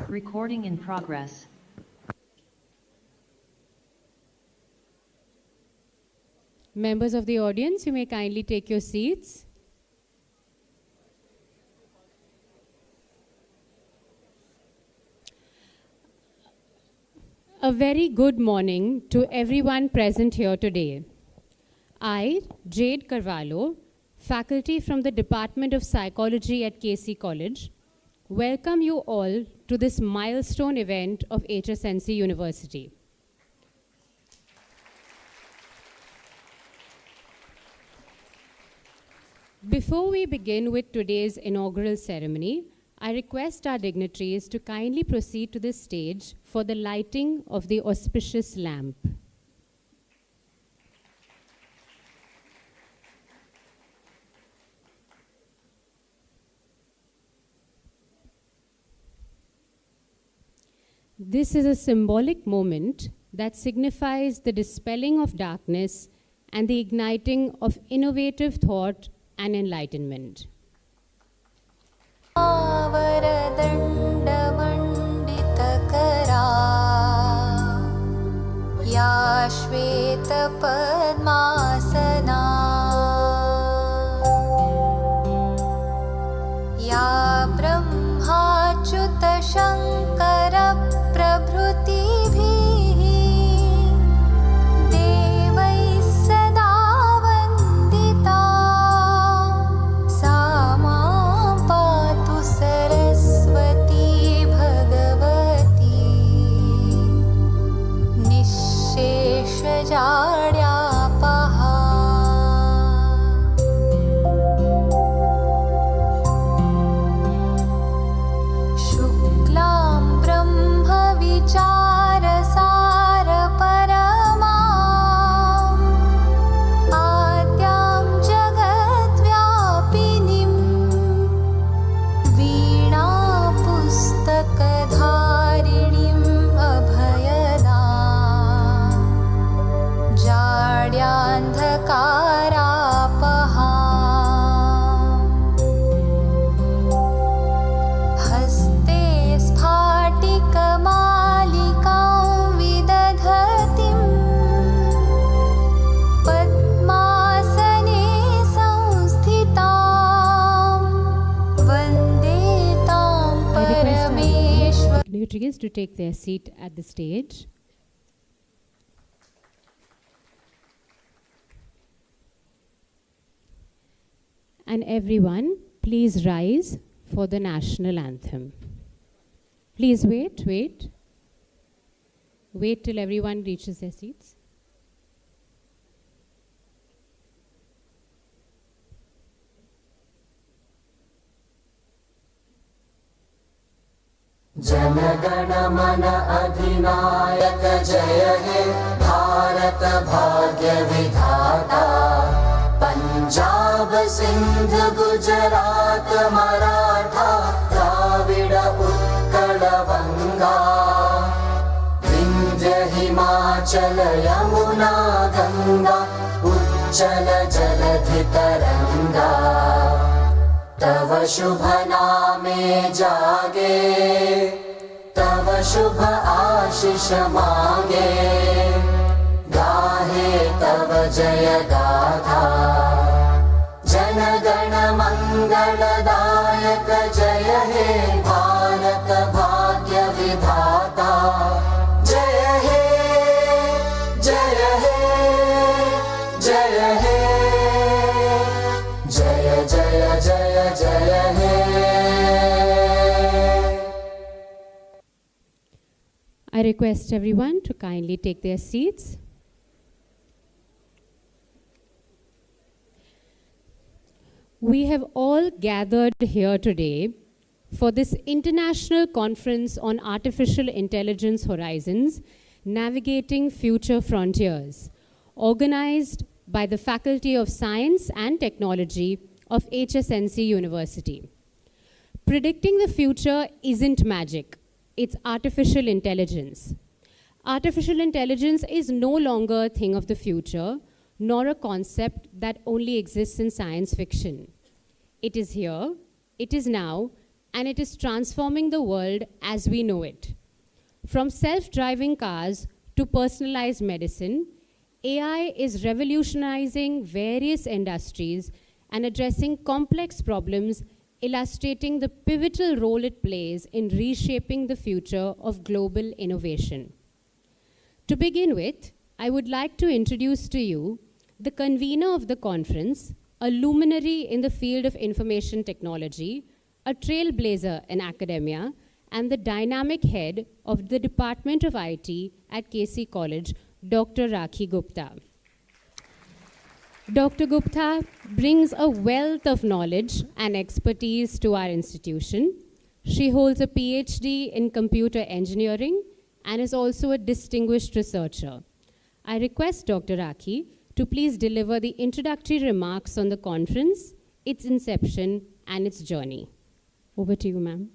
Recording in progress. Members of the audience, you may kindly take your seats. A very good morning to everyone present here today. I, Jade Carvalho, faculty from the Department of Psychology at KC College, welcome you all to this milestone event of HSNC University. Before we begin with today's inaugural ceremony, I request our dignitaries to kindly proceed to the stage for the lighting of the auspicious lamp. This is a symbolic moment that signifies the dispelling of darkness and the igniting of innovative thought and enlightenment. To take their seat at the stage. And everyone, please rise for the national anthem. Please wait till everyone reaches their seats. जनगण मन अधिनायक जय हे भारत भाग्य विधाता पंजाब सिंध गुजरात मराठा द्राविड उत्कल बंगा विंध्य हिमाचल यमुना गंगा उच्चल जलधि तरंगा तव शुभ नामे जागे तव शुभ आशीष मांगे गाहे तव जय गाथा जन गण मंगलदायक जय हे भारत भाग्य विधाता जय हे जय हे जय हे जय जय जय जय हे। I request everyone to kindly take their seats. We have all gathered here today for this International Conference on Artificial Intelligence Horizons, Navigating Future Frontiers, organized by the Faculty of Science and Technology of HSNC University. Predicting the future isn't magic, it's artificial intelligence. Artificial intelligence is no longer a thing of the future, nor a concept that only exists in science fiction. It is here, it is now, and it is transforming the world as we know it. From self-driving cars to personalized medicine, AI is revolutionizing various industries and addressing complex problems, illustrating the pivotal role it plays in reshaping the future of global innovation. To begin with, I would like to introduce to you the convener of the conference, a luminary in the field of information technology, a trailblazer in academia, and the dynamic head of the Department of IT at KC College, Dr. Rakhi Gupta. Dr. Gupta brings a wealth of knowledge and expertise to our institution. She holds a PhD in computer engineering and is also a distinguished researcher. I request Dr. Rakhi to please deliver the introductory remarks on the conference, its inception, and its journey. Over to you, ma'am.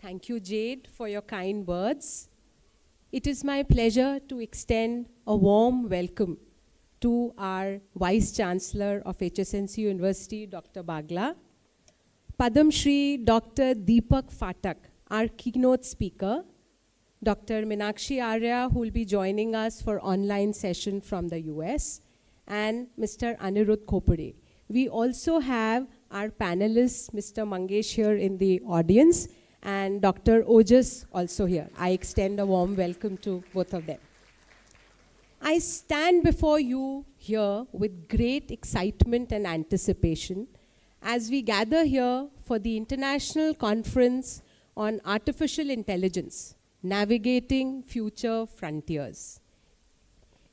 Thank you, Jade, for your kind words. It is my pleasure to extend a warm welcome to our Vice Chancellor of HSNC University, Dr. Bagla, Padam Shri Dr. Deepak Phatak, our keynote speaker, Dr. Meenakshi Arya, who will be joining us for online session from the US, and Mr. Anirudh Khopade. We also have our panelists, Mr. Mangesh here in the audience, and Dr. Ojas also here. I extend a warm welcome to both of them. I stand before you here with great excitement and anticipation as we gather here for the International Conference on Artificial Intelligence, Navigating Future Frontiers.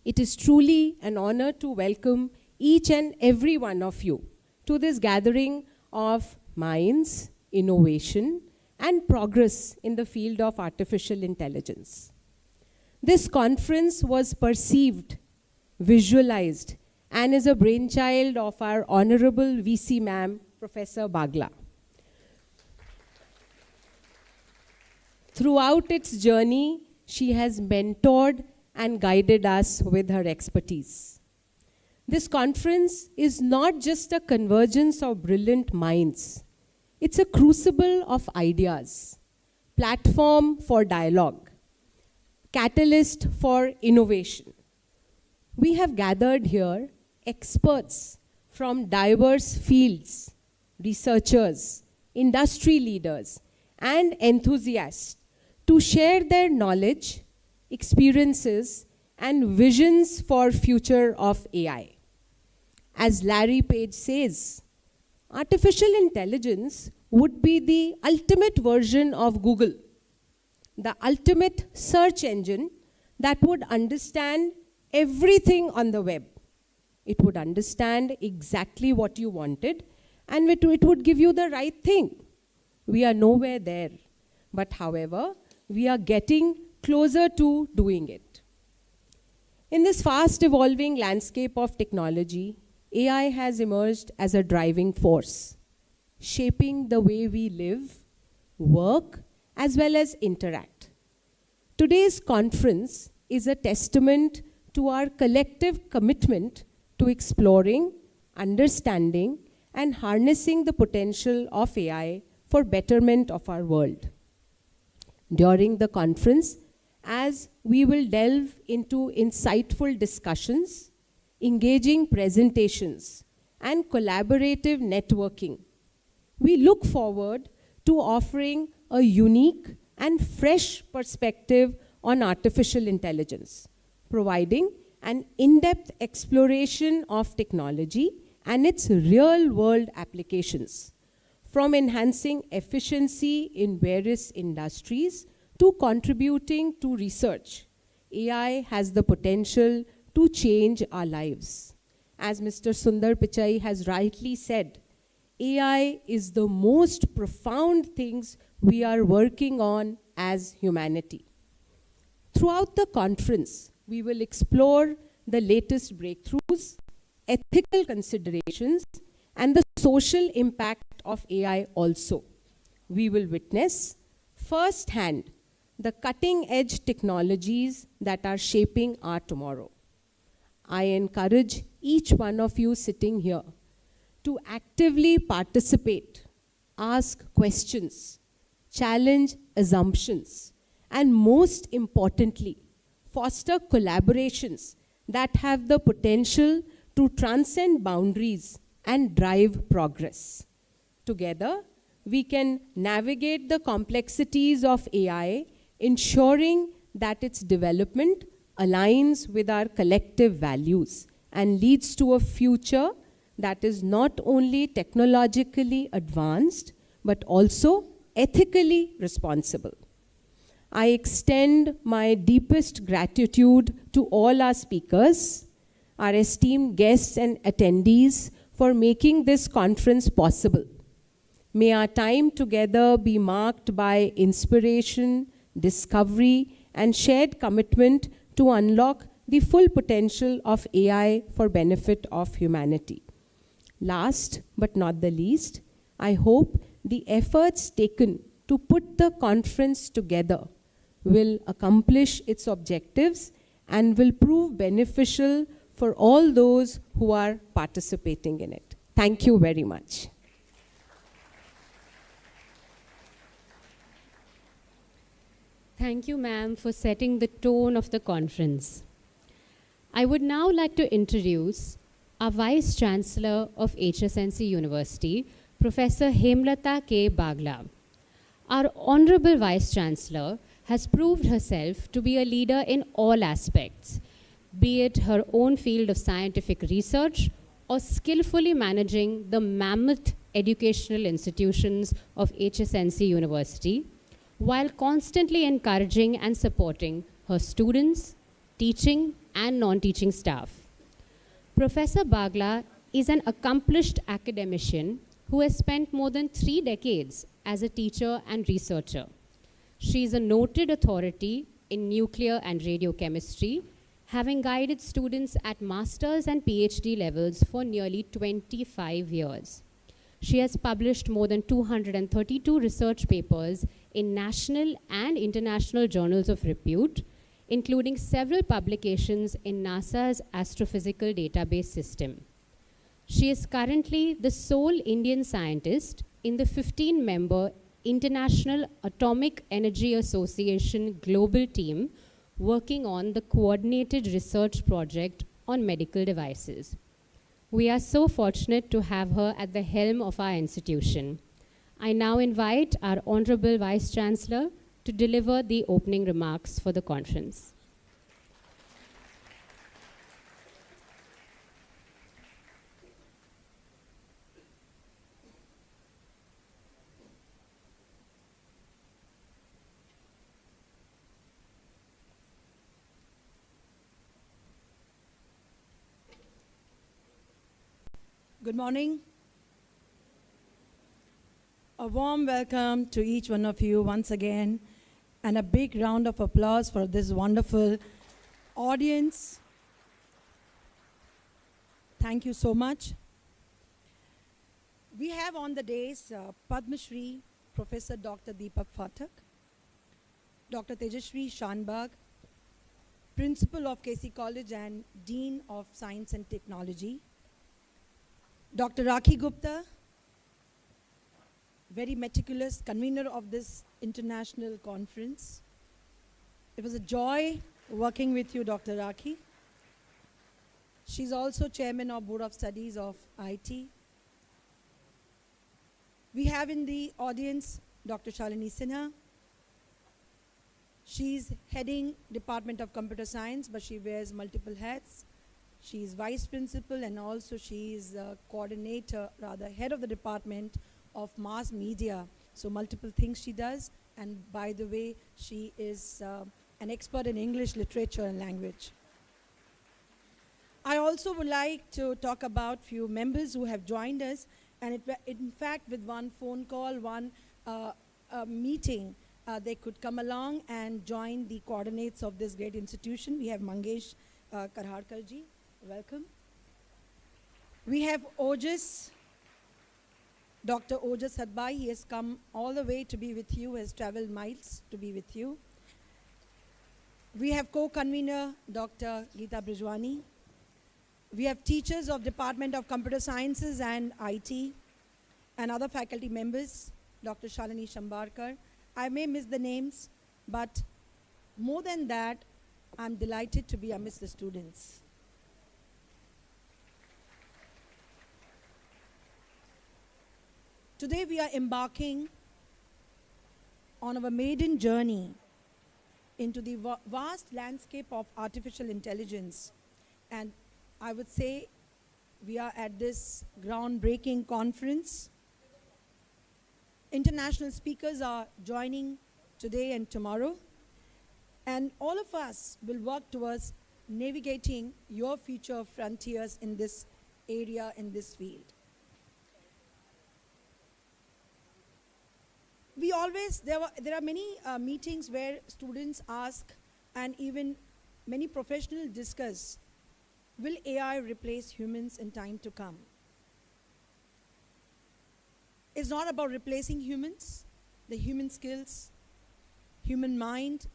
It is truly an honor to welcome each and every one of you to this gathering of minds, innovation, and progress in the field of artificial intelligence. This conference was perceived, visualized, and is a brainchild of our Honorable VC Ma'am, Professor Bagla. Throughout its journey, she has mentored and guided us with her expertise. This conference is not just a convergence of brilliant minds. It's a crucible of ideas, platform for dialogue, catalyst for innovation. We have gathered here experts from diverse fields, researchers, industry leaders, and enthusiasts to share their knowledge, experiences, and visions for future of AI. As Larry Page says, artificial intelligence would be the ultimate version of Google, the ultimate search engine that would understand everything on the web. It would understand exactly what you wanted, and it would give you the right thing. We are nowhere there. But however, we are getting closer to doing it. In this fast evolving landscape of technology, AI has emerged as a driving force, shaping the way we live, work, as well as interact. Today's conference is a testament to our collective commitment to exploring, understanding, and harnessing the potential of AI for betterment of our world. During the conference, as we will delve into insightful discussions, engaging presentations, and collaborative networking, we look forward to offering a unique and fresh perspective on artificial intelligence, providing an in-depth exploration of technology and its real-world applications, from enhancing efficiency in various industries to contributing to research. AI has the potential to change our lives. As Mr. Sundar Pichai has rightly said, AI is the most profound things we are working on as humanity. Throughout the conference, we will explore the latest breakthroughs, ethical considerations, and the social impact of AI also. We will witness firsthand the cutting-edge technologies that are shaping our tomorrow. I encourage each one of you sitting here to actively participate, ask questions, challenge assumptions, and most importantly, foster collaborations that have the potential to transcend boundaries and drive progress. Together, we can navigate the complexities of AI, ensuring that its development aligns with our collective values and leads to a future that is not only technologically advanced, but also ethically responsible. I extend my deepest gratitude to all our speakers, our esteemed guests and attendees for making this conference possible. May our time together be marked by inspiration, discovery, and shared commitment to unlock the full potential of AI for benefit of humanity. Last but not the least, I hope the efforts taken to put the conference together will accomplish its objectives and will prove beneficial for all those who are participating in it. Thank you very much. Thank you, ma'am, for setting the tone of the conference. I would now like to introduce our Vice Chancellor of HSNC University, Professor Hemlata K. Bagla. Our Honorable Vice Chancellor has proved herself to be a leader in all aspects, be it her own field of scientific research or skillfully managing the mammoth educational institutions of HSNC University, while constantly encouraging and supporting her students, teaching and non-teaching staff. Professor Bagla is an accomplished academician who has spent more than 3 decades as a teacher and researcher. She is a noted authority in nuclear and radiochemistry, having guided students at master's and PhD levels for nearly 25 years. She has published more than 232 research papers in national and international journals of repute, including several publications in NASA's astrophysical database system. She is currently the sole Indian scientist in the 15-member International Atomic Energy Association global team working on the coordinated research project on medical devices. We are so fortunate to have her at the helm of our institution. I now invite our Honorable Vice Chancellor to deliver the opening remarks for the conference. Good morning. A warm welcome to each one of you once again, and a big round of applause for this wonderful audience. Thank you so much. We have on the days Padma Shri Professor Dr. Deepak Phatak, Dr. Tejashri Shanbag, Principal of KC College and Dean of Science and Technology, Dr. Rakhi Gupta, very meticulous convener of this international conference. It was a joy working with you, Dr. Rakhi. She's also chairman of Board of Studies of IT. We have in the audience Dr. Shalini Sinha. She's heading Department of Computer Science, but she wears multiple hats. She's vice principal and also she's coordinator, rather head of the department of mass media. So multiple things she does. And by the way, she is an expert in English literature and language. I also would like to talk about few members who have joined us. And in fact, with one phone call, one meeting, they could come along and join the coordinates of this great institution. We have Mangesh Karharkar ji. Welcome. We have Ojas Dr. Ojas Hadbai, he has come all the way to be with you, has traveled miles to be with you. We have co-convener Dr. Geeta Brijwani. We have teachers of Department of Computer Sciences and IT and other faculty members, Dr. Shalini Shambarkar. I may miss the names, but more than that, I'm delighted to be amidst the students. Today we are embarking on our maiden journey into the vast landscape of artificial intelligence. And I would say we are at this groundbreaking conference. International speakers are joining today and tomorrow. And all of us will work towards navigating your future frontiers in this area, in this field. There are many meetings where students ask, and even many professionals discuss, will AI replace humans in time to come? It's not about replacing humans. The human skills, human mind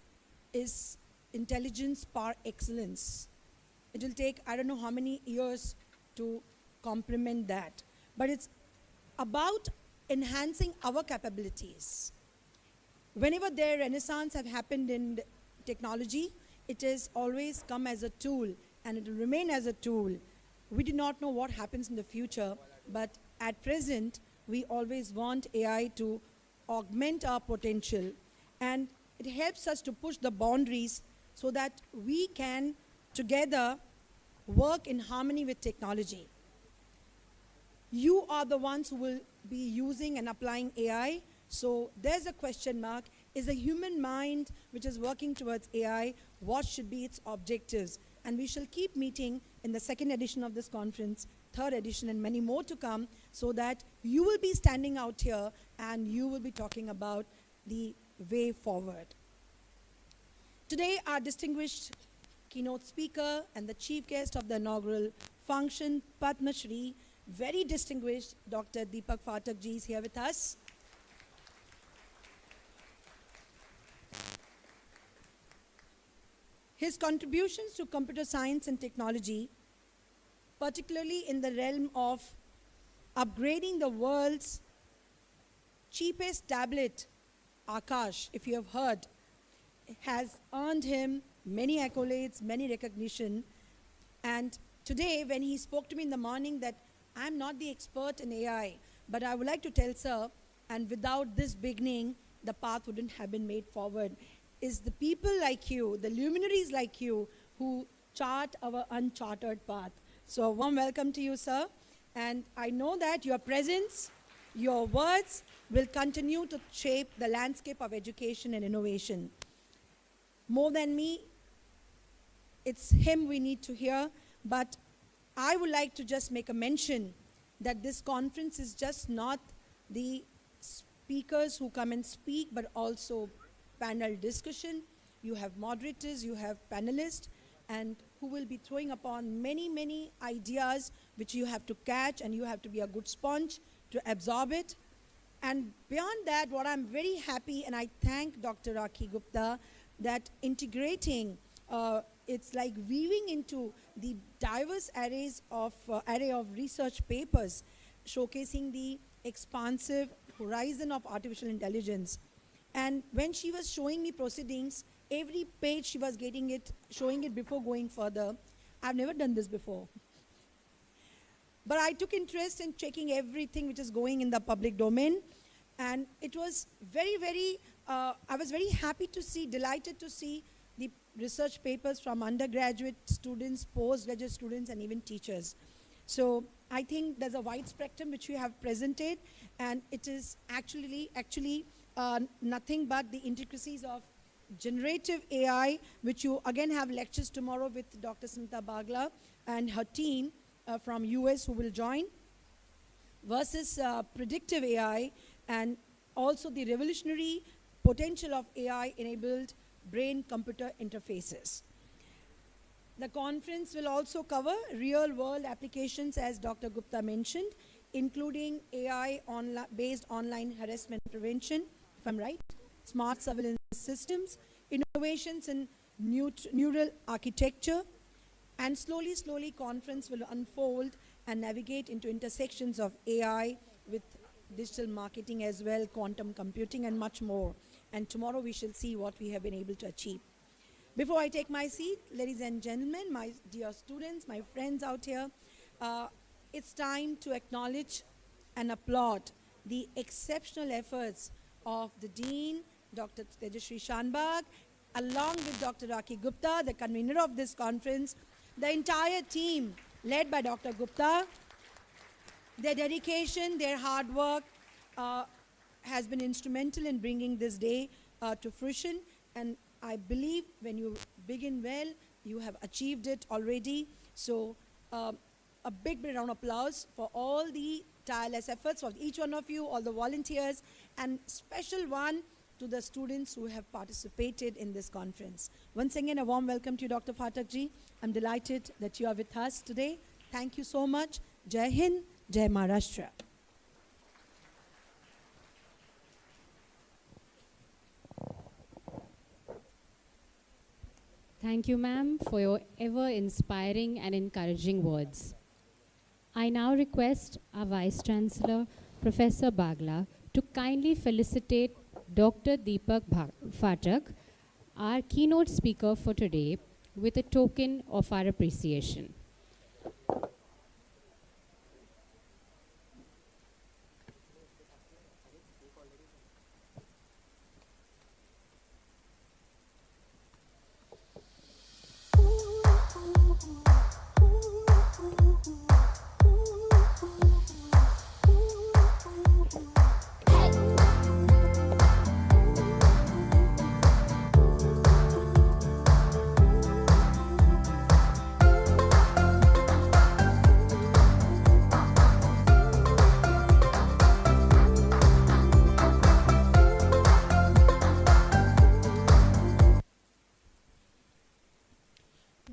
is intelligence par excellence. It will take, I don't know how many years to complement that. But it's about enhancing our capabilities. Whenever their renaissance have happened in technology, it has always come as a tool, and it will remain as a tool. We do not know what happens in the future, but at present, we always want AI to augment our potential, and it helps us to push the boundaries so that we can together work in harmony with technology. You are the ones who will be using and applying AI, so there's a question mark. Is the human mind which is working towards AI, what should be its objectives? And we shall keep meeting in the second edition of this conference, third edition, and many more to come, so that you will be standing out here and you will be talking about the way forward. Today, our distinguished keynote speaker and the chief guest of the inaugural function, Padma Shri, very distinguished Dr. Deepak Phatak ji is here with us. His contributions to computer science and technology, particularly in the realm of upgrading the world's cheapest tablet, Akash, if you have heard, has earned him many accolades, many recognition. And today, when he spoke to me in the morning that I'm not the expert in AI, but I would like to tell sir, and without this beginning, the path wouldn't have been made forward. It's the people like you, the luminaries like you, who chart our uncharted path. So a warm welcome to you, sir. And I know that your presence, your words will continue to shape the landscape of education and innovation. More than me, it's him we need to hear, but I would like to just make a mention that this conference is just not the speakers who come and speak, but also panel discussion. You have moderators, you have panelists, and who will be throwing upon many, many ideas which you have to catch, and you have to be a good sponge to absorb it. And beyond that, what I'm very happy, and I thank Dr. Rakhi Gupta, that integrating, it's like weaving into the diverse array of research papers, showcasing the expansive horizon of artificial intelligence. And when she was showing me proceedings, every page she was getting it, showing it before going further. I've never done this before. But I took interest in checking everything which is going in the public domain. And it was very, very, I was very happy to see, delighted to see the research papers from undergraduate students, postgraduate students, and even teachers. So I think there's a wide spectrum which we have presented, and it is actually nothing but the intricacies of generative AI, which you again have lectures tomorrow with Dr. Smita Bagla and her team from US who will join, versus predictive AI, and also the revolutionary potential of AI-enabled brain-computer interfaces. The conference will also cover real-world applications, as Dr. Gupta mentioned, including AI-based online harassment prevention, if I'm right, smart surveillance systems, innovations in neural architecture, and slowly, conference will unfold and navigate into intersections of AI with digital marketing as well, quantum computing, and much more. And tomorrow we shall see what we have been able to achieve. Before I take my seat, ladies and gentlemen, my dear students, my friends out here, it's time to acknowledge and applaud the exceptional efforts of the Dean, Dr. Tejashree Shanbag, along with Dr. Rakhi Gupta, the convener of this conference, the entire team led by Dr. Gupta. Their dedication, their hard work has been instrumental in bringing this day to fruition, and I believe when you begin well, you have achieved it already. So a big round of applause for all the tireless efforts of each one of you, all the volunteers, and special one to the students who have participated in this conference. Once again, a warm welcome to you, Dr. Phatak ji. I'm delighted that you are with us today. Thank you so much. Jai Hind, Jai Maharashtra. Thank you, ma'am, for your ever-inspiring and encouraging words. I now request our Vice Chancellor, Professor Bagla, to kindly felicitate Dr. Deepak Phatak, our keynote speaker for today, with a token of our appreciation.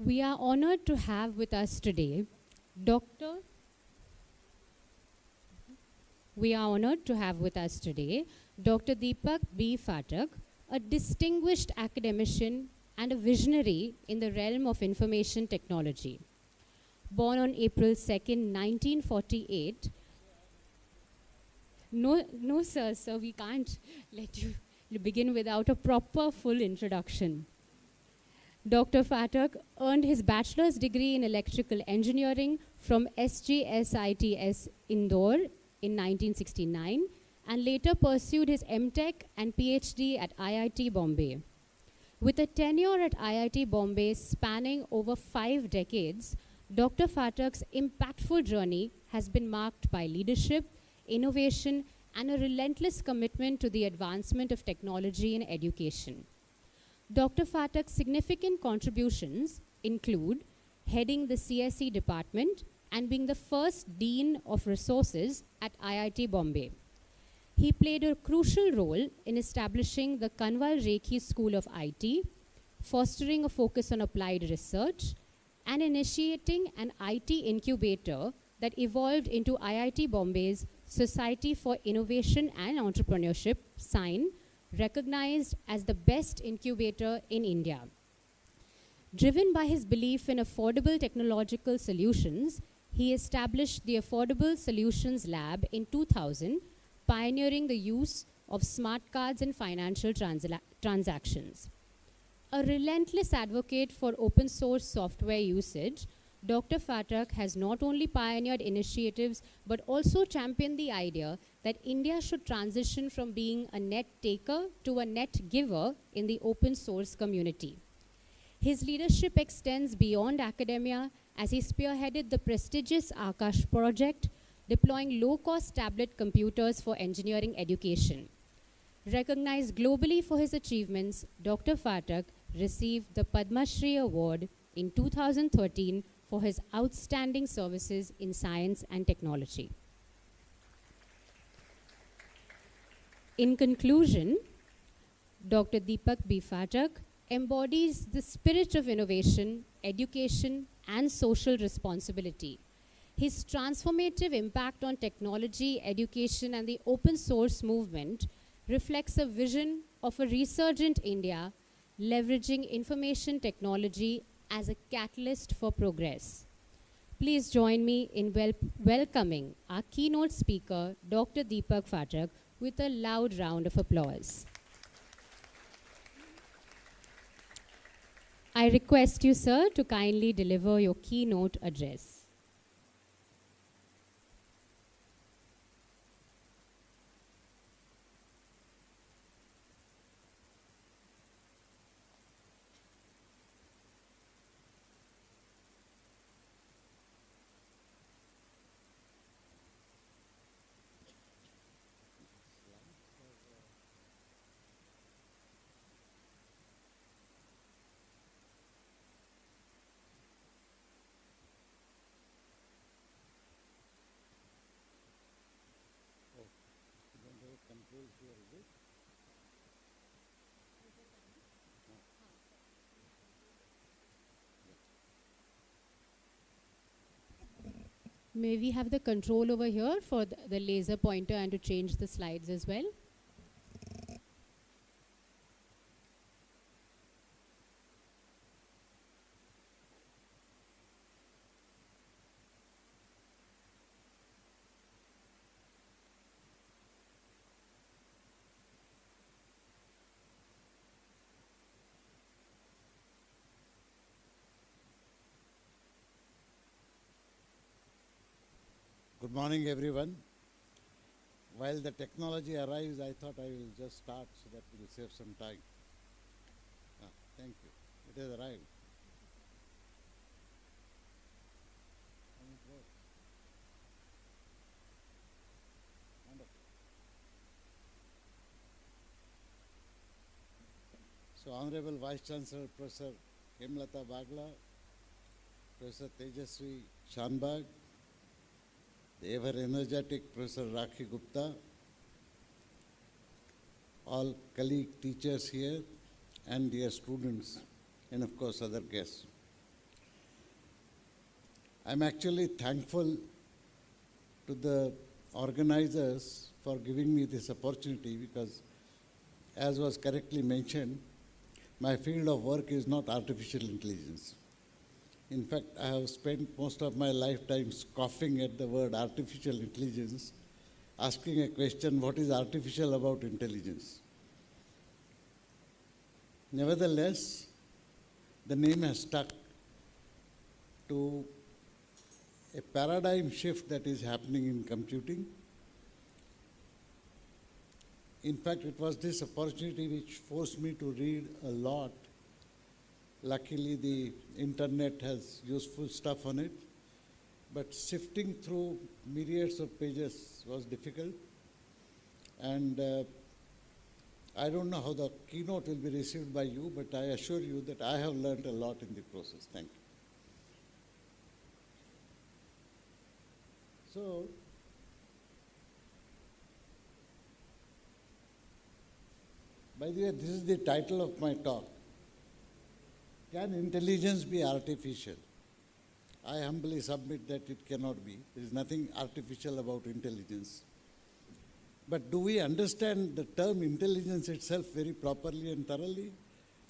We are honored to have with us today Dr. Deepak B. Phatak, a distinguished academician and a visionary in the realm of information technology. Born on April 2nd, 1948. No, sir, we can't let you begin without a proper full introduction. Dr. Phatak earned his bachelor's degree in electrical engineering from SGSITS Indore in 1969 and later pursued his MTech and PhD at IIT Bombay. With a tenure at IIT Bombay spanning over 5 decades, Dr. Phatak's impactful journey has been marked by leadership, innovation, and a relentless commitment to the advancement of technology in education. Dr. Phatak's significant contributions include heading the CSE department and being the first Dean of Resources at IIT Bombay. He played a crucial role in establishing the Kanwal Rekhi School of IT, fostering a focus on applied research, and initiating an IT incubator that evolved into IIT Bombay's Society for Innovation and Entrepreneurship, SIGN, recognized as the best incubator in India. Driven by his belief in affordable technological solutions, he established the Affordable Solutions Lab in 2000, pioneering the use of smart cards in financial transactions. A relentless advocate for open source software usage, Dr. Phatak has not only pioneered initiatives but also championed the idea that India should transition from being a net taker to a net giver in the open source community. His leadership extends beyond academia as he spearheaded the prestigious Akash project, deploying low-cost tablet computers for engineering education. Recognized globally for his achievements, Dr. Phatak received the Padma Shri Award in 2013 for his outstanding services in science and technology. In conclusion, Dr. Deepak B. Phatak embodies the spirit of innovation, education, and social responsibility. His transformative impact on technology, education, and the open source movement reflects a vision of a resurgent India leveraging information technology as a catalyst for progress. Please join me in welcoming our keynote speaker, Dr. Deepak Phatak, with a loud round of applause. I request you, sir, to kindly deliver your keynote address. May we have the control over here for the laser pointer and to change the slides as well? Good morning, everyone. While the technology arrives, I thought I will just start so that we will save some time. Thank you. It has arrived. Wonderful. So, Honorable Vice Chancellor Professor Hemlata Bagla, Professor Tejasri Shanbag, the ever-energetic Professor Rakhi Gupta, all colleague teachers here, and dear students, and of course other guests. I'm actually thankful to the organizers for giving me this opportunity because, as was correctly mentioned, my field of work is not artificial intelligence. In fact, I have spent most of my lifetime scoffing at the word artificial intelligence, asking a question, what is artificial about intelligence? Nevertheless, the name has stuck to a paradigm shift that is happening in computing. In fact, it was this opportunity which forced me to read a lot. Luckily, the internet has useful stuff on it, but sifting through myriads of pages was difficult. And I don't know how the keynote will be received by you, but I assure you that I have learned a lot in the process. Thank you. So, by the way, this is the title of my talk. Can intelligence be artificial? I humbly submit that it cannot be. There is nothing artificial about intelligence. But do we understand the term intelligence itself very properly and thoroughly?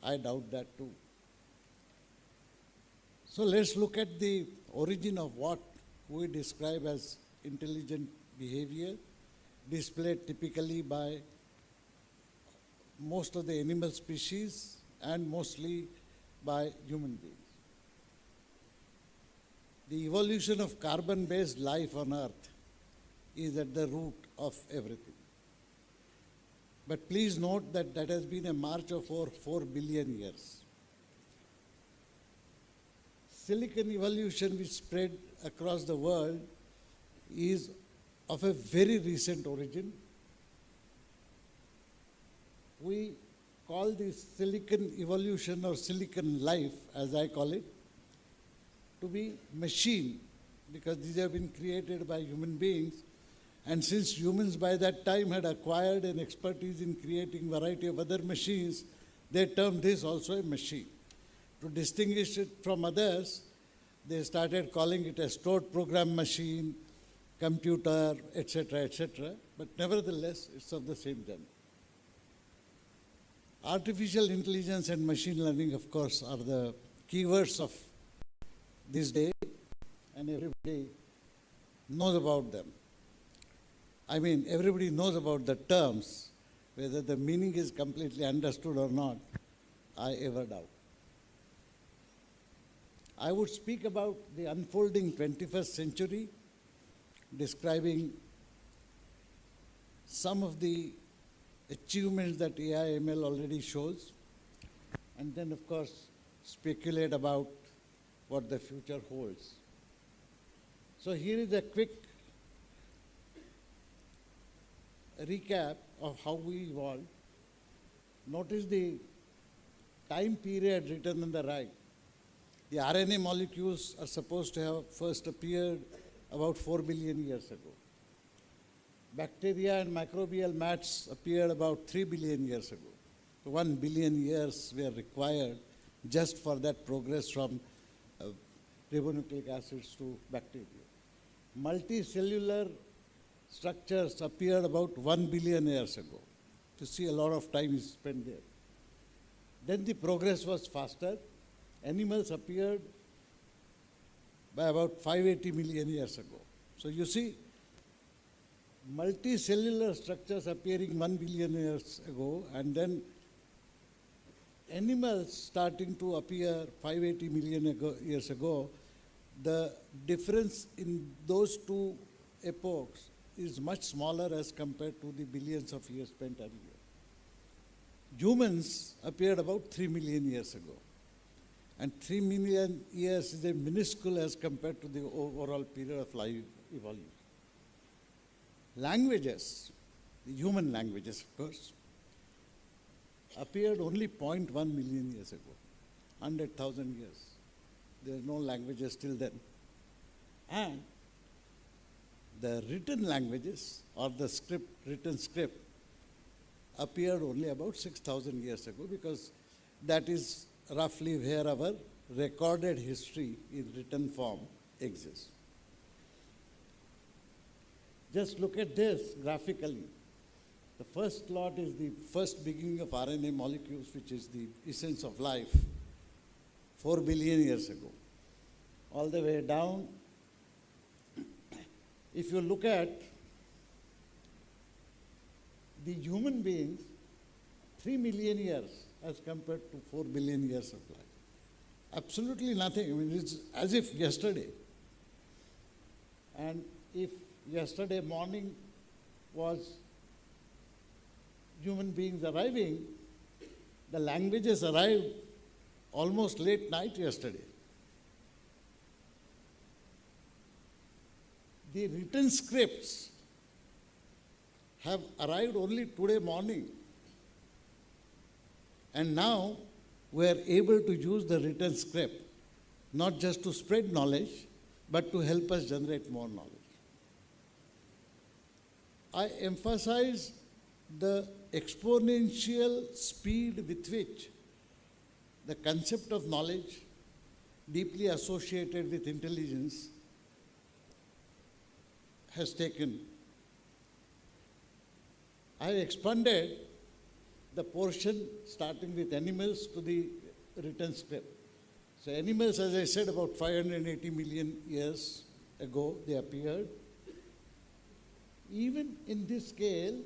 I doubt that too. So let's look at the origin of what we describe as intelligent behavior, displayed typically by most of the animal species and mostly by human beings. The evolution of carbon-based life on Earth is at the root of everything. But please note that that has been a march of over 4 billion years. Silicon evolution, which spread across the world, is of a very recent origin. We call this silicon evolution or silicon life, as I call it, to be machine, because these have been created by human beings. And since humans by that time had acquired an expertise in creating variety of other machines, they termed this also a machine. To distinguish it from others, They started calling it a stored program machine, computer, etc., etc. But nevertheless, it's of the same genre. Artificial intelligence and machine learning, of course, are the keywords of this day, and everybody knows about them. I mean, everybody knows about the terms. Whether the meaning is completely understood or not, I ever doubt. I would speak about the unfolding 21st century, describing some of the achievements that AI ML already shows, and then, of course, speculate about what the future holds. So here is a quick recap of how we evolved. Notice the time period written on the right. The RNA molecules are supposed to have first appeared about 4 billion years ago. Bacteria and microbial mats appeared about 3 billion years ago. 1 billion years were required just for that progress from ribonucleic acids to bacteria. Multicellular structures appeared about 1 billion years ago. You see, a lot of time is spent there. Then the progress was faster. Animals appeared by about 580 million years ago. So you see, multicellular structures appearing 1 billion years ago, and then animals starting to appear 580 million years ago. The difference in those two epochs is much smaller as compared to the billions of years spent earlier. Humans appeared about 3 million years ago. And 3 million years is a minuscule as compared to the overall period of life evolution. Languages, the human languages, of course, appeared only 0.1 million years ago, 100,000 years. There are no languages till then. And the written languages, or the written script, appeared only about 6,000 years ago, because that is roughly where our recorded history in written form exists. Just look at this graphically. The first plot is the first beginning of RNA molecules, which is the essence of life, 4 billion years ago. All the way down, if you look at the human beings, 3 million years as compared to 4 billion years of life. Absolutely nothing. I mean, it's as if yesterday. And if yesterday morning was human beings arriving, the languages arrived almost late night yesterday. The written scripts have arrived only today morning. And now we are able to use the written script, not just to spread knowledge, but to help us generate more knowledge. I emphasize the exponential speed with which the concept of knowledge, deeply associated with intelligence, has taken. I have expanded the portion starting with animals to the written script. So animals, as I said, about 580 million years ago, they appeared. Even in this scale,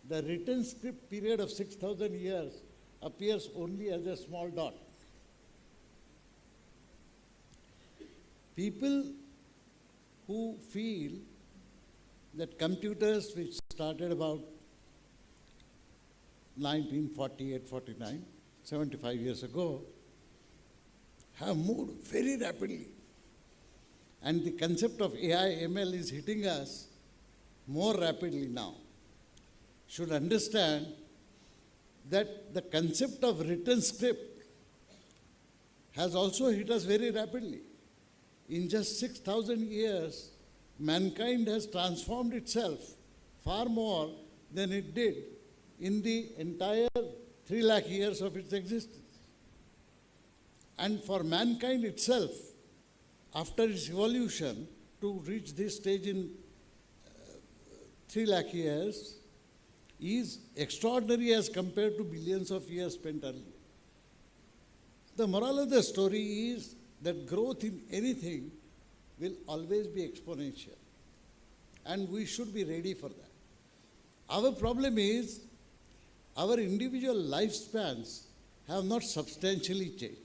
the written script period of 6,000 years appears only as a small dot. People who feel that computers, which started about 1948, 49, 75 years ago, have moved very rapidly. And the concept of AI, ML is hitting us more rapidly now. Should understand that the concept of written script has also hit us very rapidly. In just 6,000 years, mankind has transformed itself far more than it did in the entire 3 lakh years of its existence. And for mankind itself, after its evolution to reach this stage in 3 lakh years is extraordinary as compared to billions of years spent earlier. The moral of the story is that growth in anything will always be exponential, and we should be ready for that. Our problem is our individual lifespans have not substantially changed.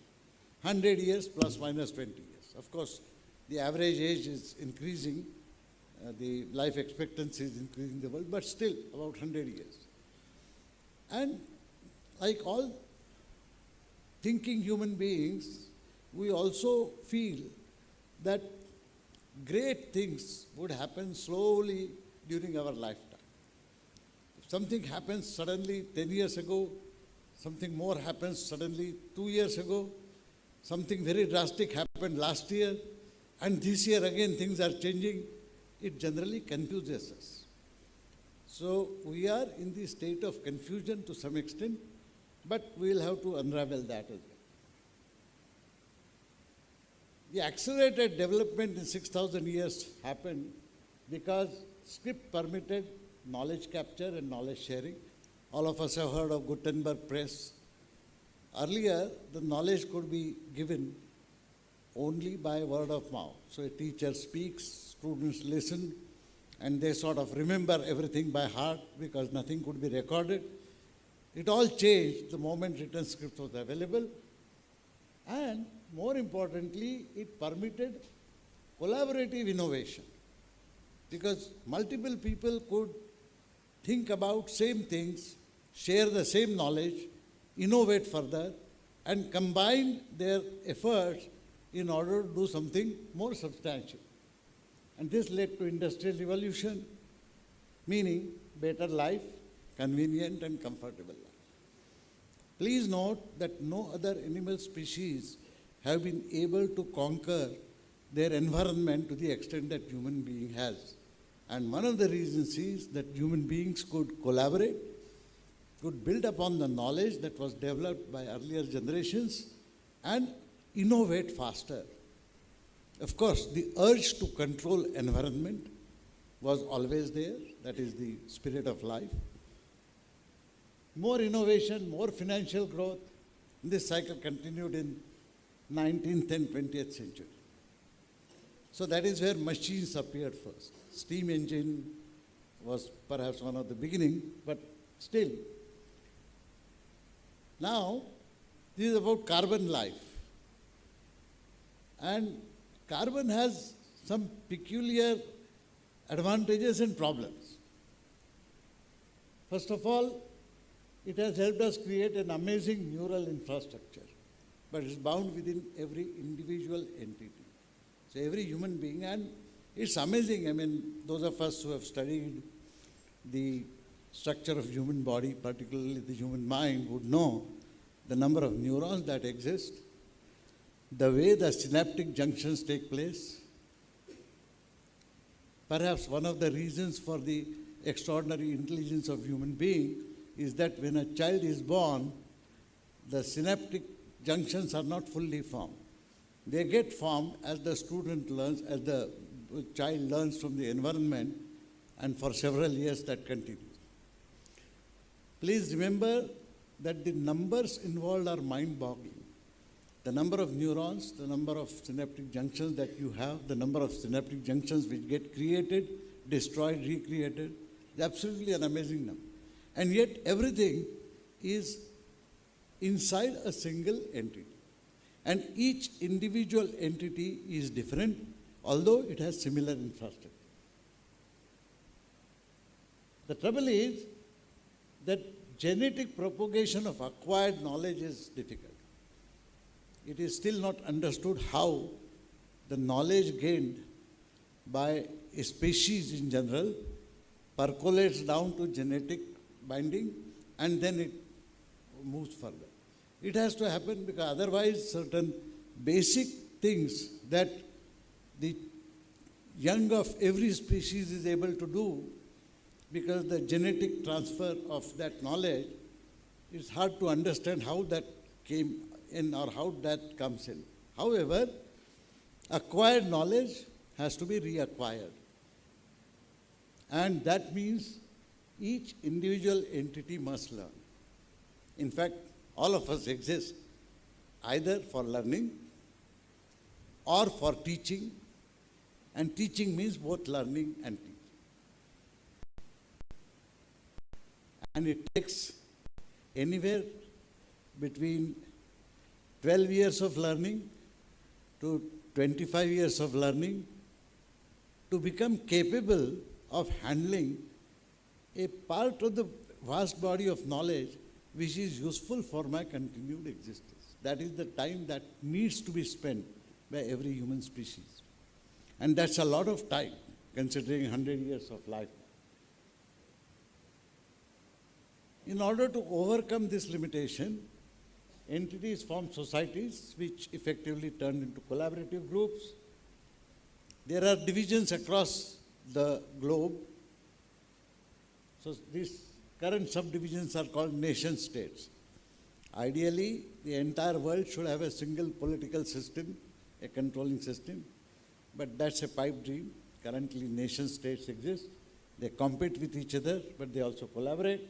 100 years plus minus 20 years. Of course, the average age is increasing, the life expectancy is increasing in the world, but still about 100 years. And like all thinking human beings, we also feel that great things would happen slowly during our lifetime. If something happens suddenly 10 years ago, something more happens suddenly 2 years ago, something very drastic happened last year, and this year again things are changing, it generally confuses us. So we are in the state of confusion to some extent, but we will have to unravel that as well. The accelerated development in 6,000 years happened because script permitted knowledge capture and knowledge sharing. All of us have heard of Gutenberg Press. Earlier, the knowledge could be given only by word of mouth. So a teacher speaks, students listen, and they sort of remember everything by heart because nothing could be recorded. It all changed the moment written script was available. And more importantly, it permitted collaborative innovation because multiple people could think about same things, share the same knowledge, innovate further, and combine their efforts in order to do something more substantial. And this led to industrial revolution, meaning better life, convenient and comfortable life. Please note that no other animal species have been able to conquer their environment to the extent that human being has. And one of the reasons is that human beings could collaborate, could build upon the knowledge that was developed by earlier generations and innovate faster. Of course, the urge to control environment was always there. That is the spirit of life. More innovation, more financial growth. This cycle continued in 19th and 20th century. So that is where machines appeared first. Steam engine was perhaps one of the beginning, but still. Now, this is about carbon life. And carbon has some peculiar advantages and problems. First of all, it has helped us create an amazing neural infrastructure, but it's bound within every individual entity. So every human being, and it's amazing. I mean, those of us who have studied the structure of human body, particularly the human mind, would know the number of neurons that exist, the way the synaptic junctions take place. Perhaps one of the reasons for the extraordinary intelligence of human being is that when a child is born, the synaptic junctions are not fully formed. They get formed as the student learns, as the child learns from the environment, and for several years that continues. Please remember that the numbers involved are mind-boggling. The number of neurons, the number of synaptic junctions that you have, the number of synaptic junctions which get created, destroyed, recreated, is absolutely an amazing number. And yet everything is inside a single entity. And each individual entity is different, although it has similar infrastructure. The trouble is that genetic propagation of acquired knowledge is difficult. It is still not understood how the knowledge gained by a species in general percolates down to genetic binding and then it moves further. It has to happen because otherwise certain basic things that the young of every species is able to do, because the genetic transfer of that knowledge, it's hard to understand how that came in or how that comes in. However, Acquired knowledge has to be reacquired. And that means each individual entity must learn. In fact, all of us exist either for learning or for teaching, and teaching means both learning and teaching. And it takes anywhere between 12 years of learning to 25 years of learning to become capable of handling a part of the vast body of knowledge which is useful for my continued existence. That is the time that needs to be spent by every human species. And that's a lot of time, considering 100 years of life. In order to overcome this limitation, entities formed societies which effectively turned into collaborative groups. There are divisions across the globe. So these current subdivisions are called nation states. Ideally, the entire world should have a single political system, a controlling system, but that's a pipe dream. Currently, nation states exist. They compete with each other, but they also collaborate.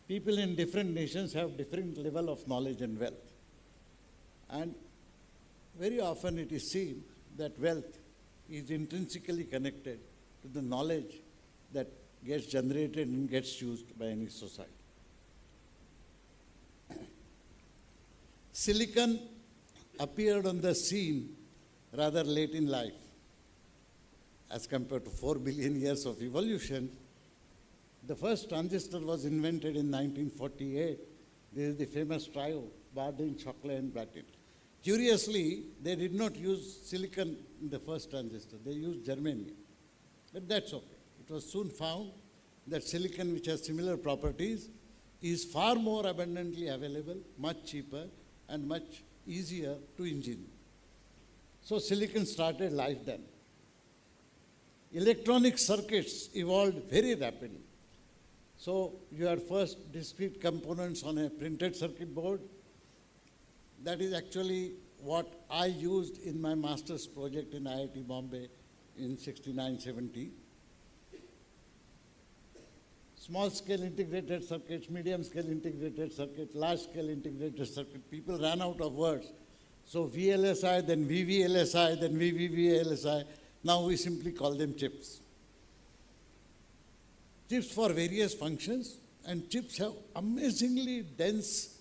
People in different nations have different level of knowledge and wealth. And very often it is seen that wealth is intrinsically connected to the knowledge that gets generated and gets used by any society. Silicon appeared on the scene rather late in life. As compared to 4 billion years of evolution, the first transistor was invented in 1948. This is the famous trio, Bardeen, Shockley, and Blattman. Curiously, they did not use silicon in the first transistor. They used germanium. But that's okay. It was soon found that silicon, which has similar properties, is far more abundantly available, much cheaper, and much easier to engineer. So silicon started life then. Electronic circuits evolved very rapidly. So you had first discrete components on a printed circuit board. That is actually what I used in my master's project in IIT Bombay in 69-70. Small scale integrated circuits, medium scale integrated circuits, large scale integrated circuit. People ran out of words. So VLSI, then VVLSI, then VVVLSI. Now we simply call them chips. Chips for various functions, and chips have amazingly dense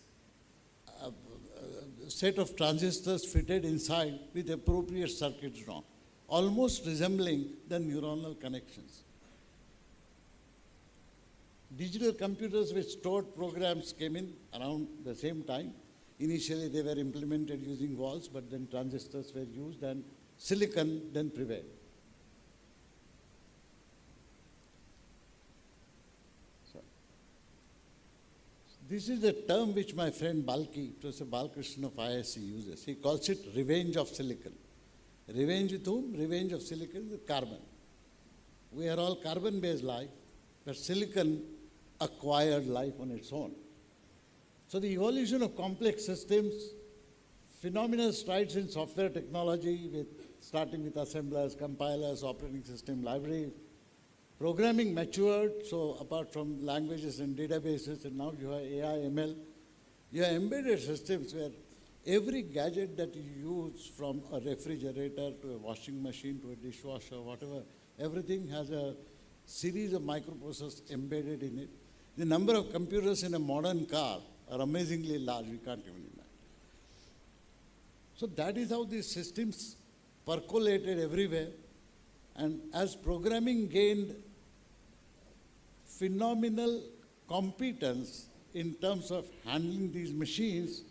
set of transistors fitted inside with appropriate circuits drawn, almost resembling the neuronal connections. Digital computers with stored programs came in around the same time. Initially they were implemented using walls, but then transistors were used and silicon then prevailed. This is a term which my friend Balki, Professor Balkrishnan of ISC, uses. He calls it revenge of silicon. Revenge with whom? Revenge of silicon with carbon. We are all carbon-based life, but silicon acquired life on its own. So the evolution of complex systems, phenomenal strides in software technology, starting with assemblers, compilers, operating system libraries. Programming matured, so apart from languages and databases, and now you have AI, ML, you have embedded systems where every gadget that you use, from a refrigerator to a washing machine to a dishwasher, whatever, everything has a series of microprocessors embedded in it. The number of computers in a modern car are amazingly large, we can't even imagine. So that is how these systems percolated everywhere. And as programming gained phenomenal competence in terms of handling these machines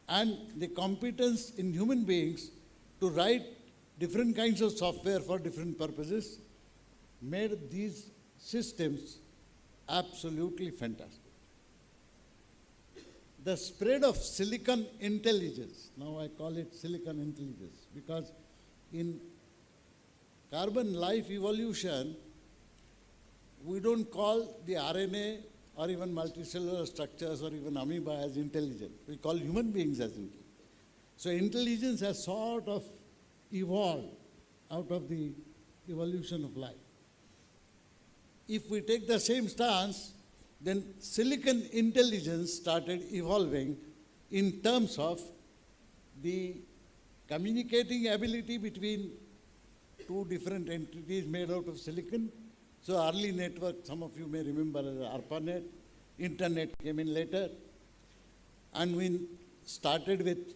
and the competence in human beings to write different kinds of software for different purposes, made these systems absolutely fantastic. The spread of silicon intelligence, now I call it silicon intelligence, because in carbon life evolution, we don't call the RNA or even multicellular structures or even amoeba as intelligent. We call human beings as intelligent. So intelligence has sort of evolved out of the evolution of life. If we take the same stance, then silicon intelligence started evolving in terms of the communicating ability between two different entities made out of silicon. So early network, some of you may remember as ARPANET. Internet came in later. And we started with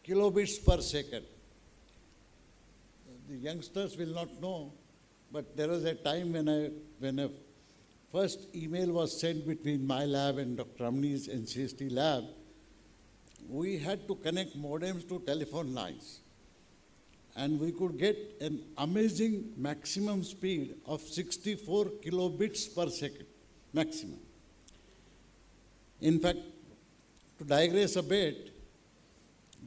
kilobits per second. The youngsters will not know, but there was a time when a first email was sent between my lab and Dr. Ramani's NCST lab. We had to connect modems to telephone lines. And we could get an amazing maximum speed of 64 kilobits per second, maximum. In fact, to digress a bit,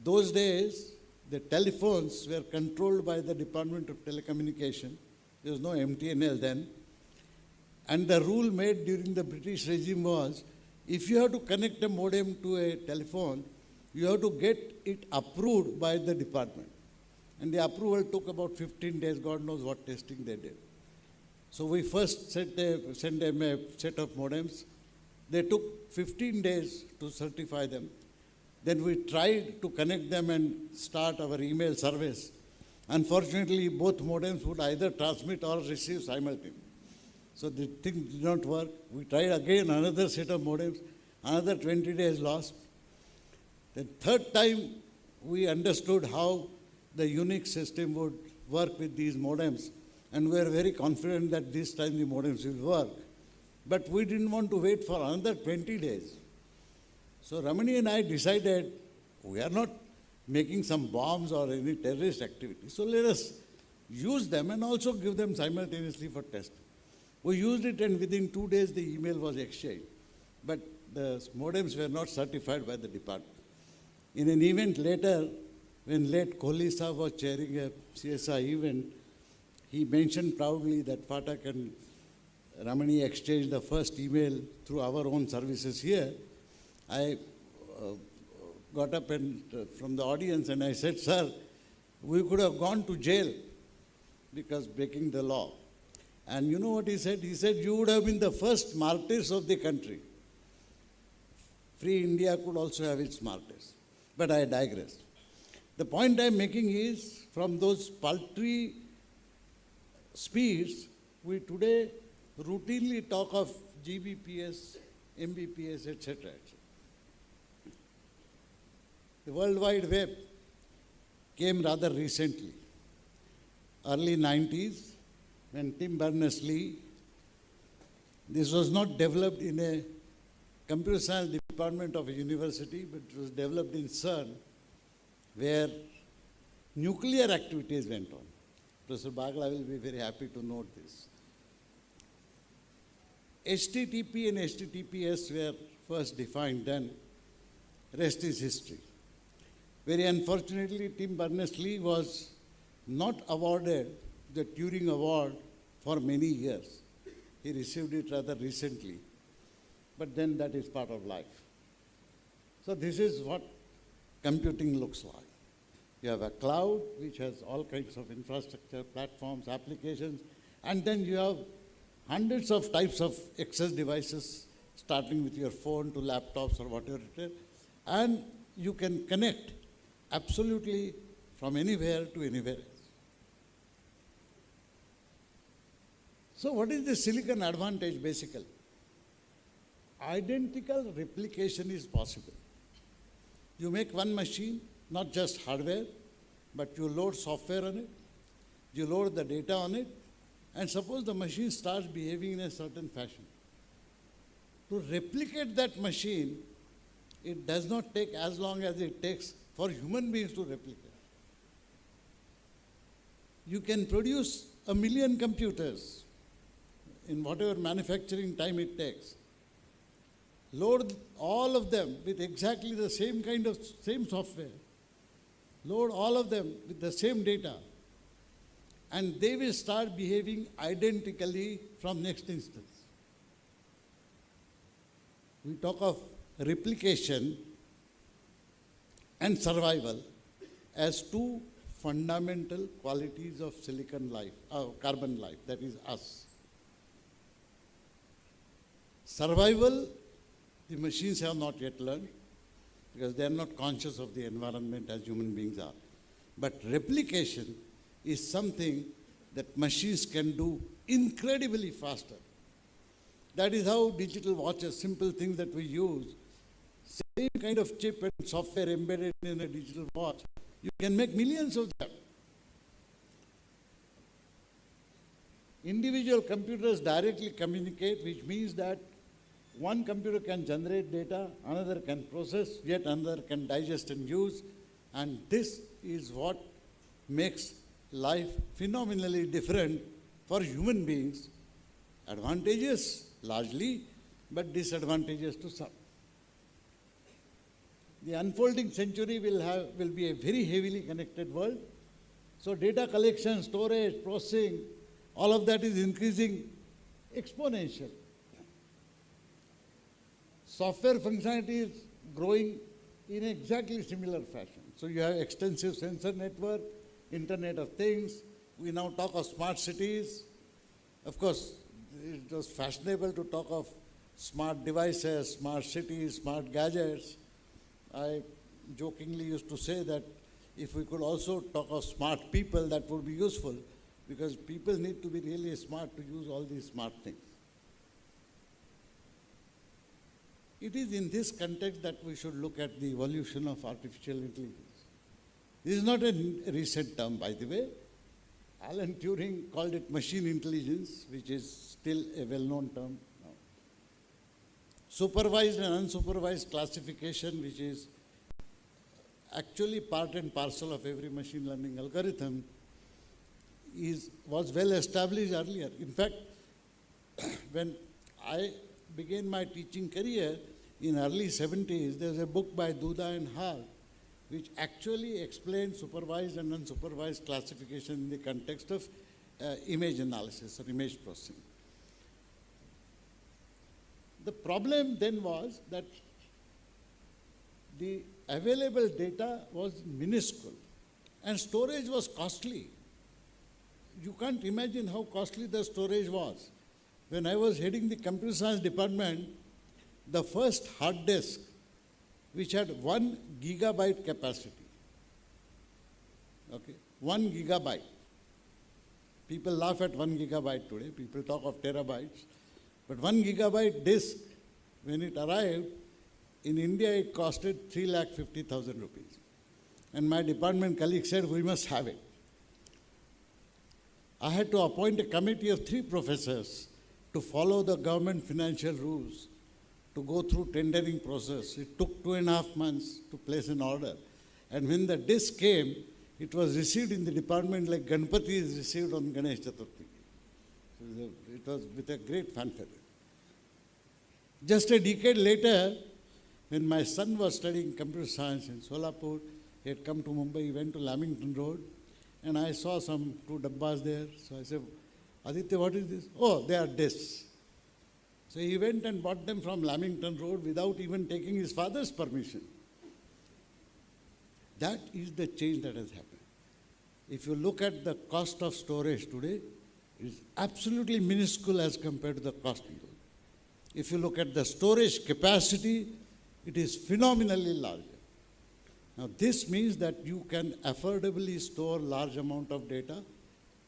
those days, the telephones were controlled by the Department of Telecommunication. There was no MTNL then. And the rule made during the British regime was, if you have to connect a modem to a telephone, you have to get it approved by the department. And the approval took about 15 days, God knows what testing they did. So we first sent a set of modems. They took 15 days to certify them. Then we tried to connect them and start our email service. Unfortunately, both modems would either transmit or receive simultaneously. So the thing did not work. We tried again another set of modems, another 20 days lost. The third time, we understood how the Unix system would work with these modems, and we were very confident that this time the modems will work. But we didn't want to wait for another 20 days. So Ramani and I decided we are not making some bombs or any terrorist activity. So let us use them and also give them simultaneously for testing. We used it, and within 2 days the email was exchanged. But the modems were not certified by the department. In an event later, when late Kohli Saab was chairing a CSI event, he mentioned proudly that Phatak and Ramani exchanged the first email through our own services here. I got up and, from the audience, and I said, sir, we could have gone to jail because breaking the law. And you know what he said? He said, you would have been the first martyrs of the country. Free India could also have its martyrs. But I digress. The point I'm making is, from those paltry speeds, we today routinely talk of GBPS, MBPS, etc. The World Wide Web came rather recently, early 90s, when Tim Berners-Lee, this was not developed in a computer science department of a university, but it was developed in CERN, where nuclear activities went on. Professor Bagla will be very happy to note this. HTTP and HTTPS were first defined then. Rest is history. Very unfortunately, Tim Berners-Lee was not awarded the Turing Award for many years. He received it rather recently. But then that is part of life. So this is what computing looks like. You have a cloud, which has all kinds of infrastructure, platforms, applications, and then you have hundreds of types of access devices, starting with your phone to laptops or whatever it is, and you can connect absolutely from anywhere to anywhere else. So what is the silicon advantage basically? Identical replication is possible. You make one machine, not just hardware, but you load software on it, you load the data on it, and suppose the machine starts behaving in a certain fashion. To replicate that machine, it does not take as long as it takes for human beings to replicate. You can produce 1 million computers in whatever manufacturing time it takes. Load all of them with exactly the same kind of same software. Load all of them with the same data. And they will start behaving identically from next instance. We talk of replication and survival as two fundamental qualities of carbon life, that is us. Survival, the machines have not yet learned because they are not conscious of the environment as human beings are. But replication is something that machines can do incredibly faster. That is how digital watches, simple things that we use, same kind of chip and software embedded in a digital watch, you can make millions of them. Individual computers directly communicate, which means that one computer can generate data, another can process, yet another can digest and use, and this is what makes life phenomenally different for human beings. Advantageous largely, but disadvantageous to some. The unfolding century will be a very heavily connected world. So data collection, storage, processing, all of that is increasing exponentially. Software functionality is growing in exactly similar fashion. So you have extensive sensor network, Internet of Things. We now talk of smart cities. Of course, it was fashionable to talk of smart devices, smart cities, smart gadgets. I jokingly used to say that if we could also talk of smart people, that would be useful, because people need to be really smart to use all these smart things. It is in this context that we should look at the evolution of artificial intelligence. This is not a recent term, by the way. Alan Turing called it machine intelligence, which is still a well-known term now. Supervised and unsupervised classification, which is actually part and parcel of every machine learning algorithm, was well established earlier. In fact, when I began my teaching career in early 70s, there was a book by Duda and Hall which actually explained supervised and unsupervised classification in the context of image analysis or image processing. The problem then was that the available data was minuscule and storage was costly. You can't imagine how costly the storage was. When I was heading the computer science department, the first hard disk, which had 1 gigabyte capacity, okay, 1 gigabyte. People laugh at 1 gigabyte today, people talk of terabytes, but 1 gigabyte disk, when it arrived, in India it costed 3,50,000 rupees. And my department colleague said, we must have it. I had to appoint a committee of 3 professors to follow the government financial rules, to go through tendering process. It took 2.5 months to place an order. And when the disk came, it was received in the department like Ganpati is received on Ganesh Chaturthi. So it was with a great fanfare. Just a decade later, when my son was studying computer science in Solapur, he had come to Mumbai, he went to Lamington Road, and I saw some 2 dabbas there. So I said, Aditya, what is this? Oh, they are disks. So he went and bought them from Lamington Road without even taking his father's permission. That is the change that has happened. If you look at the cost of storage today, it is absolutely minuscule as compared to the cost. If you look at the storage capacity, it is phenomenally larger. Now this means that you can affordably store large amount of data,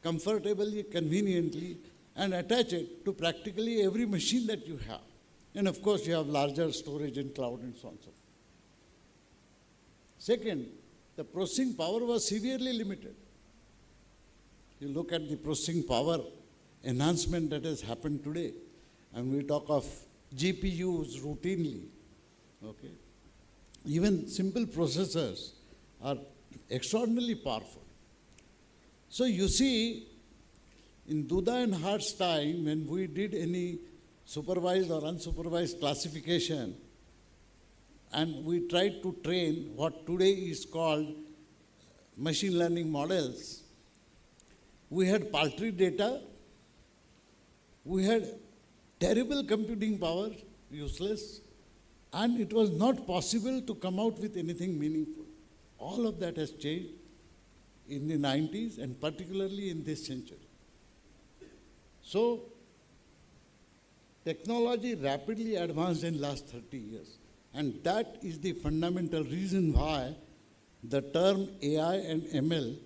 comfortably, conveniently, and attach it to practically every machine that you have. And of course, you have larger storage in cloud and so on and so forth. Second, the processing power was severely limited. You look at the processing power enhancement that has happened today, and we talk of GPUs routinely, okay? Even simple processors are extraordinarily powerful. So you see, in Duda and Hart's time, when we did any supervised or unsupervised classification, and we tried to train what today is called machine learning models, we had paltry data, we had terrible computing power, useless, and it was not possible to come out with anything meaningful. All of that has changed. in the 90s and particularly in this century. So, technology rapidly advanced in last 30 years. And that is the fundamental reason why the term AI and ML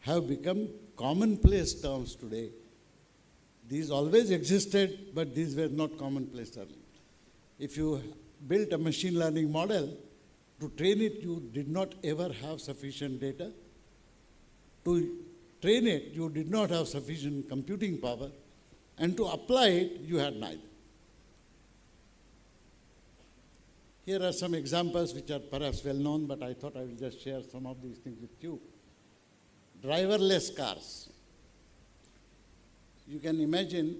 have become commonplace terms today. These always existed, but these were not commonplace earlier. If you built a machine learning model, to train it, you did not ever have sufficient data. To train it, you did not have sufficient computing power. And to apply it, you had neither. Here are some examples which are perhaps well known, but I thought I will just share some of these things with you. Driverless cars. You can imagine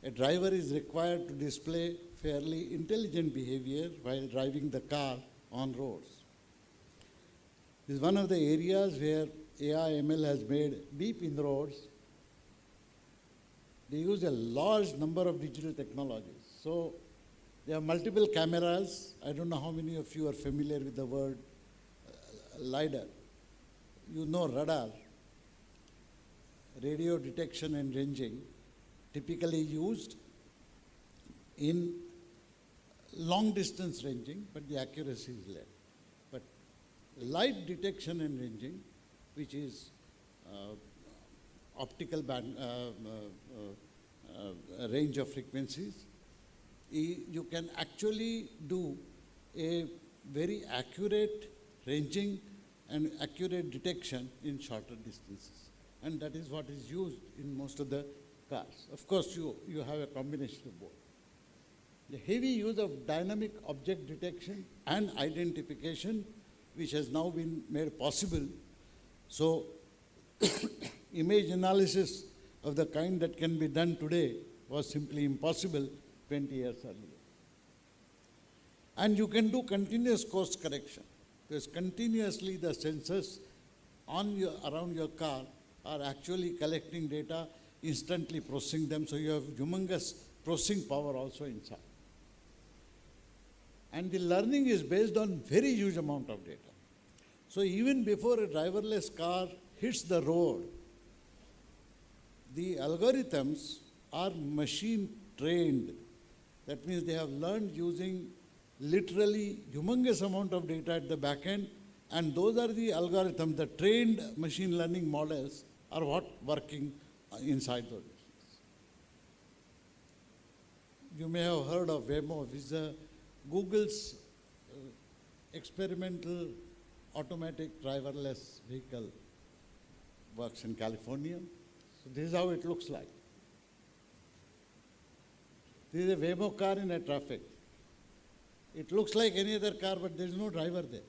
a driver is required to display fairly intelligent behavior while driving the car on roads. This is one of the areas where AI ML has made deep inroads. They use a large number of digital technologies. So they have multiple cameras. I don't know how many of you are familiar with the word LiDAR. You know radar, radio detection and ranging, typically used in long distance ranging, but the accuracy is less. But light detection and ranging, which is optical band, range of frequencies, you can actually do a very accurate ranging and accurate detection in shorter distances. And that is what is used in most of the cars. Of course, you have a combination of both. The heavy use of dynamic object detection and identification, which has now been made possible. So, image analysis of the kind that can be done today was simply impossible 20 years earlier. And you can do continuous course correction, because continuously the sensors around your car are actually collecting data, instantly processing them, so you have humongous processing power also inside. And the learning is based on very huge amount of data. So even before a driverless car hits the road, the algorithms are machine trained. That means they have learned using literally humongous amount of data at the back end, and those are the algorithms, the trained machine learning models are what working inside those machines. You may have heard of Waymo, which is Google's experimental automatic driverless vehicle, works in California. So this is how it looks like. This is a Waymo car in a traffic. It looks like any other car, but there is no driver there.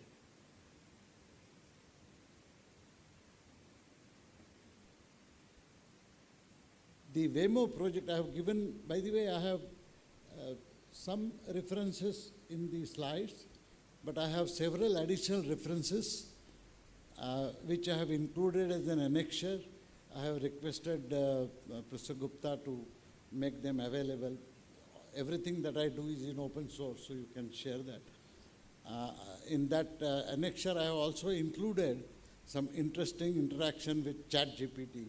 The Waymo project I have given, by the way, I have some references in the slides, but I have several additional references which I have included as an annexure. I have requested Professor Gupta to make them available. Everything that I do is in open source, so you can share that. In that annexure, I have also included some interesting interaction with ChatGPT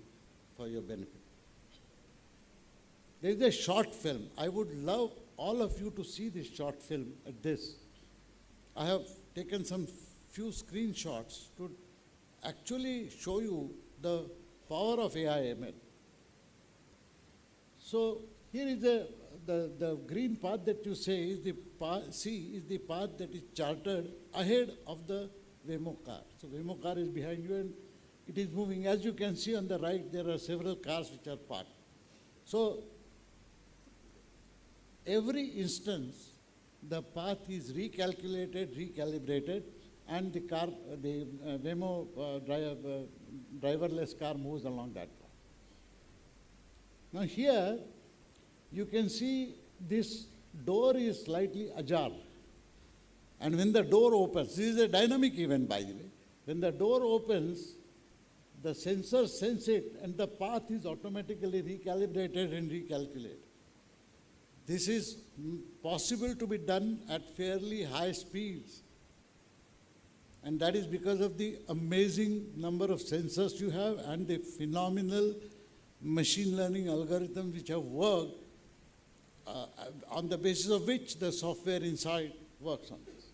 for your benefit. There is a short film. I would love all of you to see this short film at this. I have taken some few screenshots to actually show you the power of AI ML. So here is the green path that you say is the path that is charted ahead of the Waymo car. So Waymo car is behind you and it is moving. As you can see on the right, there are several cars which are parked. So every instance, the path is recalculated, recalibrated, and the car, the Waymo driverless car moves along that path. Now here, you can see this door is slightly ajar. And when the door opens, this is a dynamic event, by the way. When the door opens, the sensors sense it, and the path is automatically recalibrated and recalculated. This is possible to be done at fairly high speeds. And that is because of the amazing number of sensors you have and the phenomenal machine learning algorithms which have worked on the basis of which the software inside works on this.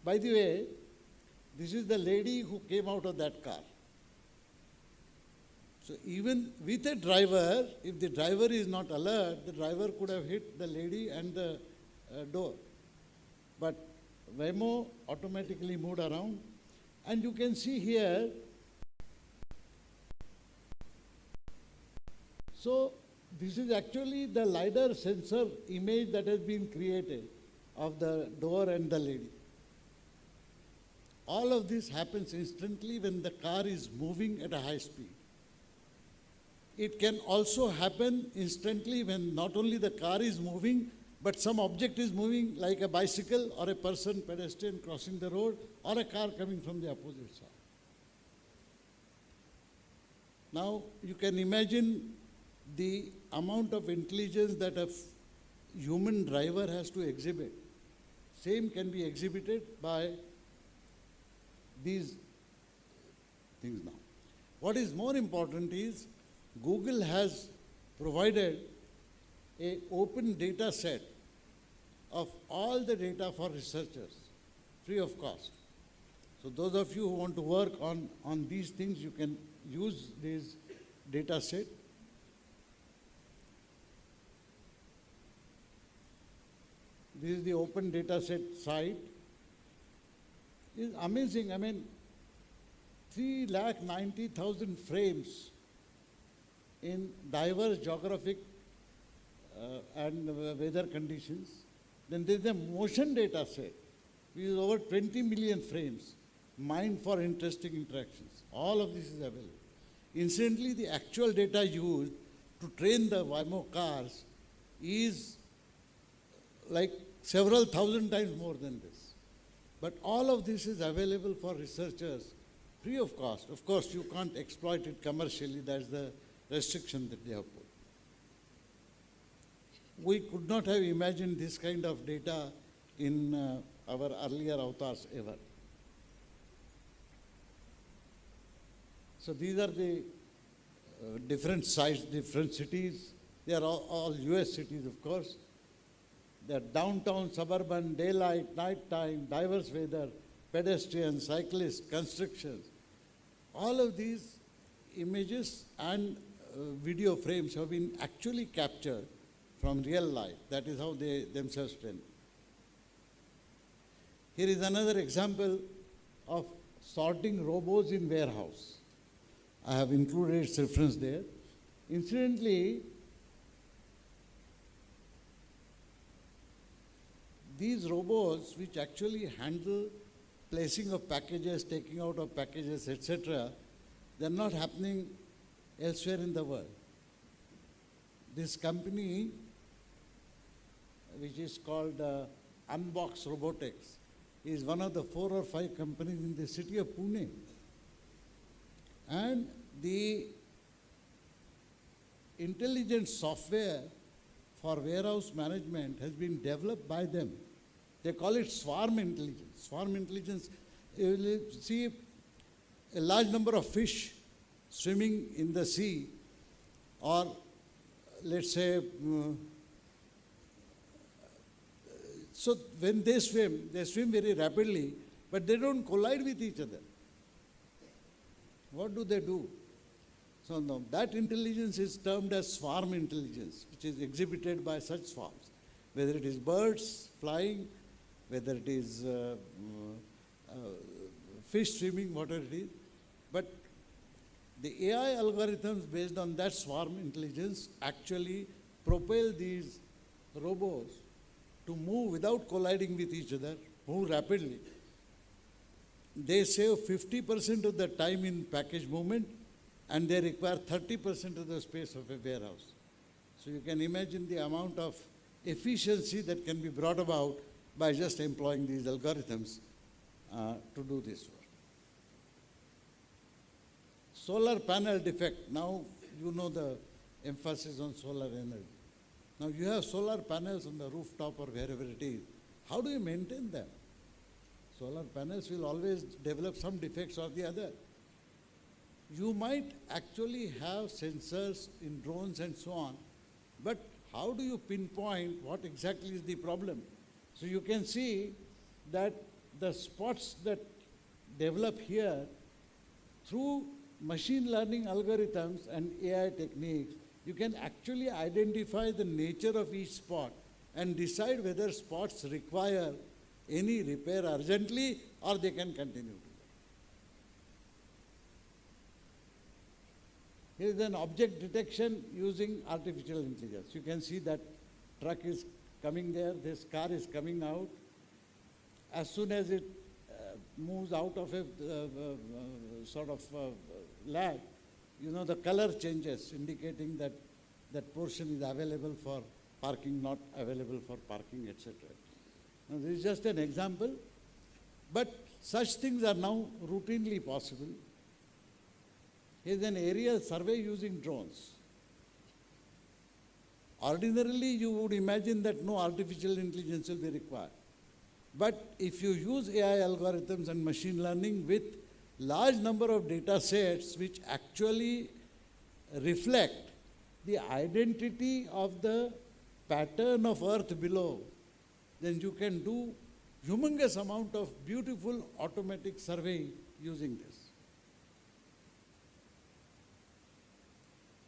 By the way, this is the lady who came out of that car. So even with a driver, if the driver is not alert, the driver could have hit the lady and the door. But Waymo automatically moved around. And you can see here, so this is actually the LiDAR sensor image that has been created of the door and the lady. All of this happens instantly when the car is moving at a high speed. It can also happen instantly when not only the car is moving, but some object is moving like a bicycle or a person, pedestrian crossing the road or a car coming from the opposite side. Now you can imagine the amount of intelligence that a human driver has to exhibit. Same can be exhibited by these things now. What is more important is Google has provided an open data set of all the data for researchers, free of cost. So those of you who want to work on these things, you can use this data set. This is the open data set site. It's amazing. I mean, 390,000 frames in diverse geographic and weather conditions. Then there's a motion data set, which is over 20 million frames, mined for interesting interactions. All of this is available. Incidentally, the actual data used to train the Waymo cars is like several thousand times more than this. But all of this is available for researchers free of cost. Of course, you can't exploit it commercially. That's the restriction that they have put. We could not have imagined this kind of data in our earlier avatars ever. So these are the different sites, different cities. They are all US cities, of course. They are downtown, suburban, daylight, nighttime, diverse weather, pedestrians, cyclists, constructions. All of these images and video frames have been actually captured from real life. That is how they themselves train. Here is another example of sorting robots in warehouse. I have included its reference there. Incidentally, these robots which actually handle placing of packages, taking out of packages, etc., they are not happening elsewhere in the world. This company, which is called Unbox Robotics, is one of the 4 or 5 companies in the city of Pune. And the intelligent software for warehouse management has been developed by them. They call it swarm intelligence. Swarm intelligence, you will see a large number of fish swimming in the sea, or let's say, so when they swim very rapidly, but they don't collide with each other. What do? So now that intelligence is termed as swarm intelligence, which is exhibited by such swarms, whether it is birds flying, whether it is fish swimming, whatever it is. But the AI algorithms based on that swarm intelligence actually propel these robots to move without colliding with each other, move rapidly. They save 50% of the time in package movement, and they require 30% of the space of a warehouse. So you can imagine the amount of efficiency that can be brought about by just employing these algorithms to do this work. Solar panel defect. Now you know the emphasis on solar energy. Now you have solar panels on the rooftop or wherever it is. How do you maintain them? Solar panels will always develop some defects or the other. You might actually have sensors in drones and so on, but how do you pinpoint what exactly is the problem? So you can see that the spots that develop here through machine learning algorithms and AI techniques, you can actually identify the nature of each spot and decide whether spots require any repair urgently or they can continue. Here is an object detection using artificial intelligence. You can see that truck is coming there, this car is coming out. As soon as it moves out of a sort of lag, you know, the color changes, indicating that that portion is available for parking, not available for parking, etc. Now, this is just an example, but such things are now routinely possible. Here's an aerial survey using drones. Ordinarily, you would imagine that no artificial intelligence will be required. But if you use AI algorithms and machine learning with large number of data sets which actually reflect the identity of the pattern of Earth below, then you can do humongous amount of beautiful automatic survey using this.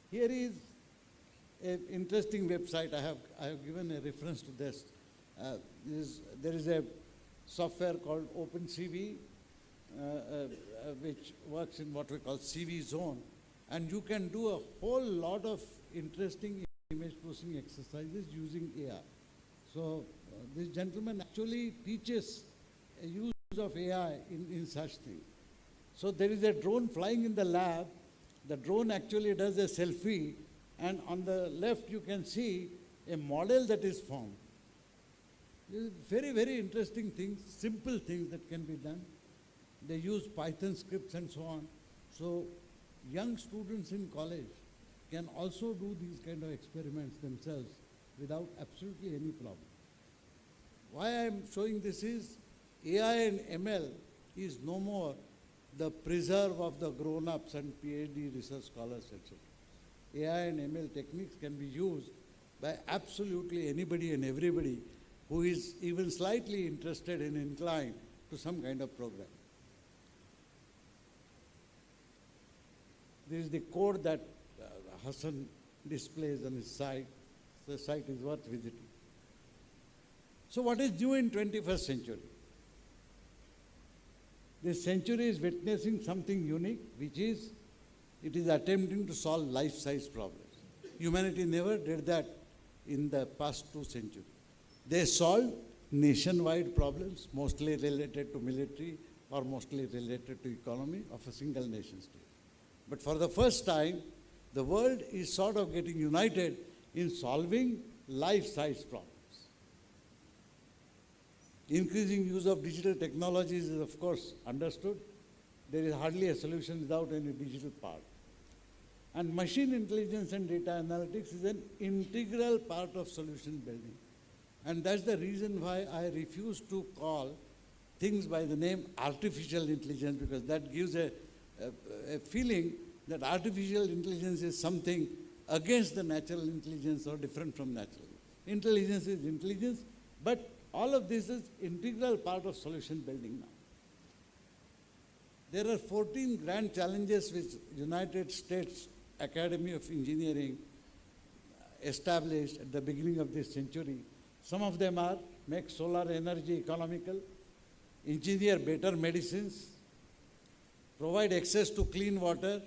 Here is an interesting website. I have given a reference to this. There is a software called OpenCV, which works in what we call CV zone, and you can do a whole lot of interesting image processing exercises using AI. So this gentleman actually teaches a use of AI in such things. So there is a drone flying in the lab. The drone actually does a selfie, and on the left you can see a model that is formed. Very, very interesting things, simple things that can be done. They use Python scripts and so on. So young students in college can also do these kind of experiments themselves without absolutely any problem. Why I am showing this is AI and ML is no more the preserve of the grown-ups and PhD research scholars, etc. AI and ML techniques can be used by absolutely anybody and everybody who is even slightly interested and inclined to some kind of program. This is the code that Hassan displays on his site. The site is worth visiting. So what is new in 21st century? This century is witnessing something unique, which is, it is attempting to solve life-size problems. Humanity never did that in the past 2 centuries. They solved nationwide problems, mostly related to military or mostly related to economy of a single nation state. But for the first time, the world is sort of getting united in solving life-size problems. Increasing use of digital technologies is, of course, understood. There is hardly a solution without any digital part. And machine intelligence and data analytics is an integral part of solution building. And that's the reason why I refuse to call things by the name artificial intelligence, because that gives a feeling that artificial intelligence is something against the natural intelligence or different from natural. Intelligence is intelligence, but all of this is integral part of solution building now. There are 14 grand challenges which United States Academy of Engineering established at the beginning of this century. Some of them are make solar energy economical, engineer better medicines, provide access to clean water.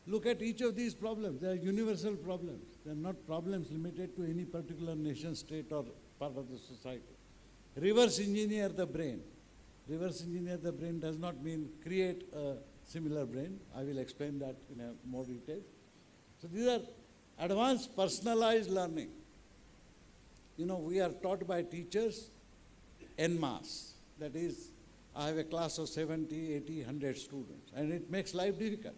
Look at each of these problems. They are universal problems. They are not problems limited to any particular nation, state, or part of the society. Reverse engineer the brain. Reverse engineer the brain does not mean create a similar brain. I will explain that in a more detail. So these are advanced personalized learning. You know, we are taught by teachers en masse. That is, I have a class of 70, 80, 100 students, and it makes life difficult.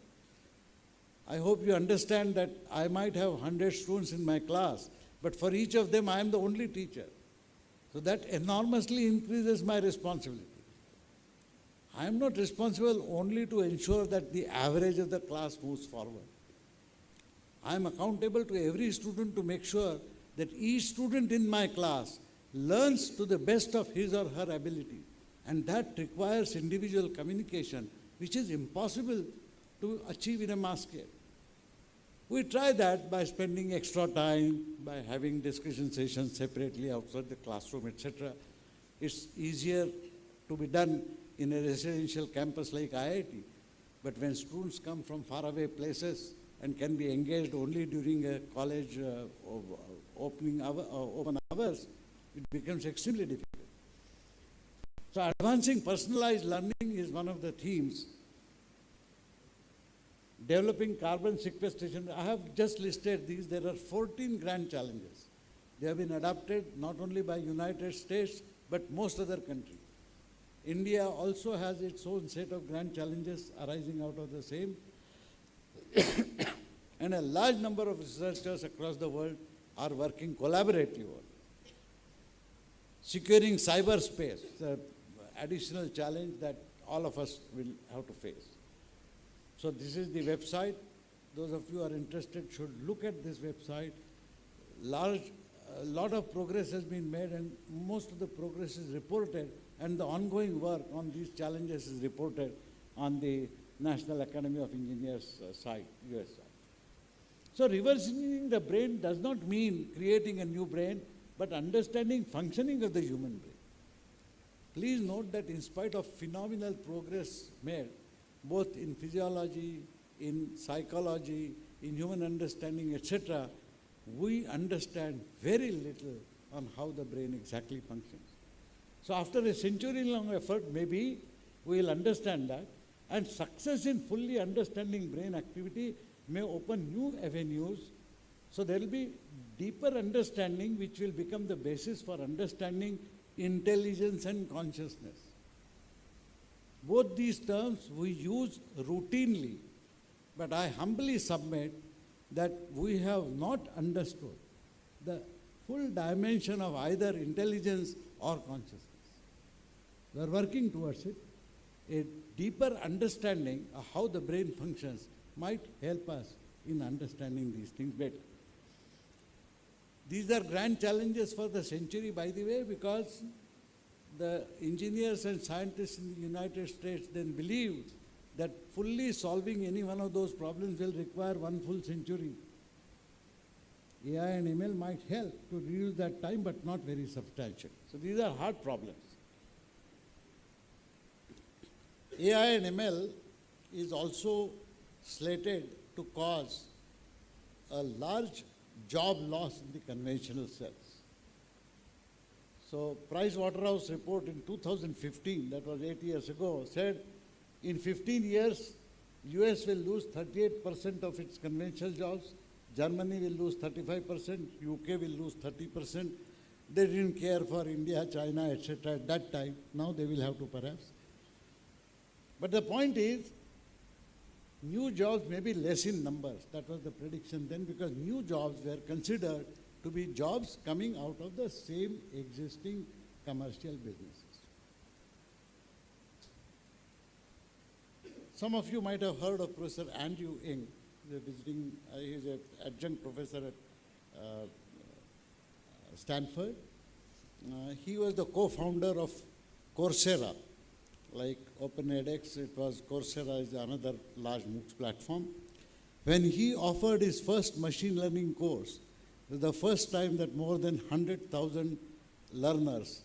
I hope you understand that I might have 100 students in my class, but for each of them I am the only teacher. So that enormously increases my responsibility. I am not responsible only to ensure that the average of the class moves forward. I am accountable to every student to make sure that each student in my class learns to the best of his or her ability. And that requires individual communication, which is impossible to achieve in a mass scale. We try that by spending extra time, by having discussion sessions separately outside the classroom, etc. It's easier to be done in a residential campus like IIT. But when students come from faraway places and can be engaged only during a college open hours, it becomes extremely difficult. So advancing personalized learning is one of the themes. Developing carbon sequestration, I have just listed these. There are 14 grand challenges. They have been adopted not only by United States, but most other countries. India also has its own set of grand challenges arising out of the same. And a large number of researchers across the world are working collaboratively on it. Securing cyberspace, the additional challenge that all of us will have to face. So this is the website. Those of you who are interested should look at this website. A lot of progress has been made, and most of the progress is reported, and the ongoing work on these challenges is reported on the National Academy of Engineers site, US site. So reverse engineering the brain does not mean creating a new brain, but understanding functioning of the human brain. Please note that in spite of phenomenal progress made, both in physiology, in psychology, in human understanding, etc., we understand very little on how the brain exactly functions. So after a century-long effort, maybe we will understand that, and success in fully understanding brain activity may open new avenues. So there will be deeper understanding which will become the basis for understanding intelligence and consciousness. Both these terms we use routinely, but I humbly submit that we have not understood the full dimension of either intelligence or consciousness. We are working towards it. A deeper understanding of how the brain functions might help us in understanding these things better. These are grand challenges for the century, by the way, because the engineers and scientists in the United States then believed that fully solving any one of those problems will require one full century. AI and ML might help to reduce that time, but not very substantial. So these are hard problems. AI and ML is also slated to cause a large job loss in the conventional cells. So Price Waterhouse report in 2015, that was 8 years ago, said in 15 years, US will lose 38% of its conventional jobs, Germany will lose 35%, UK will lose 30%. They didn't care for India, China, etc. at that time. Now they will have to perhaps. But the point is, new jobs may be less in numbers. That was the prediction then, because new jobs were considered to be jobs coming out of the same existing commercial businesses. Some of you might have heard of Professor Andrew Ng. He's an adjunct professor at Stanford. He was the co-founder of Coursera. Like OpenEdX, it was Coursera is another large MOOCs platform. When he offered his first machine learning course, it was the first time that more than 100,000 learners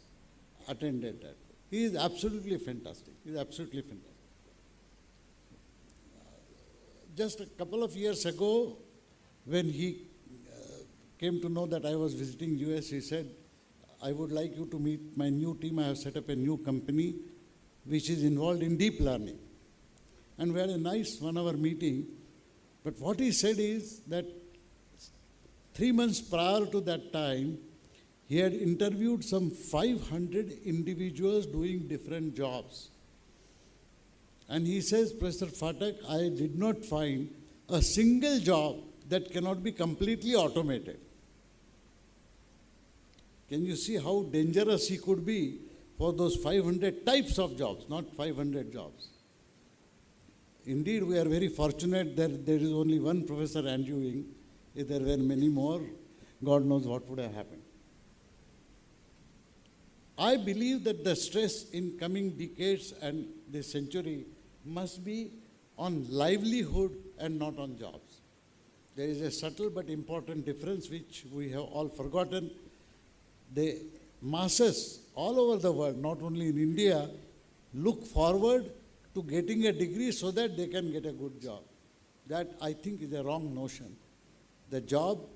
attended that. He is absolutely fantastic. He is absolutely fantastic. Just a couple of years ago, when he came to know that I was visiting US, he said, I would like you to meet my new team. I have set up a new company which is involved in deep learning. And we had a nice 1-hour meeting. But what he said is that 3 months prior to that time, he had interviewed some 500 individuals doing different jobs. And he says, Professor Phatak, I did not find a single job that cannot be completely automated. Can you see how dangerous he could be for those 500 types of jobs, not 500 jobs. Indeed, we are very fortunate that there is only one Professor Andrew Ng. If there were many more, God knows what would have happened. I believe that the stress in coming decades and this century must be on livelihood and not on jobs. There is a subtle but important difference which we have all forgotten. The masses all over the world, not only in India, look forward to getting a degree so that they can get a good job. That, I think, is a wrong notion. The job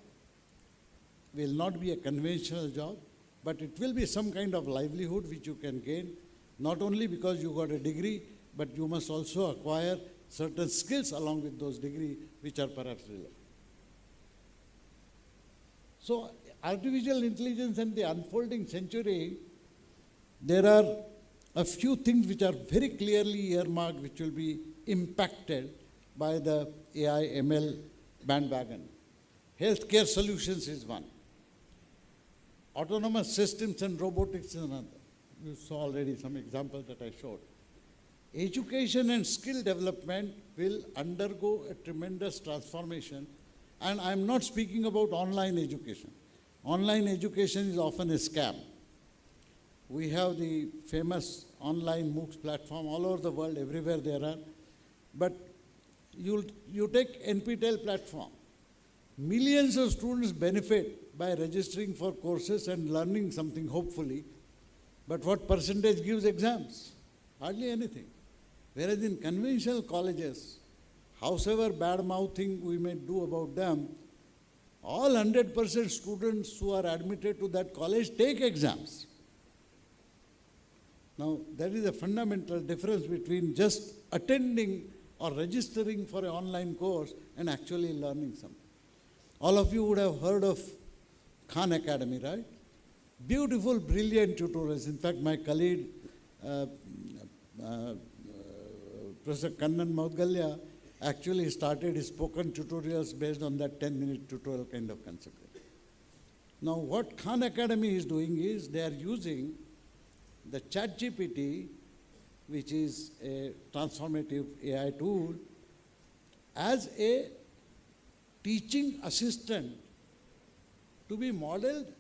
will not be a conventional job, but it will be some kind of livelihood which you can gain, not only because you got a degree, but you must also acquire certain skills along with those degrees which are perhaps relevant. So, artificial intelligence and the unfolding century, there are a few things which are very clearly earmarked which will be impacted by the AI ML bandwagon. Healthcare solutions is one. Autonomous systems and robotics is another. You saw already some examples that I showed. Education and skill development will undergo a tremendous transformation, and I am not speaking about online education. Online education is often a scam. We have the famous online MOOCs platform all over the world, everywhere there are. But you take NPTEL platform. Millions of students benefit by registering for courses and learning something, hopefully. But what percentage gives exams? Hardly anything. Whereas in conventional colleges, howsoever bad-mouthing we may do about them, all 100% students who are admitted to that college take exams. Now, that is a fundamental difference between just attending or registering for an online course and actually learning something. All of you would have heard of Khan Academy, right? Beautiful, brilliant tutorials. In fact, my colleague, Professor Kannan Maudgalya, actually started his spoken tutorials based on that 10-minute tutorial kind of concept. Now, what Khan Academy is doing is they are using the ChatGPT, which is a transformative AI tool, as a teaching assistant to be modeled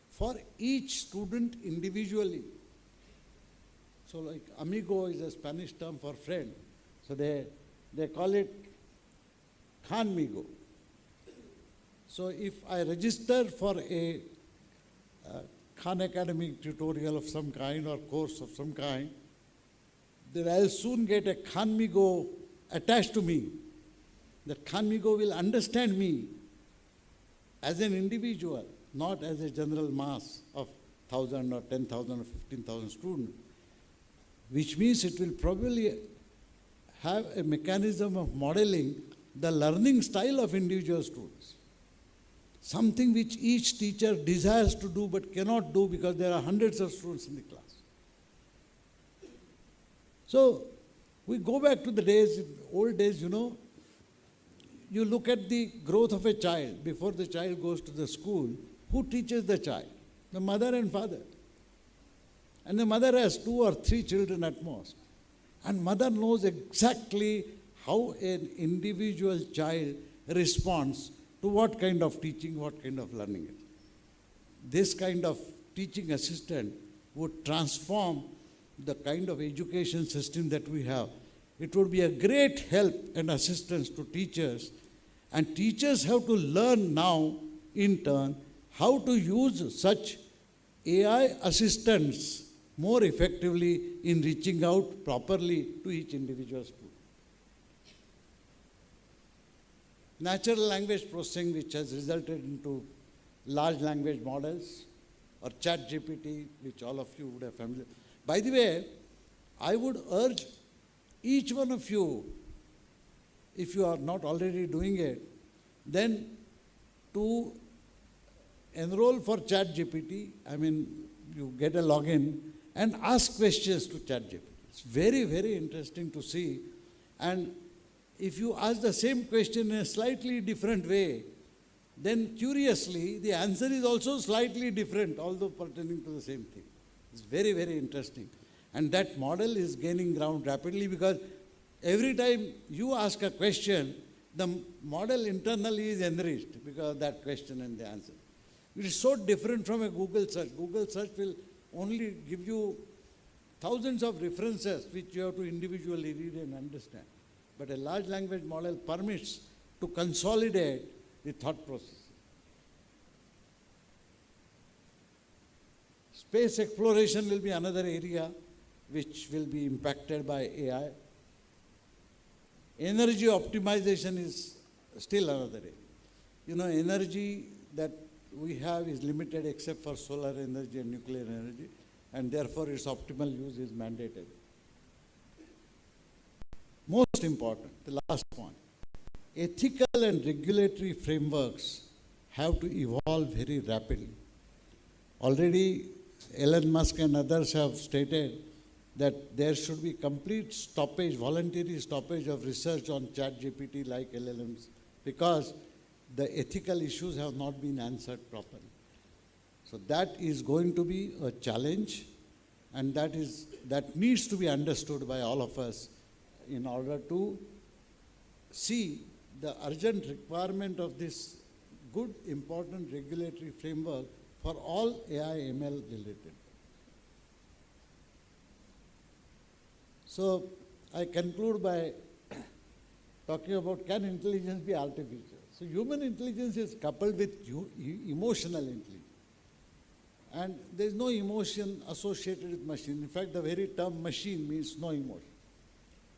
for each student individually. So like amigo is a Spanish term for friend. So they call it Khanmigo. So if I register for a Khan Academy tutorial of some kind or course of some kind, then I'll soon get a Khanmigo attached to me. That Khanmigo will understand me as an individual, not as a general mass of 1,000 or 10,000 or 15,000 students, which means it will probably have a mechanism of modeling the learning style of individual students. Something which each teacher desires to do but cannot do because there are hundreds of students in the class. So we go back to the days, old days, you look at the growth of a child. Before the child goes to the school, who teaches the child? The mother and father. And the mother has 2 or 3 children at most. And mother knows exactly how an individual child responds to what kind of teaching, what kind of learning it is. This kind of teaching assistant would transform the kind of education system that we have. It would be a great help and assistance to teachers, and teachers have to learn now, in turn, how to use such AI assistants more effectively in reaching out properly to each individual student. Natural language processing, which has resulted into large language models, or ChatGPT, which all of you would have familiar. By the way, I would urge each one of you, if you are not already doing it, then to enroll for ChatGPT. I mean, you get a login and ask questions to ChatGPT. It's very, very interesting to see. And if you ask the same question in a slightly different way, then curiously, the answer is also slightly different, although pertaining to the same thing. It's very, very interesting. And that model is gaining ground rapidly because every time you ask a question, the model internally is enriched because of that question and the answer. It is so different from a Google search. Google search will only give you thousands of references which you have to individually read and understand. But a large language model permits to consolidate the thought process. Space exploration will be another area which will be impacted by AI. Energy optimization is still another area. You know, energy that we have is limited except for solar energy and nuclear energy, and therefore its optimal use is mandated. Most important, the last point, ethical and regulatory frameworks have to evolve very rapidly. Already Elon Musk and others have stated that there should be complete stoppage, voluntary stoppage of research on ChatGPT like LLMs because the ethical issues have not been answered properly. So that is going to be a challenge, and that needs to be understood by all of us in order to see the urgent requirement of this good, important regulatory framework for all AI ML related. So I conclude by talking about, can intelligence be artificial? So human intelligence is coupled with emotional intelligence. And there is no emotion associated with machine. In fact, the very term machine means no emotion.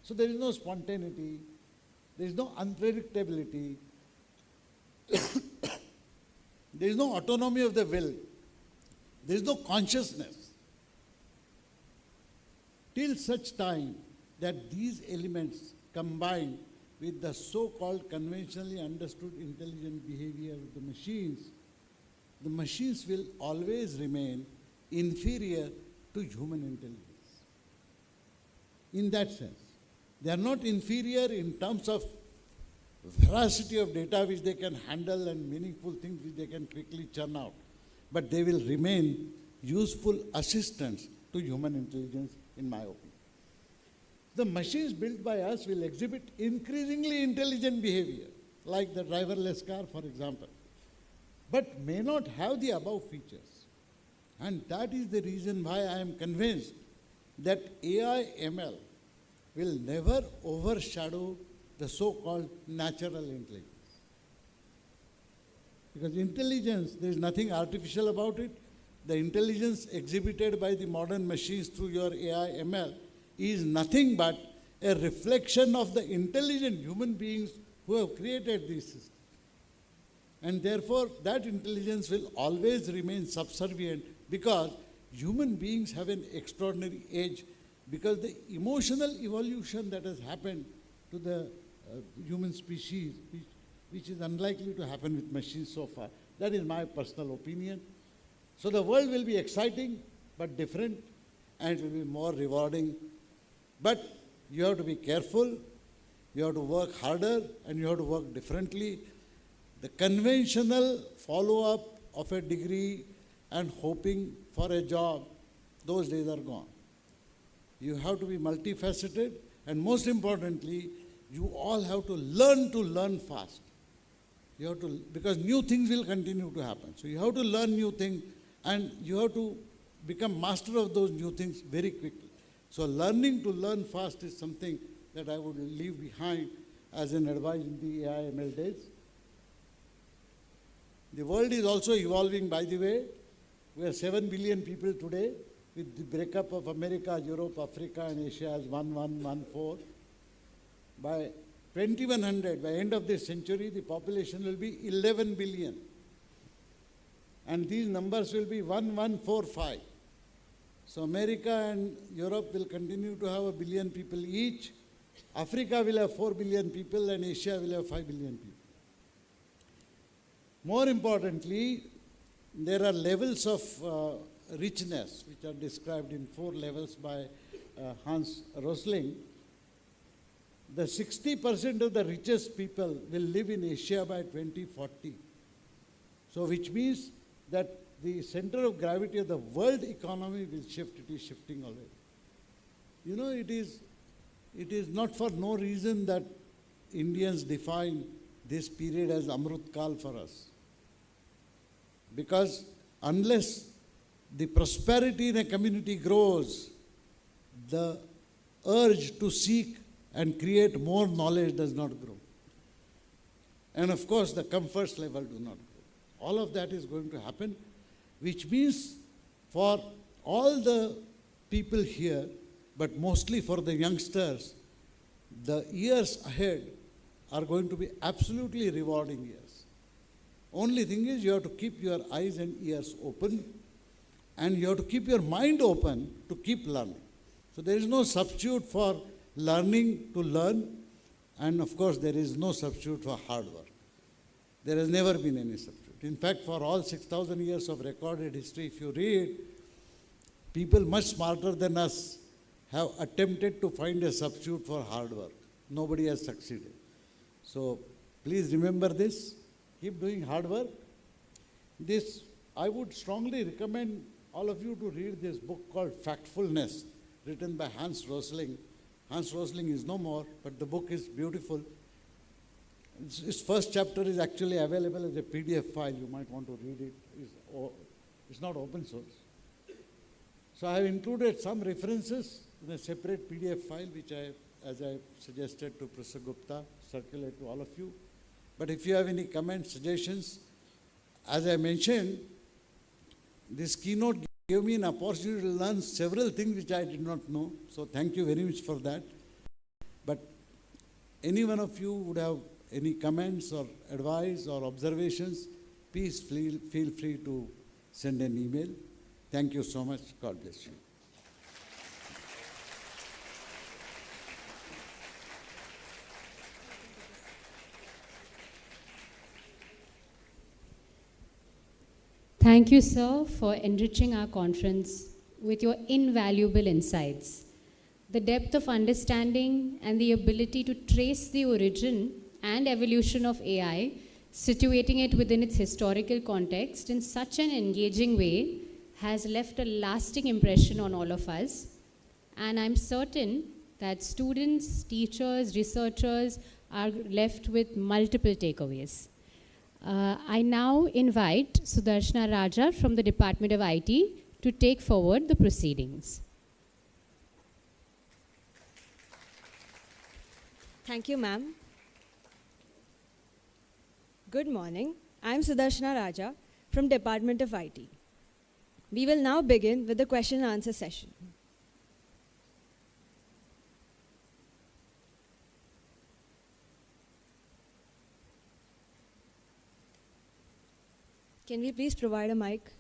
So there is no spontaneity, there is no unpredictability, there is no autonomy of the will, there is no consciousness. Till such time that these elements combine with the so-called conventionally understood intelligent behavior of the machines will always remain inferior to human intelligence. In that sense, they are not inferior in terms of veracity of data which they can handle and meaningful things which they can quickly churn out, but they will remain useful assistants to human intelligence, in my opinion. The machines built by us will exhibit increasingly intelligent behavior, like the driverless car, for example, but may not have the above features. And that is the reason why I am convinced that AI ML will never overshadow the so-called natural intelligence. Because intelligence, there is nothing artificial about it. The intelligence exhibited by the modern machines through your AI ML is nothing but a reflection of the intelligent human beings who have created these systems. And therefore, that intelligence will always remain subservient because human beings have an extraordinary edge, because the emotional evolution that has happened to the human species, which is unlikely to happen with machines so far. That is my personal opinion. So the world will be exciting but different, and it will be more rewarding. But you have to be careful, you have to work harder, and you have to work differently. The conventional follow-up of a degree and hoping for a job, those days are gone. You have to be multifaceted, and most importantly, you all have to learn fast. You have to, because new things will continue to happen. So you have to learn new things, and you have to become master of those new things very quickly. So learning to learn fast is something that I would leave behind as an advice in the AI ML days. The world is also evolving, by the way. We are 7 billion people today, with the breakup of America, Europe, Africa, and Asia as 1114. By 2100, by end of this century, the population will be 11 billion. And these numbers will be 1145. So America and Europe will continue to have 1 billion people each. Africa will have 4 billion people, and Asia will have 5 billion people. More importantly, there are levels of richness which are described in 4 levels by Hans Rosling. The 60% of the richest people will live in Asia by 2040. So which means that the center of gravity of the world economy will shift. It is shifting already. You know, it is not for no reason that Indians define this period as Amrit Kal for us. Because unless the prosperity in a community grows, the urge to seek and create more knowledge does not grow. And of course, the comforts level do not grow. All of that is going to happen, which means for all the people here, but mostly for the youngsters, the years ahead are going to be absolutely rewarding years. Only thing is you have to keep your eyes and ears open, and you have to keep your mind open to keep learning. So there is no substitute for learning to learn, and of course there is no substitute for hard work. There has never been any substitute. In fact, for all 6,000 years of recorded history, if you read, people much smarter than us have attempted to find a substitute for hard work. Nobody has succeeded. So please remember this. Keep doing hard work. I would strongly recommend all of you to read this book called Factfulness, written by Hans Rosling. Hans Rosling is no more, but the book is beautiful. Its first chapter is actually available as a PDF file. You might want to read it. It's not open source. So I have included some references in a separate PDF file, which as I suggested to Professor Gupta, circulate to all of you. But if you have any comments, suggestions, as I mentioned, this keynote gave me an opportunity to learn several things which I did not know. So thank you very much for that. But any one of you would have any comments or advice or observations, please feel free to send an email. Thank you so much. God bless you. Thank you, sir, for enriching our conference with your invaluable insights. The depth of understanding and the ability to trace the origin and evolution of AI, situating it within its historical context in such an engaging way, has left a lasting impression on all of us. And I'm certain that students, teachers, researchers are left with multiple takeaways. I now invite Sudarshana Raja from the Department of IT to take forward the proceedings. Thank you, ma'am. Good morning. I'm Sudarshana Raja from Department of IT. We will now begin with the question and answer session. Can we please provide a mic?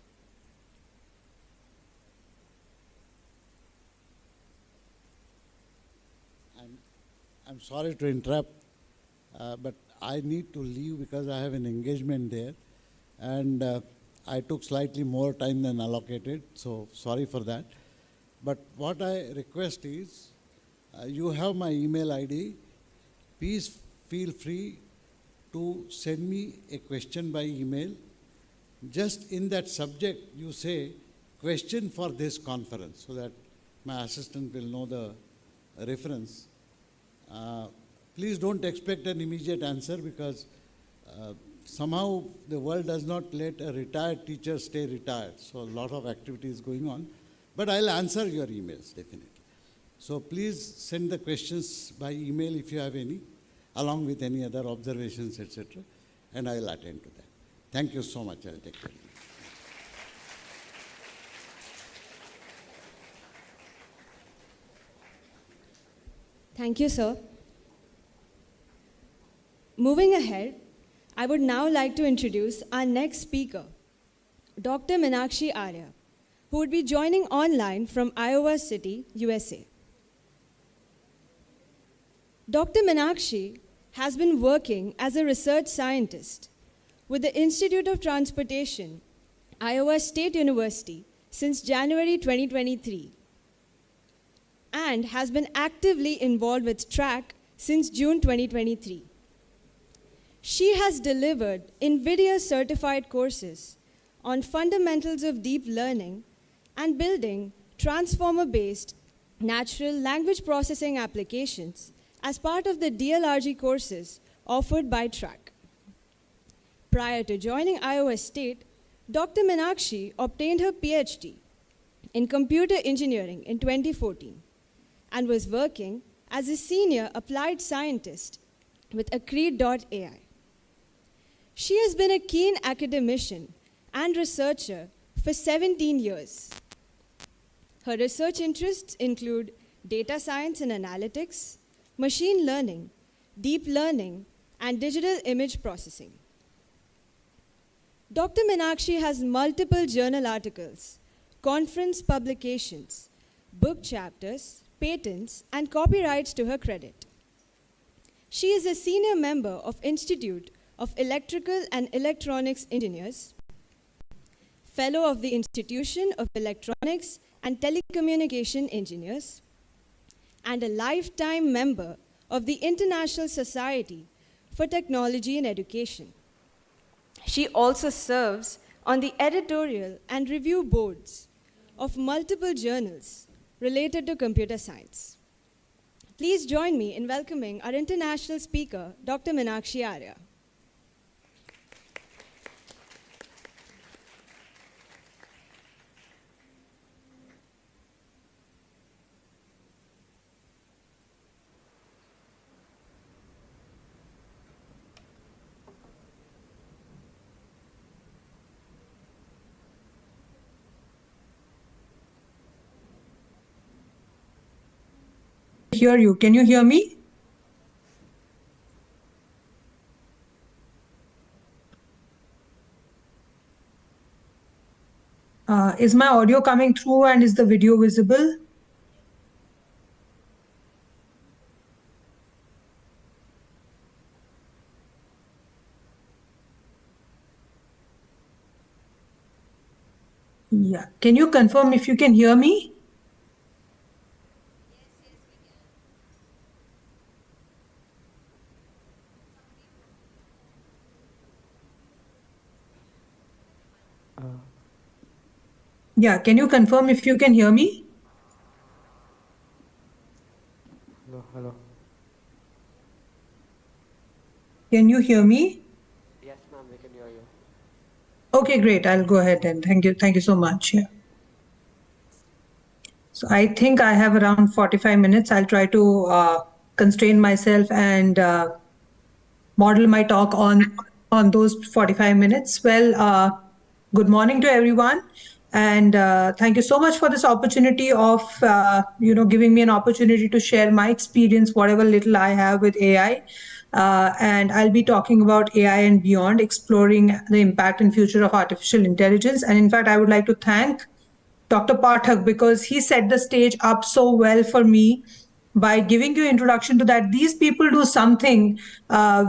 I'm sorry to interrupt, but I need to leave because I have an engagement there, and I took slightly more time than allocated, so sorry for that. But what I request is, you have my email ID. Please feel free to send me a question by email. Just in that subject, you say, question for this conference, so that my assistant will know the reference. Please don't expect an immediate answer, because somehow the world does not let a retired teacher stay retired. So a lot of activity is going on. But I'll answer your emails, definitely. So please send the questions by email if you have any, along with any other observations, etc. And I'll attend to that. Thank you so much. I'll take care. Thank you, sir. Moving ahead, I would now like to introduce our next speaker, Dr. Meenakshi Arya, who would be joining online from Iowa City, USA. Dr. Meenakshi has been working as a research scientist with the Institute of Transportation, Iowa State University, since January 2023, and has been actively involved with TRAC since June 2023. She has delivered NVIDIA certified courses on fundamentals of deep learning and building transformer-based natural language processing applications as part of the DLRG courses offered by TRAC. Prior to joining Iowa State, Dr. Meenakshi obtained her PhD in computer engineering in 2014 and was working as a senior applied scientist with Accrete.ai. She has been a keen academician and researcher for 17 years. Her research interests include data science and analytics, machine learning, deep learning, and digital image processing. Dr. Meenakshi has multiple journal articles, conference publications, book chapters, patents, and copyrights to her credit. She is a senior member of Institute of Electrical and Electronics Engineers, fellow of the Institution of Electronics and Telecommunication Engineers, and a lifetime member of the International Society for Technology and Education. She also serves on the editorial and review boards of multiple journals related to computer science. Please join me in welcoming our international speaker, Dr. Meenakshi Arya. Hear you. Can you hear me? Is my audio coming through and is the video visible? Yeah. Can you confirm if you can hear me? Yeah, can you confirm if you can hear me? Hello. Can you hear me? Yes, ma'am, we can hear you. Okay, great. I'll go ahead then. Thank you. Thank you so much. Yeah. So I think I have around 45 minutes. I'll try to constrain myself and model my talk on those 45 minutes. Well, good morning to everyone. And thank you so much for this opportunity of, giving me an opportunity to share my experience, whatever little I have with AI. And I'll be talking about AI and beyond, exploring the impact and future of artificial intelligence. And in fact, I would like to thank Dr. Pathak because he set the stage up so well for me by giving you introduction to that these people do something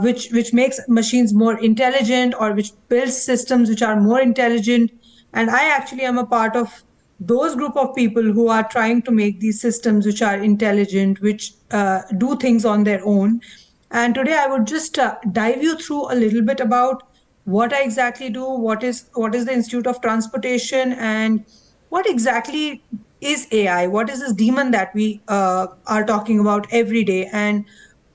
which makes machines more intelligent or which builds systems which are more intelligent. And I actually am a part of those group of people who are trying to make these systems which are intelligent, which do things on their own. And today I would just dive you through a little bit about what I exactly do, what is the Institute of Transportation, and what exactly is AI? What is this demon that we are talking about every day? And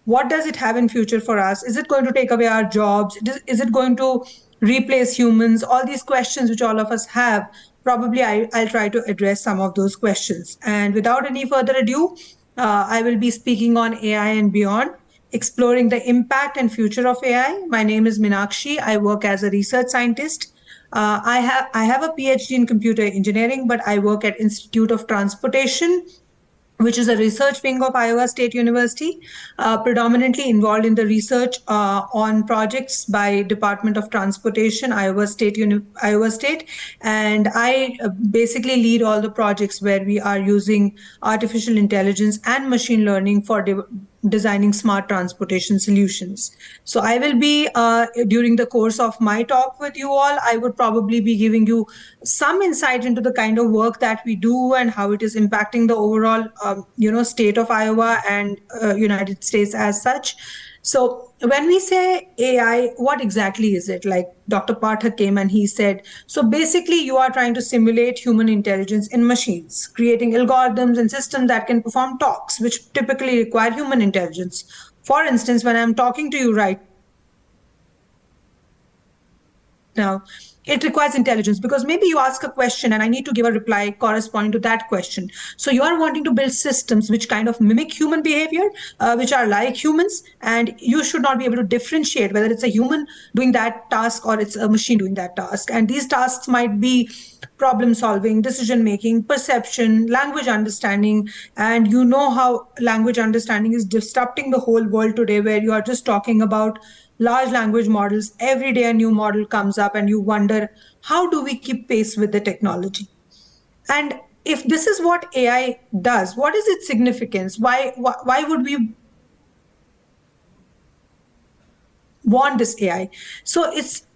what does it have in future for us? Is it going to take away our jobs? Is it going to replace humans? All these questions which all of us have, probably I'll try to address some of those questions. And without any further ado, I will be speaking on AI and beyond, exploring the impact and future of AI. My name is Meenakshi. I work as a research scientist. I have a PhD in computer engineering, but I work at Institute of Transportation, which is a research wing of Iowa State University, predominantly involved in the research on projects by Department of Transportation, Iowa State. And I basically lead all the projects where we are using artificial intelligence and machine learning for designing smart transportation solutions. So I will be, during the course of my talk with you all, I would probably be giving you some insight into the kind of work that we do and how it is impacting the overall, state of Iowa and United States as such. So when we say AI, what exactly is it? Like Dr. Pathak came and he said, so basically you are trying to simulate human intelligence in machines, creating algorithms and systems that can perform tasks, which typically require human intelligence. For instance, when I'm talking to you right now, it requires intelligence because maybe you ask a question and I need to give a reply corresponding to that question. So you are wanting to build systems which kind of mimic human behavior, which are like humans, and you should not be able to differentiate whether it's a human doing that task or it's a machine doing that task. And these tasks might be problem solving, decision making, perception, language understanding. And you know how language understanding is disrupting the whole world today, where you are just talking about large language models. Every day a new model comes up and you wonder, how do we keep pace with the technology? And if this is what AI does, what is its significance? Why would we want this AI? So it's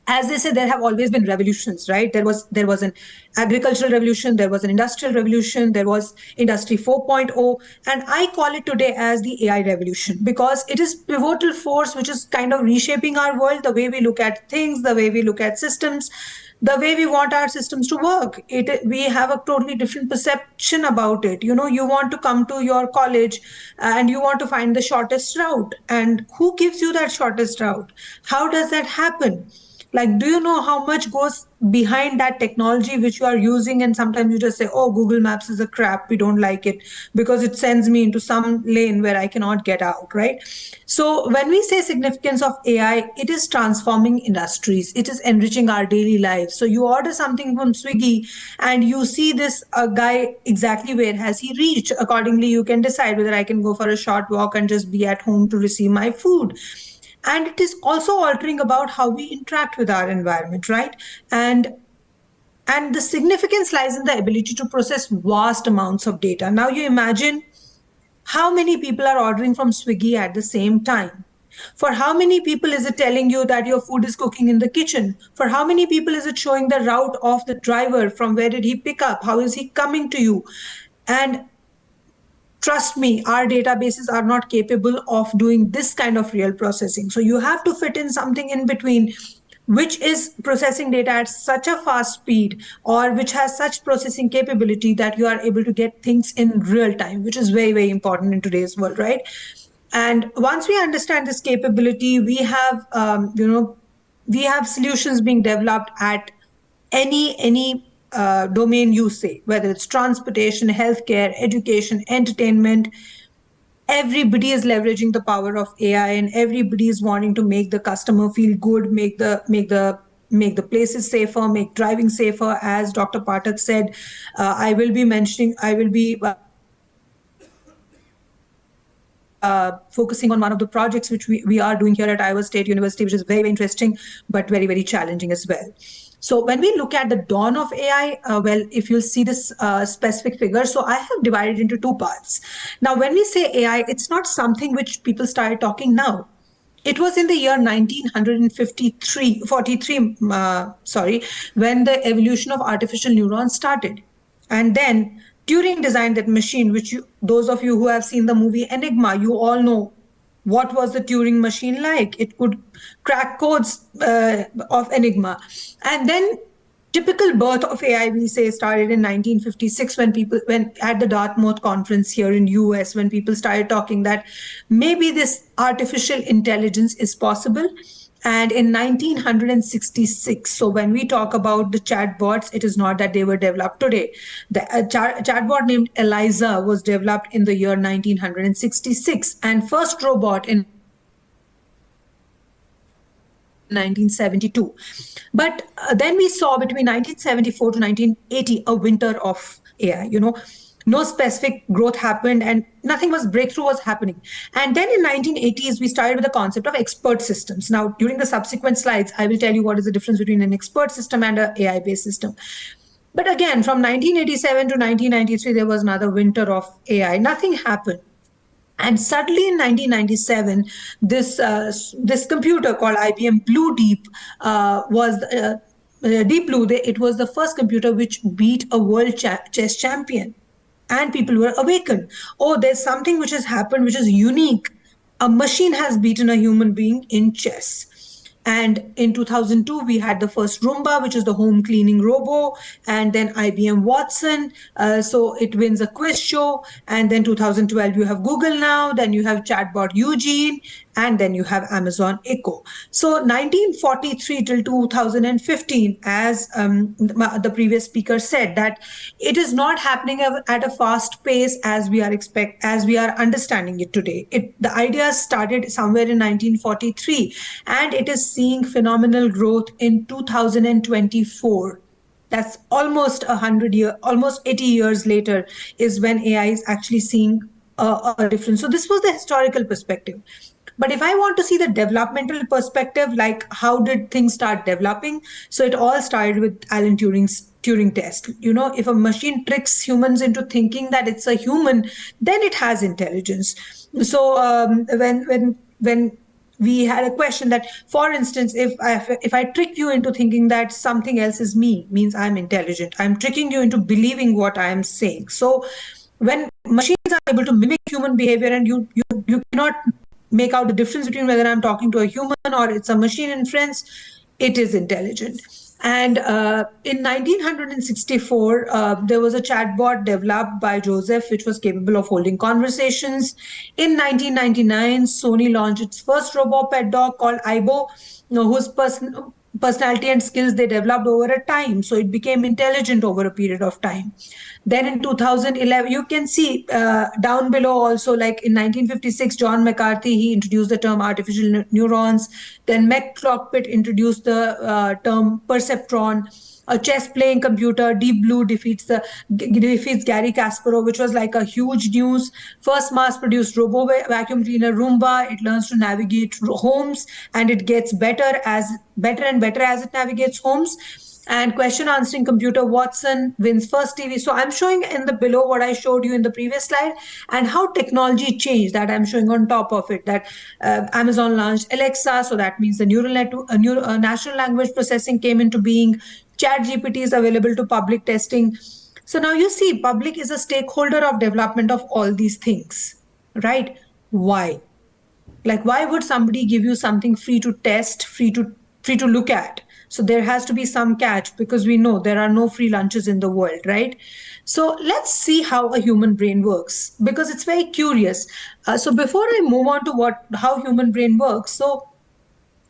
as they say, there have always been revolutions, right? There was an agricultural revolution, there was an industrial revolution, there was Industry 4.0, and I call it today as the AI revolution because it is pivotal force which is kind of reshaping our world, the way we look at things, the way we look at systems, the way we want our systems to work. We have a totally different perception about it. You know, you want to come to your college and you want to find the shortest route, and who gives you that shortest route? How does that happen? Like, do you know how much goes behind that technology which you are using? And sometimes you just say, oh, Google Maps is a crap, we don't like it because it sends me into some lane where I cannot get out, right? So when we say significance of AI, it is transforming industries, it is enriching our daily lives. So you order something from Swiggy and you see this guy exactly where has he reached. Accordingly, you can decide whether I can go for a short walk and just be at home to receive my food. And it is also altering about how we interact with our environment, right? And the significance lies in the ability to process vast amounts of data. Now you imagine how many people are ordering from Swiggy at the same time. For how many people is it telling you that your food is cooking in the kitchen? For how many people is it showing the route of the driver? From where did he pick up? How is he coming to you? And trust me, our databases are not capable of doing this kind of real processing. So you have to fit in something in between, which is processing data at such a fast speed or which has such processing capability that you are able to get things in real time, which is very, very important in today's world, right? And once we understand this capability, we have, we have solutions being developed at any domain you say, whether it's transportation, healthcare, education, entertainment. Everybody is leveraging the power of AI, and everybody is wanting to make the customer feel good, make the places safer, make driving safer. As Dr. Pathak said, I will be focusing on one of the projects which we are doing here at Iowa State University, which is very, very interesting, but very, very challenging as well. So when we look at the dawn of AI, well, if you'll see this specific figure, so I have divided into two parts. Now, when we say AI, it's not something which people started talking now. It was in the year 1943, when the evolution of artificial neurons started. And then Turing designed that machine, which those of you who have seen the movie Enigma, you all know what was the Turing machine like. It could crack codes of Enigma. And then typical birth of AI, we say, started in 1956 when at the Dartmouth conference here in US, when people started talking that maybe this artificial intelligence is possible. And in 1966, so when we talk about the chatbots, it is not that they were developed today. The chatbot named Eliza was developed in the year 1966, and first robot in 1972. But then we saw between 1974 to 1980 a winter of AI, no specific growth happened and breakthrough was happening. And then in 1980s, we started with the concept of expert systems. Now, during the subsequent slides, I will tell you what is the difference between an expert system and an AI-based system. But again, from 1987 to 1993, there was another winter of AI. Nothing happened. And suddenly in 1997, this computer called IBM Blue Deep was Deep Blue. It was the first computer which beat a world chess champion. And people were awakened. Oh, there's something which has happened which is unique. a machine has beaten a human being in chess. And in 2002, we had the first Roomba, which is the home cleaning robo, and then IBM Watson. So it wins a quiz show. And then 2012, you have Google now, then you have chatbot Eugene, and then you have Amazon Echo. So 1943 till 2015, as the previous speaker said, that it is not happening at a fast pace as we are understanding it today. The idea started somewhere in 1943, and it is seeing phenomenal growth in 2024. That's almost 80 years later is when AI is actually seeing a difference. So this was the historical perspective. But if I want to see the developmental perspective, like how did things start developing? So it all started with Alan Turing's Turing test. You know, if a machine tricks humans into thinking that it's a human, then it has intelligence. So when we had a question that, for instance, if I trick you into thinking that something else is me, means I'm intelligent. I'm tricking you into believing what I am saying. So when machines are able to mimic human behavior, and you cannot make out the difference between whether I'm talking to a human or it's a machine inference, it is intelligent. And in 1964, there was a chatbot developed by Joseph, which was capable of holding conversations. In 1999, Sony launched its first robot pet dog called Aibo, whose personality and skills they developed over a time. So it became intelligent over a period of time. Then in 2011, you can see down below also, like in 1956, John McCarthy, he introduced the term artificial neurons. Then McClockpit introduced the term perceptron. A chess-playing computer, Deep Blue, defeats Gary Kasparov, which was like a huge news. First mass-produced robo vacuum cleaner Roomba. It learns to navigate homes, and it gets better and better as it navigates homes. And question answering computer Watson wins first TV. So I'm showing in the below what I showed you in the previous slide, and how technology changed, that I'm showing on top of it, that Amazon launched Alexa. So that means the neural network, natural language processing came into being. ChatGPT is available to public testing. So now you see, public is a stakeholder of development of all these things, right? Why? Like, why would somebody give you something free to test, free to look at? So there has to be some catch, because we know there are no free lunches in the world, right? So let's see how a human brain works, because it's very curious. So before I move on to how human brain works, so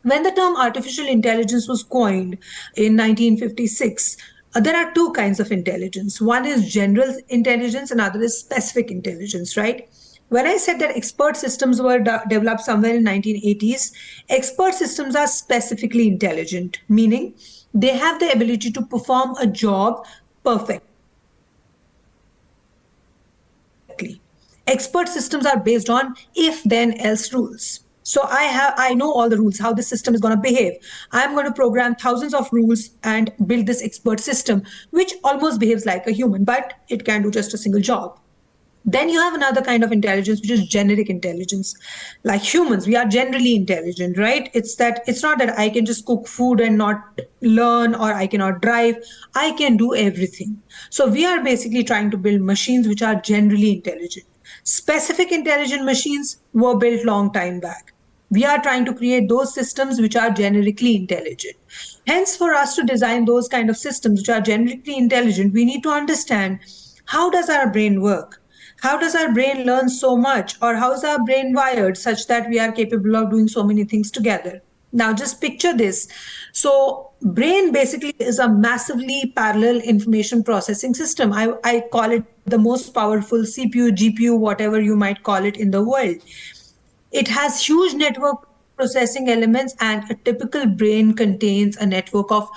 when the term artificial intelligence was coined in 1956, there are two kinds of intelligence. One is general intelligence, another is specific intelligence, right? When I said that expert systems were developed somewhere in 1980s, expert systems are specifically intelligent, meaning they have the ability to perform a job perfectly. Expert systems are based on if-then-else rules. So I know all the rules, how the system is going to behave. I'm going to program thousands of rules and build this expert system, which almost behaves like a human, but it can do just a single job. Then you have another kind of intelligence, which is generic intelligence. Like humans, we are generally intelligent, right? It's not that I can just cook food and not learn, or I cannot drive. I can do everything. So we are basically trying to build machines which are generally intelligent. Specific intelligent machines were built long time back. We are trying to create those systems which are generically intelligent. Hence, for us to design those kind of systems which are generically intelligent, we need to understand, how does our brain work? How does our brain learn so much? Or how is our brain wired such that we are capable of doing so many things together? Now, just picture this. So brain basically is a massively parallel information processing system. I call it the most powerful CPU, GPU, whatever you might call it in the world. It has huge network processing elements, and a typical brain contains a network of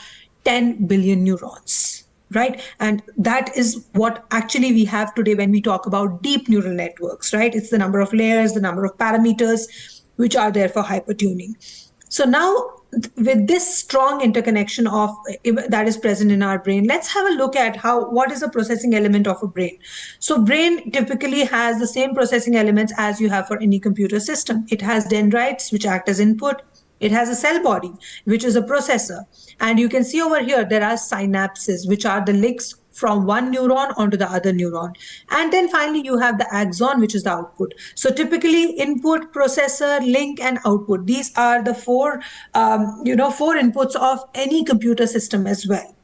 10 billion neurons, right? And that is what actually we have today when we talk about deep neural networks, right? It's the number of layers, the number of parameters which are there for hypertuning. So now, with this strong interconnection that is present in our brain, let's have a look at what is the processing element of a brain. So brain typically has the same processing elements as you have for any computer system. It has dendrites, which act as input. It has a cell body, which is a processor. And you can see over here, there are synapses, which are the links from one neuron onto the other neuron. And then finally, you have the axon, which is the output. So typically input, processor, link, and output. These are the four inputs of any computer system as well.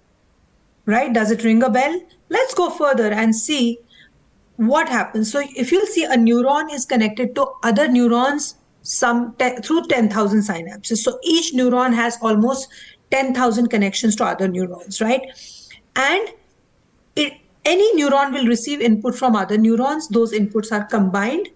Right? Does it ring a bell? Let's go further and see what happens. So if you'll see, a neuron is connected to other neurons through 10,000 synapses. So each neuron has almost 10,000 connections to other neurons, right? And any neuron will receive input from other neurons. Those inputs are combined.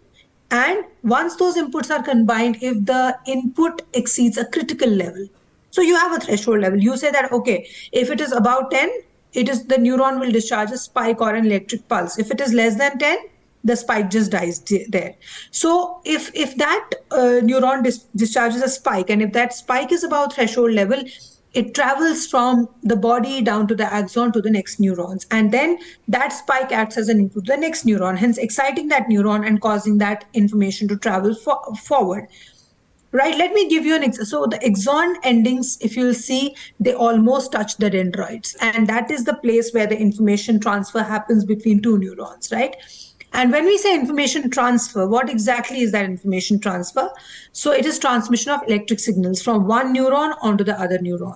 And once those inputs are combined, if the input exceeds a critical level, so you have a threshold level, you say that, okay, if it is about 10, the neuron will discharge a spike or an electric pulse. If it is less than 10, the spike just dies there. So if that neuron discharges a spike, and if that spike is above threshold level, it travels from the body down to the axon to the next neurons. And then that spike acts as an input to the next neuron, hence exciting that neuron and causing that information to travel forward. Right, let me give you an example. So the axon endings, if you'll see, they almost touch the dendrites. And that is the place where the information transfer happens between two neurons, right? And when we say information transfer, what exactly is that information transfer? So it is transmission of electric signals from one neuron onto the other neuron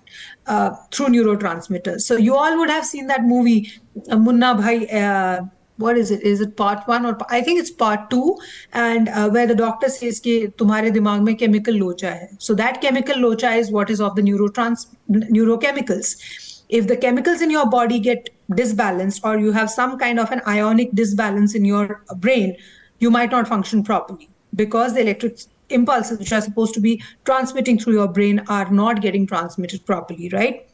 through neurotransmitters. So you all would have seen that movie, Munna Bhai, what is it? Is it part 1 or I think it's part 2, and where the doctor says कि तुम्हारे दिमाग में chemical लोचा है. So that chemical लोचा is what is of the neurochemicals. If the chemicals in your body get disbalanced, or you have some kind of an ionic disbalance in your brain, you might not function properly, because the electric impulses which are supposed to be transmitting through your brain are not getting transmitted properly, right?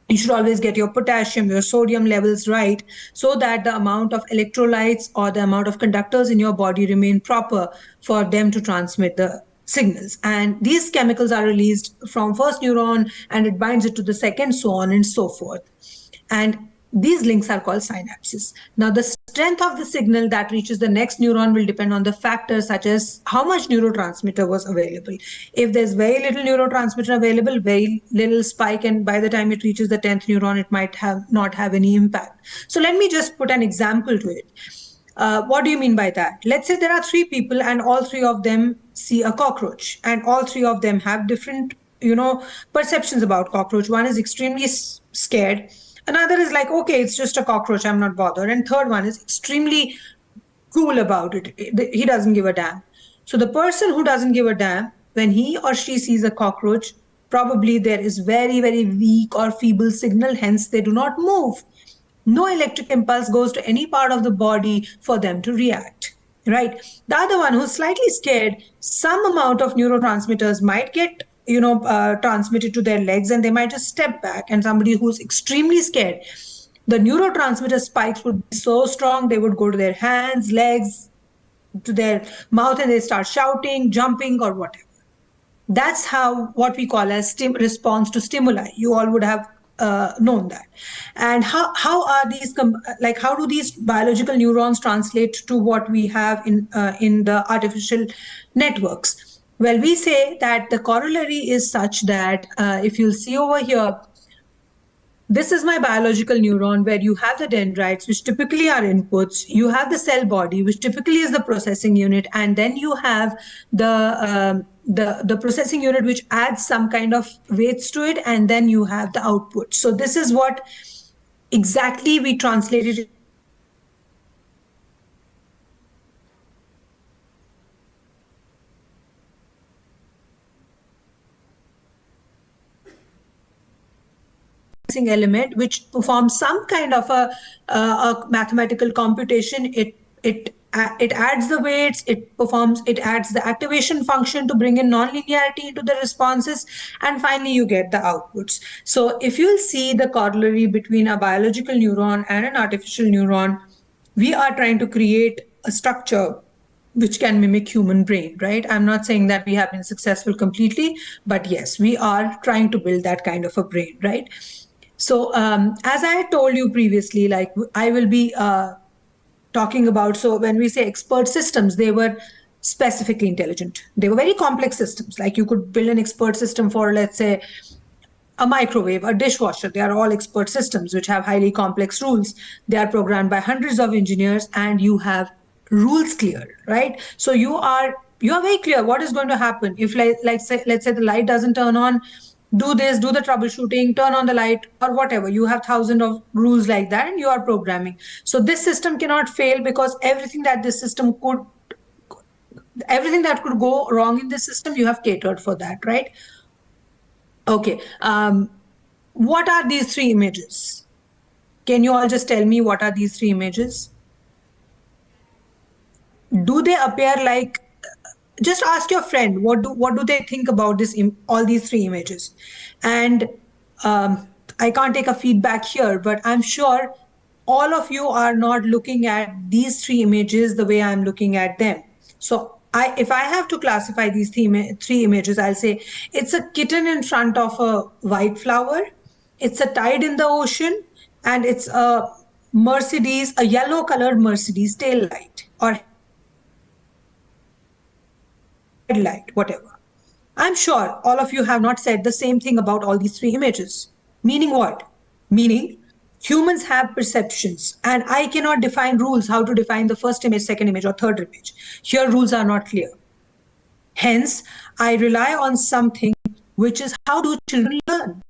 You should always get your potassium, your sodium levels right, so that the amount of electrolytes or the amount of conductors in your body remain proper for them to transmit the signals. And these chemicals are released from first neuron, and it binds it to the second, so on and so forth. And these links are called synapses. Now, the strength of the signal that reaches the next neuron will depend on the factors such as how much neurotransmitter was available. If there's very little neurotransmitter available, very little spike, and by the time it reaches the 10th neuron, it might not have any impact. So let me just put an example to it. What do you mean by that? Let's say there are 3 people, and all 3 of them see a cockroach, and all 3 of them have different, perceptions about cockroach. One is extremely scared. Another is like, okay, it's just a cockroach, I'm not bothered. And third one is extremely cool about it. He doesn't give a damn. So the person who doesn't give a damn, when he or she sees a cockroach, probably there is very, very weak or feeble signal, hence they do not move. No electric impulse goes to any part of the body for them to react, right? The other one who's slightly scared, some amount of neurotransmitters might get transmitted to their legs, and they might just step back. And somebody who's extremely scared, the neurotransmitter spikes would be so strong, they would go to their hands, legs, to their mouth, and they start shouting, jumping, or whatever. That's what we call as response to stimuli. You all would have known that. And how are these how do these biological neurons translate to what we have in the artificial networks? Well, we say that the corollary is such that if you'll see over here, this is my biological neuron, where you have the dendrites, which typically are inputs. You have the cell body, which typically is the processing unit, and then you have the processing unit, which adds some kind of weights to it, and then you have the output. So this is what exactly we translated element, which performs some kind of a mathematical computation. It adds the weights, it adds the activation function to bring in nonlinearity into the responses, and finally you get the outputs. So if you'll see the corollary between a biological neuron and an artificial neuron, we are trying to create a structure which can mimic human brain, right? I'm not saying that we have been successful completely, but yes, we are trying to build that kind of a brain, right? So as I had told you previously, like I will be talking about, so when we say expert systems, they were specifically intelligent. They were very complex systems. Like you could build an expert system for, let's say, a microwave, a dishwasher. They are all expert systems which have highly complex rules. They are programmed by hundreds of engineers, and you have rules clear, right? So you are very clear what is going to happen if, let's say the light doesn't turn on. Do this, do the troubleshooting, turn on the light, or whatever. You have thousands of rules like that, and you are programming. So this system cannot fail, because everything that could go wrong in this system, you have catered for that, right? Okay. What are these three images? Can you all just tell me what are these three images? Do they appear like? Just ask your friend what do they think about all these three images, and I can't take a feedback here, but I'm sure all of you are not looking at these three images the way I'm looking at them. So if I have to classify these three images, I'll say it's a kitten in front of a white flower, it's a tide in the ocean, and it's a yellow colored Mercedes tail light or headlight, whatever. I'm sure all of you have not said the same thing about all these three images. Meaning what? Meaning humans have perceptions, and I cannot define rules how to define the first image, second image, or third image. Here rules are not clear. Hence, I rely on something which is how do children learn,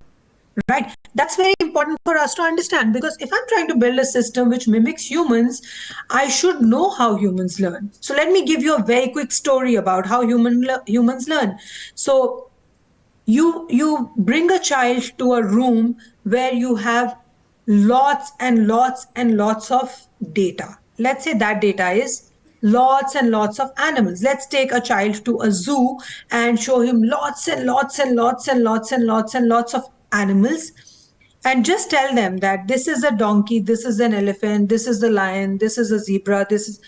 right? That's very important for us to understand, because if I'm trying to build a system which mimics humans, I should know how humans learn. So let me give you a very quick story about how humans learn. So you bring a child to a room where you have lots and lots and lots of data. Let's say that data is lots and lots of animals. Let's take a child to a zoo and show him lots and lots and lots and lots and lots and lots of animals, and just tell them that this is a donkey, this is an elephant, this is a lion, this is a zebra, this is...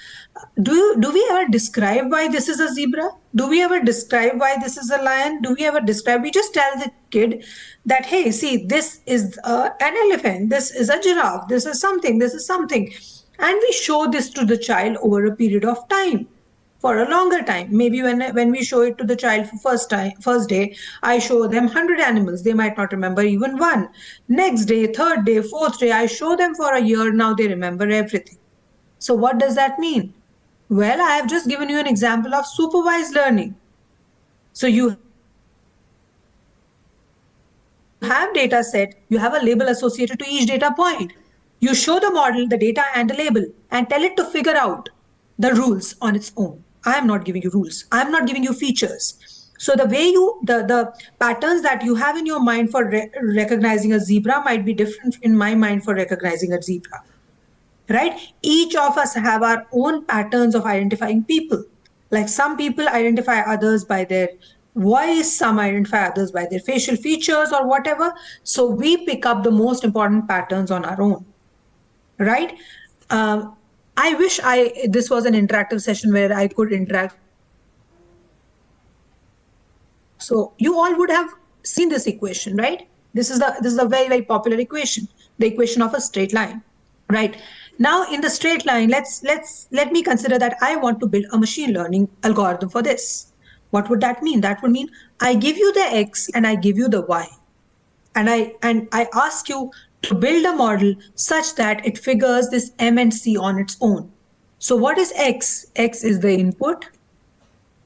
Do we ever describe why this is a zebra? Do we ever describe why this is a lion? Do we ever describe? We just tell the kid that, hey, see, this is an elephant, this is a giraffe, this is something, this is something. And we show this to the child over a period of time, for a longer time. Maybe when we show it to the child for first day, I show them 100 animals. They might not remember even one. Next day, third day, fourth day, I show them for a year. Now they remember everything. So what does that mean? Well, I have just given you an example of supervised learning. So you have data set, you have a label associated to each data point. You show the model, the data, and the label, and tell it to figure out the rules on its own. I am not giving you rules. I am not giving you features. So the way the patterns that you have in your mind for recognizing a zebra might be different in my mind for recognizing a zebra, right? Each of us have our own patterns of identifying people. Like some people identify others by their voice, some identify others by their facial features or whatever. So we pick up the most important patterns on our own, right? I wish this was an interactive session where I could interact. So you all would have seen this equation, right? This is a very, very popular equation, the equation of a straight line, right? Now in the straight line, let me consider that I want to build a machine learning algorithm for this. What would that mean? That would mean I give you the X and I give you the Y, and I ask you to build a model such that it figures this M and C on its own. So what is X? X is the input,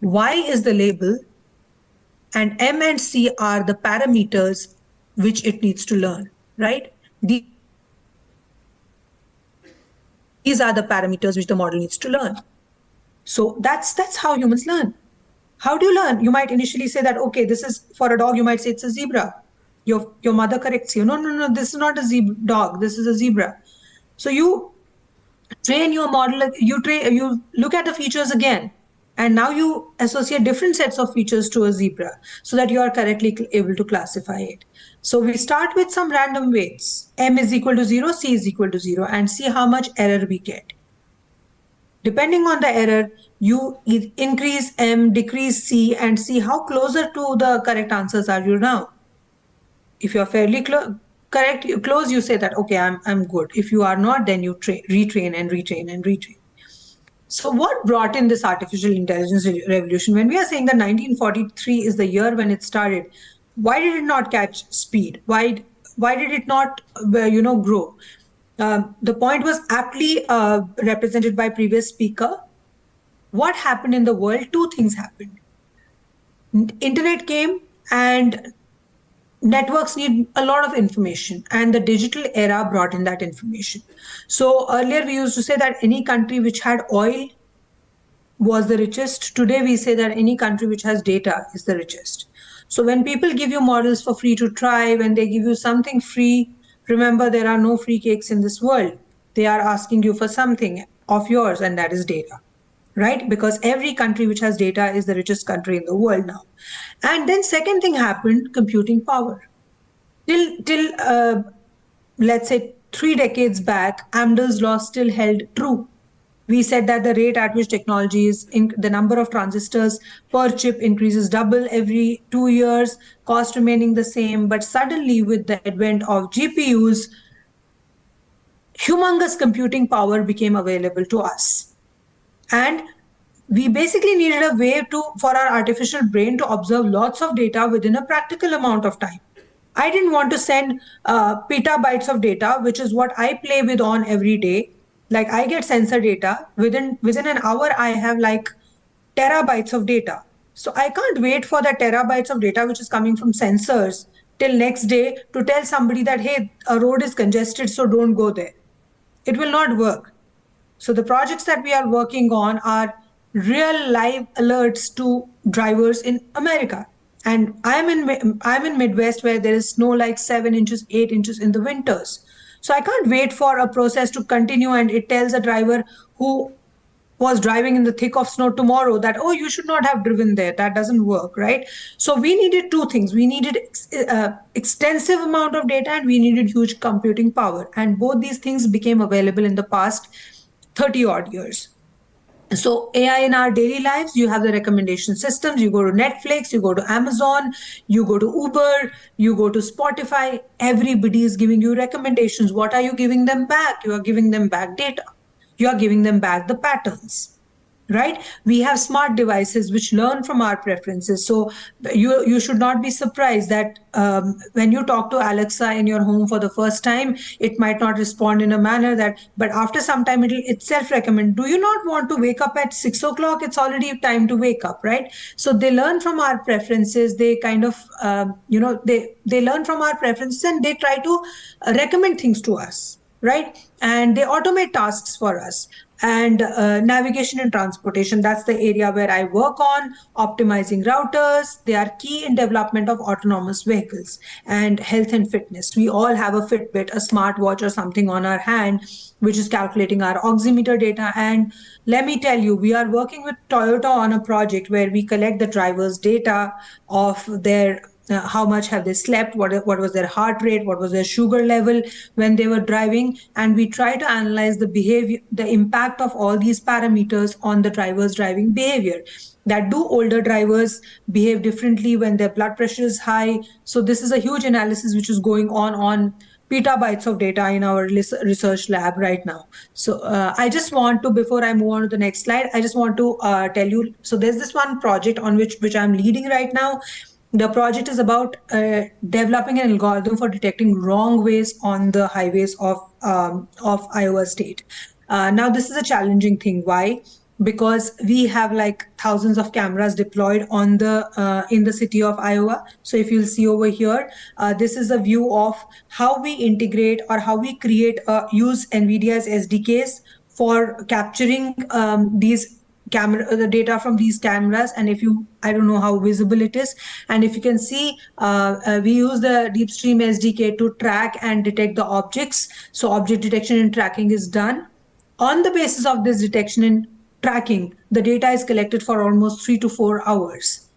Y is the label, and M and C are the parameters which it needs to learn, right? These are the parameters which the model needs to learn. So that's how humans learn. How do you learn? You might initially say that, okay, this is for a dog, you might say it's a zebra. Your mother corrects you. No, this is not a dog. This is a zebra. So you train your model. You look at the features again, and now you associate different sets of features to a zebra so that you are correctly able to classify it. So we start with some random weights. M is equal to 0, C is equal to 0, and see how much error we get. Depending on the error, you increase M, decrease C, and see how closer to the correct answers are you now. If you're fairly correct, close, you say that, okay, I'm good. If you are not, then you retrain and retrain and retrain. So what brought in this artificial intelligence revolution? When we are saying that 1943 is the year when it started, Why did it not catch speed? Why did it not, grow? The point was aptly represented by previous speaker. What happened in the world? Two things happened. Internet came and networks need a lot of information, and the digital era brought in that information. So earlier we used to say that any country which had oil was the richest. Today we say that any country which has data is the richest. So when people give you models for free to try, when they give you something free, remember there are no free cakes in this world. They are asking you for something of yours, and that is data, right? Because every country which has data is the richest country in the world now. And then second thing happened, computing power. Till let's say 3 decades back, Amdahl's law still held true. We said that the rate at which technology is, the number of transistors per chip increases double every 2 years, cost remaining the same. But suddenly with the advent of GPUs, humongous computing power became available to us. And we basically needed a way for our artificial brain to observe lots of data within a practical amount of time. I didn't want to send petabytes of data, which is what I play with on every day. Like I get sensor data, within an hour, I have like terabytes of data. So I can't wait for the terabytes of data, which is coming from sensors, till next day to tell somebody that, hey, a road is congested, so don't go there. It will not work. So the projects that we are working on are real live alerts to drivers in America. And I'm in Midwest, where there is snow like 7 inches, 8 inches in the winters. So I can't wait for a process to continue and it tells a driver who was driving in the thick of snow tomorrow that, oh, you should not have driven there. That doesn't work, right? So we needed two things. We needed extensive amount of data, and we needed huge computing power. And both these things became available in the past 30 odd years. So AI in our daily lives, you have the recommendation systems. You go to Netflix, you go to Amazon, you go to Uber, you go to Spotify. Everybody is giving you recommendations. What are you giving them back? You are giving them back data. You are giving them back the patterns, right? We have smart devices which learn from our preferences. So you should not be surprised that when you talk to Alexa in your home for the first time, it might not respond in a manner but after some time it'll itself recommend, do you not want to wake up at 6 o'clock? It's already time to wake up, right? So they learn from our preferences. They kind of, they learn from our preferences and they try to recommend things to us, right? And they automate tasks for us. And navigation and transportation, that's the area where I work on. Optimizing routers, they are key in development of autonomous vehicles. And health and fitness, we all have a Fitbit, a smartwatch or something on our hand, which is calculating our oximeter data. And let me tell you, we are working with Toyota on a project where we collect the driver's data of their how much have they slept, what was their heart rate, what was their sugar level when they were driving, and we try to analyze the behavior, the impact of all these parameters on the driver's driving behavior. That do older drivers behave differently when their blood pressure is high? So this is a huge analysis which is going on petabytes of data in our research lab right now. So I just want to, before I move on to the next slide, I just want to tell you, so there's this one project on which I'm leading right now. The project is about developing an algorithm for detecting wrong ways on the highways of Iowa State. Now, this is a challenging thing. Why? Because we have like thousands of cameras deployed on in the city of Iowa. So if you'll see over here, this is a view of how we integrate or how we use NVIDIA's SDKs for capturing the data from these cameras. And I don't know how visible it is. And if you can see, we use the DeepStream SDK to track and detect the objects. So object detection and tracking is done. On the basis of this detection and tracking, the data is collected for almost 3 to 4 hours,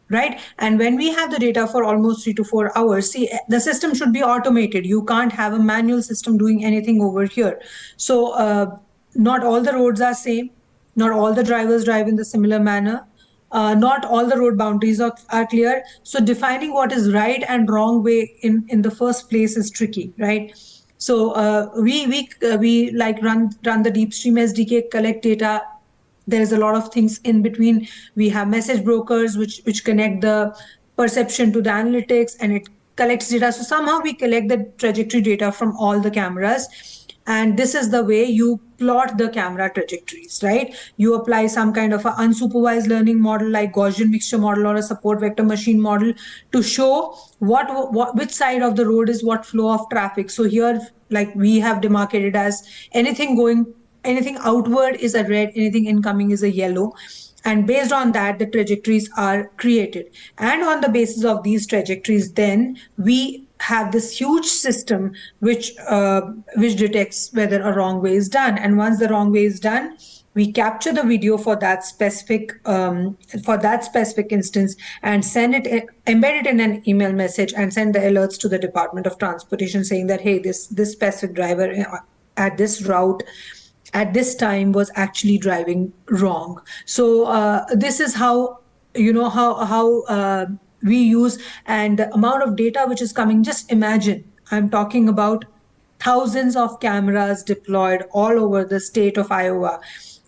right? And when we have the data for almost 3 to 4 hours, see, the system should be automated. You can't have a manual system doing anything over here. So not all the roads are same. Not all the drivers drive in the similar manner. Not all the road boundaries are clear. So defining what is right and wrong way in the first place is tricky, right? So we like run the DeepStream SDK, collect data. There's a lot of things in between. We have message brokers which connect the perception to the analytics, and it collects data. So somehow we collect the trajectory data from all the cameras. And this is the way you plot the camera trajectories, right? You apply some kind of an unsupervised learning model like Gaussian mixture model or a support vector machine model to show which side of the road is what flow of traffic. So here, like we have demarcated as anything outward is a red, anything incoming is a yellow. And based on that, the trajectories are created. And on the basis of these trajectories, then we have this huge system which detects whether a wrong way is done. And once the wrong way is done, we capture the video for that specific instance and send it, embed it in an email message, and send the alerts to the Department of Transportation saying that, hey, this specific driver at this route at this time was actually driving wrong. So this is how we use, and the amount of data which is coming. Just imagine, I'm talking about thousands of cameras deployed all over the state of Iowa,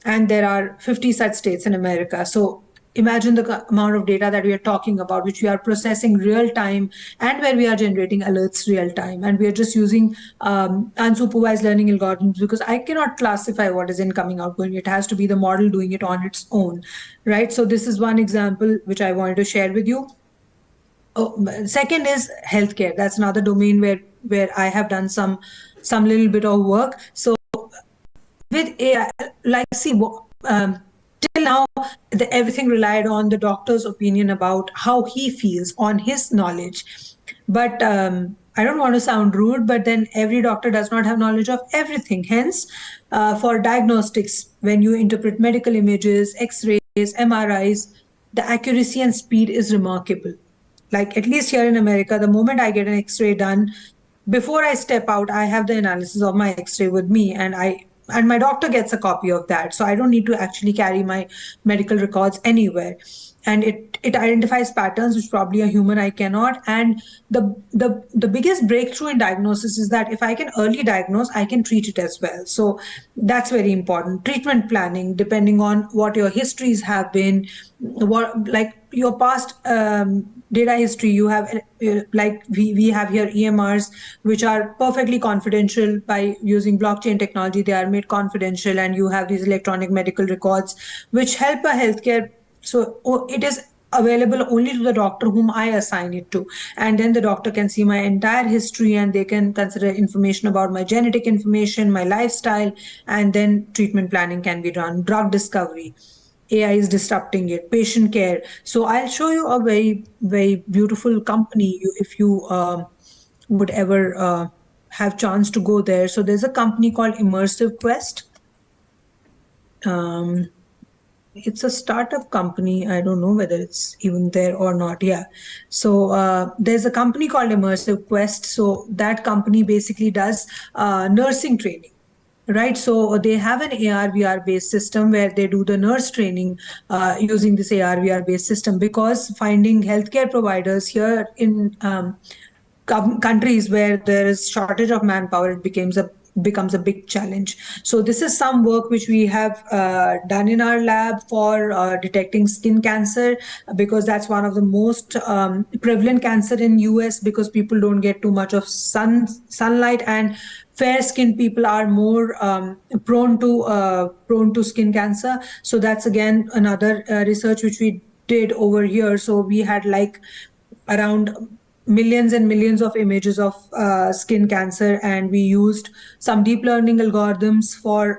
and there are 50 such states in America. So imagine the amount of data that we are talking about, which we are processing real time, and where we are generating alerts real time. And we are just using unsupervised learning algorithms, because I cannot classify what is incoming, outgoing. It has to be the model doing it on its own, right? So this is one example which I wanted to share with you. Second is healthcare. That's another domain where I have done some little bit of work. So with AI, till now, everything relied on the doctor's opinion about how he feels, on his knowledge. But I don't want to sound rude, but then every doctor does not have knowledge of everything. Hence, for diagnostics, when you interpret medical images, X-rays, MRIs, the accuracy and speed is remarkable. Like, at least here in America, the moment I get an X-ray done, before I step out, I have the analysis of my X-ray with me, and my doctor gets a copy of that. So I don't need to actually carry my medical records anywhere. And it identifies patterns which probably a human eye cannot. And the biggest breakthrough in diagnosis is that if I can early diagnose, I can treat it as well. So that's very important. Treatment planning, depending on what your histories have been, like your past data history, you have, like we have here EMRs, which are perfectly confidential. By using blockchain technology, they are made confidential, and you have these electronic medical records which help a healthcare. So it is available only to the doctor whom I assign it to. And then the doctor can see my entire history, and they can consider information about my genetic information, my lifestyle, and then treatment planning can be done. Drug discovery, AI is disrupting it. Patient care. So I'll show you a very, very beautiful company if you would ever have chance to go there. So there's a company called Immersive Quest. It's a startup company. I don't know whether it's even there or not. Yeah. So there's a company called Immersive Quest. So that company basically does nursing training. Right, so they have an AR/VR based system where they do the nurse training using this AR/VR based system, because finding healthcare providers here in countries where there is shortage of manpower, it becomes a big challenge. So this is some work which we have done in our lab for detecting skin cancer, because that's one of the most prevalent cancer in US, because people don't get too much of sunlight, and fair-skinned people are more prone to skin cancer. So that's again another research which we did over here. So we had like around millions and millions of images of skin cancer, and we used some deep learning algorithms for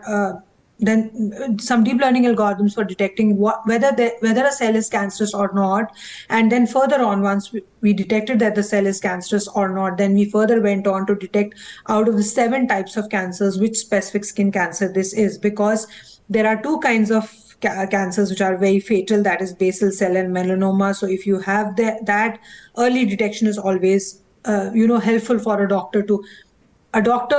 detecting whether a cell is cancerous or not. And then further on, once we detected that the cell is cancerous or not, then we further went on to detect out of the 7 types of cancers which specific skin cancer this is, because there are 2 kinds of cancers which are very fatal, that is basal cell and melanoma. So if you have that, early detection is always helpful for a doctor.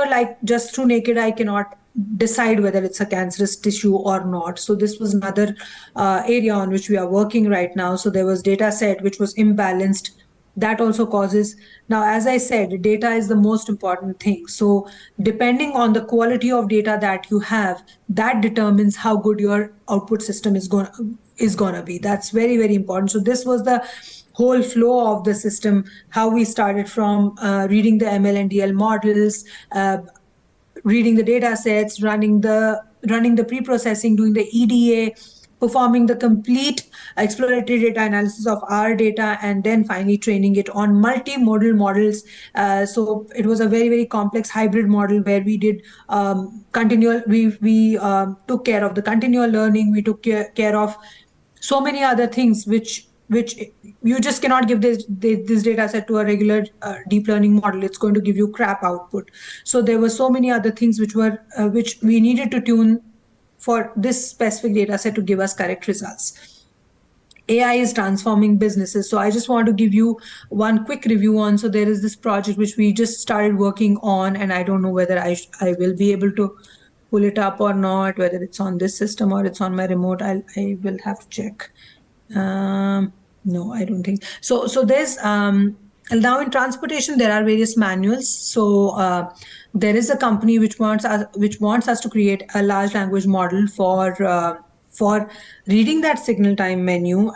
Like, just through naked eye cannot decide whether it's a cancerous tissue or not. So this was another area on which we are working right now. So there was data set which was imbalanced That also causes, now as I said, data is the most important thing. So depending on the quality of data that you have, that determines how good your output system is going to be. That's very, very important. So this was the whole flow of the system, how we started from reading the ML and DL models, reading the data sets, running the pre-processing, doing the EDA, performing the complete exploratory data analysis of our data, and then finally training it on multimodal models. So it was a very, very complex hybrid model where we did we took care of the continual learning, we took care of so many other things which you just cannot give this data set to a regular deep learning model. It's going to give you crap output. So there were so many other things which we needed to tune for this specific data set to give us correct results. AI is transforming businesses. So I just want to give you one quick review on. So there is this project which we just started working on, and I don't know whether I will be able to pull it up or not, whether it's on this system or it's on my remote. I will have to check. No, I don't think so. So there's now in transportation there are various manuals. So there is a company which wants us to create a large language model for reading that signal time manual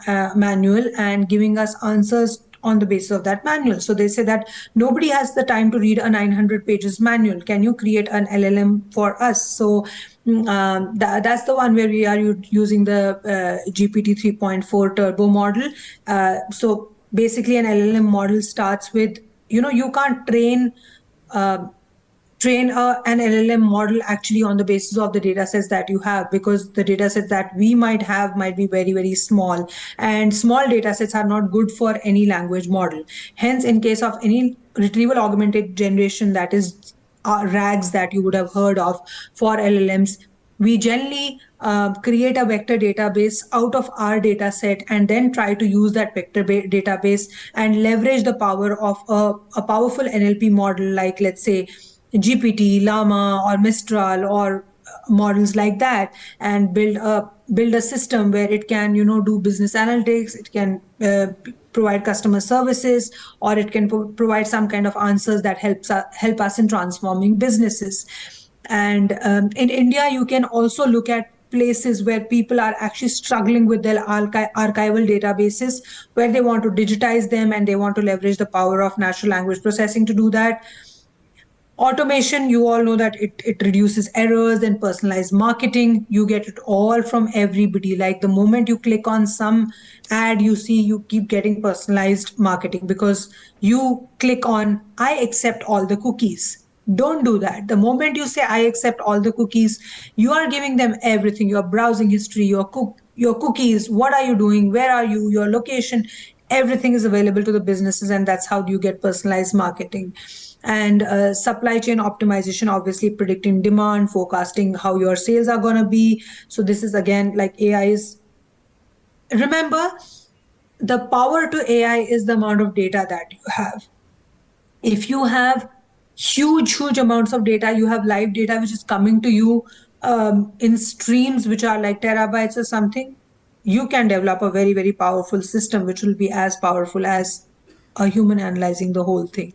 and giving us answers on the basis of that manual. So they say that nobody has the time to read a 900 pages manual. Can you create an LLM for us? So that's the one where we are using the GPT 3.4 turbo model. So basically an LLM model starts with, you can't train an LLM model actually on the basis of the data sets that you have, because the data sets that we might have might be very, very small, and small data sets are not good for any language model. Hence, in case of any retrieval augmented generation, that is RAGs that you would have heard of for LLMs, we generally create a vector database out of our data set and then try to use that vector database and leverage the power of a powerful NLP model like, let's say, GPT, Llama, or Mistral, or models like that, and build a system where it can, do business analytics, it can provide customer services, or it can provide some kind of answers that help us in transforming businesses. And in India, you can also look at places where people are actually struggling with their archival databases, where they want to digitize them and they want to leverage the power of natural language processing to do that. Automation, you all know that it reduces errors and personalized marketing. You get it all from everybody. Like the moment you click on some ad, you keep getting personalized marketing because you click on, I accept all the cookies. Don't do that. The moment you say, I accept all the cookies, you are giving them everything, your browsing history, your cookies, what are you doing, where are you, your location, everything is available to the businesses, and that's how you get personalized marketing. And supply chain optimization, obviously predicting demand, forecasting how your sales are going to be. So this is again like AI is, remember, the power to AI is the amount of data that you have. If you have huge amounts of data, you have live data which is coming to you in streams which are like terabytes or something, you can develop a very, very powerful system which will be as powerful as a human analyzing the whole thing.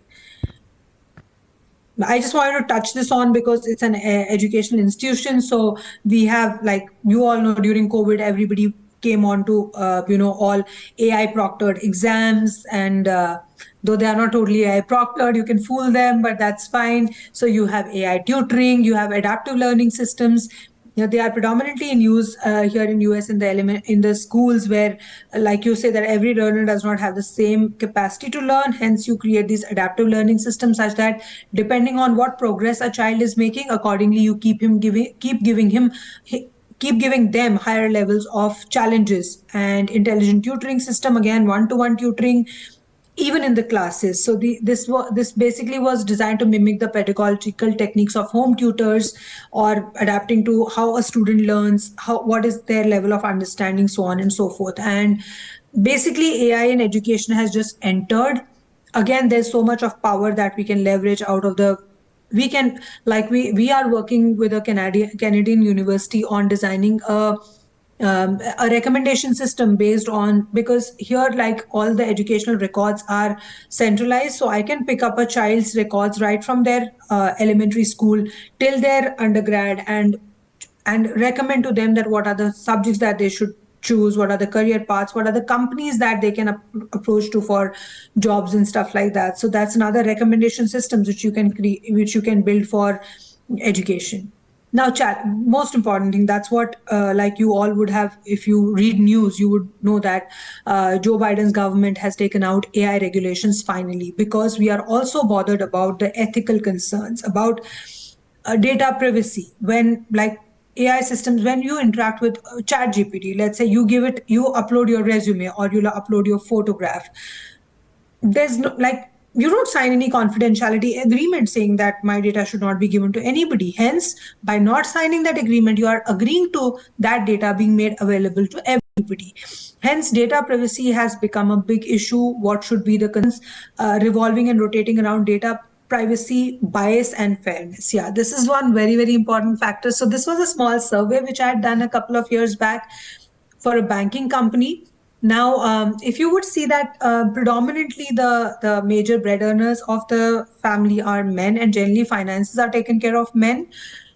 I just wanted to touch this on because it's an educational institution. So we have, like you all know, during COVID, everybody came on to, all AI proctored exams. And though they are not totally AI proctored, you can fool them, but that's fine. So you have AI tutoring, you have adaptive learning systems. They are predominantly in use here in US in the schools where, like you say, that every learner does not have the same capacity to learn. Hence, you create these adaptive learning systems such that depending on what progress a child is making, accordingly, you keep giving them higher levels of challenges. And intelligent tutoring system, again, one-to-one tutoring, even in the classes. So this basically was designed to mimic the pedagogical techniques of home tutors, or adapting to how a student learns, what is their level of understanding, so on and so forth. And basically AI in education has just entered. Again, there's so much of power that we can leverage out of we are working with a Canadian university on designing a a recommendation system based on, because here like all the educational records are centralized, so I can pick up a child's records right from their elementary school till their undergrad and recommend to them that what are the subjects that they should choose, what are the career paths, what are the companies that they can approach to for jobs and stuff like that. So that's another recommendation systems which you can create, which you can build for education. Now, most important thing, that's what like you all would have, if you read news, you would know that Joe Biden's government has taken out AI regulations finally, because we are also bothered about the ethical concerns about data privacy. When like AI systems, when you interact with ChatGPT, let's say you upload your resume or you'll upload your photograph, there's no, like, you don't sign any confidentiality agreement saying that my data should not be given to anybody. Hence, by not signing that agreement, you are agreeing to that data being made available to everybody. Hence, data privacy has become a big issue. What should be the concerns revolving and rotating around data privacy, bias, and fairness? Yeah, this is one very, very important factor. So this was a small survey which I had done a couple of years back for a banking company. Now, if you would see that predominantly the major bread earners of the family are men, and generally finances are taken care of men.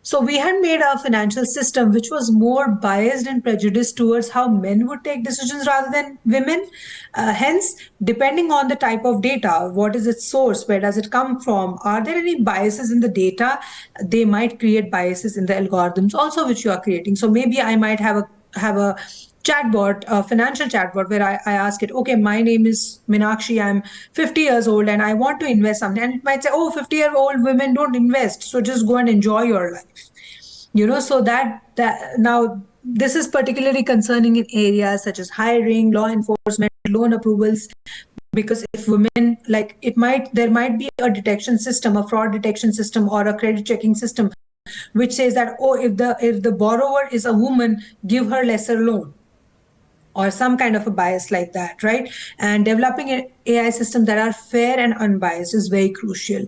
So we had made a financial system which was more biased and prejudiced towards how men would take decisions rather than women. Hence, depending on the type of data, what is its source, where does it come from, are there any biases in the data? They might create biases in the algorithms also which you are creating. So maybe I might have a chatbot, a financial chatbot, where I ask it, okay, my name is Meenakshi, I'm 50 years old and I want to invest something. And it might say, oh, 50-year-old women don't invest, so just go and enjoy your life. So that now this is particularly concerning in areas such as hiring, law enforcement, loan approvals, because if women, like there might be a detection system, a fraud detection system or a credit checking system, which says that, oh, if the borrower is a woman, give her lesser loan, or some kind of a bias like that, right? And developing an AI system that are fair and unbiased is very crucial.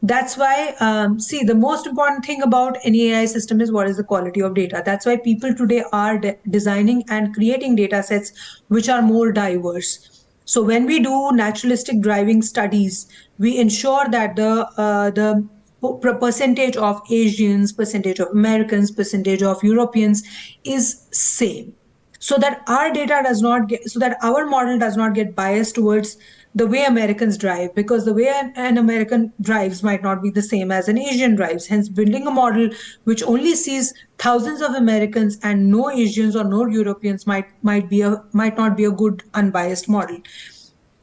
That's why, see, the most important thing about any AI system is what is the quality of data. That's why people today are designing and creating data sets which are more diverse. So when we do naturalistic driving studies, we ensure that the percentage of Asians, percentage of Americans, percentage of Europeans is same, so that our data does not get, so that our model does not get biased towards the way Americans drive, because the way an American drives might not be the same as an Asian drives. Hence, building a model which only sees thousands of Americans and no Asians or no Europeans might not be a good unbiased model.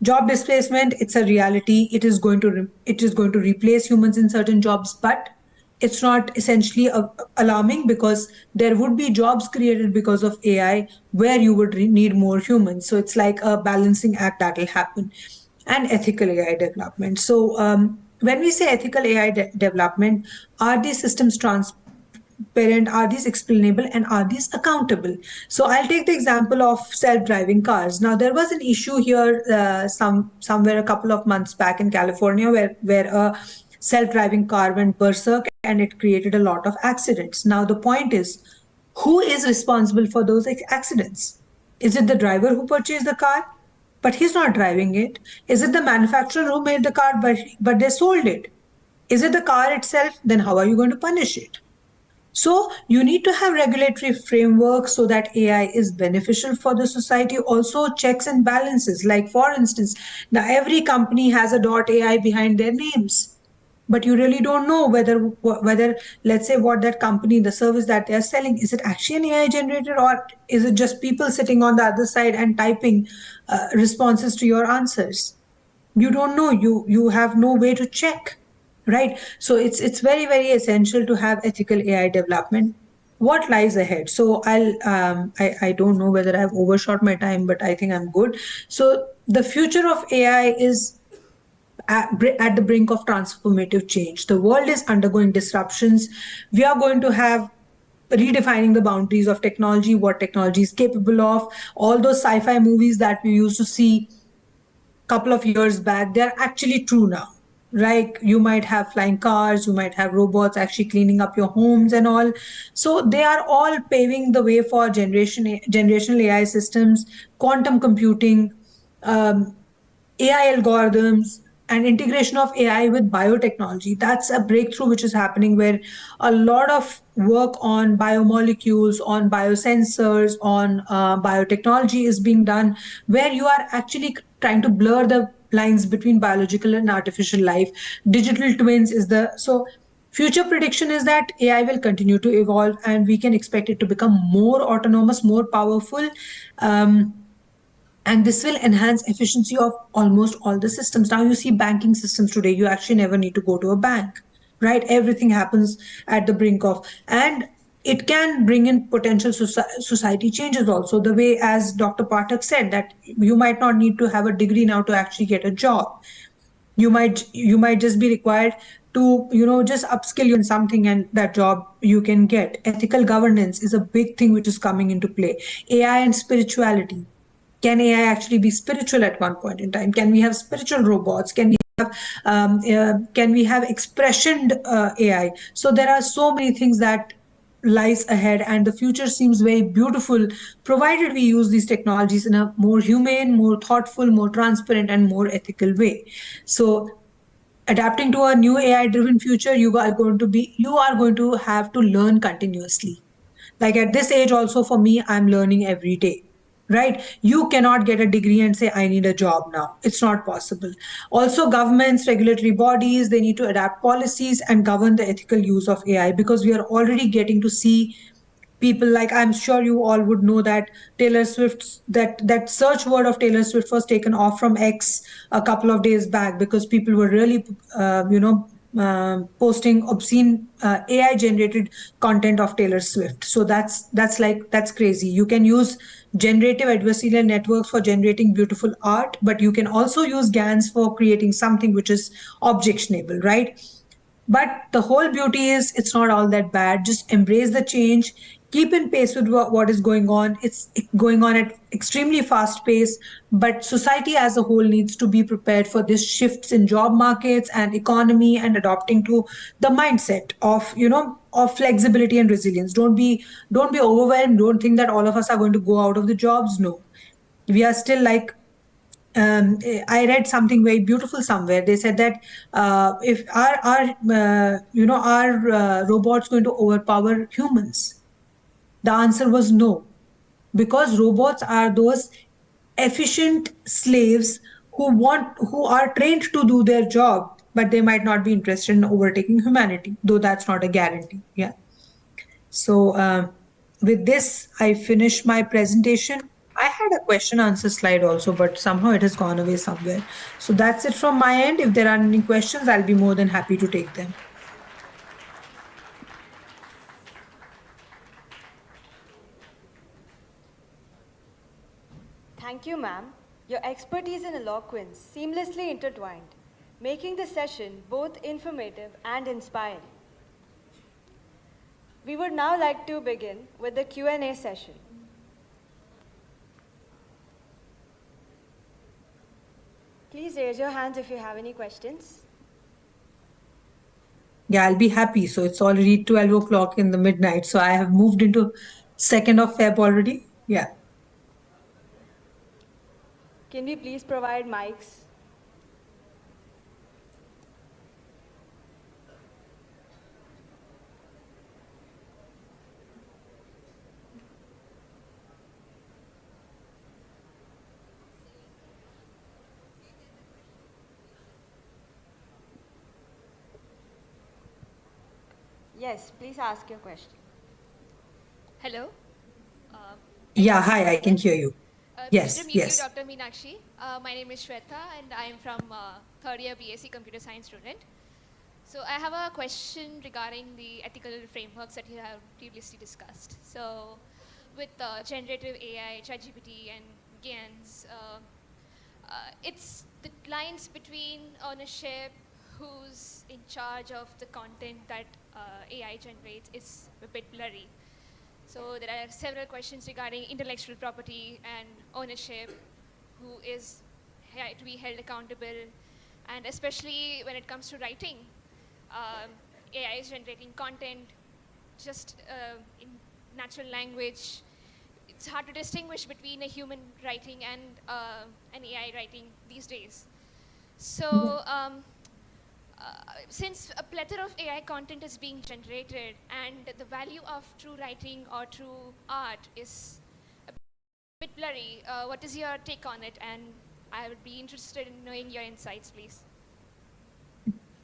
Job displacement, it's a reality. It is going to replace humans in certain jobs, but it's not essentially alarming, because there would be jobs created because of AI where you would need more humans. So it's like a balancing act that will happen. And ethical AI development. So when we say ethical AI development, are these systems transparent? Are these explainable? And are these accountable? So I'll take the example of self-driving cars. Now, there was an issue here somewhere a couple of months back in California where a self-driving car went berserk and it created a lot of accidents. Now, the point is, who is responsible for those accidents? Is it the driver who purchased the car, but he's not driving it? Is it the manufacturer who made the car, but they sold it? Is it the car itself? Then how are you going to punish it? So you need to have regulatory framework so that AI is beneficial for the society. Also checks and balances. Like, for instance, now every company has a .ai behind their names, but you really don't know whether, let's say, what that company, the service that they're selling, is it actually an AI generated, or is it just people sitting on the other side and typing responses to your answers? You don't know. You have no way to check, right? So it's very, very essential to have ethical AI development. What lies ahead? So I don't know whether I've overshot my time, but I think I'm good. So the future of AI is at the brink of transformative change. The world is undergoing disruptions. We are going to have redefining the boundaries of technology, what technology is capable of. All those sci-fi movies that we used to see a couple of years back, they're actually true now. Like you might have flying cars, you might have robots actually cleaning up your homes and all. So they are all paving the way for generational AI systems, quantum computing, um, AI algorithms, and integration of AI with biotechnology. That's a breakthrough which is happening where a lot of work on biomolecules, on biosensors, on biotechnology is being done, where you are actually trying to blur the lines between biological and artificial life. Digital twins is the so future prediction is that AI will continue to evolve and we can expect it to become more autonomous, more powerful. Um, and this will enhance efficiency of almost all the systems. Now you see banking systems today, you actually never need to go to a bank, right? Everything happens at the brink of, and it can bring in potential society changes also, the way as Dr. Pathak said that you might not need to have a degree now to actually get a job. You might just be required to just upskill you in something and that job you can get. Ethical governance is a big thing which is coming into play. AI and spirituality. Can AI actually be spiritual at one point in time? Can we have spiritual robots? Can we have expression AI? So there are so many things that lies ahead, and the future seems very beautiful, provided we use these technologies in a more humane, more thoughtful, more transparent, and more ethical way. So adapting to a new AI driven future, you are going to have to learn continuously. Like at this age also, for me, I'm learning every day, right? You cannot get a degree and say I need a job now. It's not possible. Also, governments, regulatory bodies, they need to adapt policies and govern the ethical use of AI, because we are already getting to see people, like I'm sure you all would know that Taylor Swift's that search word of Taylor Swift was taken off from X a couple of days back because people were really posting obscene AI generated content of Taylor Swift. So that's crazy. You can use generative adversarial networks for generating beautiful art, but you can also use GANs for creating something which is objectionable, right? But the whole beauty is it's not all that bad. Just embrace the change, keep in pace with what is going on. It's going on at extremely fast pace, but society as a whole needs to be prepared for this shifts in job markets and economy, and adopting to the mindset of flexibility and resilience. Don't be overwhelmed. Don't think that all of us are going to go out of the jobs. No, we are still like I read something very beautiful somewhere. They said that if our robots going to overpower humans? The answer was no, because robots are those efficient slaves who are trained to do their job, but they might not be interested in overtaking humanity. Though that's not a guarantee. Yeah. So with this, I finish my presentation. I had a question answer slide also, but somehow it has gone away somewhere. So that's it from my end. If there are any questions, I'll be more than happy to take them. Thank you, ma'am. Your expertise and eloquence seamlessly intertwined, making the session both informative and inspiring. We would now like to begin with the Q&A session. Please raise your hands if you have any questions. Yeah, I'll be happy. So it's already 12 o'clock in the midnight. So I have moved into 2nd of Feb already. Yeah. Can we please provide mics? Yes, please ask your question. Hello. Yeah, hi, I can hear you. Yes, Pleased to meet yes. you, Dr. Meenakshi. My name is Shweta, and I am from third year BSc Computer Science student. So I have a question regarding the ethical frameworks that you have previously discussed. So with generative AI, ChatGPT, and GANs, it's the lines between ownership, who's in charge of the content that AI generates, is a bit blurry. So there are several questions regarding intellectual property and ownership, who is to be held accountable, And especially when it comes to writing, AI is generating content just in natural language. It's hard to distinguish between a human writing and an AI writing these days. So since a plethora of AI content is being generated and the value of true writing or true art is a bit blurry, what is your take on it? And I would be interested in knowing your insights, please.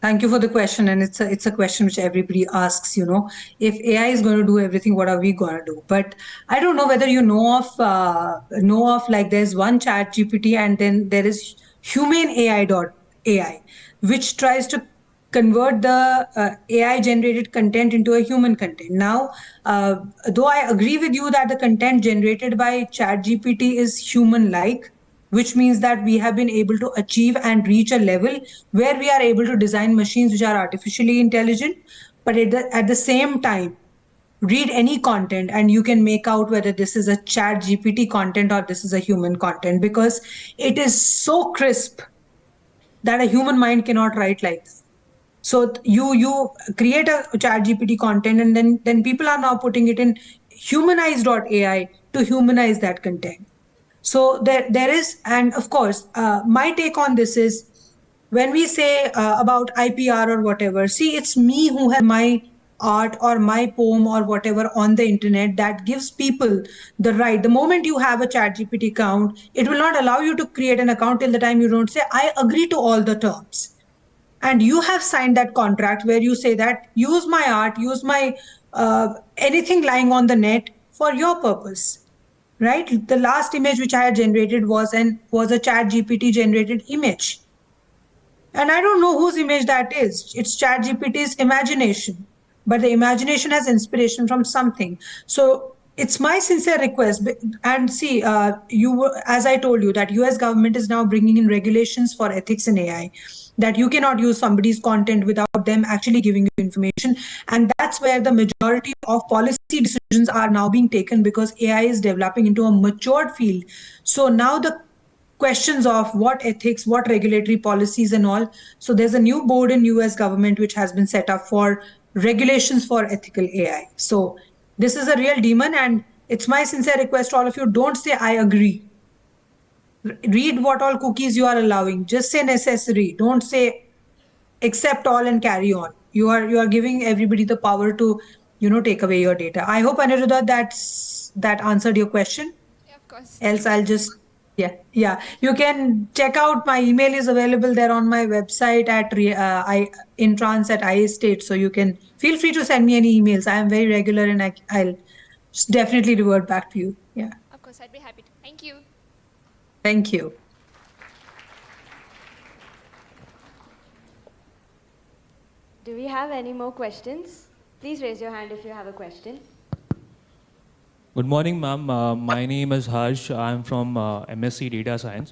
Thank you for the question, and it's a question which everybody asks. If AI is going to do everything, what are we going to do? But I don't know whether you know of like there's one Chat GPT, and then there is Humane AI, which tries to convert the AI generated content into a human content. Now, though I agree with you that the content generated by Chat GPT is human like, which means that we have been able to achieve and reach a level where we are able to design machines which are artificially intelligent, but at the same time, read any content and you can make out whether this is a Chat GPT content or this is a human content, because it is so crisp that a human mind cannot write like this. So you create a Chat GPT content, and then people are now putting it in humanize.ai to humanize that content. So there is, and of course, my take on this is, when we say about IPR or whatever, see, it's me who has my art or my poem or whatever on the internet that gives people the right. The moment you have a ChatGPT account, it will not allow you to create an account till the time you don't say, I agree to all the terms. And you have signed that contract where you say that use my art, use my anything lying on the net for your purpose. Right? The last image which I had generated was a Chat GPT generated image. And I don't know whose image that is. It's Chat GPT's imagination. But the imagination has inspiration from something. So it's my sincere request. And see, as I told you, that US government is now bringing in regulations for ethics in AI, that you cannot use somebody's content without them actually giving you information. And that's where the majority of policy decisions are now being taken, because AI is developing into a matured field. So now the questions of what ethics, what regulatory policies and all. So there's a new board in US government which has been set up for regulations for ethical AI. So this is a real demon, and it's my sincere request to all of you, don't say I agree. Read what all cookies you are allowing. Just say necessary. Don't say accept all and carry on. You are giving everybody the power to, take away your data. I hope, Aniruddha, that answered your question. Yeah, of course. Else I'll just, yeah. You can check out, my email is available there on my website at intrans@IAState. So you can feel free to send me any emails. I am very regular, and I'll definitely revert back to you. Yeah. Of course, I'd be happy to. Thank you. Thank you. Do we have any more questions? Please raise your hand if you have a question. Good morning, ma'am. My name is Harsh. I'm from MSc Data Science.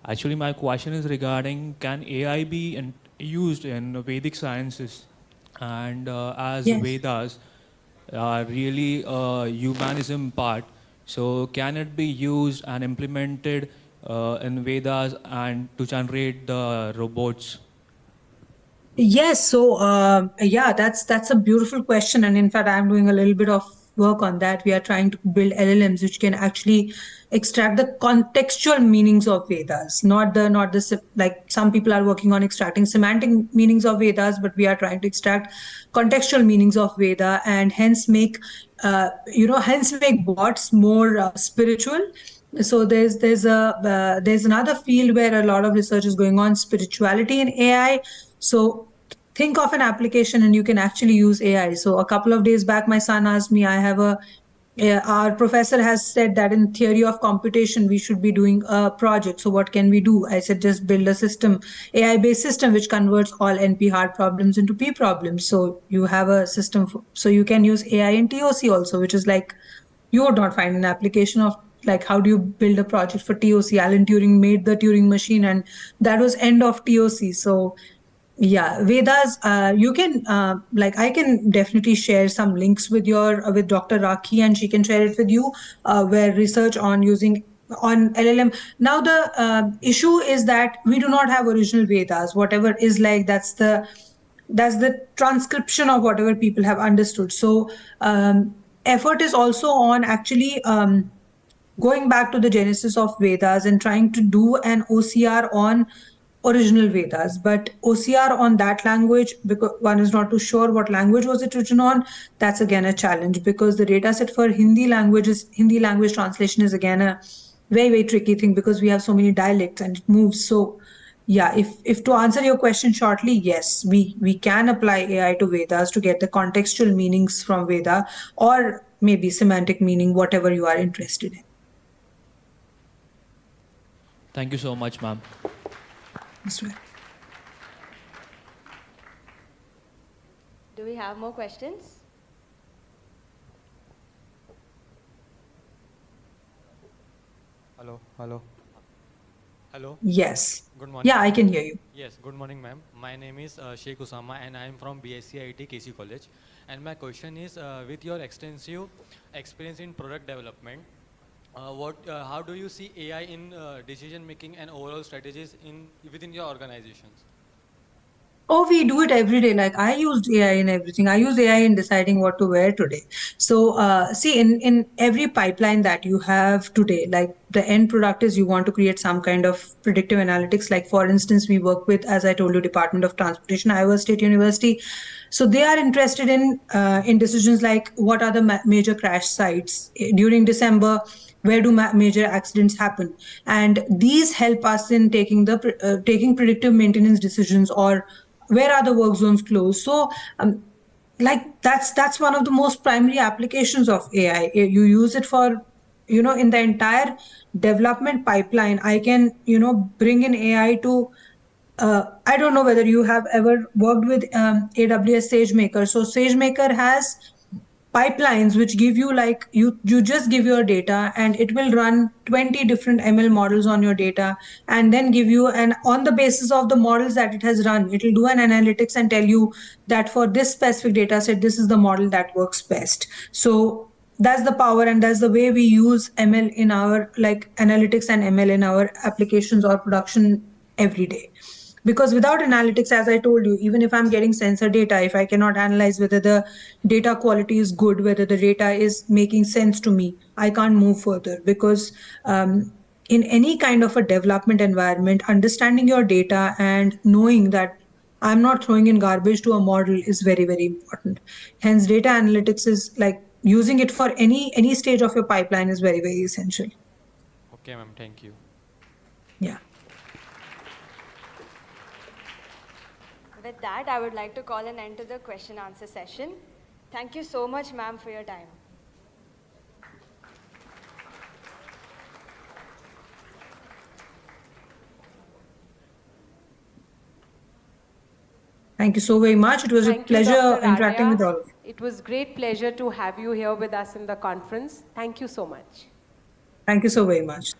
Actually, my question is regarding, can AI be used in Vedic sciences? And as Yes. Vedas are really a humanism part, so can it be used and implemented in Vedas and to generate the robots? Yes. So, that's a beautiful question. And in fact, I'm doing a little bit of work on that. We are trying to build LLMs which can actually extract the contextual meanings of Vedas, not the like some people are working on extracting semantic meanings of Vedas, but we are trying to extract contextual meanings of Veda, and hence make bots more spiritual. So there's another field where a lot of research is going on, spirituality in AI. So think of an application and you can actually use AI. So a couple of days back, my son asked me, our professor has said that in theory of computation, we should be doing a project. So what can we do? I said, just build a system, AI-based system, which converts all NP hard problems into P problems. So you have a system, so you can use AI in TOC also, which is like, you would not find an application of like, how do you build a project for TOC? Alan Turing made the Turing machine, and that was end of TOC. So yeah, Vedas, you can, I can definitely share some links with Dr. Rakhi, and she can share it with you, where research on using on LLM. Now the issue is that we do not have original Vedas. Whatever is like, that's the transcription of whatever people have understood. So effort is also on actually going back to the genesis of Vedas and trying to do an OCR on original Vedas. But OCR on that language, because one is not too sure what language was it written on, that's again a challenge, because the data set for Hindi language translation is again a very, very tricky thing, because we have so many dialects and it moves. So yeah, if to answer your question shortly, yes, we can apply AI to Vedas to get the contextual meanings from Veda, or maybe semantic meaning, whatever you are interested in. Thank you so much, ma'am. That's right. Do we have more questions? Hello, hello. Hello. Yes. Good morning. Yeah, I can hear you. Yes, good morning, ma'am. My name is Sheikh Usama and I am from BSc IT KC College. And my question is, with your extensive experience in product development, how do you see AI in decision making and overall strategies within your organizations? Oh, we do it every day. Like, I used AI in everything. I use AI in deciding what to wear today. So see, in every pipeline that you have today, like the end product is you want to create some kind of predictive analytics. Like, for instance, we work with, as I told you, Department of Transportation, Iowa State University. So they are interested in decisions like, what are the major crash sites during December, where do major accidents happen, and these help us in taking predictive maintenance decisions, or where are the work zones closed. So like that's one of the most primary applications of AI. You use it for, in the entire development pipeline. I can bring in AI to I don't know whether you have ever worked with AWS SageMaker. So SageMaker has pipelines which give you, like, you just give your data and it will run 20 different ML models on your data, and then give you, and on the basis of the models that it has run, it will do an analytics and tell you that for this specific data set, this is the model that works best. So that's the power, and that's the way we use ML in our, like, analytics and ML in our applications or production every day. Because without analytics, as I told you, even if I'm getting sensor data, if I cannot analyze whether the data quality is good, whether the data is making sense to me, I can't move further. Because in any kind of a development environment, understanding your data and knowing that I'm not throwing in garbage to a model is very, very important. Hence, data analytics is like using it for any stage of your pipeline is very, very essential. Okay, ma'am. Thank you. Yeah. With that, I would like to call an end to the question answer session. Thank you so much, ma'am, for your time. Thank you so very much. It was a pleasure interacting with all of you. It was great pleasure to have you here with us in the conference. Thank you so much. Thank you so very much.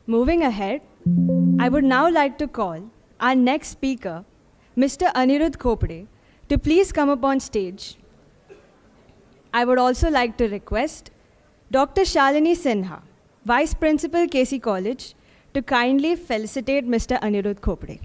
Moving ahead, I would now like to call our next speaker, Mr. Anirudh Khopade, to please come up on stage. I would also like to request Dr. Shalini Sinha, Vice Principal, KC College, to kindly felicitate Mr. Anirudh Khopade.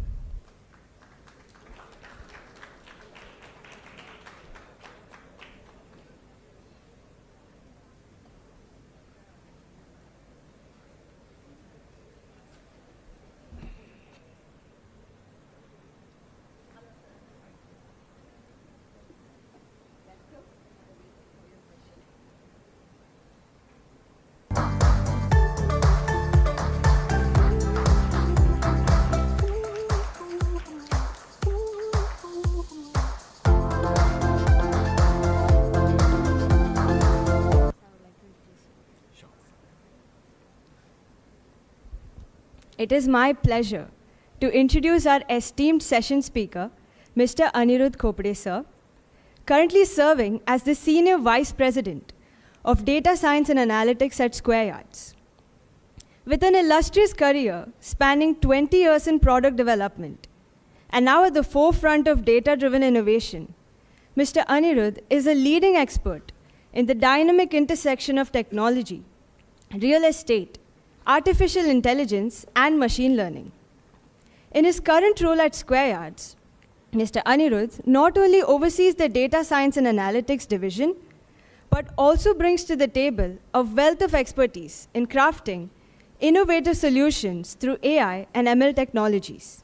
It is my pleasure to introduce our esteemed session speaker, Mr. Anirudh Khopade, sir. currently serving as the Senior Vice President of Data Science and Analytics at Square Yards. With an illustrious career spanning 20 years in product development, and now at the forefront of data-driven innovation, Mr. Anirudh is a leading expert in the dynamic intersection of technology, real estate, artificial intelligence, and machine learning. In his current role at Square Yards, Mr. Anirudh not only oversees the Data Science and Analytics division, but also brings to the table a wealth of expertise in crafting innovative solutions through AI and ML technologies.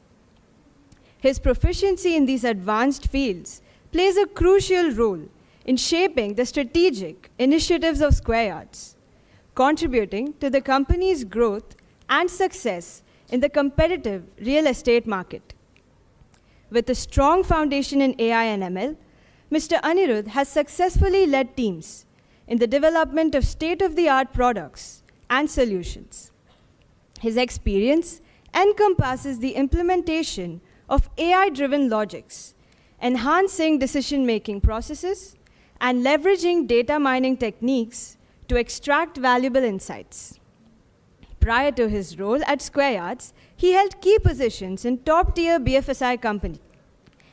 His proficiency in these advanced fields plays a crucial role in shaping the strategic initiatives of Square Yards, contributing to the company's growth and success in the competitive real estate market. With a strong foundation in AI and ML, Mr. Anirudh has successfully led teams in the development of state-of-the-art products and solutions. His experience encompasses the implementation of AI-driven logics, enhancing decision-making processes, and leveraging data mining techniques to extract valuable insights. Prior to his role at Square Yards, he held key positions in top-tier BFSI companies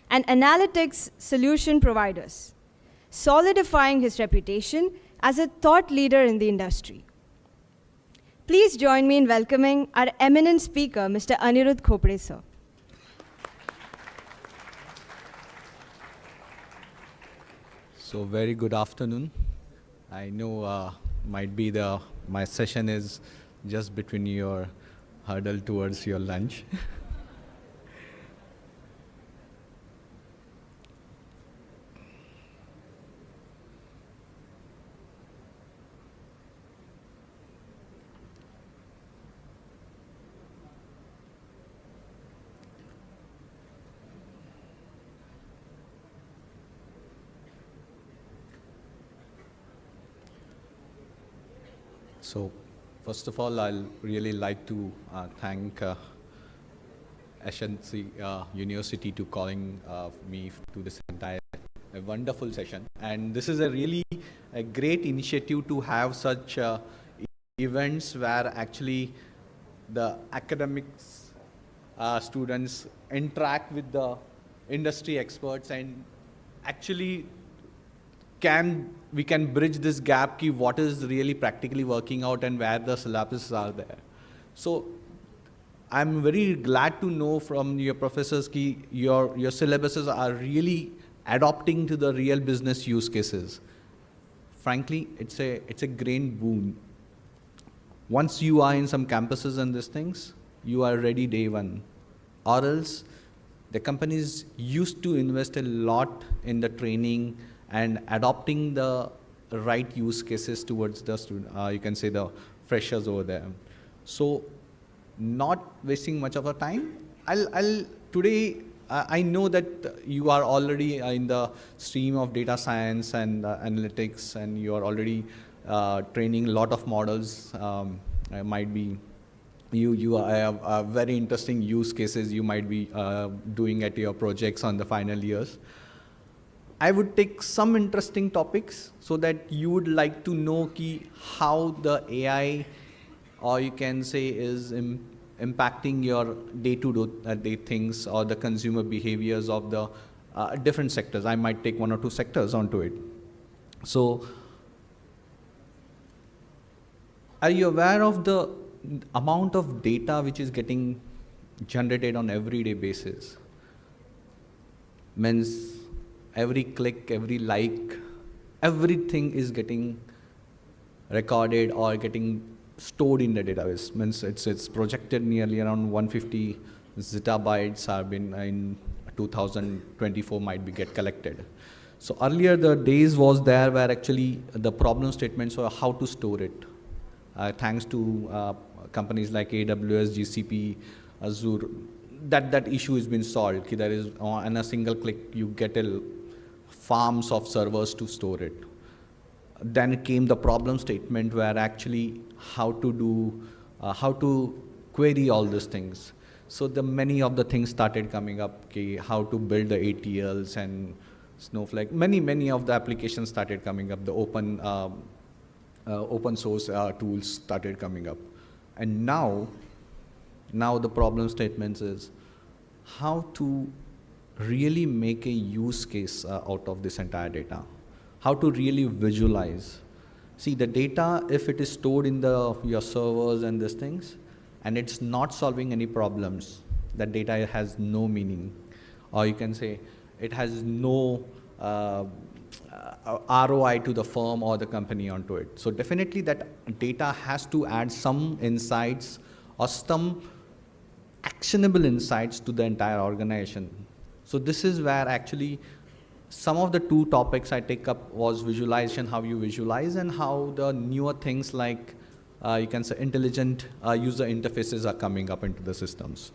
and analytics solution providers, solidifying his reputation as a thought leader in the industry. Please join me in welcoming our eminent speaker, Mr. Anirudh Khopre, sir. So very good afternoon. I know might be my session is just between your hurdle towards your lunch. So, first of all, I'll really like to thank HSNC University to calling me to this entire wonderful session. And this is a great initiative to have such events where actually the academics students interact with the industry experts and actually we can bridge this gap ki what is really practically working out and where the syllabuses are there. So I'm very glad to know from your professors ki your syllabuses are really adopting to the real business use cases. Frankly, it's a great boon. Once you are in some campuses and these things, you are ready day one. Or else the companies used to invest a lot in the training and adopting the right use cases towards the student, you can say the freshers over there. So not wasting much of our time, today, I know that you are already in the stream of data science and analytics, and you are already training a lot of models. Might be you have very interesting use cases you might be doing at your projects on the final years. I would take some interesting topics so that you would like to know how the AI, or you can say, is impacting your day-to-day things or the consumer behaviors of the different sectors. I might take one or two sectors onto it. So, are you aware of the amount of data which is getting generated on everyday basis? Means every click, every like, everything is getting recorded or getting stored in the database. Means it's projected nearly around 150 zettabytes have been in 2024 might be get collected. So earlier the days was there where actually the problem statements were how to store it. Thanks to companies like AWS, GCP, Azure, that issue has been solved. There is on a single click you get farms of servers to store it. Then came the problem statement where actually how to query all these things. So many of the things started coming up, how to build the ATLs and Snowflake, many of the applications started coming up. The open source tools started coming up. And now the problem statements is how to really make a use case out of this entire data. How to really visualize. See, the data, if it is stored in your servers and these things, and it's not solving any problems, that data has no meaning. Or you can say it has no ROI to the firm or the company onto it. So definitely that data has to add some insights or some actionable insights to the entire organization. So this is where actually some of the two topics I take up was visualization, how you visualize, and how the newer things like you can say intelligent user interfaces are coming up into the systems.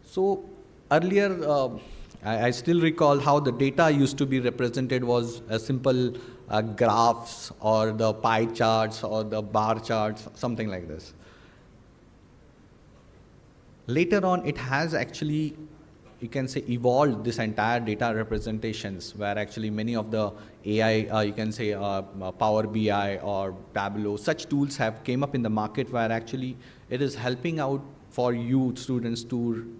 So earlier, I still recall how the data used to be represented was a simple graphs or the pie charts or the bar charts, something like this. Later on, it has actually, you can say, evolved this entire data representations where actually many of the AI, you can say Power BI or Tableau, such tools have came up in the market where actually it is helping out for you students to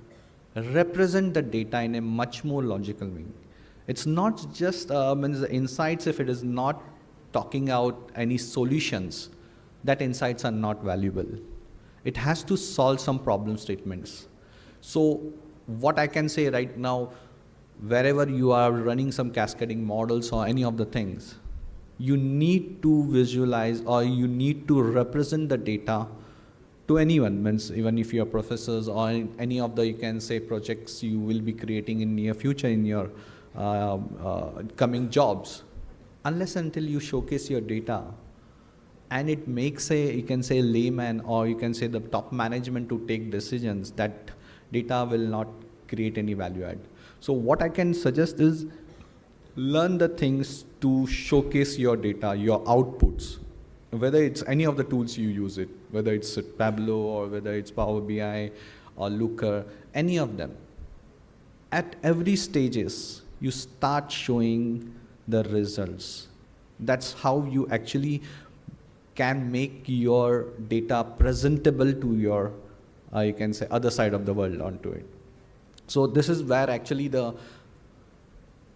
represent the data in a much more logical way. It's not just the insights. If it is not talking out any solutions, that insights are not valuable. It has to solve some problem statements. So what I can say right now, wherever you are running some cascading models or any of the things, you need to visualize or you need to represent the data to anyone, means even if you are professors or any of the, you can say, projects you will be creating in near future in your coming jobs, unless until you showcase your data and it makes a, you can say, layman or you can say the top management to take decisions, that data will not create any value add. So what I can suggest is learn the things to showcase your data, your outputs, whether it's any of the tools you use it, whether it's Tableau or whether it's Power BI or Looker, any of them. At every stages, you start showing the results. That's how you actually can make your data presentable to your, you can say, other side of the world onto it. So this is where actually the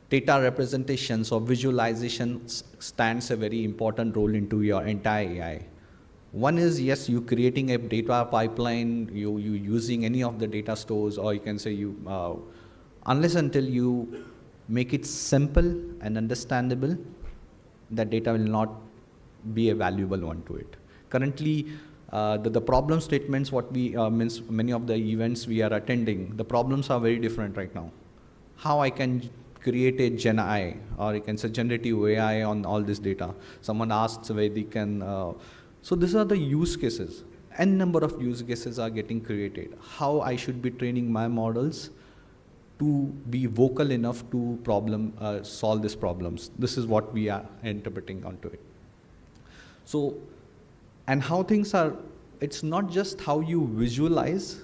data representations or visualization stands a very important role into your entire AI. One is, yes, you creating a data pipeline, you using any of the data stores, or you can say you, unless until you make it simple and understandable, that data will not be a valuable one to it. Currently, the problem statements, what we, means many of the events we are attending, the problems are very different right now. How I can create a Gen AI, or you can say generative AI on all this data. Someone asks whether they can, so these are the use cases. N number of use cases are getting created. How I should be training my models to be vocal enough to solve these problems. This is what we are interpreting onto it. So, and how things are, it's not just how you visualize.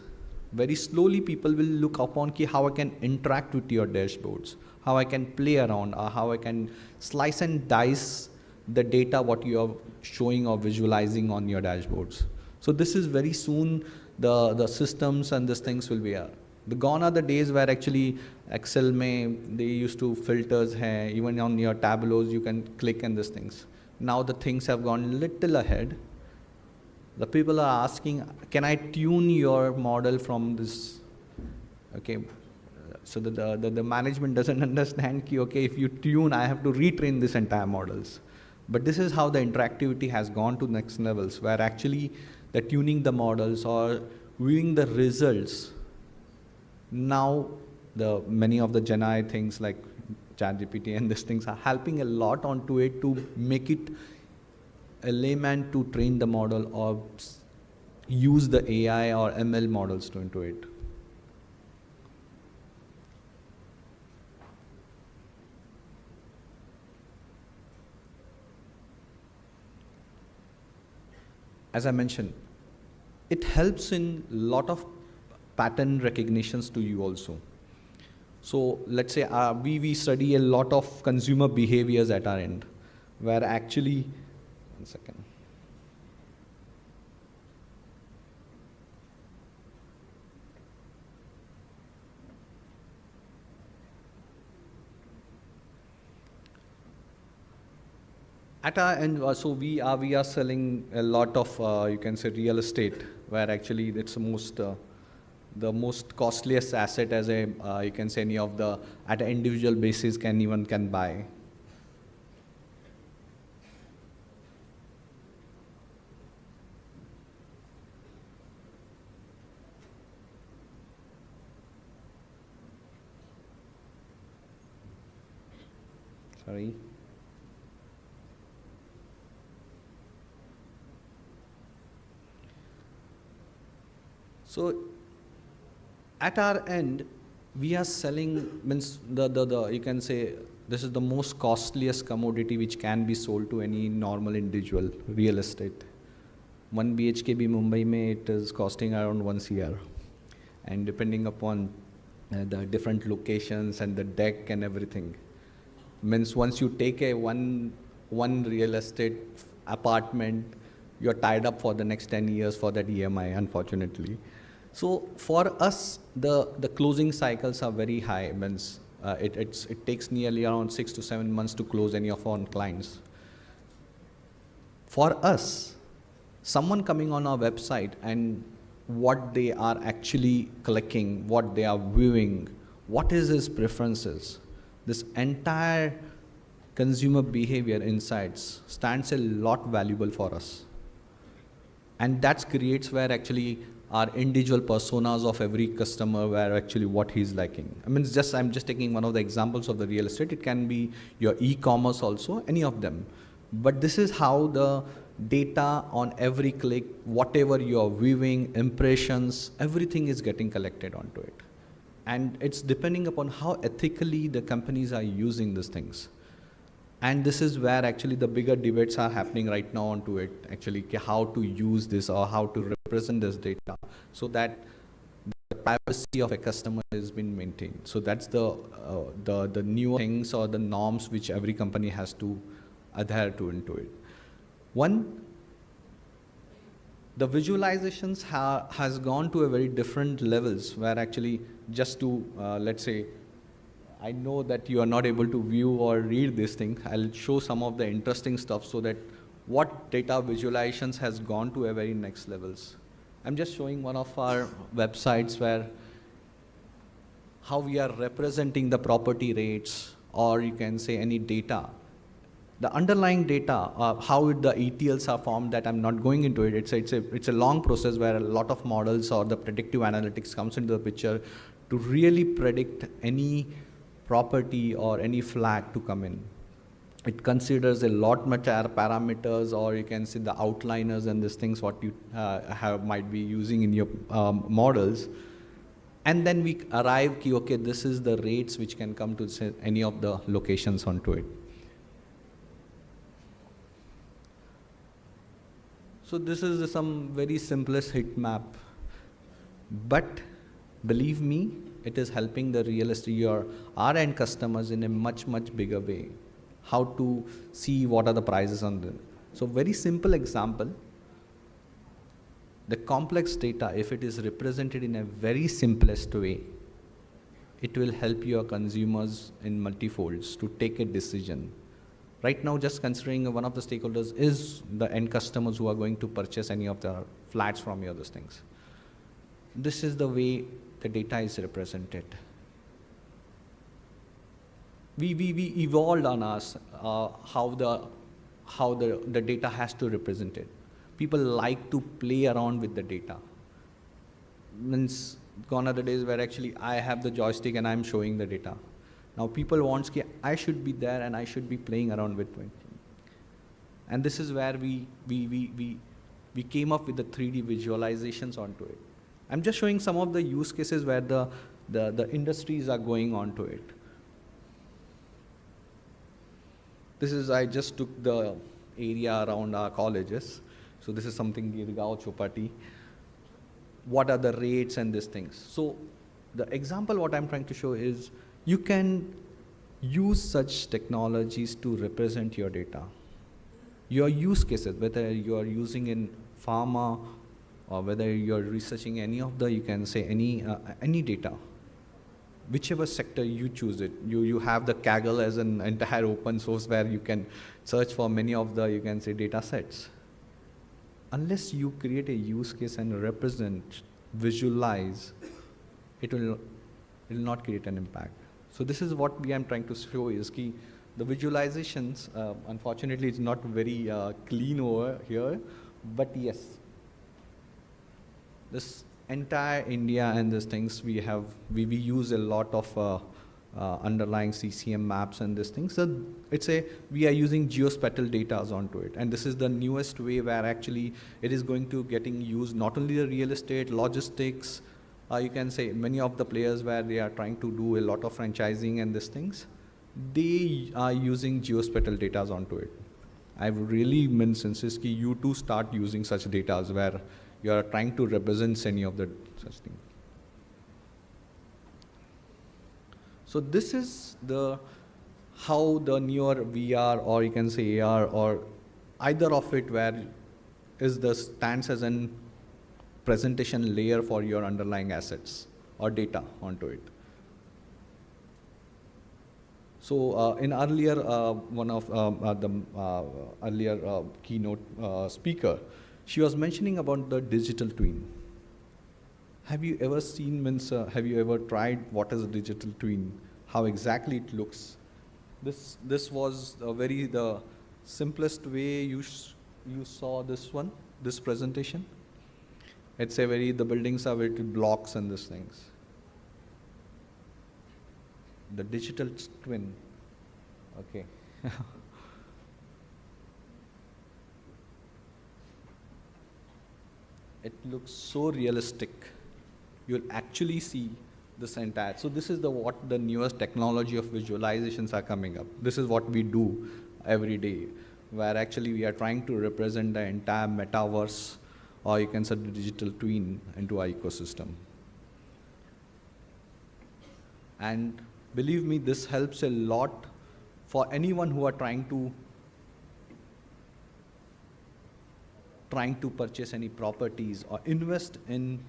Very slowly people will look upon how I can interact with your dashboards, how I can play around, or how I can slice and dice the data what you are showing or visualizing on your dashboards. So this is very soon the systems and these things will be gone are the days where actually Excel they used to filters hai, even on your tableaus you can click and these things. Now the things have gone little ahead. The people are asking, can I tune your model from this? Okay, so the management doesn't understand, okay, if you tune, I have to retrain this entire models. But this is how the interactivity has gone to next levels, where actually the tuning the models or viewing the results. Now, many of the Gen AI things like ChatGPT and these things are helping a lot onto it to make it a layman to train the model or use the AI or ML models into it. as I mentioned, it helps in lot of pattern recognitions to you also. So let's say we study a lot of consumer behaviors at our end, where actually, one second. At our end, so we are selling a lot of you can say real estate, where actually it's the most costliest asset as a you can say any of the at an individual basis can buy. Sorry. So at our end, we are selling, means the you can say this is the most costliest commodity which can be sold to any normal individual, real estate. 1 BHK bhi Mumbai mein, it is costing around 1 CR. And depending upon the different locations and the deck and everything, means once you take a one real estate apartment, you're tied up for the next 10 years for that EMI, unfortunately. So for us, the closing cycles are very high. Means it takes nearly around 6 to 7 months to close any of our clients. For us, someone coming on our website and what they are actually clicking, what they are viewing, what is his preferences, this entire consumer behavior insights stands a lot valuable for us. And that creates where actually our individual personas of every customer where actually what he's liking. I mean, I'm just taking one of the examples of the real estate. It can be your e-commerce also, any of them. But this is how the data on every click, whatever you're viewing, impressions, everything is getting collected onto it. And it's depending upon how ethically the companies are using these things. And this is where actually the bigger debates are happening right now onto it, actually, how to use this or how to represent this data so that the privacy of a customer has been maintained. So that's the new things or the norms which every company has to adhere to into it. One, the visualizations has gone to a very different levels where actually just to, let's say, I know that you are not able to view or read this thing. I'll show some of the interesting stuff so that what data visualizations has gone to a very next levels. I'm just showing one of our websites where how we are representing the property rates, or you can say any data. The underlying data, how the ETLs are formed, that I'm not going into it. It's a long process where a lot of models or the predictive analytics comes into the picture to really predict any property or any flag to come in. It considers a lot much parameters, or you can see the outliners and these things what you might be using in your models. And then we arrive, okay, this is the rates which can come to say any of the locations onto it. So this is some very simplest heat map. But believe me, it is helping the real estate, our end customers in a much, much bigger way. How to see what are the prices on them. So very simple example, the complex data, if it is represented in a very simplest way, it will help your consumers in multifolds to take a decision. Right now, just considering one of the stakeholders is the end customers who are going to purchase any of the flats from you, those things. This is the way the data is represented. We evolved on us how the data has to represent it. People like to play around with the data. Means gone are the days where actually I have the joystick and I'm showing the data. Now people want, I should be there and I should be playing around with it. And this is where we came up with the 3D visualizations onto it. I'm just showing some of the use cases where the industries are going onto it. This is, I just took the area around our colleges, So this is something Girgaon Chopati. What are the rates and these things? So the example what I'm trying to show is you can use such technologies to represent your data. Your use cases, whether you are using in pharma or whether you're researching any of the, you can say any data, whichever sector you choose it. You have the Kaggle as an entire open source where you can search for many of the, you can say, data sets. Unless you create a use case and represent, visualize, it will not create an impact. So this is what I'm trying to show is key. The visualizations, unfortunately, it's not very clean over here, but yes, this entire India and these things we use a lot of underlying CCM maps and these things. So we are using geospatial data onto it, and this is the newest way where actually it is going to getting used not only the real estate, logistics. You can say many of the players where they are trying to do a lot of franchising and these things, they are using geospatial data onto it. I would really mean since you too start using such data where you are trying to represent any of the such thing. So this is how the newer VR or you can say AR or either of it where stands as an presentation layer for your underlying assets or data onto it. So in earlier, one of the earlier keynote speaker, she was mentioning about the digital twin. Have you ever seen, have you ever tried what is a digital twin? How exactly it looks? This was the simplest way you saw this presentation. It's the buildings are with blocks and these things. The digital twin, okay. It looks so realistic. You'll actually see this entire. So this is what the newest technology of visualizations are coming up. This is what we do every day, where actually we are trying to represent the entire metaverse, or you can say the digital twin into our ecosystem. And believe me, this helps a lot for anyone who are trying to purchase any properties or invest in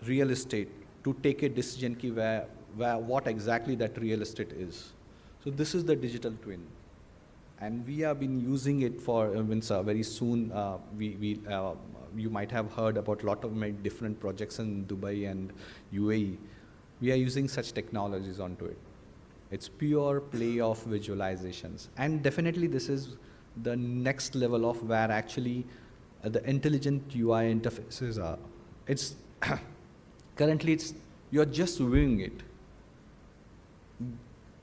real estate to take a decision where what exactly that real estate is. So this is the digital twin. And we have been using it for, very soon, you might have heard about a lot of different projects in Dubai and UAE. We are using such technologies onto it. It's pure play of visualizations. And definitely this is the next level of where actually the intelligent UI interfaces are. Currently you're just viewing it.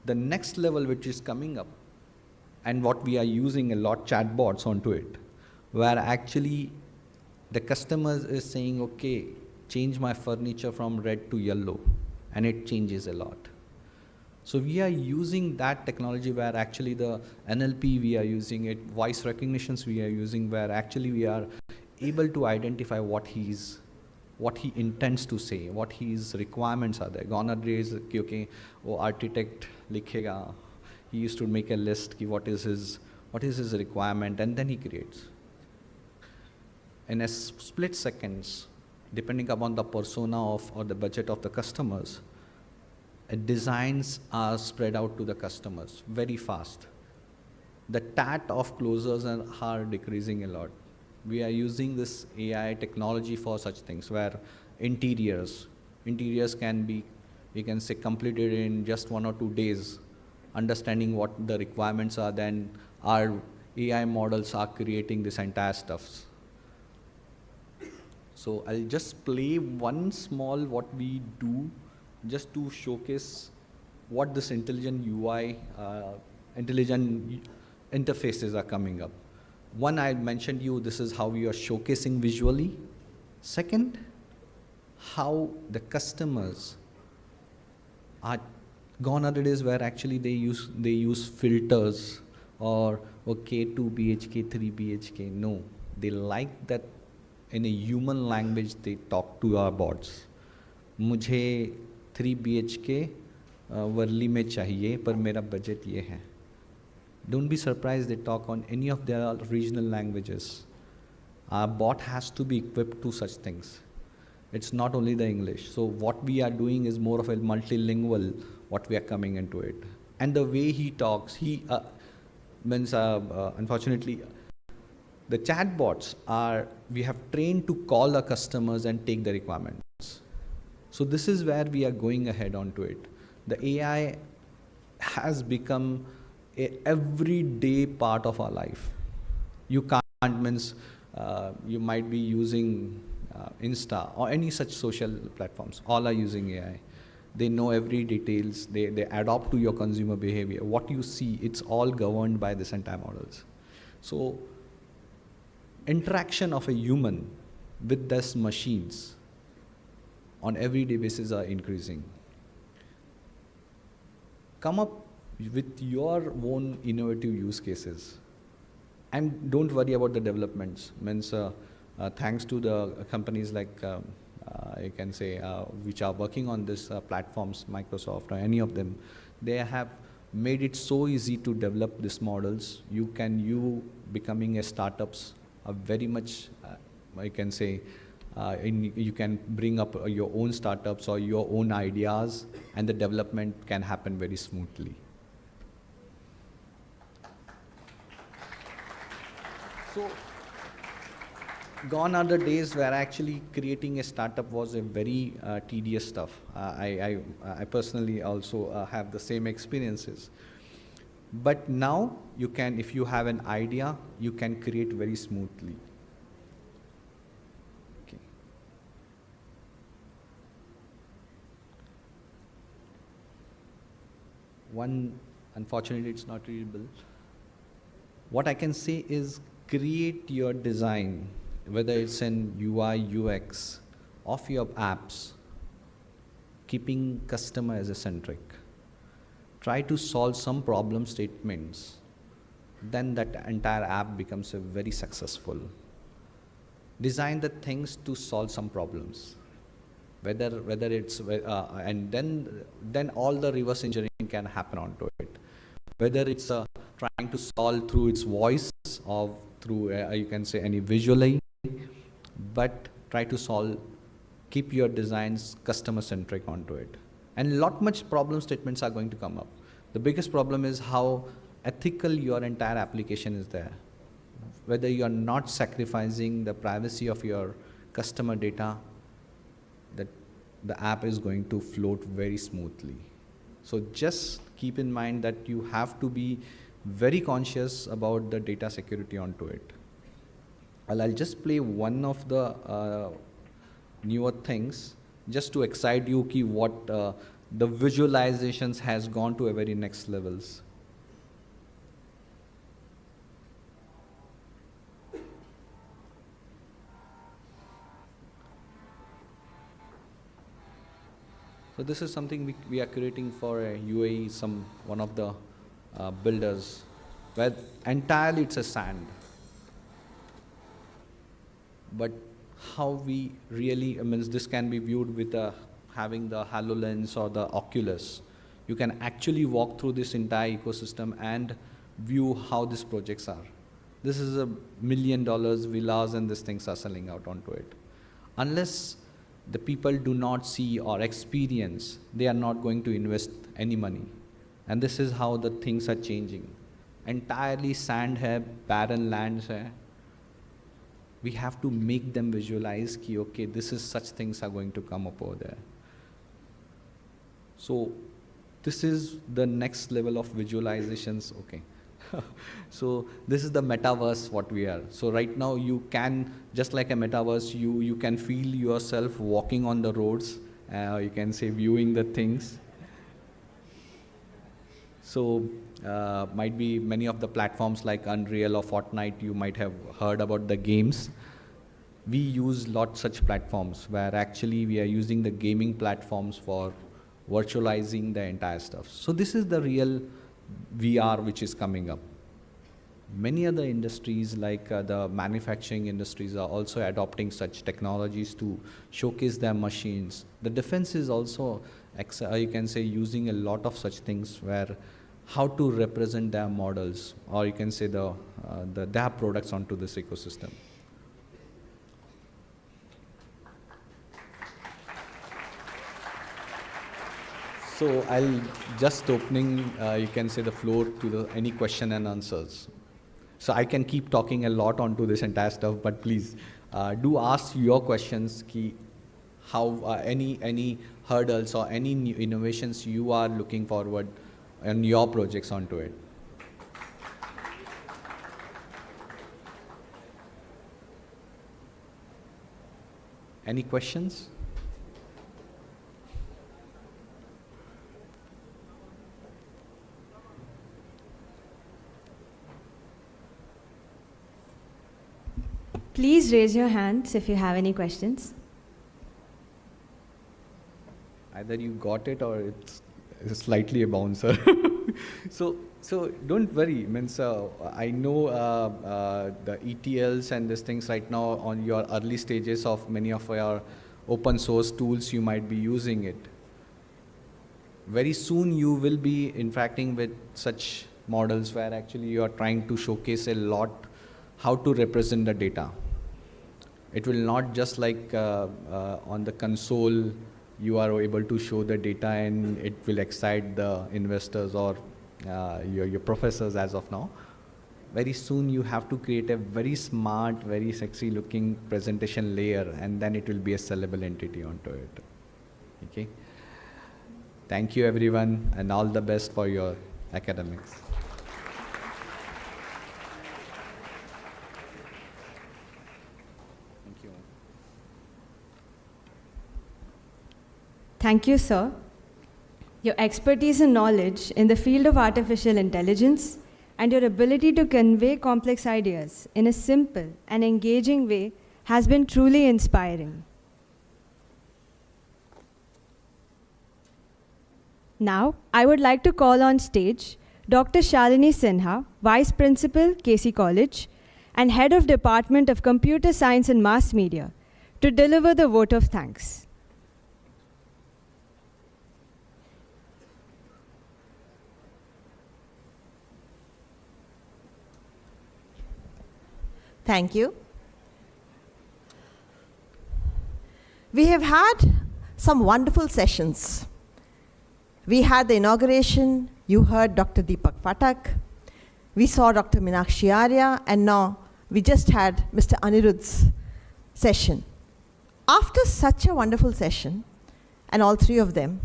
The next level which is coming up, and what we are using a lot chatbots onto it, where actually the customer is saying, okay, change my furniture from red to yellow, and it changes a lot. So we are using that technology where actually the NLP we are using it, voice recognitions we are using, where actually we are able to identify what he intends to say, what his requirements are there. Gone are days, okay, architect likhega. He used to make a list, what is his requirement, and then he creates. In a split seconds, depending upon the persona or the budget of the customers, designs are spread out to the customers very fast. The TAT of closers are decreasing a lot. We are using this AI technology for such things where interiors can be, we can say, completed in just 1 or 2 days. Understanding what the requirements are, then our AI models are creating this entire stuff. So I'll just play one small what we do just to showcase what this intelligent UI, intelligent interfaces are coming up. One, I mentioned this is how we are showcasing visually. Second, how the customers are gone are the days where actually they use filters or okay 2 BHK, 3 BHK. No, They like that in a human language they talk to our bots. मुझे 3 BHK Worli में चाहिए पर मेरा budget ये है. Don't be surprised they talk on any of their regional languages. Our bot has to be equipped to such things. It's not only the English. So what we are doing is more of a multilingual, what we are coming into it. And the way he talks, he means unfortunately, the chatbots we have trained to call our customers and take the requirements. So this is where we are going ahead onto it. The AI has become a everyday part of our life. You can't means you might be using Insta or any such social platforms. All are using AI. They know every details. They adopt to your consumer behavior. What you see, it's all governed by this entire models. So interaction of a human with these machines on everyday basis are increasing. Come up with your own innovative use cases and don't worry about the developments. Means thanks to the companies like you can say which are working on this platforms, Microsoft or any of them, they have made it so easy to develop these models. You becoming a startups are very much I can say you can bring up your own startups or your own ideas and the development can happen very smoothly. So gone are the days where actually creating a startup was a very tedious stuff. I personally also have the same experiences. But now you can, if you have an idea, you can create very smoothly. Okay. One, unfortunately, it's not readable. What I can say is create your design, whether it's an UI, UX, of your apps, keeping customer as a centric. Try to solve some problem statements, then that entire app becomes a very successful. Design the things to solve some problems, whether it's and then all the reverse engineering can happen onto it. Whether it's trying to solve through its voice or through you can say any visually, but try to solve, keep your designs customer centric onto it. And lot much problem statements are going to come up. The biggest problem is how ethical your entire application is there. Whether you are not sacrificing the privacy of your customer data, that the app is going to float very smoothly. So just keep in mind that you have to be very conscious about the data security onto it. I'll just play one of the newer things just to excite you ki what the visualizations has gone to a very next levels. So this is something we are creating for a UAE, one of the builders, where entirely it's a sand. But how we really, this can be viewed with having the HoloLens or the Oculus. You can actually walk through this entire ecosystem and view how these projects are. This is $1 million villas and these things are selling out onto it. Unless the people do not see or experience, they are not going to invest any money. And this is how the things are changing. Entirely sand hai, barren lands hai. We have to make them visualize ki, okay, this is such things are going to come up over there. So this is the next level of visualizations, okay. So this is the metaverse what we are. So right now you can, just like a metaverse, you can feel yourself walking on the roads, you can say viewing the things. So might be many of the platforms like Unreal or Fortnite, you might have heard about the games. We use lots such platforms where actually we are using the gaming platforms for virtualizing the entire stuff. So this is the real VR which is coming up. Many other industries like the manufacturing industries are also adopting such technologies to showcase their machines. The defense is also, you can say, using a lot of such things where how to represent their models, or you can say their products onto this ecosystem. So I'll just opening, you can say, the floor to any question and answers. So I can keep talking a lot onto this entire stuff, but please do ask your questions. How any hurdles or any new innovations you are looking forward and your projects onto it. Any questions? Please raise your hands if you have any questions. Either you got it or it's slightly a bouncer. So don't worry. Means I know the ETLs and these things right now on your early stages of many of your open source tools, you might be using it. Very soon you will be interacting with such models where actually you are trying to showcase a lot how to represent the data. It will not just like on the console you are able to show the data and it will excite the investors or your professors as of now. Very soon you have to create a very smart, very sexy looking presentation layer, and then it will be a sellable entity onto it. Okay. Thank you everyone, and all the best for your academics. Thank you, sir. Your expertise and knowledge in the field of artificial intelligence and your ability to convey complex ideas in a simple and engaging way has been truly inspiring. Now, I would like to call on stage Dr. Shalini Sinha, Vice Principal, KC College, and Head of Department of Computer Science and Mass Media, to deliver the vote of thanks. Thank you. We have had some wonderful sessions. We had the inauguration, you heard Dr. Deepak Phatak, we saw Dr. Meenakshi Arya, and now we just had Mr. Anirudh's session. After such a wonderful session, and all three of them,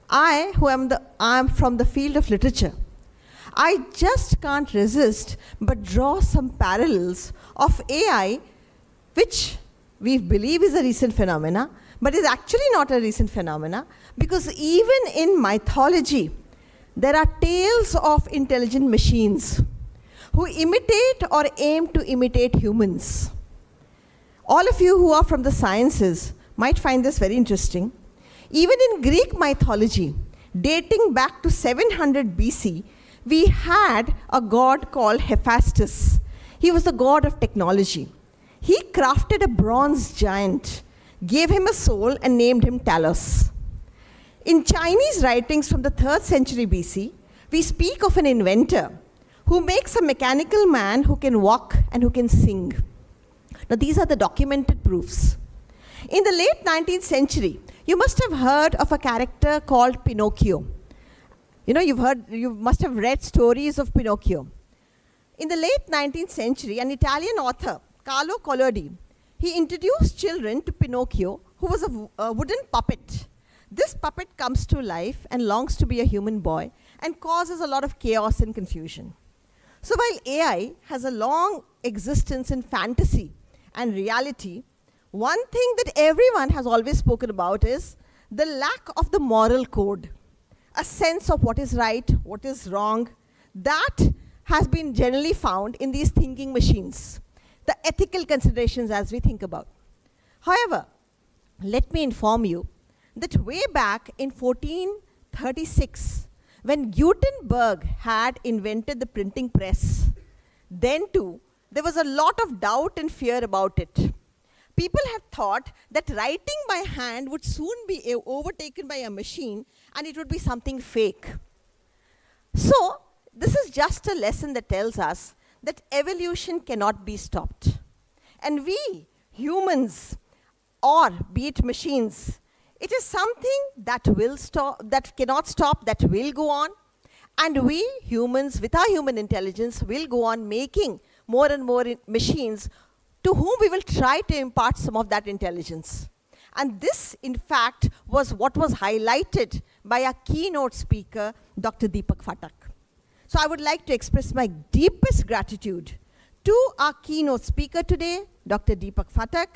I am from the field of literature. I just can't resist but draw some parallels of AI, which we believe is a recent phenomena, but is actually not a recent phenomena, because even in mythology, there are tales of intelligent machines who imitate or aim to imitate humans. All of you who are from the sciences might find this very interesting. Even in Greek mythology, dating back to 700 BC, we had a god called Hephaestus. He was the god of technology. He crafted a bronze giant, gave him a soul, and named him Talos. In Chinese writings from the 3rd century BC, we speak of an inventor who makes a mechanical man who can walk and who can sing. Now, these are the documented proofs. In the late 19th century, you must have heard of a character called Pinocchio. You know, you must have read stories of Pinocchio. In the late 19th century, an Italian author, Carlo Collodi, he introduced children to Pinocchio, who was a wooden puppet. This puppet comes to life and longs to be a human boy and causes a lot of chaos and confusion. So while AI has a long existence in fantasy and reality, one thing that everyone has always spoken about is the lack of the moral code, a sense of what is right, what is wrong. That has been generally found in these thinking machines, the ethical considerations as we think about. However, let me inform you that way back in 1436, when Gutenberg had invented the printing press, then too, there was a lot of doubt and fear about it. People had thought that writing by hand would soon be overtaken by a machine and it would be something fake. So, this is just a lesson that tells us that evolution cannot be stopped. And we, humans, or be it machines, it is something that will stop, that cannot stop, that will go on. And we, humans, with our human intelligence, will go on making more and more machines to whom we will try to impart some of that intelligence. And this, in fact, was what was highlighted by our keynote speaker, Dr. Deepak Phatak. So I would like to express my deepest gratitude to our keynote speaker today, Dr. Deepak Phatak,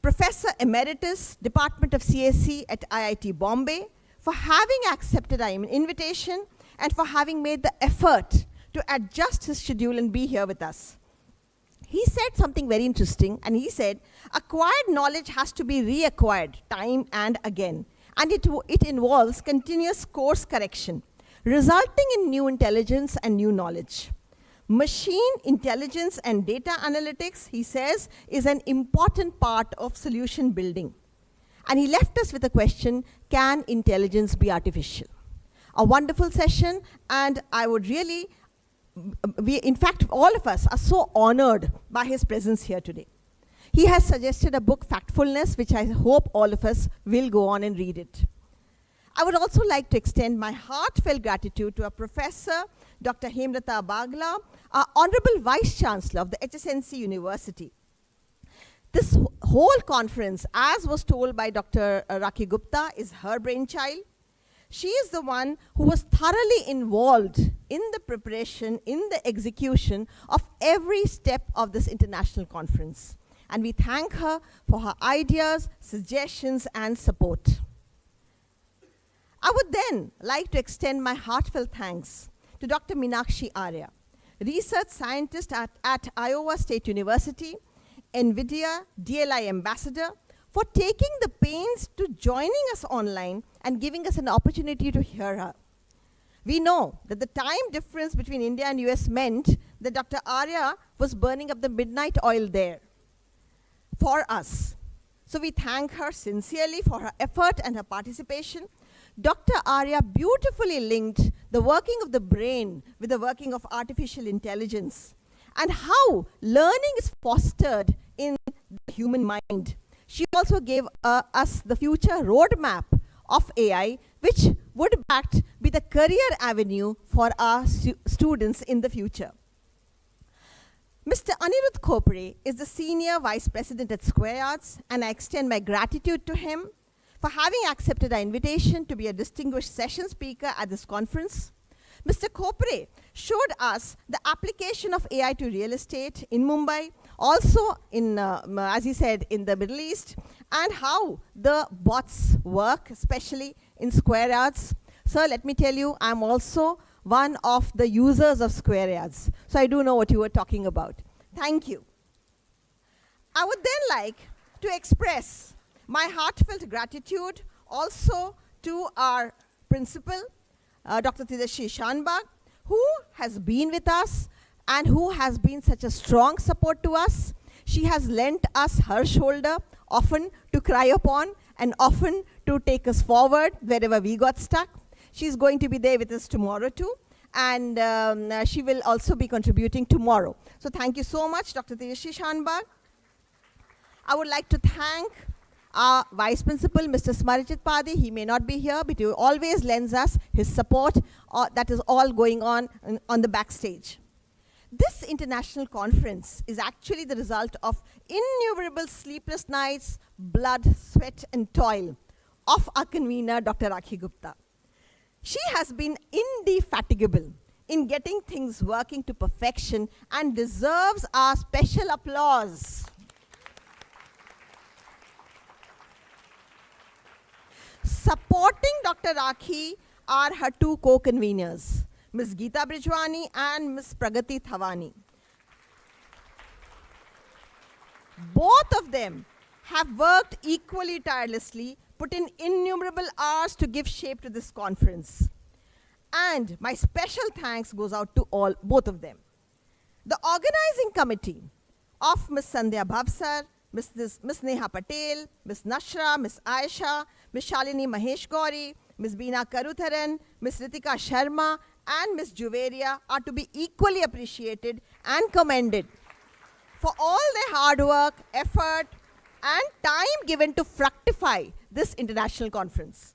Professor Emeritus, Department of CSE at IIT Bombay, for having accepted our invitation and for having made the effort to adjust his schedule and be here with us. He said something very interesting, and he said, acquired knowledge has to be reacquired time and again, and it involves continuous course correction, resulting in new intelligence and new knowledge. Machine intelligence and data analytics, he says, is an important part of solution building. And he left us with a question, can intelligence be artificial? A wonderful session, and I would really, in fact, all of us are so honored by his presence here today. He has suggested a book, Factfulness, which I hope all of us will go on and read it. I would also like to extend my heartfelt gratitude to our professor, Dr. Hemlata Bagla, our Honorable Vice Chancellor of the HSNC University. This whole conference, as was told by Dr. Rakhi Gupta, is her brainchild. She is the one who was thoroughly involved in the preparation, in the execution of every step of this international conference. And we thank her for her ideas, suggestions, and support. I would then like to extend my heartfelt thanks to Dr. Meenakshi Arya, research scientist at Iowa State University, NVIDIA DLI ambassador, for taking the pains to joining us online and giving us an opportunity to hear her. We know that the time difference between India and US meant that Dr. Arya was burning up the midnight oil there for us. So we thank her sincerely for her effort and her participation. Dr. Arya beautifully linked the working of the brain with the working of artificial intelligence and how learning is fostered in the human mind. She also gave us the future roadmap of AI, which would in fact be the career avenue for our students in the future. Mr. Anirudh Khopre is the Senior Vice President at Square Arts, and I extend my gratitude to him for having accepted our invitation to be a distinguished session speaker at this conference. Mr. Khopre showed us the application of AI to real estate in Mumbai, also in, as he said, in the Middle East, and how the bots work, especially in Square Arts. Sir, let me tell you, I'm also one of the users of Square Arts, so I do know what you were talking about. Thank you. I would then like to express my heartfelt gratitude also to our principal, Dr. Tejaswi Shanbag, who has been with us and who has been such a strong support to us. She has lent us her shoulder, often to cry upon and often to take us forward wherever we got stuck. She's going to be there with us tomorrow too, and she will also be contributing tomorrow. So thank you so much, Dr. Tejaswi Shanbag. I would like to thank our Vice Principal, Mr. Smarijit Padi. He may not be here, but he always lends us his support. That is all going on the backstage. This international conference is actually the result of innumerable sleepless nights, blood, sweat, and toil of our convener, Dr. Rakhi Gupta. She has been indefatigable in getting things working to perfection and deserves our special applause. Supporting Dr. Rakhi are her two co-conveners, Ms. Geeta Brijwani and Ms. Pragati Thawani. Both of them have worked equally tirelessly, put in innumerable hours to give shape to this conference. And my special thanks goes out to both of them. The organizing committee of Ms. Sandhya Bhavsar, Ms. Neha Patel, Ms. Nashra, Ms. Aisha, Ms. Shalini Mahesh Gauri, Ms. Beena Karutharan, Ms. Ritika Sharma, and Ms. Juveria are to be equally appreciated and commended for all their hard work, effort, and time given to fructify this international conference.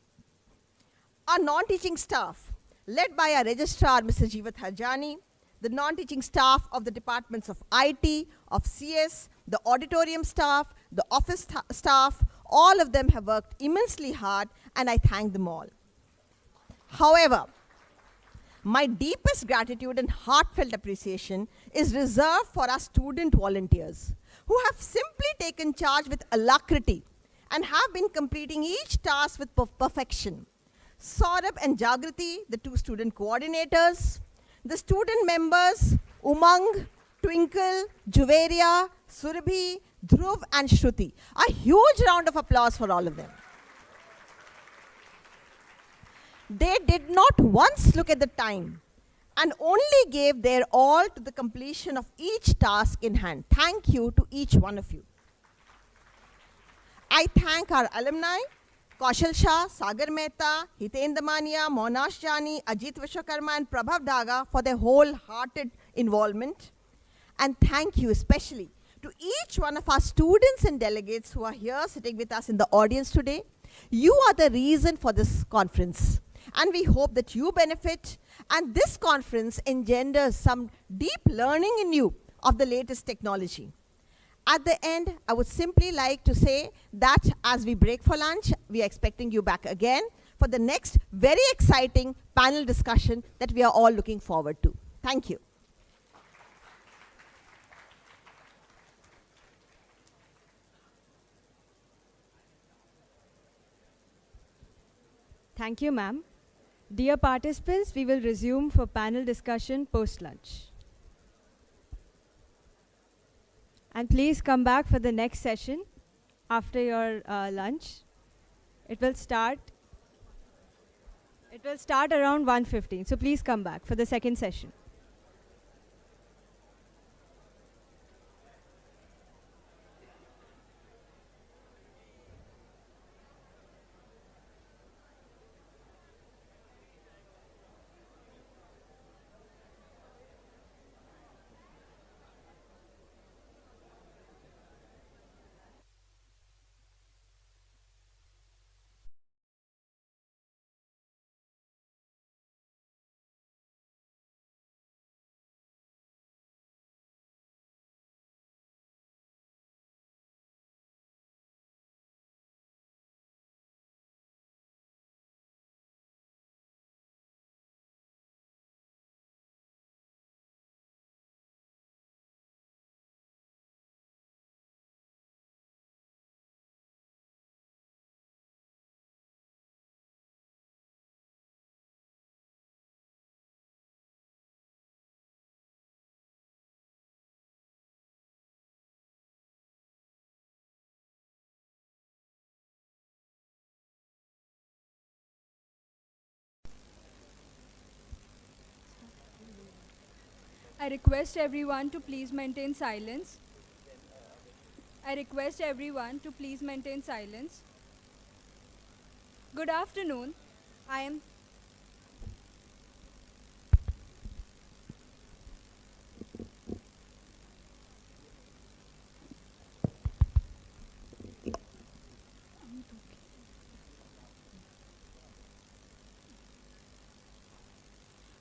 Our non-teaching staff, led by our registrar, Mr. Jeevat Harjani, the non-teaching staff of the departments of IT, of CS, the auditorium staff, the office staff, all of them have worked immensely hard, and I thank them all. However, my deepest gratitude and heartfelt appreciation is reserved for our student volunteers who have simply taken charge with alacrity and have been completing each task with perfection. Saurabh and Jagriti, the two student coordinators, the student members, Umang, Twinkle, Juveria, Surabhi, Dhruv, and Shruti. A huge round of applause for all of them. They did not once look at the time and only gave their all to the completion of each task in hand. Thank you to each one of you. I thank our alumni, Kaushal Shah, Sagar Mehta, Hitendra Mania, Monash Jani, Ajit Vishwakarma, and Prabhav Daga for their wholehearted involvement. And thank you especially to each one of our students and delegates who are here sitting with us in the audience today. You are the reason for this conference. And we hope that you benefit, and this conference engenders some deep learning in you of the latest technology. At the end, I would simply like to say that as we break for lunch, we are expecting you back again for the next very exciting panel discussion that we are all looking forward to. Thank you. Thank you, ma'am. Dear participants, we will resume for panel discussion post-lunch. And please come back for the next session after your lunch. It will start around 1:15. So please come back for the second session. I request everyone to please maintain silence. I request everyone to please maintain silence. Good afternoon. I am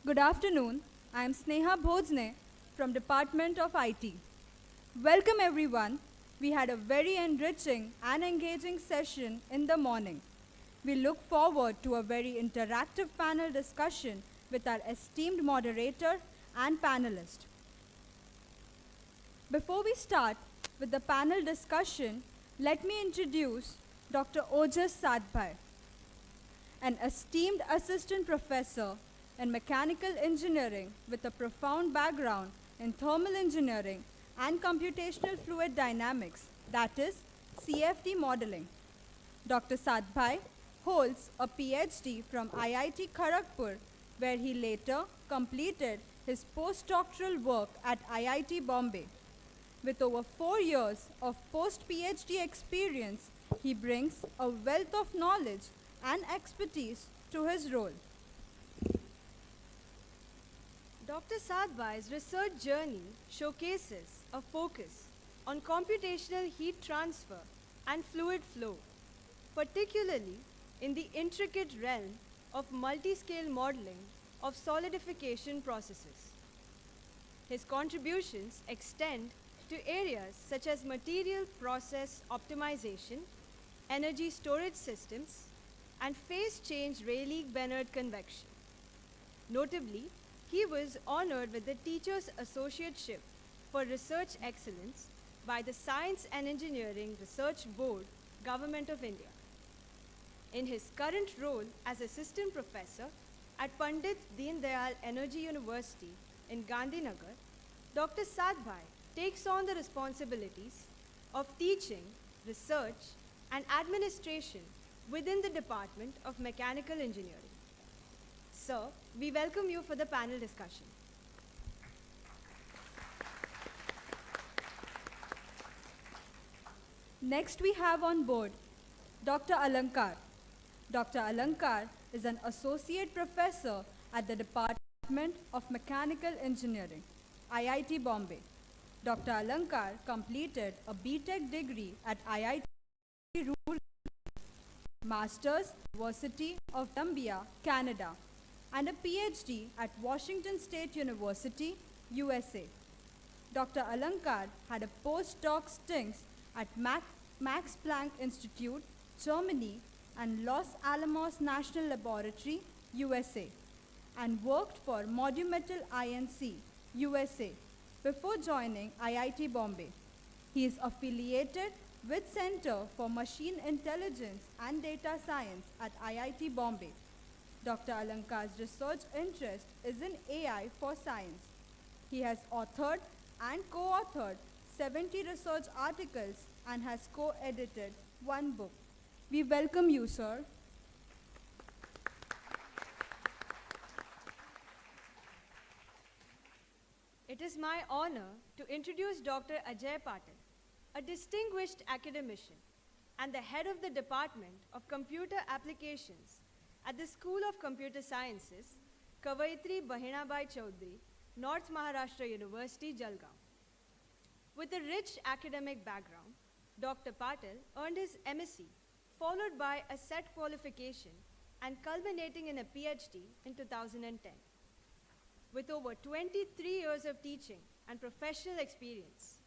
Good afternoon. I am Sneha Bhojne from Department of IT. Welcome everyone. We had a very enriching and engaging session in the morning. We look forward to a very interactive panel discussion with our esteemed moderator and panelist. Before we start with the panel discussion, let me introduce Dr. Ojas Sadbhai, an esteemed assistant professor in mechanical engineering with a profound background in thermal engineering and computational fluid dynamics, that is, CFD modeling. Dr. Sadbhai holds a PhD from IIT Kharagpur, where he later completed his postdoctoral work at IIT Bombay. With over 4 years of post-PhD experience, he brings a wealth of knowledge and expertise to his role. Dr. Sadbhai's research journey showcases a focus on computational heat transfer and fluid flow, particularly in the intricate realm of multi-scale modeling of solidification processes. His contributions extend to areas such as material process optimization, energy storage systems, and phase change Rayleigh-Benard convection. Notably, he was honored with the Teachers Associateship for Research Excellence by the Science and Engineering Research Board, Government of India. In his current role as Assistant Professor at Pandit Deen Dayal Energy University in Gandhinagar, Dr. Sadbhai takes on the responsibilities of teaching, research, and administration within the Department of Mechanical Engineering. Sir, we welcome you for the panel discussion. Next we have on board Dr. Alankar. Dr. Alankar is an associate professor at the Department of Mechanical Engineering, IIT Bombay. Dr. Alankar completed a BTech degree at IIT Roorkee, Masters, University of Columbia, Canada, and a PhD at Washington State University, USA. Dr. Alankar had a postdoc stint at Max Planck Institute, Germany, and Los Alamos National Laboratory, USA, and worked for Monumental Inc., USA, before joining IIT Bombay. He is affiliated with Center for Machine Intelligence and Data Science at IIT Bombay. Dr. Alankar's research interest is in AI for science. He has authored and co-authored 70 research articles and has co-edited 1 book. We welcome you, sir. It is my honor to introduce Dr. Ajay Patil, a distinguished academician and the head of the Department of Computer Applications at the School of Computer Sciences, Kavaitri Bahinabai Chaudhary, North Maharashtra University, Jalgaon. With a rich academic background, Dr. Patil earned his MSc, followed by a SET qualification and culminating in a PhD in 2010. With over 23 years of teaching and professional experience,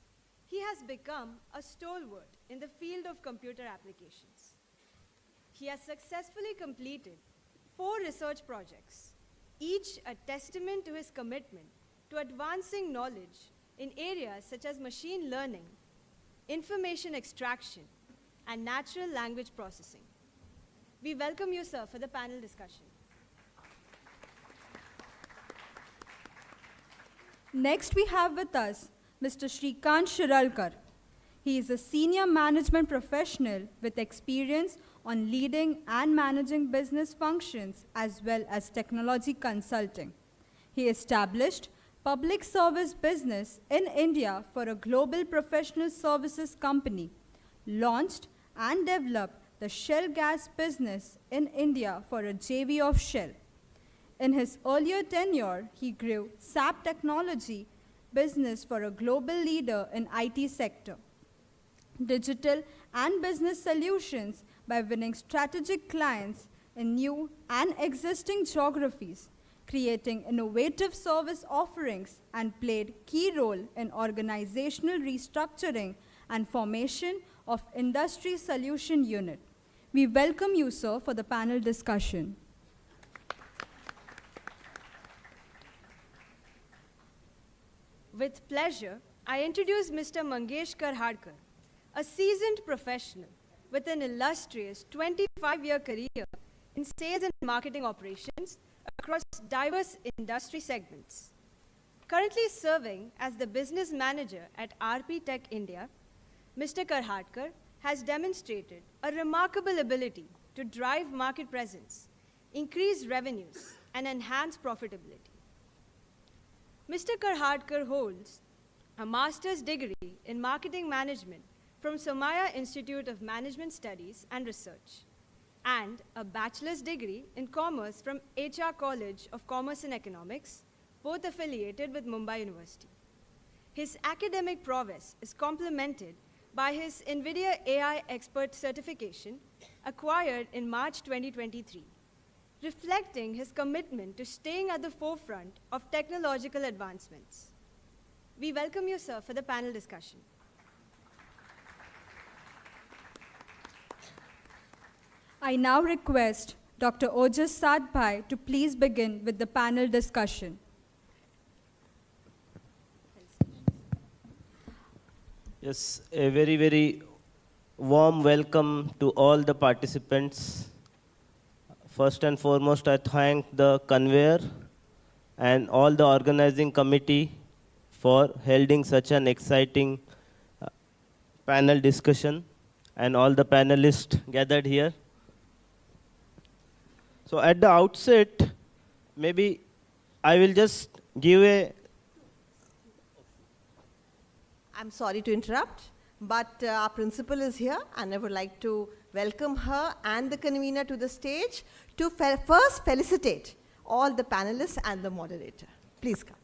he has become a stalwart in the field of computer applications. He has successfully completed 4 research projects, each a testament to his commitment to advancing knowledge in areas such as machine learning, information extraction, and natural language processing. We welcome you, sir, for the panel discussion. Next we have with us Mr. Shrikant Shiralkar. He is a senior management professional with experience on leading and managing business functions as well as technology consulting. He established public service business in India for a global professional services company, launched and developed the Shell gas business in India for a JV of Shell. In his earlier tenure, he grew SAP technology business for a global leader in IT sector, digital and business solutions by winning strategic clients in new and existing geographies, creating innovative service offerings, and played key role in organizational restructuring and formation of Industry Solution Unit. We welcome you, sir, for the panel discussion. With pleasure, I introduce Mr. Mangesh Karhadkar, a seasoned professional with an illustrious 25-year career in sales and marketing operations across diverse industry segments. Currently serving as the business manager at RP Tech India, Mr. Karhadkar has demonstrated a remarkable ability to drive market presence, increase revenues, and enhance profitability. Mr. Karhadkar holds a master's degree in marketing management from Somaya Institute of Management Studies and Research, and a bachelor's degree in commerce from HR College of Commerce and Economics, both affiliated with Mumbai University. His academic prowess is complemented by his NVIDIA AI Expert certification acquired in March 2023, reflecting his commitment to staying at the forefront of technological advancements. We welcome you, sir, for the panel discussion. I now request Dr. Ojas Sadbhai to please begin with the panel discussion. Yes, a very, very warm welcome to all the participants. First and foremost, I thank the conveyor and all the organizing committee for holding such an exciting panel discussion, and all the panelists gathered here. So at the outset, maybe I will just give a... I'm sorry to interrupt, but our principal is here, and I would like to welcome her and the convener to the stage to first felicitate all the panelists and the moderator. Please come.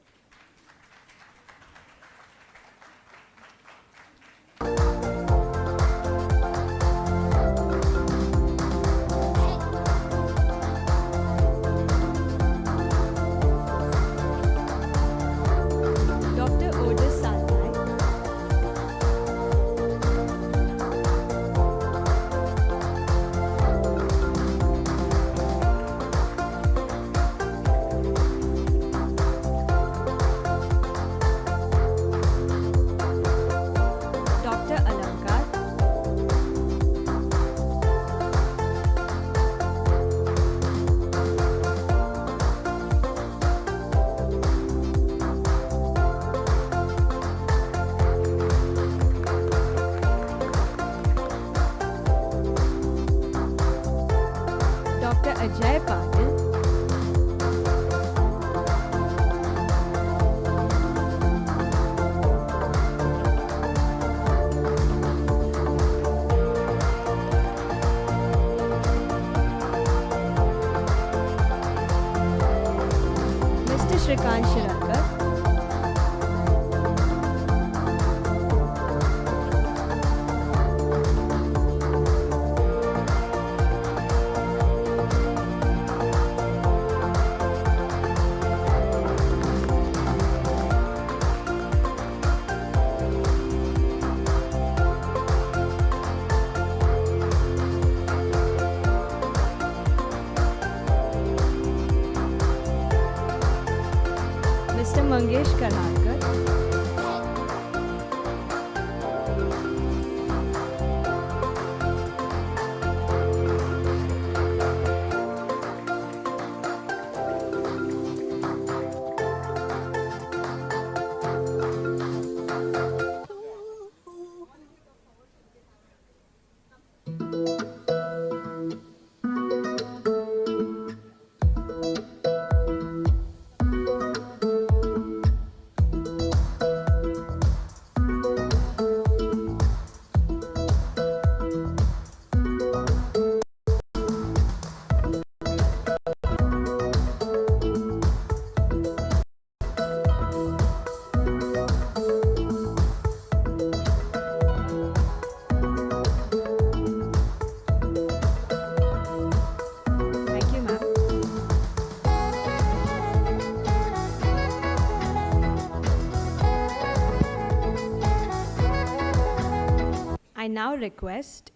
I now request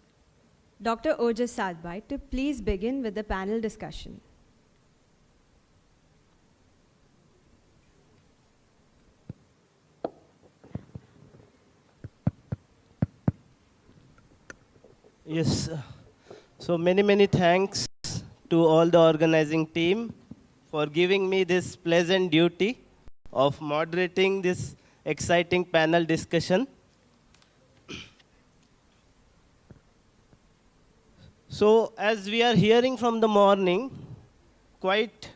Dr. Ojas Sadbhai to please begin with the panel discussion. Yes, so many thanks to all the organizing team for giving me this pleasant duty of moderating this exciting panel discussion. So as we are hearing from the morning, quite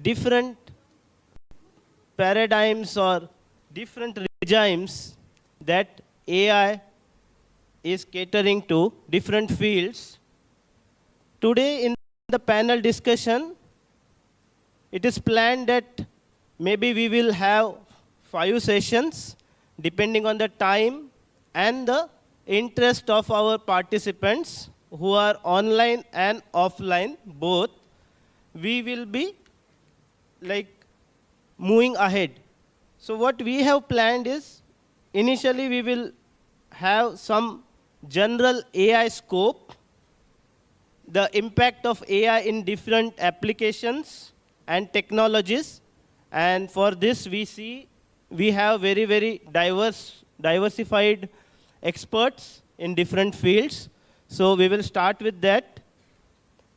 different paradigms or different regimes that AI is catering to different fields. Today in the panel discussion, it is planned that maybe we will have 5 sessions depending on the time and the interest of our participants who are online and offline both. We will be like moving ahead. So what we have planned is, initially we will have some general AI scope, the impact of AI in different applications and technologies. And for this we have very diversified experts in different fields. So we will start with that.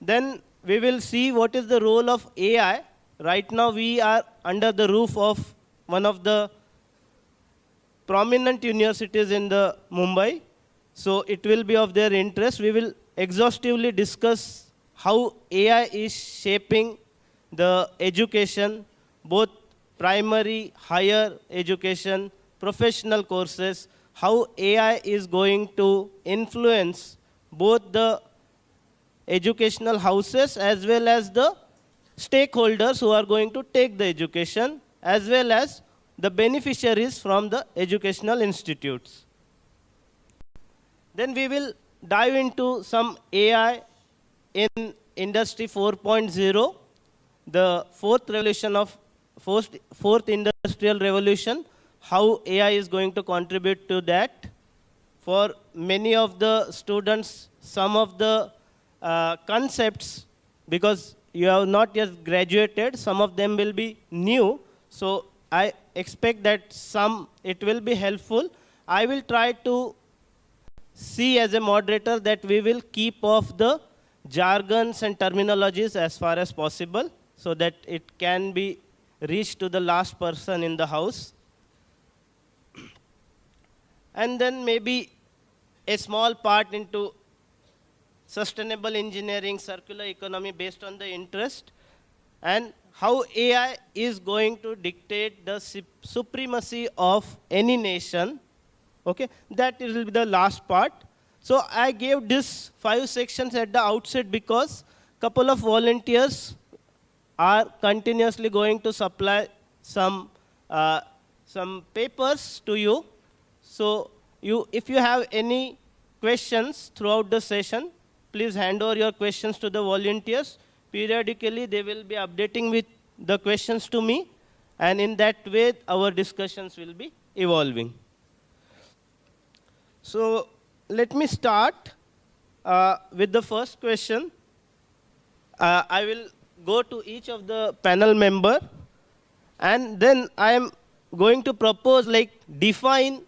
Then we will see what is the role of AI. Right now we are under the roof of one of the prominent universities in the Mumbai. So it will be of their interest. We will exhaustively discuss how AI is shaping the education, both primary, higher education, professional courses, how AI is going to influence both the educational houses as well as the stakeholders who are going to take the education, as well as the beneficiaries from the educational institutes. Then we will dive into some AI in Industry 4.0, the fourth industrial revolution, how AI is going to contribute to that. For many of the students, some of the concepts, because you have not yet graduated, some of them will be new. So I expect that it will be helpful. I will try to see as a moderator that we will keep off the jargons and terminologies as far as possible, so that it can be reached to the last person in the house. And then maybe a small part into sustainable engineering, circular economy based on the interest, and how AI is going to dictate the supremacy of any nation. Okay, that will be the last part. So I gave this 5 sections at the outset because a couple of volunteers are continuously going to supply some papers to you. So if you have any questions throughout the session, please hand over your questions to the volunteers. Periodically, they will be updating with the questions to me, and in that way, our discussions will be evolving. So let me start with the first question. I will go to each of the panel member, and then I am going to propose, like, define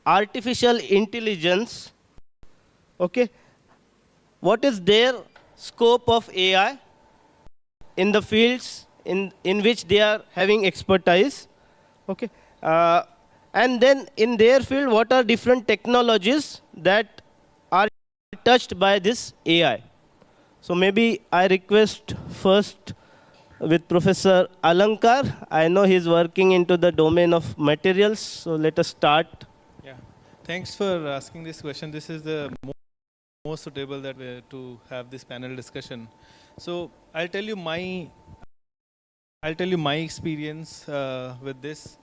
artificial intelligence. Okay, what is their scope of AI in the fields in which they are having expertise? Okay, and then in their field, what are different technologies that are touched by this AI? So maybe I request first with Professor Alankar. I know he's working into the domain of materials, so let us start. Yeah, thanks for asking this question. This is the most suitable that way to have this panel discussion. So I'll tell you my experience with this.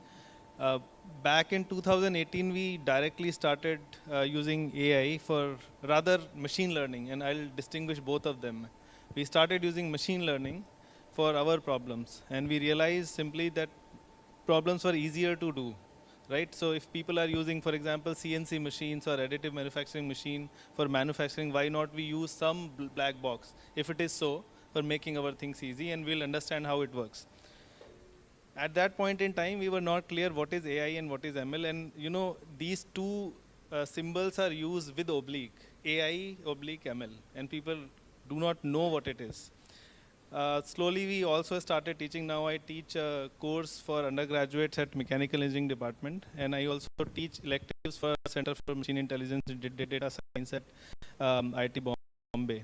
Back in 2018, we directly started using AI for rather machine learning, and I'll distinguish both of them. We started using machine learning for our problems, and we realized simply that problems were easier to do, right? So if people are using, for example, CNC machines or additive manufacturing machine for manufacturing, why not we use some black box, if it is so, for making our things easy, and we'll understand how it works. At that point in time, we were not clear what is AI and what is ML, and you know, these two symbols are used with oblique, AI oblique ML, and people do not know what it is. Slowly, we also started teaching. Now I teach a course for undergraduates at Mechanical Engineering Department, and I also teach electives for Center for Machine Intelligence and Data Science at IIT Bombay.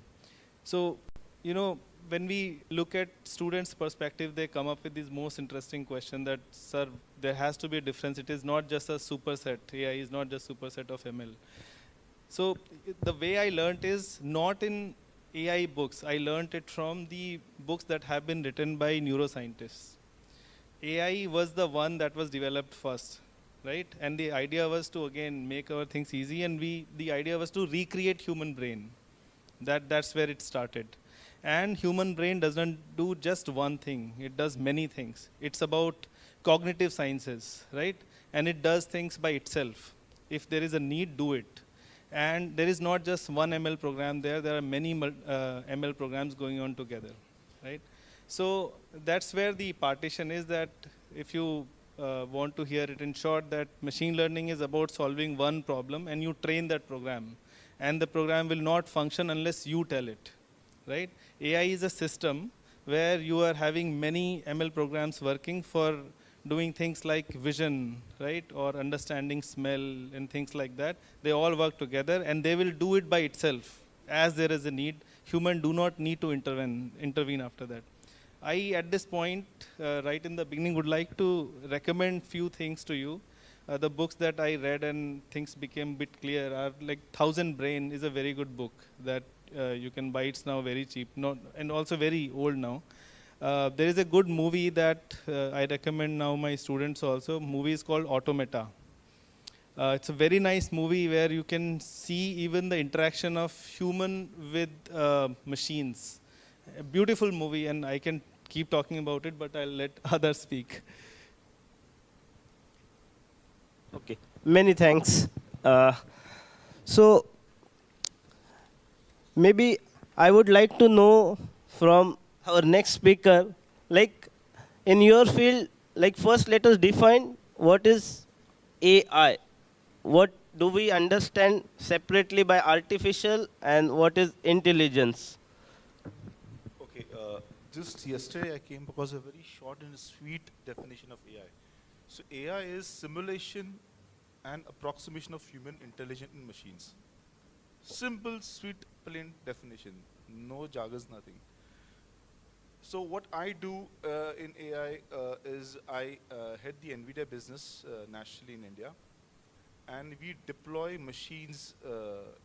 So, you know, when we look at students' perspective, they come up with this most interesting question that, sir, there has to be a difference. It is not just a superset. AI is not just superset of ML. So the way I learned is not in AI books. I learned it from the books that have been written by neuroscientists. AI was the one that was developed first, right? And the idea was to, again, make our things easy, and the idea was to recreate human brain. That's where it started. And human brain doesn't do just one thing. It does many things. It's about cognitive sciences, right? And it does things by itself. If there is a need, do it. And there is not just one ML program there. There are many ML programs going on together, right? So that's where the partition is, that if you want to hear it in short, that machine learning is about solving one problem and you train that program. And the program will not function unless you tell it, right? AI is a system where you are having many ML programs working for doing things like vision, right? Or understanding smell and things like that. They all work together and they will do it by itself as there is a need. Human do not need to intervene after that. I, at this point, right in the beginning, would like to recommend few things to you. The books that I read and things became a bit clear are like 1000 Brain is a very good book that you can buy. It's now very cheap, and also very old now. There is a good movie that I recommend now my students also. Movie is called Automata. It's a very nice movie where you can see even the interaction of human with machines. A beautiful movie, and I can keep talking about it, but I'll let others speak. Okay, many thanks. So maybe I would like to know from our next speaker, like in your field, like first let us define what is AI. What do we understand separately by artificial and what is intelligence? Okay, just yesterday I came across a very short and sweet definition of AI. So AI is simulation and approximation of human intelligence in machines. Simple, sweet, plain definition. No jargons, nothing. So what I do in AI is I head the NVIDIA business nationally in India, and we deploy machines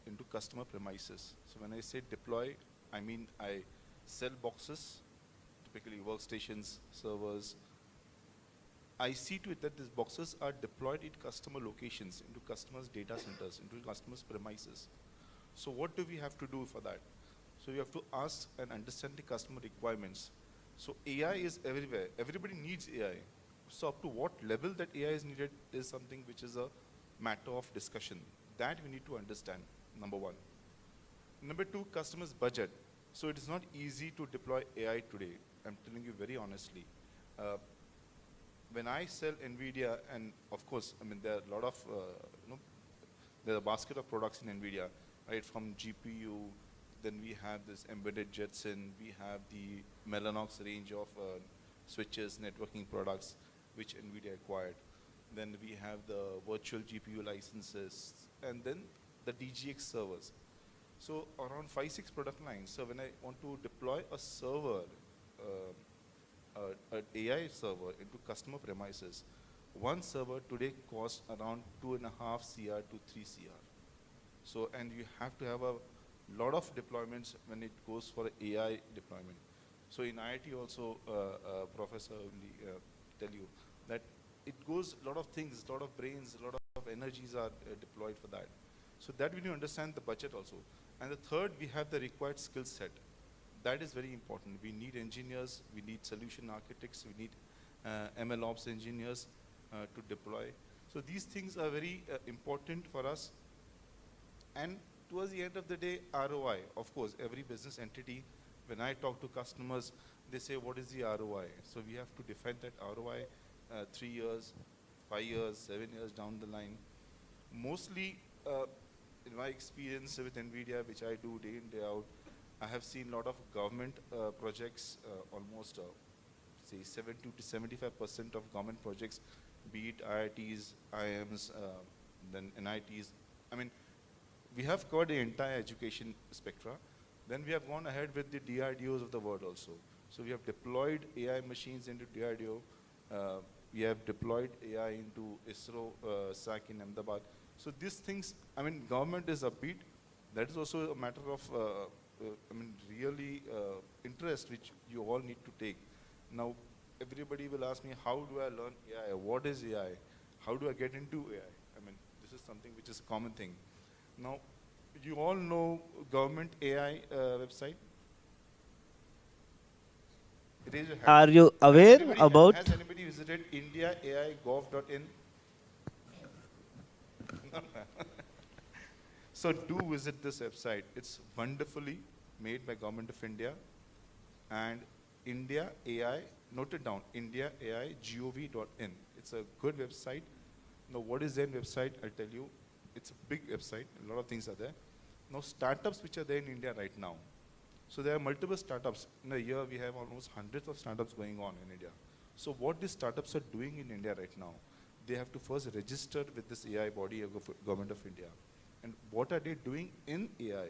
into customer premises. So when I say deploy, I mean I sell boxes, typically workstations, servers. I see to it that these boxes are deployed at customer locations, into customers' data centers, into customers' premises. So what do we have to do for that? So you have to ask and understand the customer requirements. So AI is everywhere. Everybody needs AI. So up to what level that AI is needed is something which is a matter of discussion. That we need to understand, number one. Number two, customer's budget. So it is not easy to deploy AI today. I'm telling you very honestly. When I sell NVIDIA, and of course, I mean, there are a lot of, there's a basket of products in NVIDIA, right, from GPU, then we have this embedded Jetson, we have the Mellanox range of switches, networking products, which NVIDIA acquired. Then we have the virtual GPU licenses, and then the DGX servers. So around 5-6 product lines. So when I want to deploy a server, an AI server into customer premises, one server today costs around 2.5 CR to 3 CR. So, and you have to have a lot of deployments when it goes for AI deployment. So in IIT also, Professor will tell you that it goes a lot of things, a lot of brains, a lot of energies are deployed for that. So that we need to understand the budget also. And the third, we have the required skill set. That is very important. We need engineers, we need solution architects, we need MLOps engineers to deploy. So these things are very important for us. And towards the end of the day, ROI. Of course, every business entity, when I talk to customers, they say, what is the ROI? So we have to define that ROI 3 years, 5 years, 7 years down the line. Mostly, in my experience with NVIDIA, which I do day in, day out, I have seen a lot of government projects, almost say 70 to 75% of government projects, be it IITs, IIMs, then NITs. I mean, we have covered the entire education spectra. Then we have gone ahead with the DRDOs of the world also. So we have deployed AI machines into DRDO. We have deployed AI into ISRO SAC in Ahmedabad. So these things, I mean, government is upbeat. That is also a matter of, really interest which you all need to take. Now, everybody will ask me, how do I learn AI? What is AI? How do I get into AI? I mean, this is something which is a common thing. Now, you all know government AI website? Raise your hand. Are you aware about? Has anybody visited indiaai.gov.in? So do visit this website. It's wonderfully made by Government of India. And India AI, note it down, indiaai.gov.in. It's a good website. Now what is their website? I'll tell you. It's a big website. A lot of things are there. Now startups which are there in India right now. So there are multiple startups. In a year we have almost hundreds of startups going on in India. So what these startups are doing in India right now, they have to first register with this AI body of Government of India. And what are they doing in AI?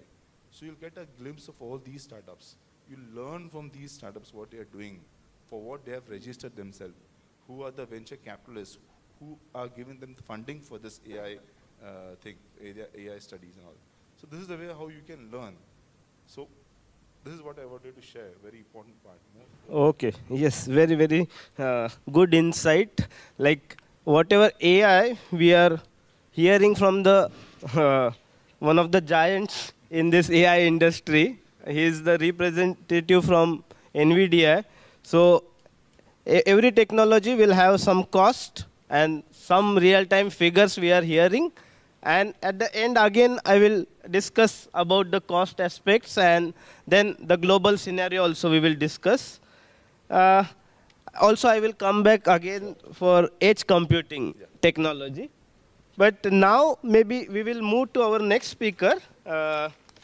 So you'll get a glimpse of all these startups. You learn from these startups what they are doing, for what they have registered themselves, who are the venture capitalists, who are giving them the funding for this AI AI studies and all. So this is the way how you can learn. So this is what I wanted to share, very important part. Okay, yes, very, very good insight. Like whatever AI we are hearing from the one of the giants in this AI industry. He is the representative from NVIDIA. So every technology will have some cost and some real-time figures we are hearing. And at the end, again, I will discuss about the cost aspects, and then the global scenario also we will discuss. Also, I will come back again for edge computing technology. But now, maybe we will move to our next speaker.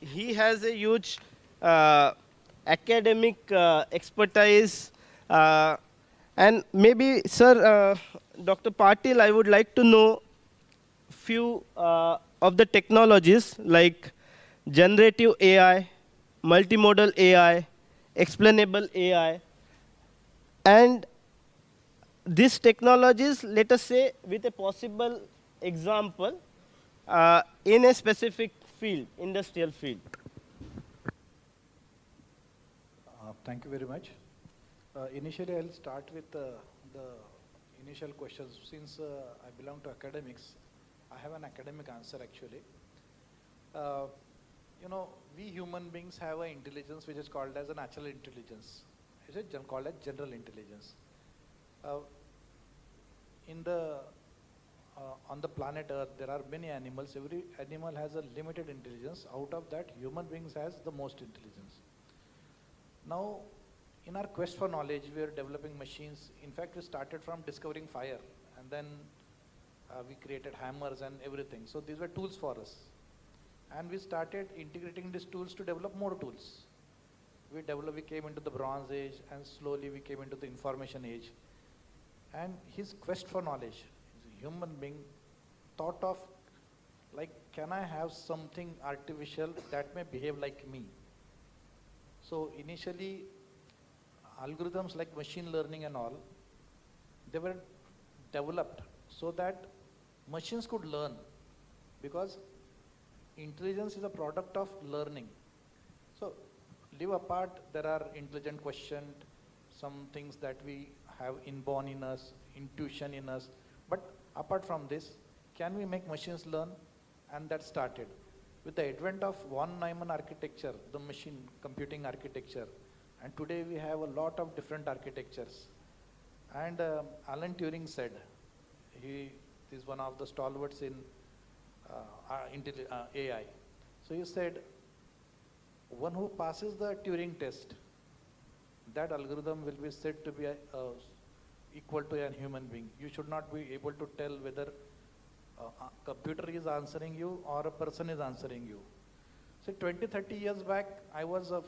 He has a huge academic expertise. And maybe, sir, Dr. Patil, I would like to know few of the technologies like generative AI, multimodal AI, explainable AI. And these technologies, let us say, with a possible example in a specific field, industrial field. Thank you very much. Initially, I'll start with the initial questions. Since I belong to academics, I have an academic answer actually. We human beings have an intelligence which is called as a natural intelligence. Is it called as general intelligence? On the planet Earth, there are many animals. Every animal has a limited intelligence. Out of that, human beings has the most intelligence. Now, in our quest for knowledge, we are developing machines. In fact, we started from discovering fire, and then we created hammers and everything. So these were tools for us. And we started integrating these tools to develop more tools. We came into the Bronze Age, and slowly we came into the Information Age. And his quest for knowledge, human being thought of, like, can I have something artificial that may behave like me? So initially, algorithms like machine learning and all, they were developed so that machines could learn, because intelligence is a product of learning. So leave apart, there are intelligent quotient, some things that we have inborn in us, intuition in us. But apart from this, can we make machines learn? And that started. With the advent of von Neumann architecture, the machine computing architecture, and today we have a lot of different architectures. And Alan Turing said, he is one of the stalwarts in AI. So he said, one who passes the Turing test, that algorithm will be said to be equal to a human being. You should not be able to tell whether a computer is answering you or a person is answering you. So 20-30 years back, I was of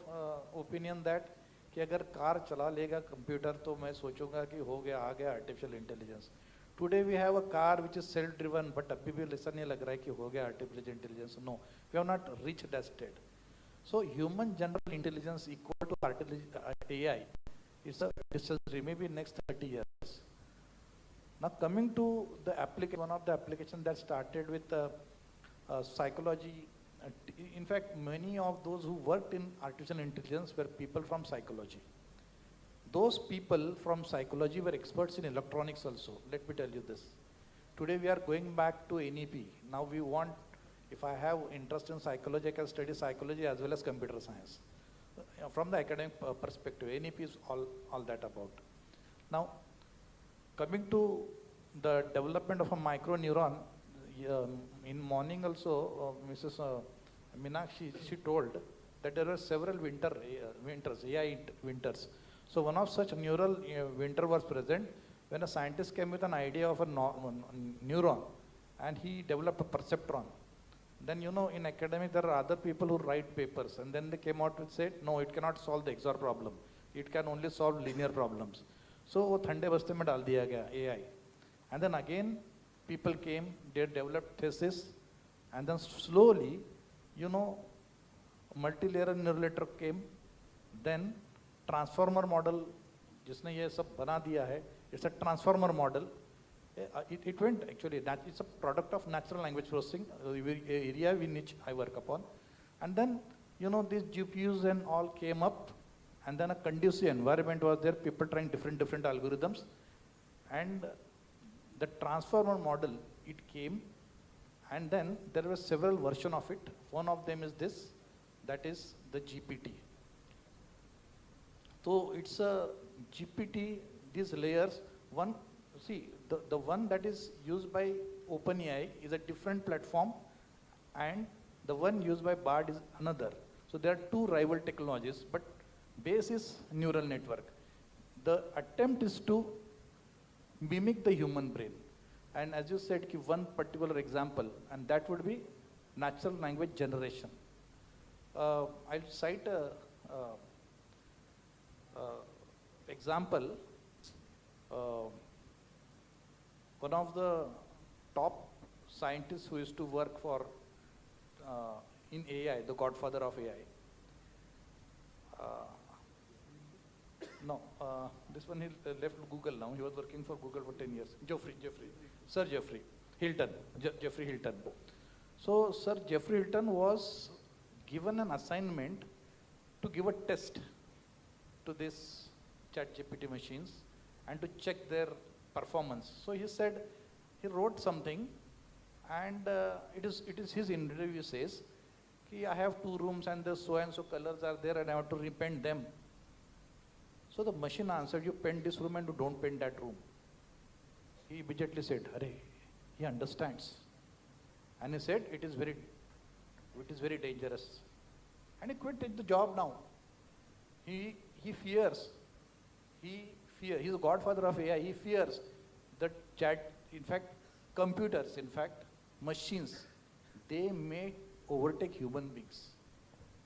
opinion that कि अगर car चला लेगा computer तो मैं सोचूंगा कि हो गया आ गया artificial intelligence. Today we have a car which is self-driven, but अभी भी ऐसा नहीं लग रहा है कि हो गया artificial intelligence. No, we have not reached that state. So human general intelligence equal to AI, it's a distance, maybe next 30 years. Now coming to the application, one of the applications that started with psychology. In fact, many of those who worked in artificial intelligence were people from psychology. Those people from psychology were experts in electronics also. Let me tell you this. Today we are going back to NEP. Now we want, if I have interest in psychology, I can study psychology as well as computer science. From the academic perspective, NEP is all that about. Now, coming to the development of a micro neuron, in morning also, Mrs. Meenakshi, she told that there were several winters, AI winters. So one of such neural winter was present when a scientist came with an idea of a neuron and he developed a perceptron. Then, you know, in academic, there are other people who write papers, and then they came out and said, no, it cannot solve the XOR problem. It can only solve linear problems. So, wo thande baste mein dal diya gaya, AI. And then again, people came, they developed thesis, and then slowly, you know, multi-layer neural network came, then transformer model, जिसने ये सब बना दिया है, it's a transformer model. It went actually, it's a product of natural language processing, area in which I work upon. And then, you know, these GPUs and all came up, and then a conducive environment was there, people trying different algorithms. And the transformer model, it came, and then there were several versions of it. One of them is this, that is the GPT. So it's a GPT, these layers, one, see, the one that is used by OpenAI is a different platform, and the one used by BARD is another. So there are two rival technologies, but base is neural network. The attempt is to mimic the human brain. And as you said, give one particular example, and that would be natural language generation. I'll cite a example. One of the top scientists who used to work for in AI, the godfather of AI. This one he left Google now. He was working for Google for 10 years. Sir Geoffrey Hilton. Geoffrey Hilton. So Sir Geoffrey Hilton was given an assignment to give a test to these ChatGPT machines and to check their performance. So he said, he wrote something, and it is his interview says, I have 2 rooms and the so and so colors are there and I have to repaint them. So the machine answered, you paint this room and you don't paint that room. He immediately said, Arey, he understands. And he said, it is very dangerous. And he quit the job now. He fears. He is the godfather of AI. He fears that computers, machines, they may overtake human beings.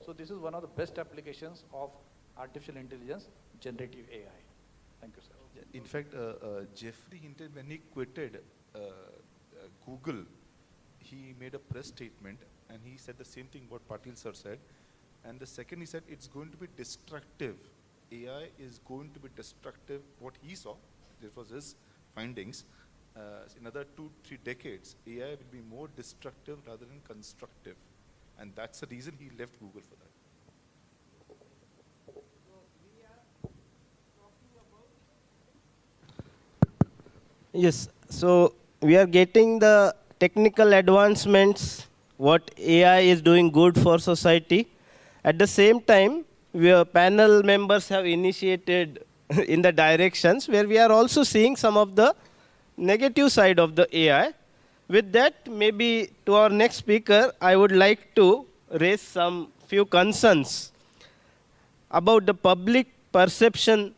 So this is one of the best applications of artificial intelligence, generative AI. Thank you, sir. In fact, Geoffrey Hinton, when he quitted Google, he made a press statement and he said the same thing what Patil sir said. And the second he said, it's going to be destructive. AI is going to be destructive. What he saw, this was his findings, in another 2-3 decades, AI will be more destructive rather than constructive. And that's the reason he left Google for that. Yes, so we are getting the technical advancements, what AI is doing good for society. At the same time, panel members have initiated in the directions where we are also seeing some of the negative side of the AI. With that, maybe to our next speaker, I would like to raise some few concerns about the public perception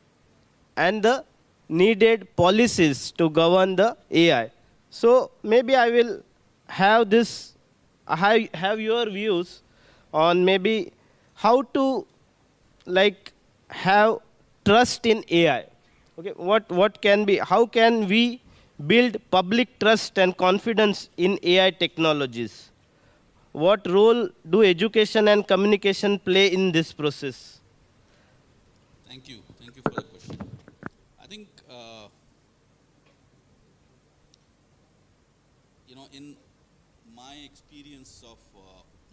and the needed policies to govern the AI. So maybe I will have your views on maybe how to have trust in AI. Okay, how can we build public trust and confidence in AI technologies? what role do education and communication play in this process? Thank you. Thank you for the question. I think, in my experience of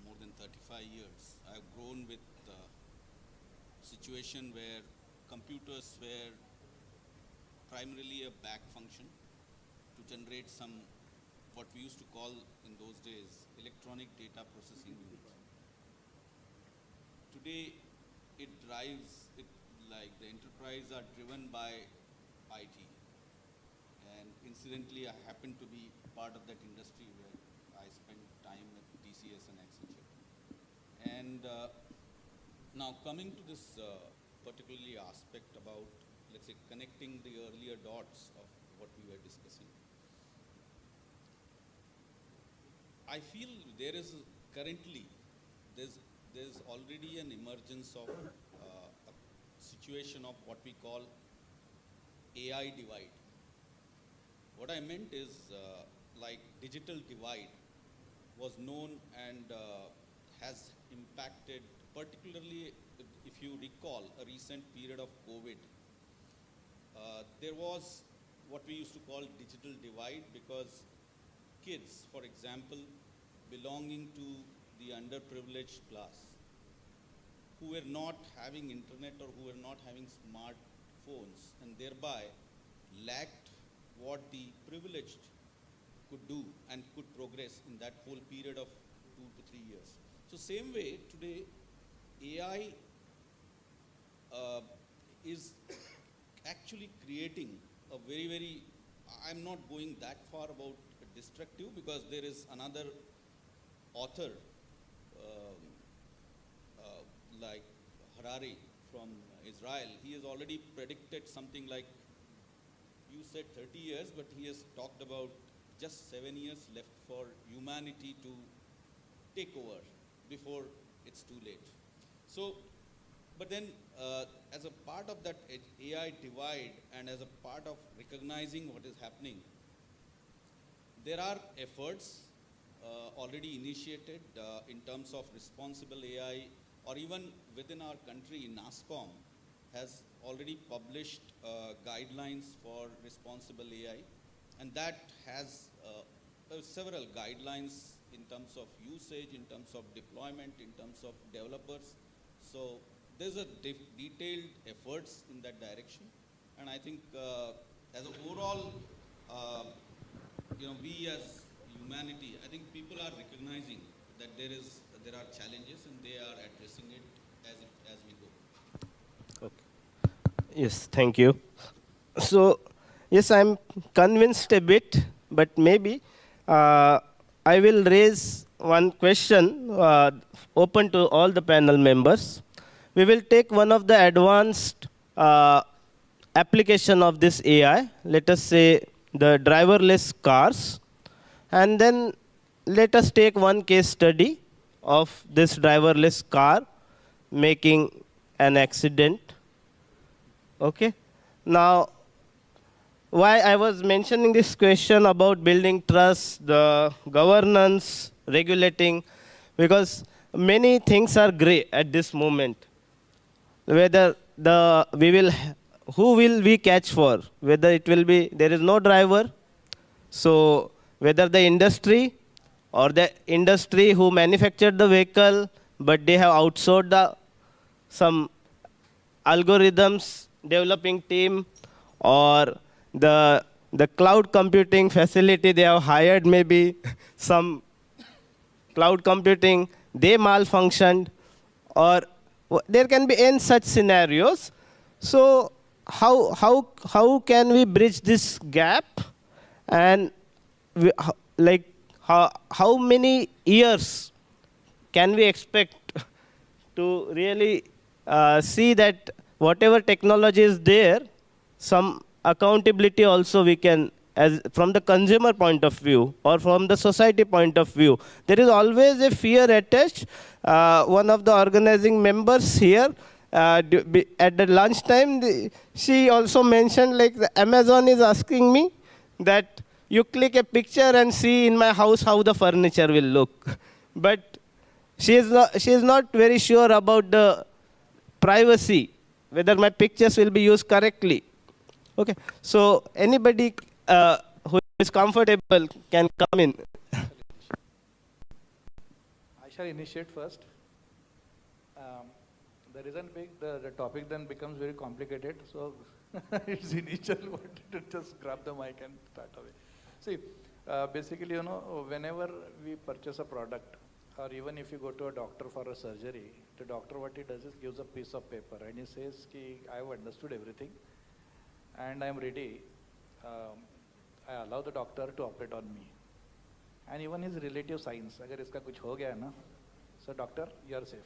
more than 35 years, I've grown with a situation where computers were primarily a back function to generate some, what we used to call in those days, electronic data processing unit. Today, it drives, like the enterprise are driven by IT. And incidentally, I happen to be part of that industry where I spent time with TCS and Accenture. And now coming to this particularly aspect about, let's say, connecting the earlier dots of what we were discussing. I feel there is currently, there's already an emergence of a situation of what we call AI divide. What I meant is like digital divide was known and has impacted, particularly if you recall a recent period of COVID. There was what we used to call digital divide because kids, for example, belonging to the underprivileged class, who were not having internet or who were not having smartphones and thereby lacked what the privileged could do and could progress in that whole period of 2 to 3 years. So same way today, AI is actually creating a very, very, I'm not going that far about destructive because there is another author like Harari from Israel. He has already predicted something like, you said 30 years, but he has talked about just 7 years left for humanity to take over before it's too late. So, but then as a part of that AI divide and as a part of recognizing what is happening, there are efforts already initiated in terms of responsible AI, or even within our country, NASCOM has already published guidelines for responsible AI, and that has several guidelines in terms of usage, in terms of deployment, in terms of developers. So there's a detailed efforts in that direction, and I think as an overall, we as humanity, I think people are recognizing that there are challenges and they are addressing it as we go. Okay. Yes, thank you. So, yes, I'm convinced a bit, but maybe I will raise one question open to all the panel members. We will take one of the advanced application of this AI, let us say the driverless cars, and then let us take one case study of this driverless car making an accident. Okay. Now, why I was mentioning this question about building trust, the governance, regulating, because many things are gray at this moment. Whether who will we catch for? Whether it will be, there is no driver. So whether the industry or the industry who manufactured the vehicle, but they have outsourced some algorithms developing team, or the cloud computing facility they have hired, maybe some cloud computing, they malfunctioned, or there can be n such scenarios. So how can we bridge this gap, and how many years can we expect to really see that whatever technology is there, some accountability also we can, as from the consumer point of view or from the society point of view. There is always a fear attached. One of the organizing members here, at the lunchtime, she also mentioned, like, the Amazon is asking me that you click a picture and see in my house how the furniture will look. but she is not very sure about the privacy, whether my pictures will be used correctly. Okay, so anybody who is comfortable can come in. I shall initiate first. The reason being the topic then becomes very complicated, so it's initial wanted to just grab the mic and start away. See, basically, you know, whenever we purchase a product, or even if you go to a doctor for a surgery, the doctor what he does is gives a piece of paper and he says, Ki, I have understood everything and I am ready. I allow the doctor to operate on me. And even his relative signs, agar iska kuch ho gaya na, so doctor, you are safe.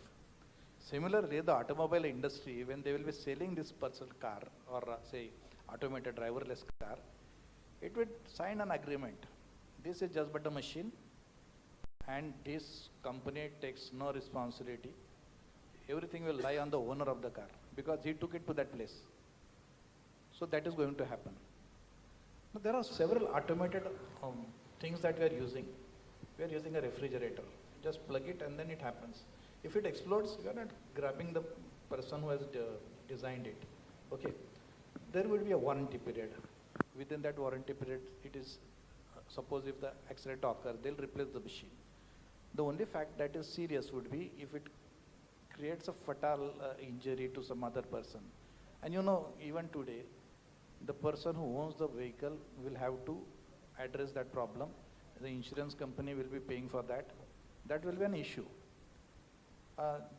Similarly, the automobile industry, when they will be selling this personal car or say automated driverless car, it would sign an agreement. This is just but a machine and this company takes no responsibility. Everything will lie on the owner of the car because he took it to that place. So that is going to happen. Now, there are several automated things that we are using. We are using a refrigerator. Just plug it and then it happens. If it explodes, you are not grabbing the person who has designed it. Okay. There will be a warranty period. Within that warranty period, it is, suppose if the accident occurs, they'll replace the machine. The only fact that is serious would be if it creates a fatal injury to some other person. And you know, even today, the person who owns the vehicle will have to address that problem. The insurance company will be paying for that. That will be an issue.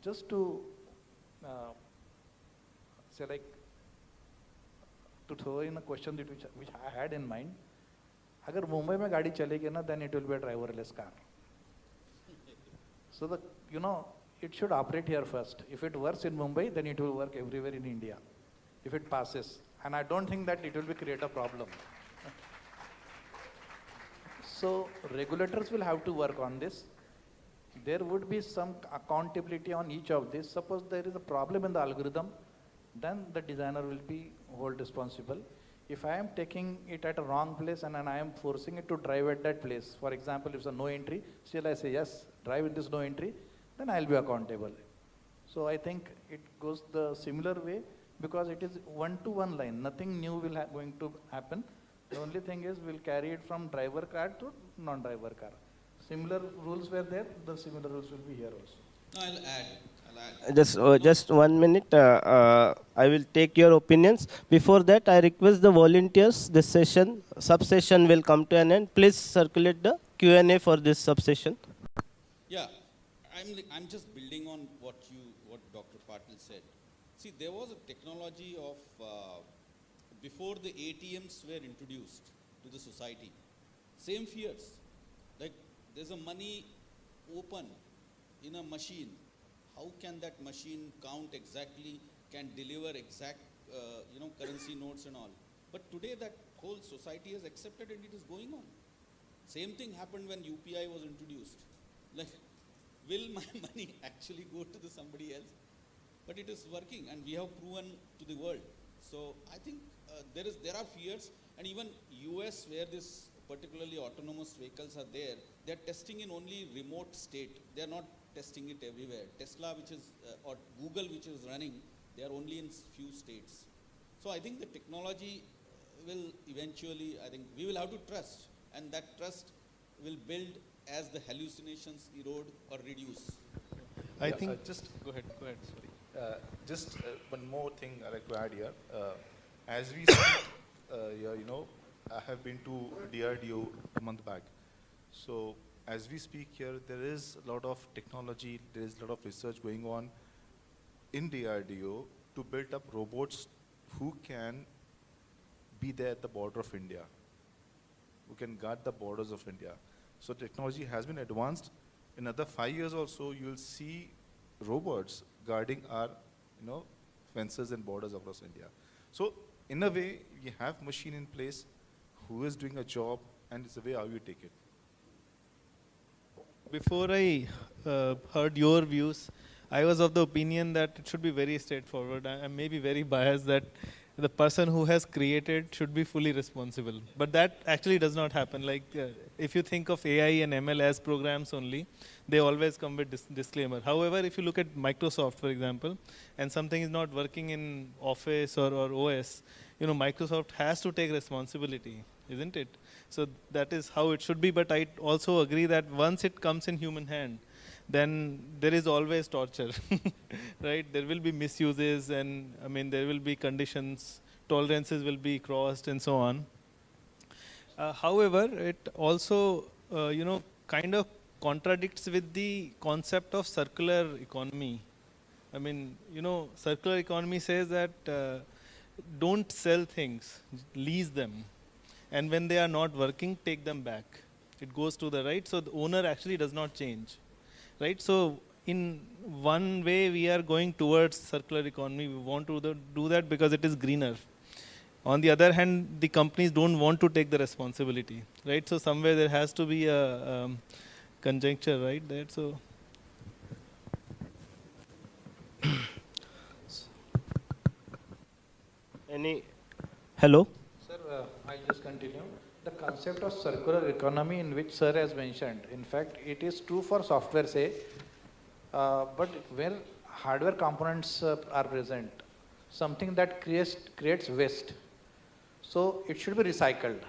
Just to say like, to throw in a question that which I had in mind, agar Mumbai mein gaadi chalegi na, then it will be a driverless car. So you know, it should operate here first. If it works in Mumbai, then it will work everywhere in India. If it passes. And I don't think that it will create a problem. So regulators will have to work on this. There would be some accountability on each of this. Suppose there is a problem in the algorithm, then the designer will be held responsible. If I am taking it at a wrong place and I am forcing it to drive at that place, for example, if it's a no entry, still I say yes, drive in this no entry, then I'll be accountable. So I think it goes the similar way because it is one-to-one line. Nothing new will going to happen. The only thing is we'll carry it from driver car to non-driver car. Similar rules were there, the similar rules will be here also. No, I'll add. Just 1 minute. I will take your opinions. Before that, I request the volunteers. This session, sub-session will come to an end. Please circulate the Q&A for this sub-session. Yeah, I'm just building on what Dr. Patil said. See, there was a technology of before the ATMs were introduced to the society. Same fears. Like there's a money open in a machine. How can that machine count exactly, can deliver exact currency notes and all. But today that whole society has accepted and it is going on. Same thing happened when UPI was introduced. Like, will my money actually go to somebody else? But it is working and we have proven to the world. So I think there are fears, and even US where this particularly autonomous vehicles are there, they are testing in only remote state. They are not testing it everywhere. Tesla, which is, or Google, which is running, they are only in few states. So I think the technology will eventually, I think we will have to trust, and that trust will build as the hallucinations erode or reduce. I think, just go ahead, sorry. Just one more thing I'd like to add here. As we speak, I have been to DRDO a month back. So as we speak here, there is a lot of technology, there is a lot of research going on in DRDO to build up robots who can be there at the border of India, who can guard the borders of India. So technology has been advanced. In another 5 years or so, you'll see robots guarding our fences and borders across India. So in a way, we have machine in place who is doing a job, and it's the way how you take it. Before I heard your views, I was of the opinion that it should be very straightforward. I may be very biased that the person who has created should be fully responsible. But that actually does not happen. Like if you think of AI and ML as programs only, they always come with disclaimer. However, if you look at Microsoft, for example, and something is not working in Office or OS, Microsoft has to take responsibility, isn't it? So that is how it should be. But I also agree that once it comes in human hand, then there is always torture, right? There will be misuses, and there will be conditions, tolerances will be crossed, and so on. However, it also, kind of contradicts with the concept of circular economy. Circular economy says that don't sell things, lease them. And when they are not working, take them back. It goes to the right, so the owner actually does not change. Right? So in one way, we are going towards circular economy. We want to do that because it is greener. On the other hand, the companies don't want to take the responsibility. Right? So somewhere there has to be a conjuncture, right? There. So. Hello? Sir, I'll just continue. The concept of circular economy in which sir has mentioned, in fact, it is true for software, say, but where hardware components are present, something that creates waste, so it should be recycled.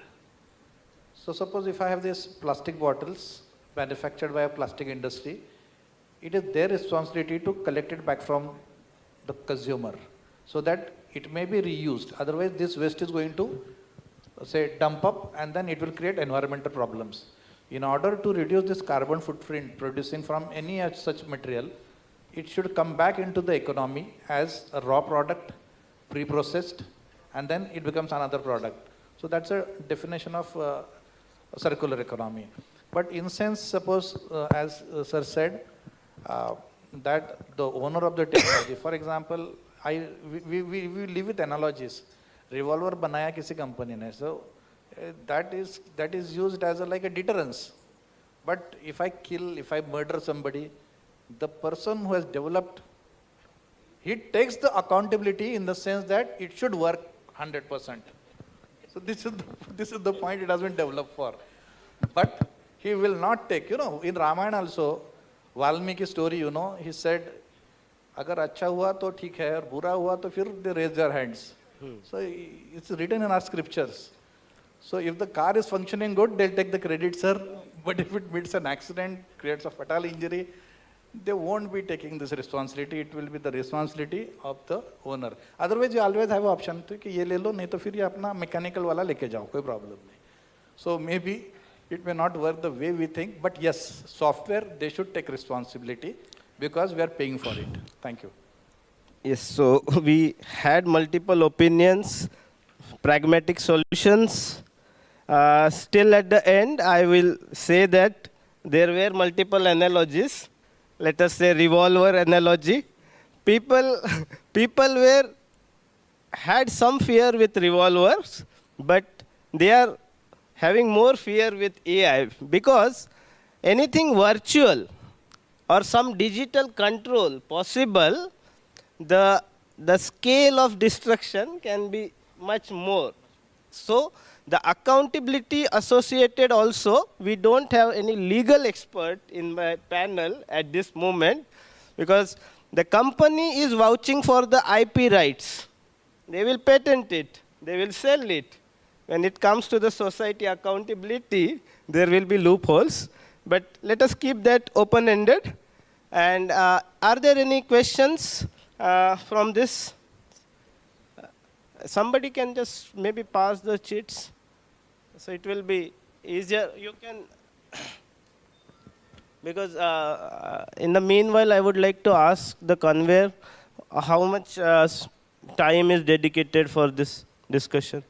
So suppose if I have these plastic bottles manufactured by a plastic industry, it is their responsibility to collect it back from the consumer so that it may be reused. Otherwise, this waste is going to, say, dump up, and then it will create environmental problems. In order to reduce this carbon footprint producing from any such material, it should come back into the economy as a raw product, pre-processed, and then it becomes another product. So that's a definition of circular economy. But in sense, suppose, as sir said, that the owner of the technology, for example, we live with analogies. Revolver banaya kisi company ne, so that is used as like a deterrence. But if I murder somebody, the person who has developed, he takes the accountability in the sense that it should work 100%. So this is the point it has been developed for. But he will not take, in Ramayana also, Valmiki story, he said, agar acha hua to theek hai, aur bura hua to fir they raise their hands. So it's written in our scriptures. So if the car is functioning good, they'll take the credit, sir. But if it meets an accident, creates a fatal injury, they won't be taking this responsibility. It will be the responsibility of the owner. Otherwise, you always have an option to ye le lo, nahi to fir ye apna mechanical wala leke jao, koi problem nahi. So maybe it may not work the way we think, but yes, software, they should take responsibility because we are paying for it. Thank you. Yes, so we had multiple opinions, pragmatic solutions. Still at the end, I will say that there were multiple analogies. Let us say revolver analogy. People had some fear with revolvers, but they are having more fear with AI because anything virtual or some digital control possible, the scale of destruction can be much more. So the accountability associated also, we don't have any legal expert in my panel at this moment because the company is vouching for the IP rights. They will patent it. They will sell it. When it comes to the society accountability, there will be loopholes. But let us keep that open-ended. And are there any questions from this? Somebody can just maybe pass the cheats. So it will be easier. You can, because in the meanwhile, I would like to ask the conveyor how much time is dedicated for this discussion.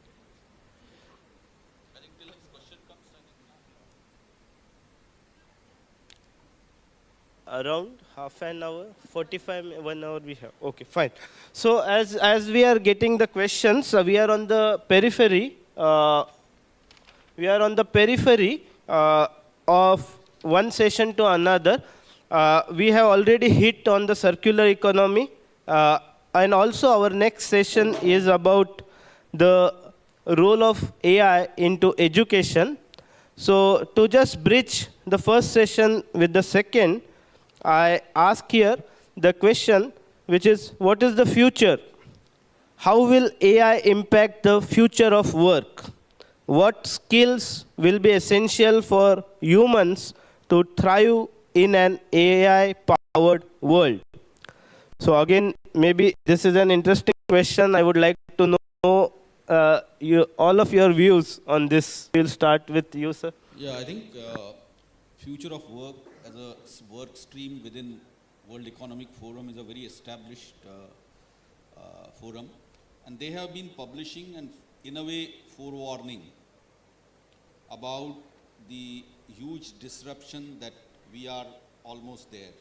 Around half an hour, 45, 1 hour we have. Okay, fine. So as we are getting the questions, we are on the periphery. We are on the periphery of one session to another. We have already hit on the circular economy. And also our next session is about the role of AI into education. So to just bridge the first session with the second, I ask here the question, which is, what is the future? How will AI impact the future of work? What skills will be essential for humans to thrive in an AI-powered world? So again, maybe this is an interesting question. I would like to know all of your views on this. We'll start with you, sir. Yeah, I think future of work as a work stream within World Economic Forum is a very established forum, and they have been publishing and in a way forewarning about the huge disruption that we are almost there,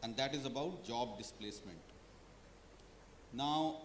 and that is about job displacement. Now,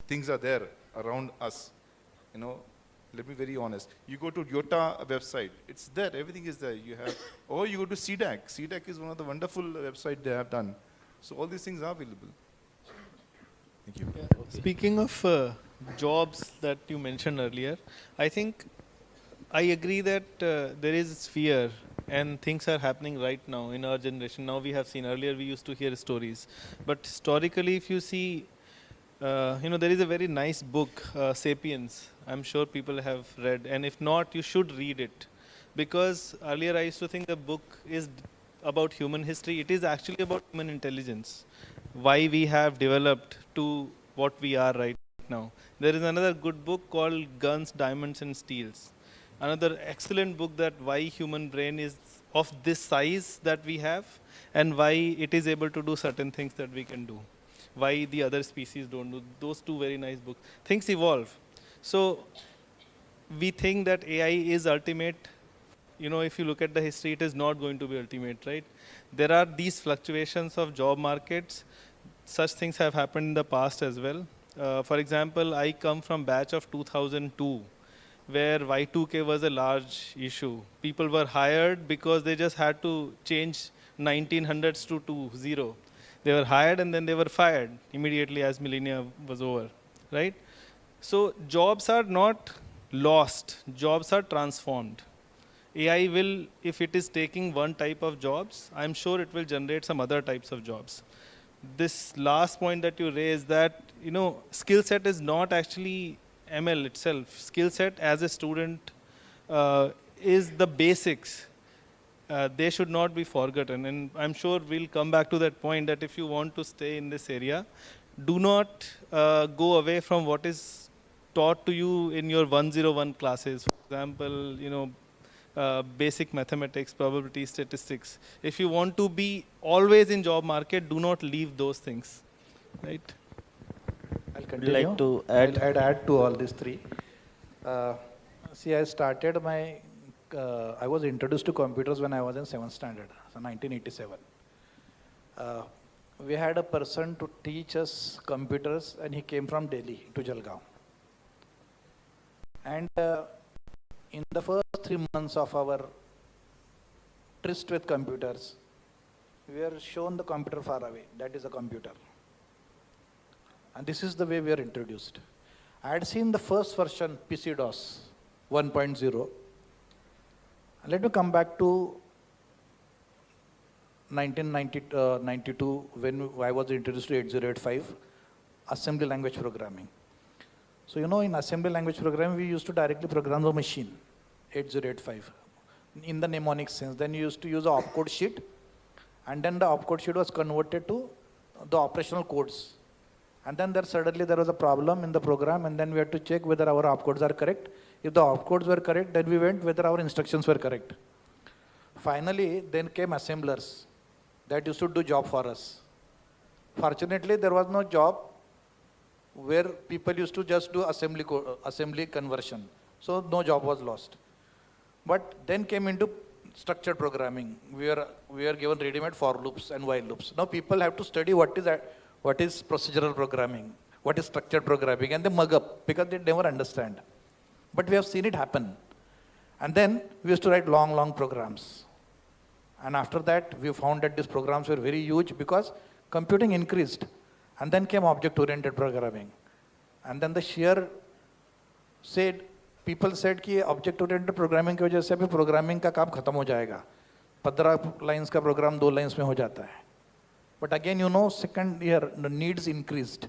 things are there around us. You know, let me be very honest. You go to Yota website, it's there, everything is there. You have, or you go to CDAC. CDAC is one of the wonderful websites they have done. So all these things are available. Thank you. Yeah. Speaking of jobs that you mentioned earlier, I think I agree that there is fear and things are happening right now in our generation. Now we have seen, earlier we used to hear stories. But historically, if you see, you know, there is a very nice book, Sapiens. I'm sure people have read. And if not, you should read it. Because earlier I used to think the book is about human history. It is actually about human intelligence. Why we have developed to what we are right now. There is another good book called Guns, Diamonds and Steels. Another excellent book that why human brain is of this size that we have and why it is able to do certain things that we can do. Why the other species don't do. Those two very nice books. Things evolve. So we think that AI is ultimate. You know, if you look at the history, it is not going to be ultimate, right? There are these fluctuations of job markets. Such things have happened in the past as well. For example, I come from batch of 2002. Where Y2K was a large issue. People were hired because they just had to change 1900s to 20. They were hired and then they were fired immediately as millennia was over, right? So jobs are not lost, jobs are transformed. AI will, if it is taking one type of jobs, I'm sure it will generate some other types of jobs. This last point that you raised, that, you know, skill set is not actually ML itself. Skill set as a student is the basics. They should not be forgotten. And I'm sure we'll come back to that point that if you want to stay in this area, do not go away from what is taught to you in your 101 classes. For example, you know, basic mathematics, probability, statistics. If you want to be always in job market, do not leave those things, right? I'll continue. Like to add? I'll add to all these three. See, I started my, I was introduced to computers when I was in 7th standard, so 1987. We had a person to teach us computers and he came from Delhi to Jalgaon. And in the first 3 months of our tryst with computers, we are shown the computer far away. That is a computer. And this is the way we are introduced. I had seen the first version, PC-DOS 1.0. Let me come back to 1992 when I was introduced to 8085, assembly language programming. So, you know, in assembly language programming, we used to directly program the machine, 8085, in the mnemonic sense. Then you used to use an opcode sheet, and then the opcode sheet was converted to the operational codes. And then suddenly there was a problem in the program, and then we had to check whether our opcodes are correct. If the opcodes were correct, then we went whether our instructions were correct. Finally, then came assemblers that used to do job for us. Fortunately, there was no job where people used to just do assembly conversion. So no job was lost. But then came into structured programming. We are given ready-made for loops and while loops. Now people have to study what is procedural programming, what is structured programming, and they mug up because they never understand. But we have seen it happen. And then we used to write long, long programs. And after that, we found that these programs were very huge because computing increased. And then came object-oriented programming. And then the sheer said, people said कि object-oriented programming की वजह से अभी programming का काम खत्म हो जाएगा. 15 lines का program 2 lines में हो जाता है. But again, you know, second year, the needs increased.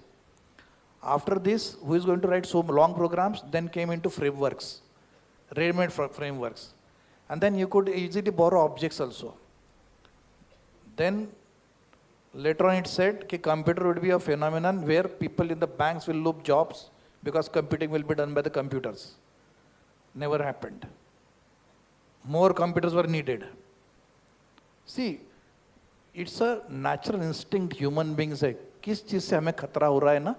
After this, who is going to write so long programs? Then came into frameworks, ready-made frameworks. And then you could easily borrow objects also. Then later on it said that computer would be a phenomenon where people in the banks will loop jobs because computing will be done by the computers. Never happened. More computers were needed. See, it's a natural instinct human beings है. किस चीज़ से हमें खतरा हो रहा है ना?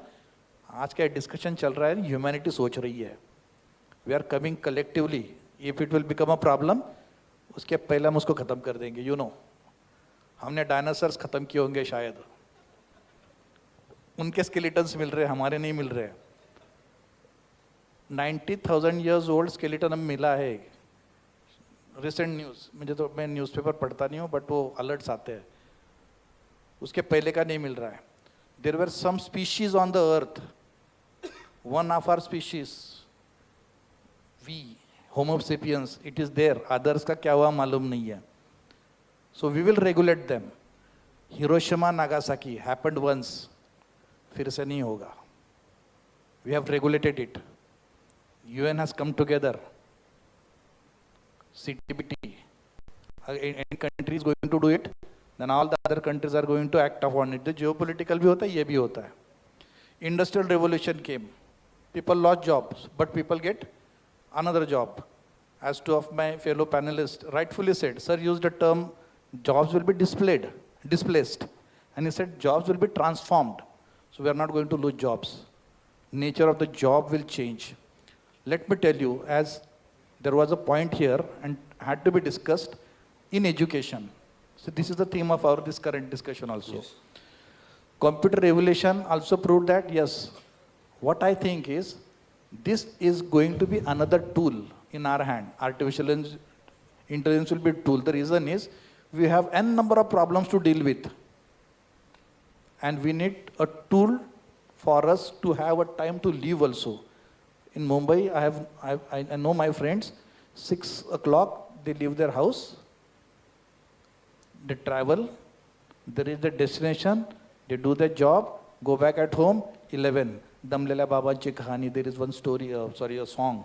आज का डिस्कशन चल रहा है, ह्यूमैनिटी सोच रही है. We are coming collectively. If it will become a problem, उसके पहले हम उसको खत्म कर देंगे. You know, हमने डायनासोर्स खत्म किए होंगे शायद. उनके स्केलेटन्स मिल रहे हैं, हमारे नहीं मिल रहे हैं. 90,000 years old skeleton हमें मिला है. Recent news, मुझे तो मैं न्यूज़पेपर पढ़ता नहीं हूँ, but वो alerts आते हैं. उसके पहले का नहीं मिल रहा है. There were some species on the earth. One of our species, we, Homo sapiens, it is there. Others का क्या हुआ मालूम नहीं है. So we will regulate them. Hiroshima, Nagasaki happened once. फिर से नहीं होगा. We have regulated it. UN has come together. CTBT. Any country is going to do it, then all the other countries are going to act upon it. The geopolitical भी होता है, ये भी होता है. Industrial revolution came. People lost jobs, but people get another job. As two of my fellow panelists rightfully said, sir used the term jobs will be displaced. And he said jobs will be transformed. So we are not going to lose jobs. Nature of the job will change. Let me tell you, as there was a point here and had to be discussed in education. So this is the theme of our this current discussion also. Yes. Computer revolution also proved that, yes, what I think is, this is going to be another tool in our hand. Artificial intelligence will be a tool. The reason is, we have n number of problems to deal with. And we need a tool for us to have a time to live also. In Mumbai, I know my friends, 6 o'clock, they leave their house, they travel, there is the destination, they do their job, go back at home, 11. Damlela Babaji Kahani, there is one story, a song.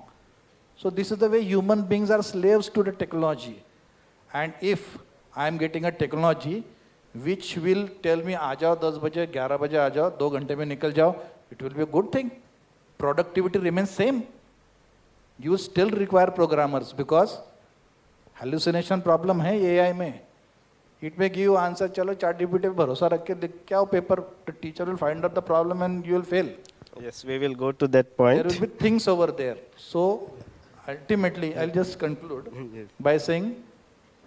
So this is the way human beings are slaves to the technology. And if I am getting a technology which will tell me, आ जाओ 10 बजे, 11 बजे आ जाओ, 2 घंटे में निकल जाओ, it will be a good thing. Productivity remains same. You still require programmers because hallucination problem है AI में. It may give you answer, चलो ChatGPT पे भरोसा रख के क्या हो paper, the teacher will find out the problem and you will fail. Yes, we will go to that point. There will be things over there. So ultimately, I'll just conclude by saying,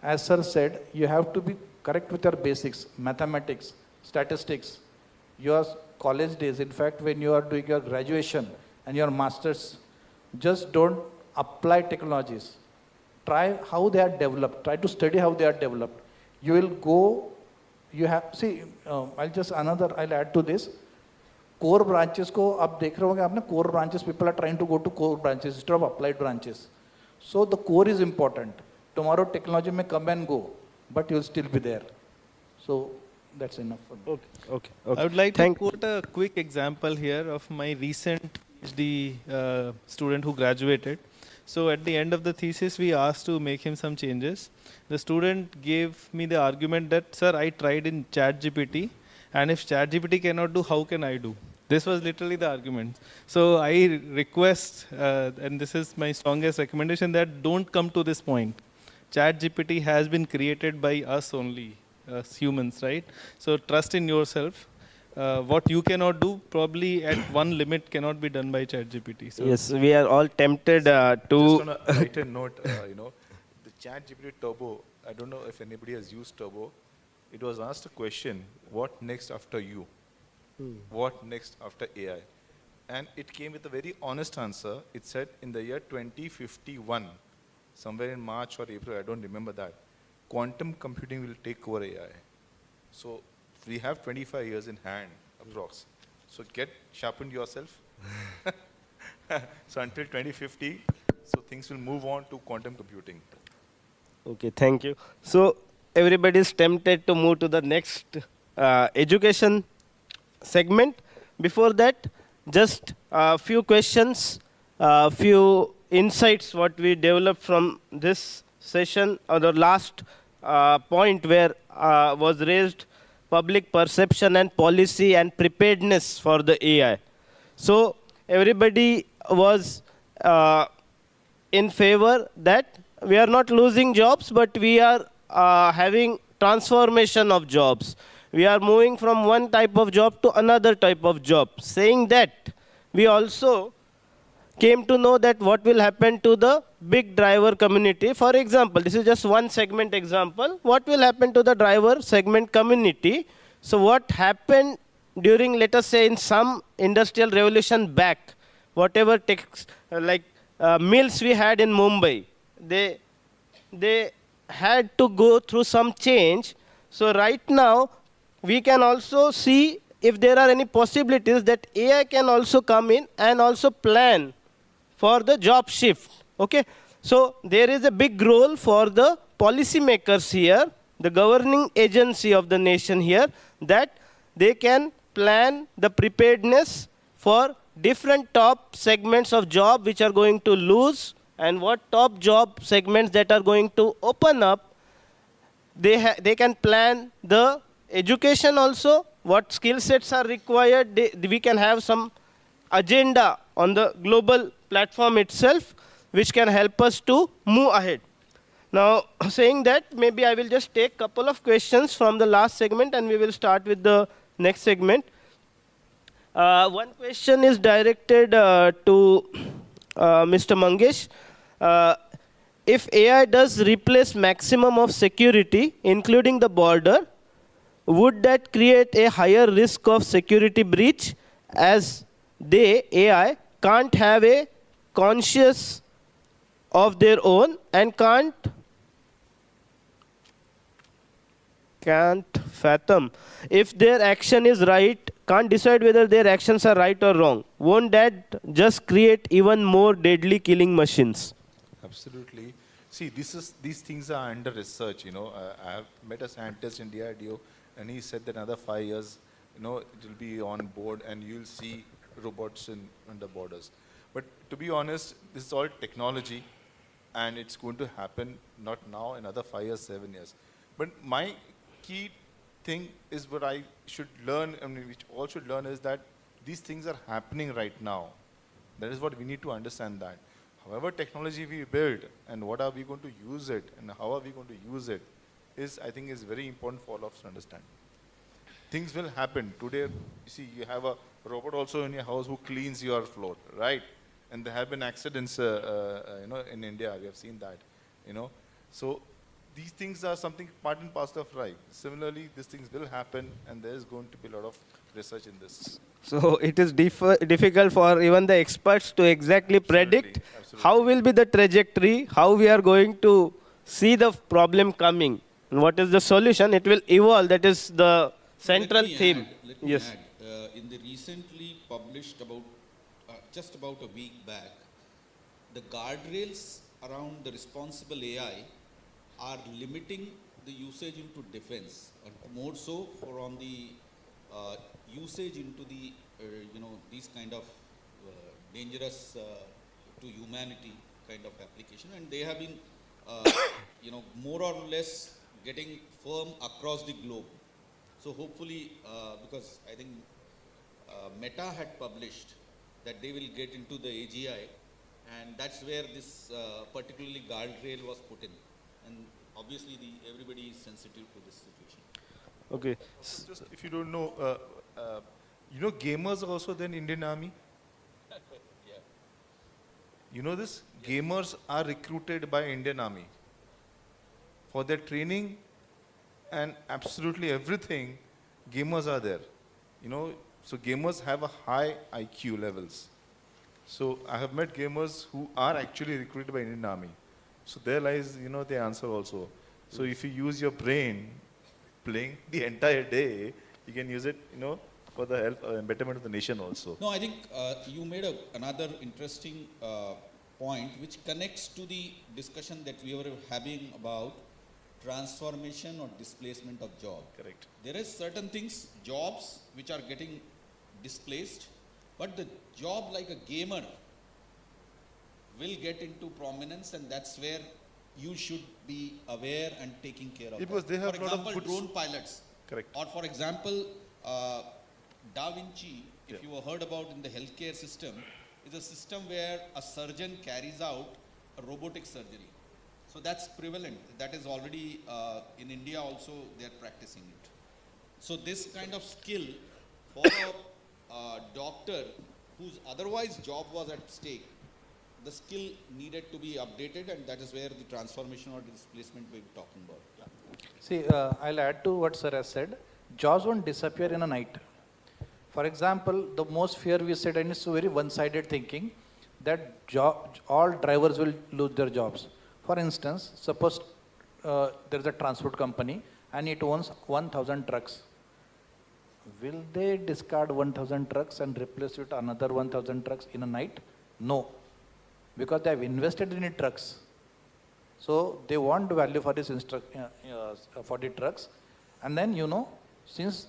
as sir said, you have to be correct with your basics, mathematics, statistics, your college days. In fact, when you are doing your graduation and your masters, just don't apply technologies. Try how they are developed. Try to study how they are developed. You will go, you have, see, I'll add to this. Core branches को आप देख रहे होंगे आपने, core branches, people are trying to go to core branches instead of applied branches. So the core is important. Tomorrow technology may come and go, but you'll still be there. So that's enough for me. Okay. I would like to quote a quick example here of my recent PhD student who graduated. So at the end of the thesis, we asked to make him some changes. The student gave me the argument that, sir, I tried in ChatGPT, and if ChatGPT cannot do, how can I do? This was literally the argument. So I request, and this is my strongest recommendation, that don't come to this point. ChatGPT has been created by us only, as humans, right? So trust in yourself. What you cannot do, probably at one limit cannot be done by ChatGPT. So yes, we are all tempted to... Just on a lighter note, the ChatGPT Turbo, I don't know if anybody has used Turbo. It was asked a question, what next after you? What next after AI? And it came with a very honest answer. It said in the year 2051, somewhere in March or April, I don't remember that, quantum computing will take over AI. So we have 25 years in hand, approx. So sharpen yourself. So until 2050, so things will move on to quantum computing. Okay, thank you. So everybody is tempted to move to the next education segment. Before that, just a few questions, a few insights what we developed from this session, or the last point where was raised public perception and policy and preparedness for the AI. So everybody was in favor that we are not losing jobs, but we are having transformation of jobs. We are moving from one type of job to another type of job. Saying that, we also came to know that what will happen to the big driver community. For example, this is just one segment example. What will happen to the driver segment community? So what happened during, let us say, in some industrial revolution back, whatever mills we had in Mumbai, they had to go through some change. So right now, we can also see if there are any possibilities that AI can also come in and also plan for the job shift. Okay, so there is a big role for the policymakers here, the governing agency of the nation here, that they can plan the preparedness for different top segments of job which are going to lose, and what top job segments that are going to open up. They can plan the education also, what skill sets are required. We can have some agenda on the global platform itself, which can help us to move ahead. Now, saying that, maybe I will just take a couple of questions from the last segment, and we will start with the next segment. One question is directed to Mr. Mangesh. If AI does replace maximum of security, including the border, would that create a higher risk of security breach, as AI, can't have a conscious of their own and can't fathom if their action is right, can't decide whether their actions are right or wrong? Won't that just create even more deadly killing machines? Absolutely. See, these things are under research. I have met a scientist in DRDO, and he said that another 5 years, it will be on board, and you'll see robots on the borders. But to be honest, this is all technology, and it's going to happen not now, another 5 years, 7 years. But my key thing is what I should learn, which all should learn, is that these things are happening right now. That is what we need to understand that. However technology we build, and what are we going to use it, and how are we going to use it, I think is very important for all of us to understand. Things will happen. Today, you see, you have a robot also in your house who cleans your floor, right? And there have been accidents, in India. We have seen that, So these things are something part and parcel of life. Similarly, these things will happen, and there is going to be a lot of research in this. So it is difficult for even the experts to exactly predict how will be the trajectory, how we are going to see the problem coming, and what is the solution. It will evolve. That is the central theme. Let me add. In the recently published just about a week back, the guardrails around the responsible AI are limiting the usage into defense, or more so on the usage into the these kind of dangerous to humanity kind of application, and they have been more or less getting firm across the globe. So hopefully, because I think Meta had published that they will get into the AGI, and that's where this particularly guardrail was put in, and obviously everybody is sensitive to this situation. Okay. Just if you don't know, gamers are also there in Indian Army. Yeah. You know this? Gamers are recruited by Indian Army for their training and absolutely everything. Gamers are there. So gamers have a high IQ levels. So I have met gamers who are actually recruited by Indian Army. So there lies, the answer also. So if you use your brain playing the entire day, you can use it, for the help and betterment of the nation also. No, I think you made another interesting point which connects to the discussion that we were having about transformation or displacement of job. Correct. There is certain things, jobs which are getting displaced, but the job like a gamer will get into prominence, and that's where you should be aware and taking care of. Because they have for a lot of example, good drone pilots. Correct. Or for example, Da Vinci, if you have heard about in the healthcare system, is a system where a surgeon carries out a robotic surgery. So that's prevalent. That is already in India also they are practicing it. So this kind of skill for a doctor whose otherwise job was at stake, the skill needed to be updated, and that is where the transformation or displacement we were talking about. Yeah. See, I'll add to what Sir has said. Jobs won't disappear in a night. For example, the most fear we said, and it's a very one-sided thinking, that all drivers will lose their jobs. For instance, suppose there is a transport company and it owns 1,000 trucks. Will they discard 1,000 trucks and replace it another 1,000 trucks in a night? No, because they have invested in the trucks. So they want value for this for the trucks. And then, you know, since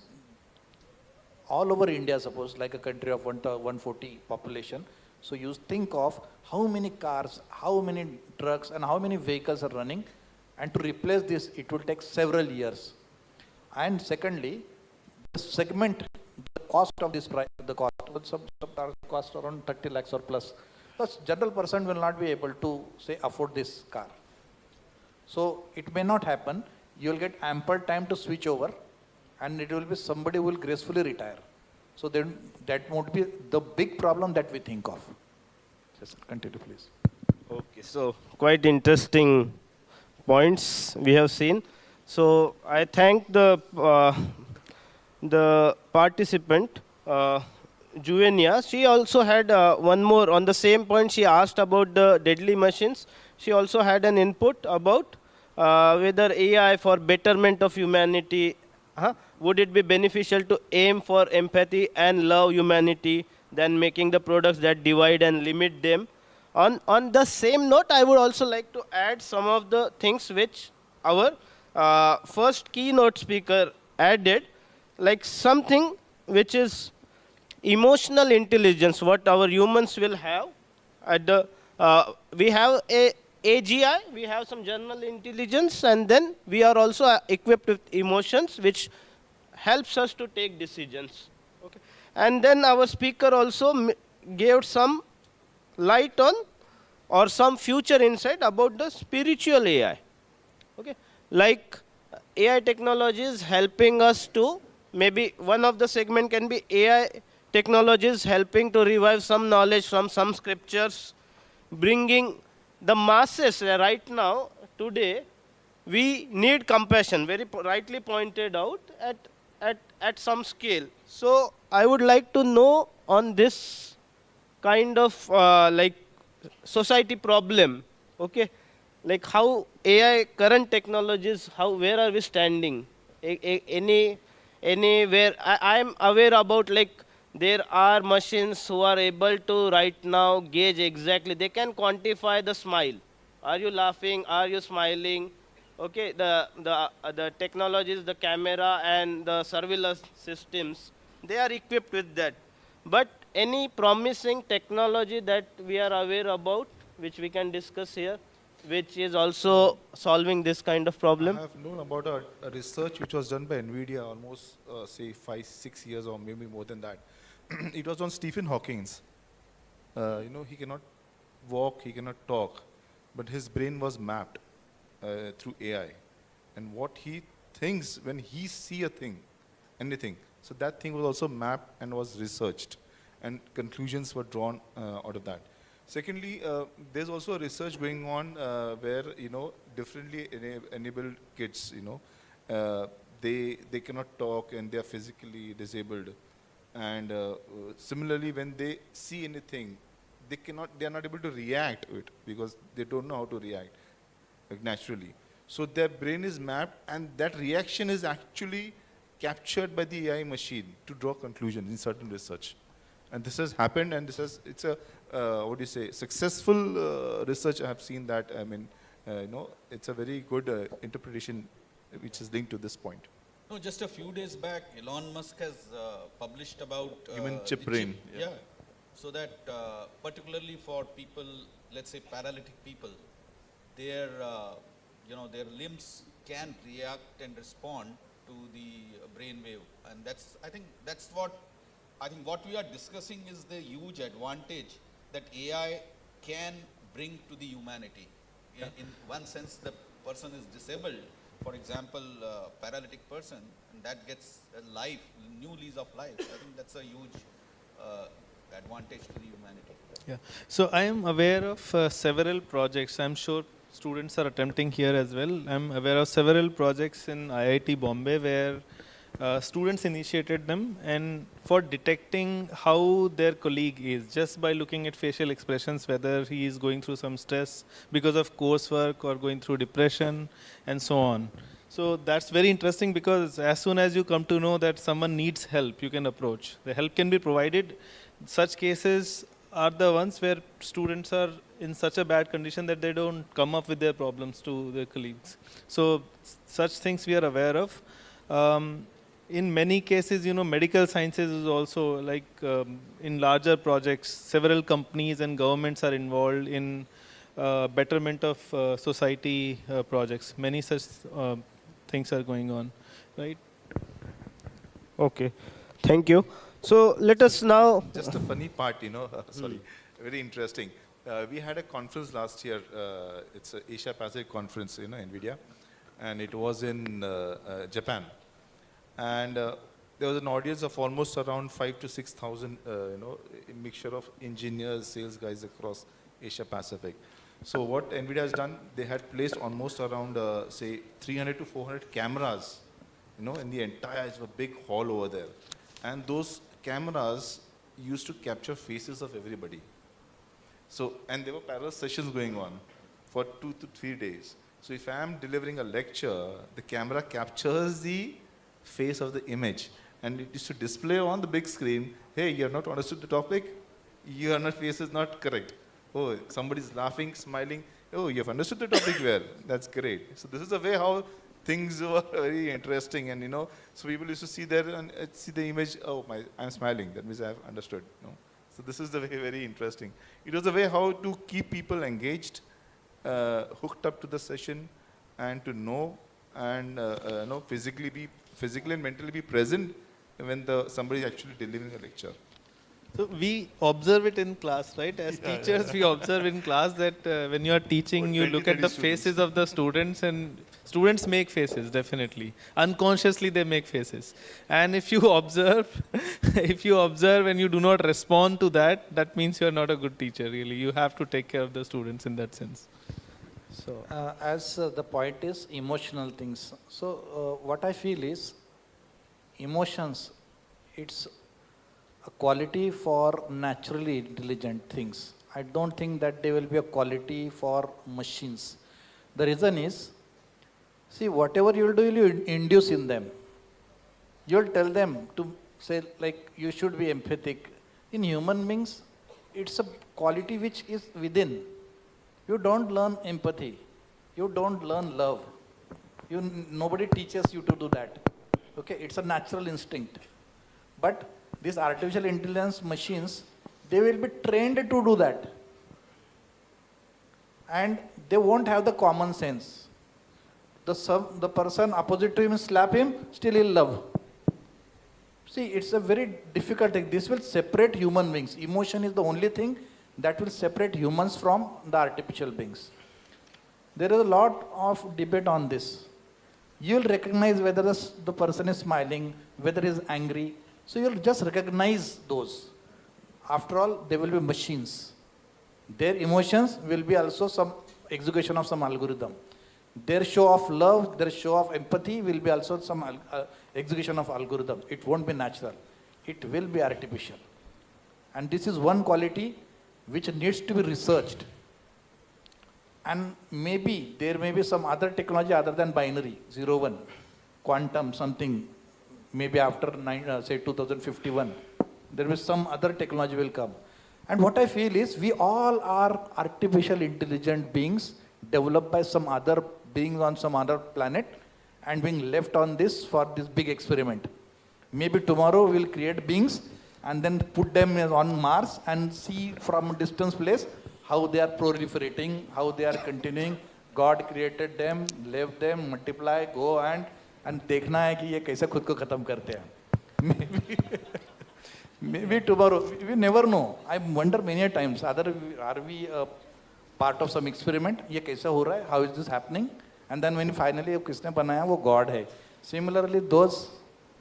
all over India, suppose like a country of 140 population, so you think of how many cars, how many trucks, and how many vehicles are running, and to replace this, it will take several years. And secondly, the segment, the cost of this price, the cost, some cars cost around 30 lakhs or plus. Because general person will not be able to, say, afford this car. So it may not happen. You will get ample time to switch over, and it will be somebody who will gracefully retire. So then that won't be the big problem that we think of. Just continue, please. Okay, so quite interesting points we have seen. So I thank the participant, Juvenia. She also had one more on the same point. She asked about the deadly machines. She also had an input about whether AI for betterment of humanity, would it be beneficial to aim for empathy and love humanity than making the products that divide and limit them. On the same note, I would also like to add some of the things which our first keynote speaker added, like something which is emotional intelligence, what our humans will have. At the, we have a AGI, we have some general intelligence, and then we are also equipped with emotions, which helps us to take decisions. Okay. And then our speaker also gave some light on or some future insight about the spiritual AI. Okay. Like AI technologies helping us to, maybe one of the segment can be AI technologies helping to revive some knowledge from some scriptures, bringing the masses right now, today, we need compassion, very rightly pointed out at some scale. So I would like to know on this kind of like society problem, okay, like how AI current technologies, where are we standing? Anywhere I am aware about, like there are machines who are able to right now gauge exactly, they can quantify the smile. Are you laughing? Are you smiling? Okay, the technologies, the camera and the surveillance systems, they are equipped with that. But any promising technology that we are aware about, which we can discuss here, which is also solving this kind of problem? I have known about a research which was done by NVIDIA almost, say, 5-6 years or maybe more than that. It was on Stephen Hawking's. You know, he cannot walk, he cannot talk, but his brain was mapped through AI. And what he thinks when he sees a thing, anything, so that thing was also mapped and was researched, and conclusions were drawn out of that. Secondly, there's also research going on where, you know, differently enabled kids, you know, they cannot talk and they are physically disabled. And similarly, when they see anything, they are not able to react to it because they don't know how to react like naturally. So their brain is mapped, and that reaction is actually captured by the AI machine to draw conclusions in certain research. And this has happened, and it's a what do you say, successful research. I have seen that. I mean, you know, it's a very good interpretation which is linked to this point. No, just a few days back, Elon Musk has published about human chip brain. Yeah. So that particularly for people, let's say paralytic people, their you know, their limbs can react and respond to the brain wave, and that's I think what we are discussing is the huge advantage that AI can bring to the humanity. Yeah. In one sense, the person is disabled, for example, paralytic person, and that gets a life, new lease of life. I think that's a huge advantage to the humanity. Yeah. So I am aware of several projects. I'm sure students are attempting here as well. I'm aware of several projects in IIT Bombay where students initiated them, and for detecting how their colleague is, just by looking at facial expressions, whether he is going through some stress because of coursework or going through depression and so on. So that's very interesting, because as soon as you come to know that someone needs help, you can approach. The help can be provided. Such cases are the ones where students are in such a bad condition that they don't come up with their problems to their colleagues. So such things we are aware of. In many cases, medical sciences is also like in larger projects, several companies and governments are involved in betterment of society projects. Many such things are going on, right? Okay, thank you. So let us now. Just a funny part, sorry, very interesting. We had a conference last year. It's an Asia Pacific conference, NVIDIA, and it was in Japan. And there was an audience of almost around 5,000 to 6,000, a mixture of engineers, sales guys across Asia Pacific. So what NVIDIA has done, they had placed almost around, say, 300 to 400 cameras, in the entire, it's a big hall over there. And those cameras used to capture faces of everybody. So, and there were parallel sessions going on for 2 to 3 days. So if I am delivering a lecture, the camera captures the face of the image, and it is to display on the big screen, hey, you have not understood the topic, your face is not correct. Oh, somebody's laughing, smiling, oh, you have understood the topic well, that's great. So this is the way how things were very interesting, and so people used to see there and see the image, oh, I'm smiling, that means I have understood. So this is the way very interesting. It was a way how to keep people engaged, hooked up to the session, and to know and physically and mentally be present when somebody is actually delivering a lecture. So we observe it in class, right? As teachers, we observe in class that when you are teaching, you look at the faces of the students, and students make faces, definitely. Unconsciously, they make faces. And if you observe, and you do not respond to that, that means you are not a good teacher, really. You have to take care of the students in that sense. So, as the point is emotional things. So, what I feel is emotions, it's a quality for naturally intelligent things. I don't think that they will be a quality for machines. The reason is, see, whatever you will do, you will induce in them. You will tell them to say, like, you should be empathic. In human beings, it's a quality which is within. You don't learn empathy. You don't learn love. Nobody teaches you to do that. Okay, it's a natural instinct. But these artificial intelligence machines, they will be trained to do that. And they won't have the common sense. The person opposite to him slap him, still he'll love. See, it's a very difficult thing. This will separate human beings. Emotion is the only thing that will separate humans from the artificial beings. There is a lot of debate on this. You will recognize whether the person is smiling, whether he is angry. So you will just recognize those. After all, they will be machines. Their emotions will be also some execution of some algorithm. Their show of love, their show of empathy will be also some execution of algorithm. It won't be natural. It will be artificial. And this is one quality which needs to be researched. And maybe there may be some other technology other than binary, 0, 1, quantum, something, maybe after say 2051. There will be some other technology will come. And what I feel is we all are artificial intelligent beings developed by some other beings on some other planet and being left on this for this big experiment. Maybe tomorrow we'll create beings and then put them on Mars and see from a distance place how they are proliferating, how they are continuing. God created them, left them, multiply, go and देखना है कि ये कैसे खुद को खत्म करते हैं. Maybe tomorrow, we never know. I wonder many times, are we part of some experiment? ये कैसा हो रहा है? How is this happening? And then when finally किसने बनाया वो God है. Similarly, those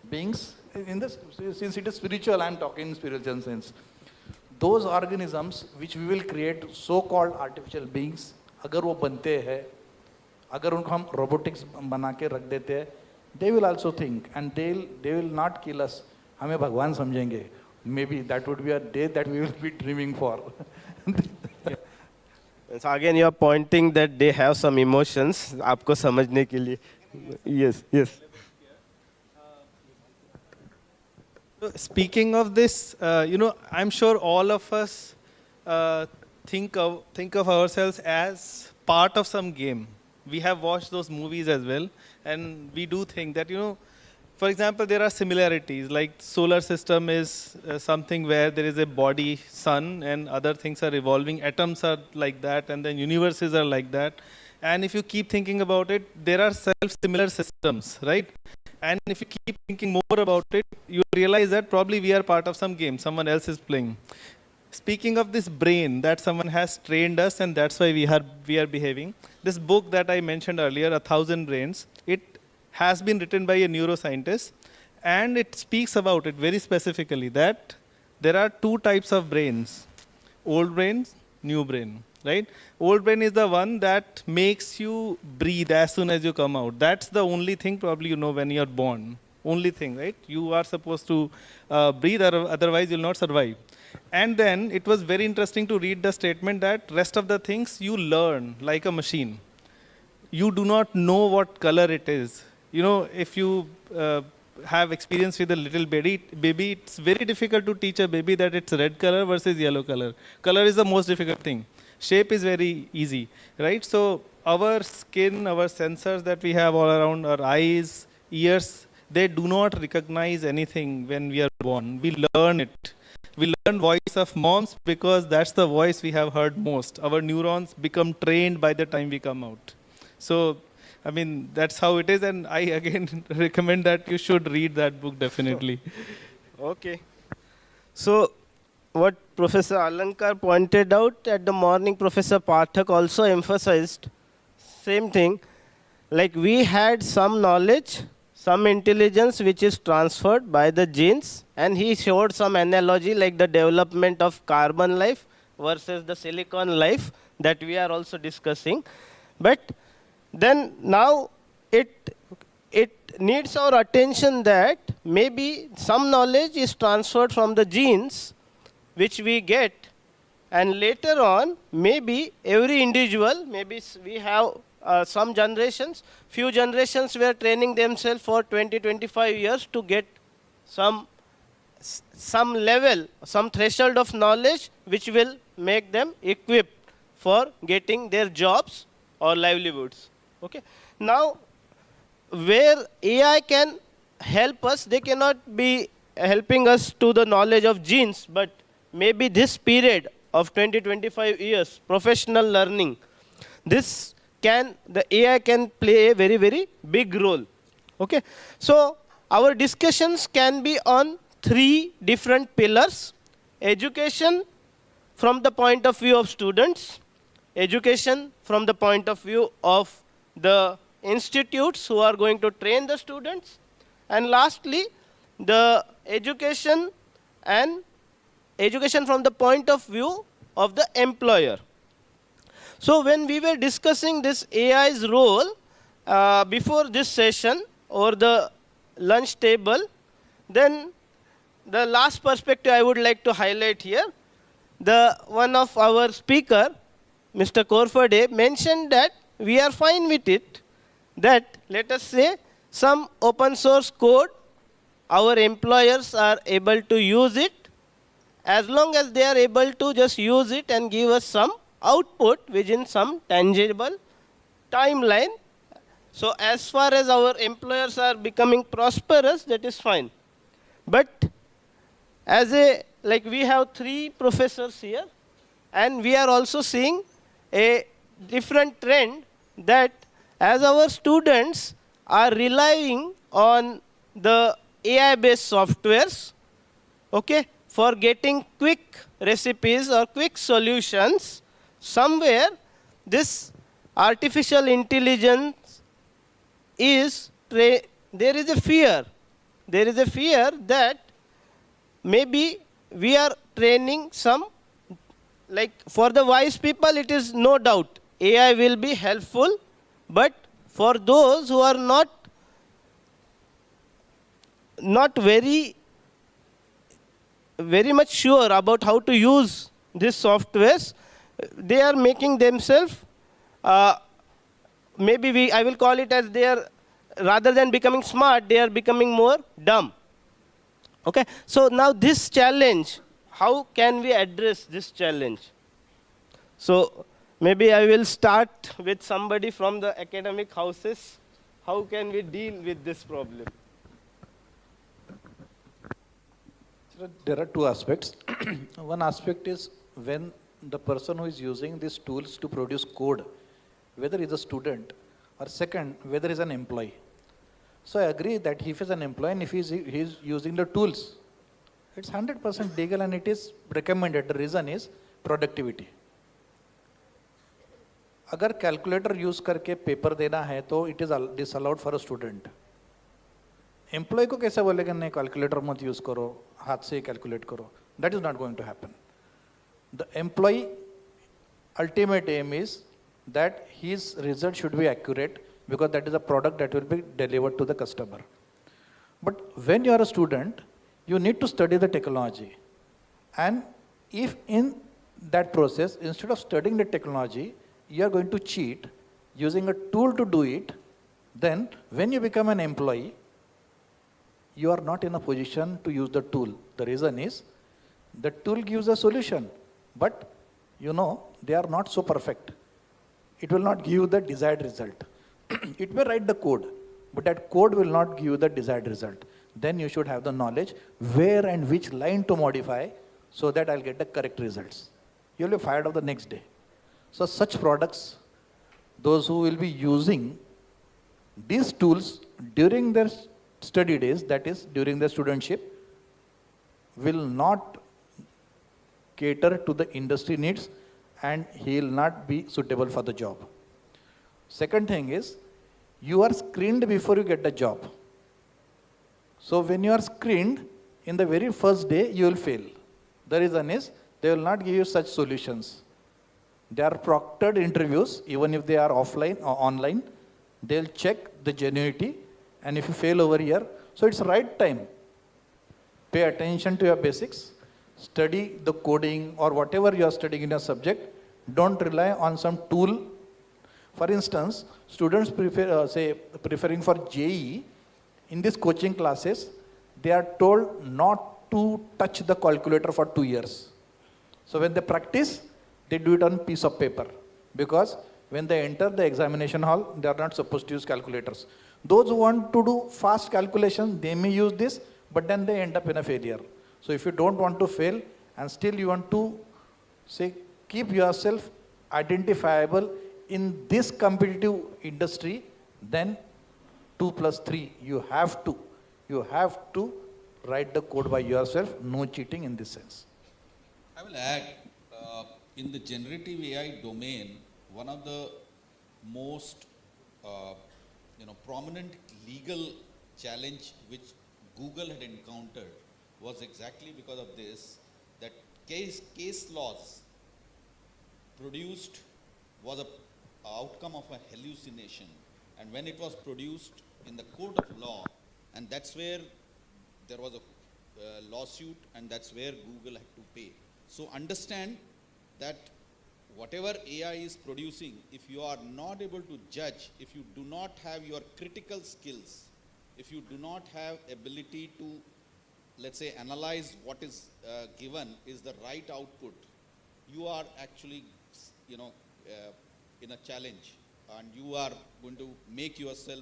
beings, since it is spiritual, I am talking in spiritual sense. Those organisms which we will create, so-called artificial beings, अगर वो बनते हैं, अगर उनको हम robotics बना के रख देते हैं, they will also think, and they will not kill us. हमें भगवान समझेंगे. Maybe that would be a day that we will be dreaming for. So again, you are pointing that they have some emotions. आपको समझने के लिए. Yes, yes. Speaking of this, I'm sure all of us think of ourselves as part of some game. We have watched those movies as well, and we do think that, for example, there are similarities, like solar system is something where there is a body, sun, and other things are evolving. Atoms are like that, and then universes are like that. And if you keep thinking about it, there are self-similar systems, right? And if you keep thinking more about it, you realize that probably we are part of some game, someone else is playing. Speaking of this brain that someone has trained us, and that's why we are behaving. This book that I mentioned earlier, 1,000 Brains, it has been written by a neuroscientist, and it speaks about it very specifically, that there are two types of brains: old brains, new brain, right? Old brain is the one that makes you breathe as soon as you come out. That's the only thing probably when you're born. Only thing, right? You are supposed to breathe, otherwise you'll not survive. And then it was very interesting to read the statement that rest of the things you learn like a machine. You do not know what color it is. If you have experience with a little baby, it's very difficult to teach a baby that it's red color versus yellow color. Color is the most difficult thing. Shape is very easy, right? So our skin, our sensors that we have all around, our eyes, ears, they do not recognize anything when we are born. We learn it. We learn voice of moms because that's the voice we have heard most. Our neurons become trained by the time we come out. So, that's how it is, and I again recommend that you should read that book definitely. Okay. So, what Professor Alankar pointed out at the morning, Professor Pathak also emphasized same thing. Like we had some knowledge, some intelligence which is transferred by the genes, and he showed some analogy like the development of carbon life versus the silicon life that we are also discussing. But then now it needs our attention that maybe some knowledge is transferred from the genes which we get, and later on maybe every individual, maybe we have some generations, few generations were training themselves for 20-25 years to get some level, some threshold of knowledge which will make them equipped for getting their jobs or livelihoods. Okay. Now, where AI can help us, they cannot be helping us to the knowledge of genes, but maybe this period of 20-25 years, professional learning, the AI can play a very, very big role. Okay. So our discussions can be on 3 different pillars: education from the point of view of students, education from the point of view of the institutes who are going to train the students, and lastly, the education from the point of view of the employer. So when we were discussing this AI's role before this session or the lunch table, then the last perspective I would like to highlight here, one of our speaker, Mr. Korfade, mentioned that we are fine with it, that let us say some open source code, our employers are able to use it as long as they are able to just use it and give us some output within some tangible timeline. So as far as our employers are becoming prosperous, that is fine. But like we have 3 professors here, and we are also seeing a different trend that as our students are relying on the AI-based softwares, okay, for getting quick recipes or quick solutions, somewhere this artificial intelligence there is a fear. There is a fear that maybe we are training some, like for the wise people it is no doubt AI will be helpful, but for those who are not not very much sure about how to use these softwares. They are making themselves, maybe I will call it as they are, rather than becoming smart, they are becoming more dumb. Okay, so now this challenge, how can we address this challenge? So maybe I will start with somebody from the academic houses. How can we deal with this problem? So there are two aspects. One aspect is when the person who is using these tools to produce code, whether he's a student, or second, whether he's an employee. So I agree that if he's an employee and if he's using the tools, it's 100% legal and it is recommended. The reason is productivity. अगर calculator use करके paper देना है तो it is disallowed for a student. Employee को कैसे बोलेगा नहीं calculator मत यूज करो, हाथ से कैलकुलेट करो? That is not going to happen. The employee ultimate aim is that his result should be accurate because that is a product that will be delivered to the customer. But when you are a student, you need to study the technology. And if in that process, instead of studying the technology, you are going to cheat using a tool to do it, then when you become an employee, you are not in a position to use the tool. The reason is the tool gives a solution, but you know, they are not so perfect. It will not give you the desired result. It may write the code, but that code will not give you the desired result. Then you should have the knowledge where and which line to modify so that I'll get the correct results. You'll be fired off the next day. So such products, those who will be using these tools during their study days, that is during their studentship, will not cater to the industry needs and he will not be suitable for the job. Second thing is, you are screened before you get the job. So when you are screened, in the very first day, you will fail. The reason is, they will not give you such solutions. They are proctored interviews, even if they are offline or online. They'll check the genuinity, and if you fail over here, so it's right time. Pay attention to your basics. Study the coding or whatever you are studying in a subject. Don't rely on some tool. For instance, students preferring for JEE, in these coaching classes, they are told not to touch the calculator for 2 years. So when they practice, they do it on piece of paper. Because when they enter the examination hall, they are not supposed to use calculators. Those who want to do fast calculations, they may use this, but then they end up in a failure. So if you don't want to fail and still you want to keep yourself identifiable in this competitive industry, then 2 plus 3, you have to write the code by yourself, no cheating in this sense. I will add, in the generative AI domain, one of the most prominent legal challenge which Google had encountered was exactly because of this, that case laws produced was a outcome of a hallucination, and when it was produced in the court of law, and that's where there was a lawsuit, and that's where Google had to pay. So understand that whatever AI is producing, if you are not able to judge, if you do not have your critical skills, if you do not have ability to, let's say, analyze what is given is the right output, you are actually, in a challenge, and you are going to make yourself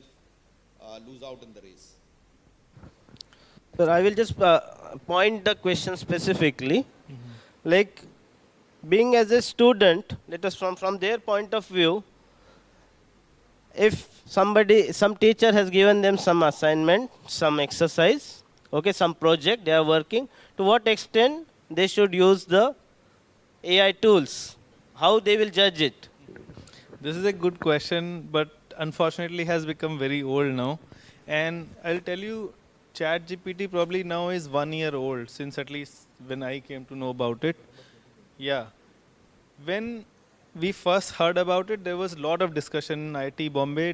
lose out in the race. So I will just point the question specifically. Like, being as a student, let us from their point of view, if some teacher has given them some assignment, some exercise, okay, some project they are working, to what extent they should use the AI tools? How they will judge it? This is a good question, but unfortunately has become very old now. And I'll tell you, ChatGPT probably now is 1 year old, since at least when I came to know about it. Yeah. When we first heard about it, there was a lot of discussion in IIT Bombay,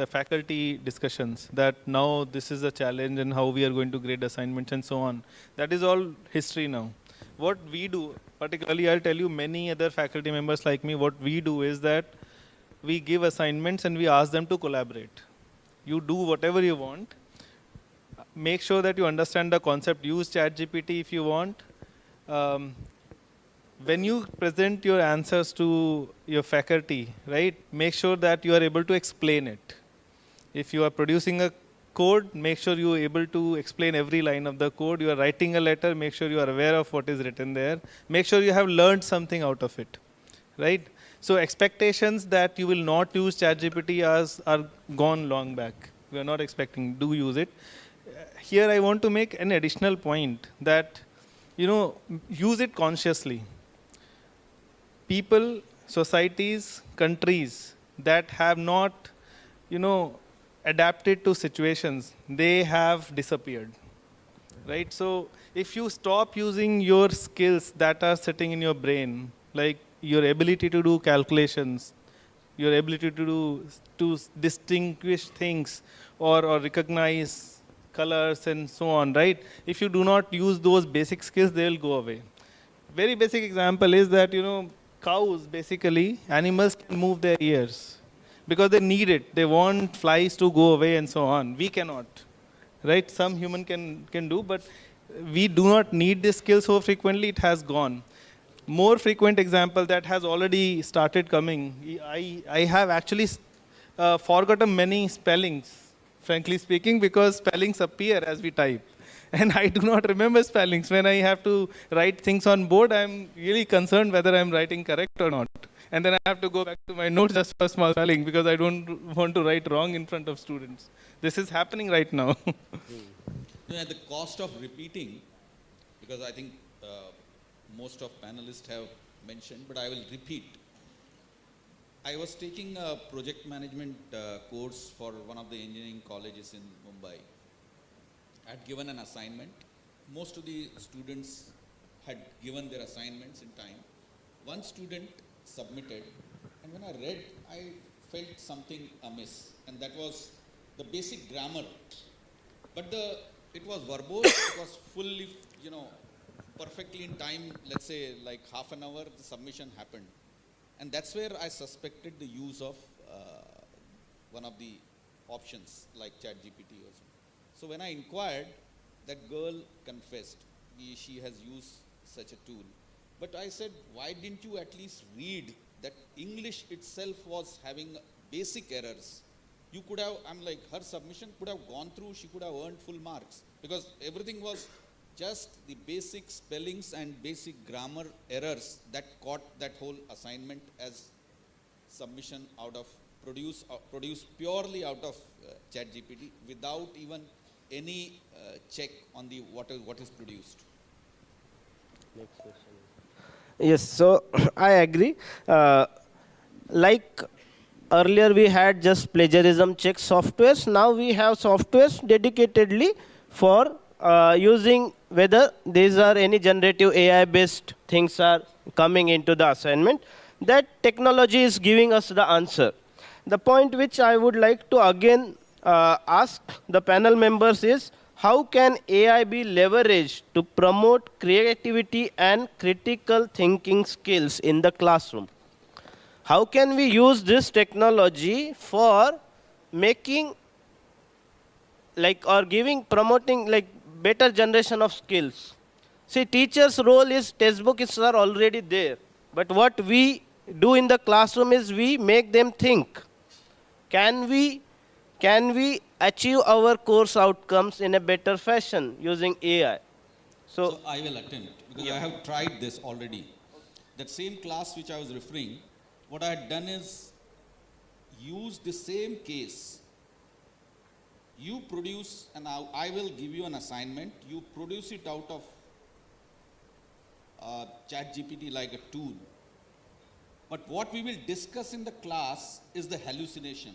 faculty discussions that now this is a challenge and how we are going to grade assignments and so on. That is all history now. What we do, particularly I'll tell you many other faculty members like me, what we do is that we give assignments and we ask them to collaborate. You do whatever you want. Make sure that you understand the concept. Use ChatGPT if you want. When you present your answers to your faculty, right, make sure that you are able to explain it. If you are producing a code, make sure you are able to explain every line of the code. You are writing a letter, make sure you are aware of what is written there. Make sure you have learned something out of it, right? So expectations that you will not use ChatGPT are gone long back. We are not expecting, do use it. Here I want to make an additional point that, use it consciously. People, societies, countries that have not, adapted to situations, they have disappeared, right? So if you stop using your skills that are sitting in your brain, like your ability to do calculations, your ability to distinguish things or recognize colors and so on, right? If you do not use those basic skills, they will go away. Very basic example is that, cows, basically, animals can move their ears because they need it. They want flies to go away and so on. We cannot, right? Some human can do, but we do not need this skill so frequently, it has gone. More frequent example that has already started coming. I have actually forgotten many spellings, frankly speaking, because spellings appear as we type. And I do not remember spellings. When I have to write things on board, I'm really concerned whether I'm writing correct or not. And then I have to go back to my notes just for small spelling because I don't want to write wrong in front of students. This is happening right now. At the cost of repeating, because I think most of panelists have mentioned, but I will repeat. I was taking a project management course for one of the engineering colleges in Mumbai. I had given an assignment. Most of the students had given their assignments in time. One student submitted, and when I read, I felt something amiss, and that was the basic grammar. But it was verbose, it was fully, perfectly in time, let's say like half an hour, the submission happened. And that's where I suspected the use of one of the options like ChatGPT or something. So when I inquired, that girl confessed she has used such a tool. But I said, why didn't you at least read that English itself was having basic errors? You could have, her submission could have gone through, she could have earned full marks because everything was just the basic spellings and basic grammar errors that caught that whole assignment as submission out of produced purely out of ChatGPT without even any check on the what is produced. Next question. Yes, so I agree. Like earlier we had just plagiarism check softwares. Now we have softwares dedicatedly for using whether these are any generative AI based things are coming into the assignment. That technology is giving us the answer. The point which I would like to again ask the panel members is, how can AI be leveraged to promote creativity and critical thinking skills in the classroom? How can we use this technology for making promoting better generation of skills? See, teachers' role is textbooks are already there. But what we do in the classroom is we make them think. Can we achieve our course outcomes in a better fashion using AI? So I will attempt, because I have tried this already. That same class which I was referring, what I had done is use the same case. You produce, and I will give you an assignment. You produce it out of ChatGPT like a tool. But what we will discuss in the class is the hallucination.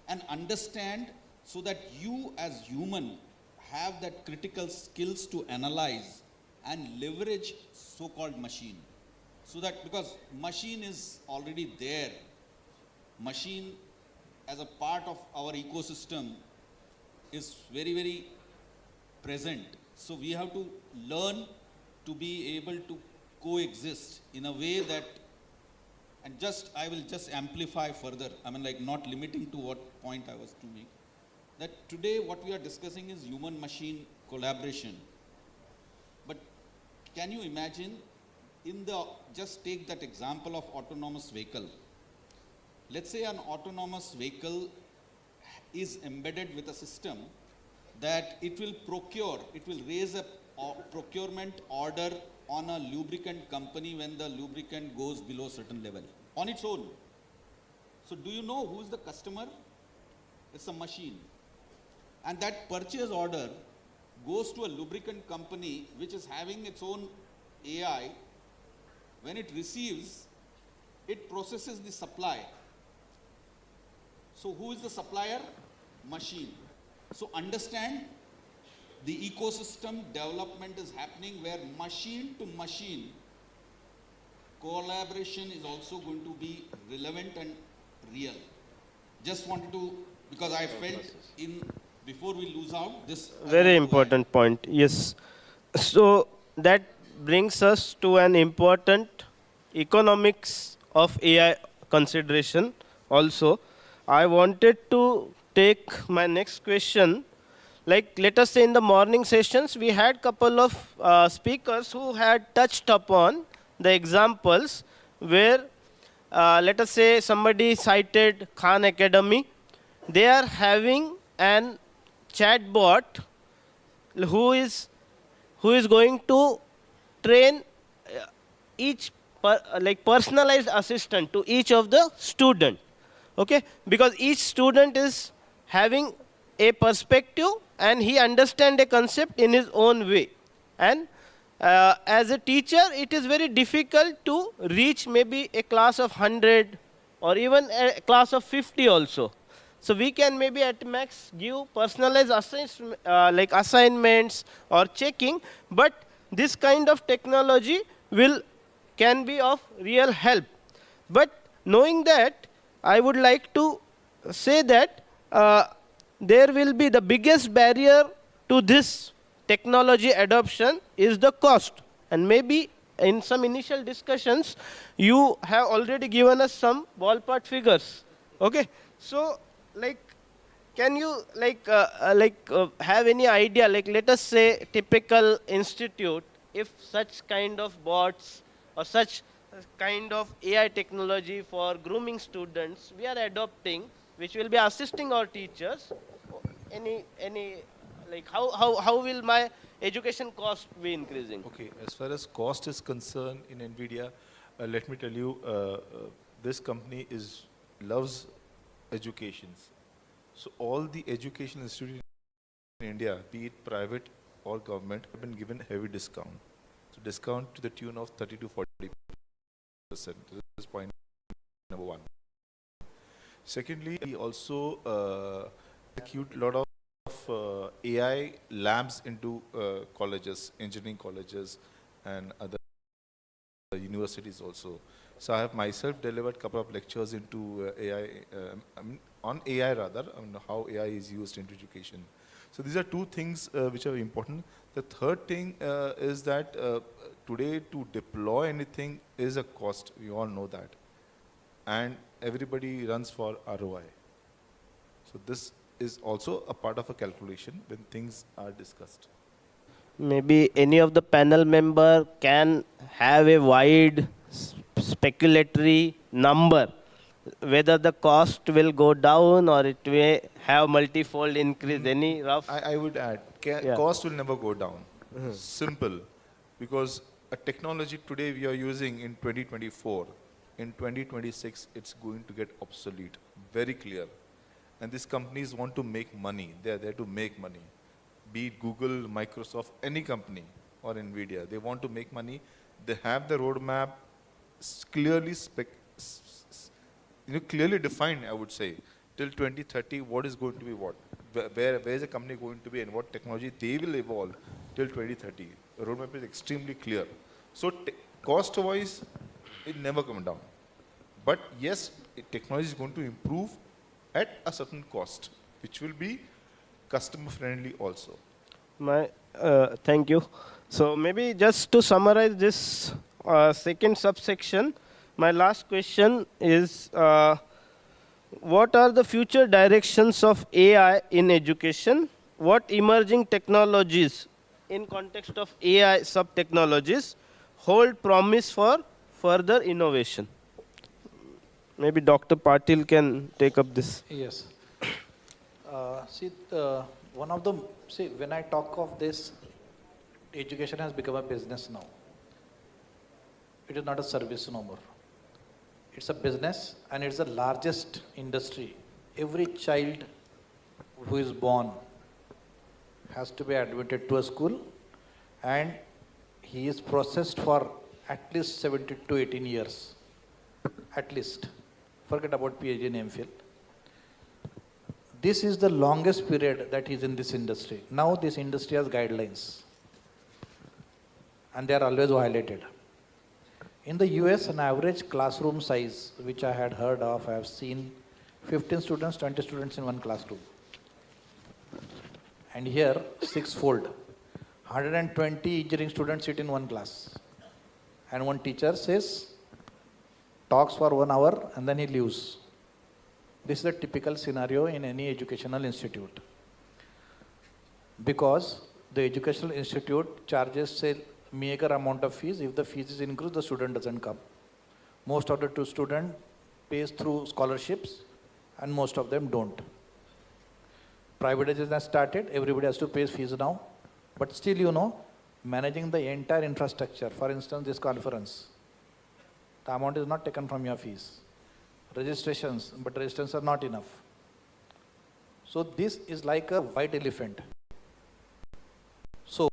And understand so that you as human have that critical skills to analyze and leverage so-called machine. So that, because machine is already there, machine as a part of our ecosystem is very, very present. So we have to learn to be able to coexist in a way that, and just, I will just amplify further, I mean, like not limiting to what point I was to make, that today what we are discussing is human-machine collaboration. But can you imagine, just take that example of autonomous vehicle. Let's say an autonomous vehicle is embedded with a system that it will raise a procurement order on a lubricant company when the lubricant goes below a certain level, on its own. So do you know who is the customer? It's a machine. And that purchase order goes to a lubricant company which is having its own AI. When it receives, it processes the supply. So who is the supplier? Machine. So understand, the ecosystem development is happening where machine to machine collaboration is also going to be relevant and real. Just wanted to, because I felt before we lose out this. Very important point, yes. So that brings us to an important economics of AI consideration also. I wanted to take my next question. Like, let us say in the morning sessions, we had couple of speakers who had touched upon the examples where, let us say somebody cited Khan Academy. They are having an chatbot who is going to train each personalized assistant to each of the student. Okay, because each student is having a perspective and he understands a concept in his own way. And as a teacher, it is very difficult to reach maybe a class of 100 or even a class of 50 also. So we can maybe at max give personalized assignments or checking, but this kind of technology can be of real help. But knowing that, I would like to say that there will be the biggest barrier to this technology adoption is the cost. And maybe in some initial discussions, you have already given us some ballpark figures. Okay, so can you have any idea? Let us say typical institute, if such kind of bots or such kind of AI technology for grooming students we are adopting, which will be assisting our teachers, how will my education cost be increasing? Okay, as far as cost is concerned in NVIDIA, let me tell you, this company loves education. So all the education institutes in India, be it private or government, have been given heavy discount. So discount to the tune of 30 to 40%. This is point number one. Secondly, we also execute a lot of AI labs into colleges, engineering colleges, and other universities also. So I have myself delivered a couple of lectures into AI, on AI rather, on how AI is used into education. So these are two things which are important. The third thing is that today to deploy anything is a cost. We all know that. And everybody runs for ROI. So this is also a part of a calculation when things are discussed. Maybe any of the panel member can have a wide speculatory number, whether the cost will go down or it may have multifold increase. Any rough? I would add, cost will never go down. Simple. Because a technology today we are using in 2024, in 2026 it's going to get obsolete. Very clear. And these companies want to make money. They are there to make money. Be it Google, Microsoft, any company, or NVIDIA. They want to make money. They have the roadmap clearly clearly defined, I would say, till 2030, what is going to be what. Where is the company going to be and what technology they will evolve till 2030. The roadmap is extremely clear. So cost-wise, it never come down. But yes, technology is going to improve at a certain cost, which will be customer friendly also. Thank you. So maybe just to summarize this second subsection, my last question is, what are the future directions of AI in education? What emerging technologies in context of AI sub-technologies hold promise for further innovation? Maybe Dr. Patil can take up this. Yes. When I talk of this, education has become a business now. It is not a service no more. It's a business, and it's the largest industry. Every child who is born has to be admitted to a school, and he is processed for at least 17 to 18 years. At least. Forget about PhD and MPhil. This is the longest period that he's in this industry. Now this industry has guidelines, and they are always violated. In the US, an average classroom size, which I had heard of, I have seen 15 students, 20 students in one classroom. And here, six-fold. 120 engineering students sit in one class. And one teacher says, talks for 1 hour, and then he leaves. This is a typical scenario in any educational institute. Because the educational institute charges, say, meager amount of fees. If the fees is increased, the student doesn't come. Most of the student pays through scholarships, and most of them don't. Privatization has started. Everybody has to pay fees now. But still, you know, managing the entire infrastructure, for instance, this conference, the amount is not taken from your fees. Registrations, but registrations are not enough. So this is like a white elephant. So,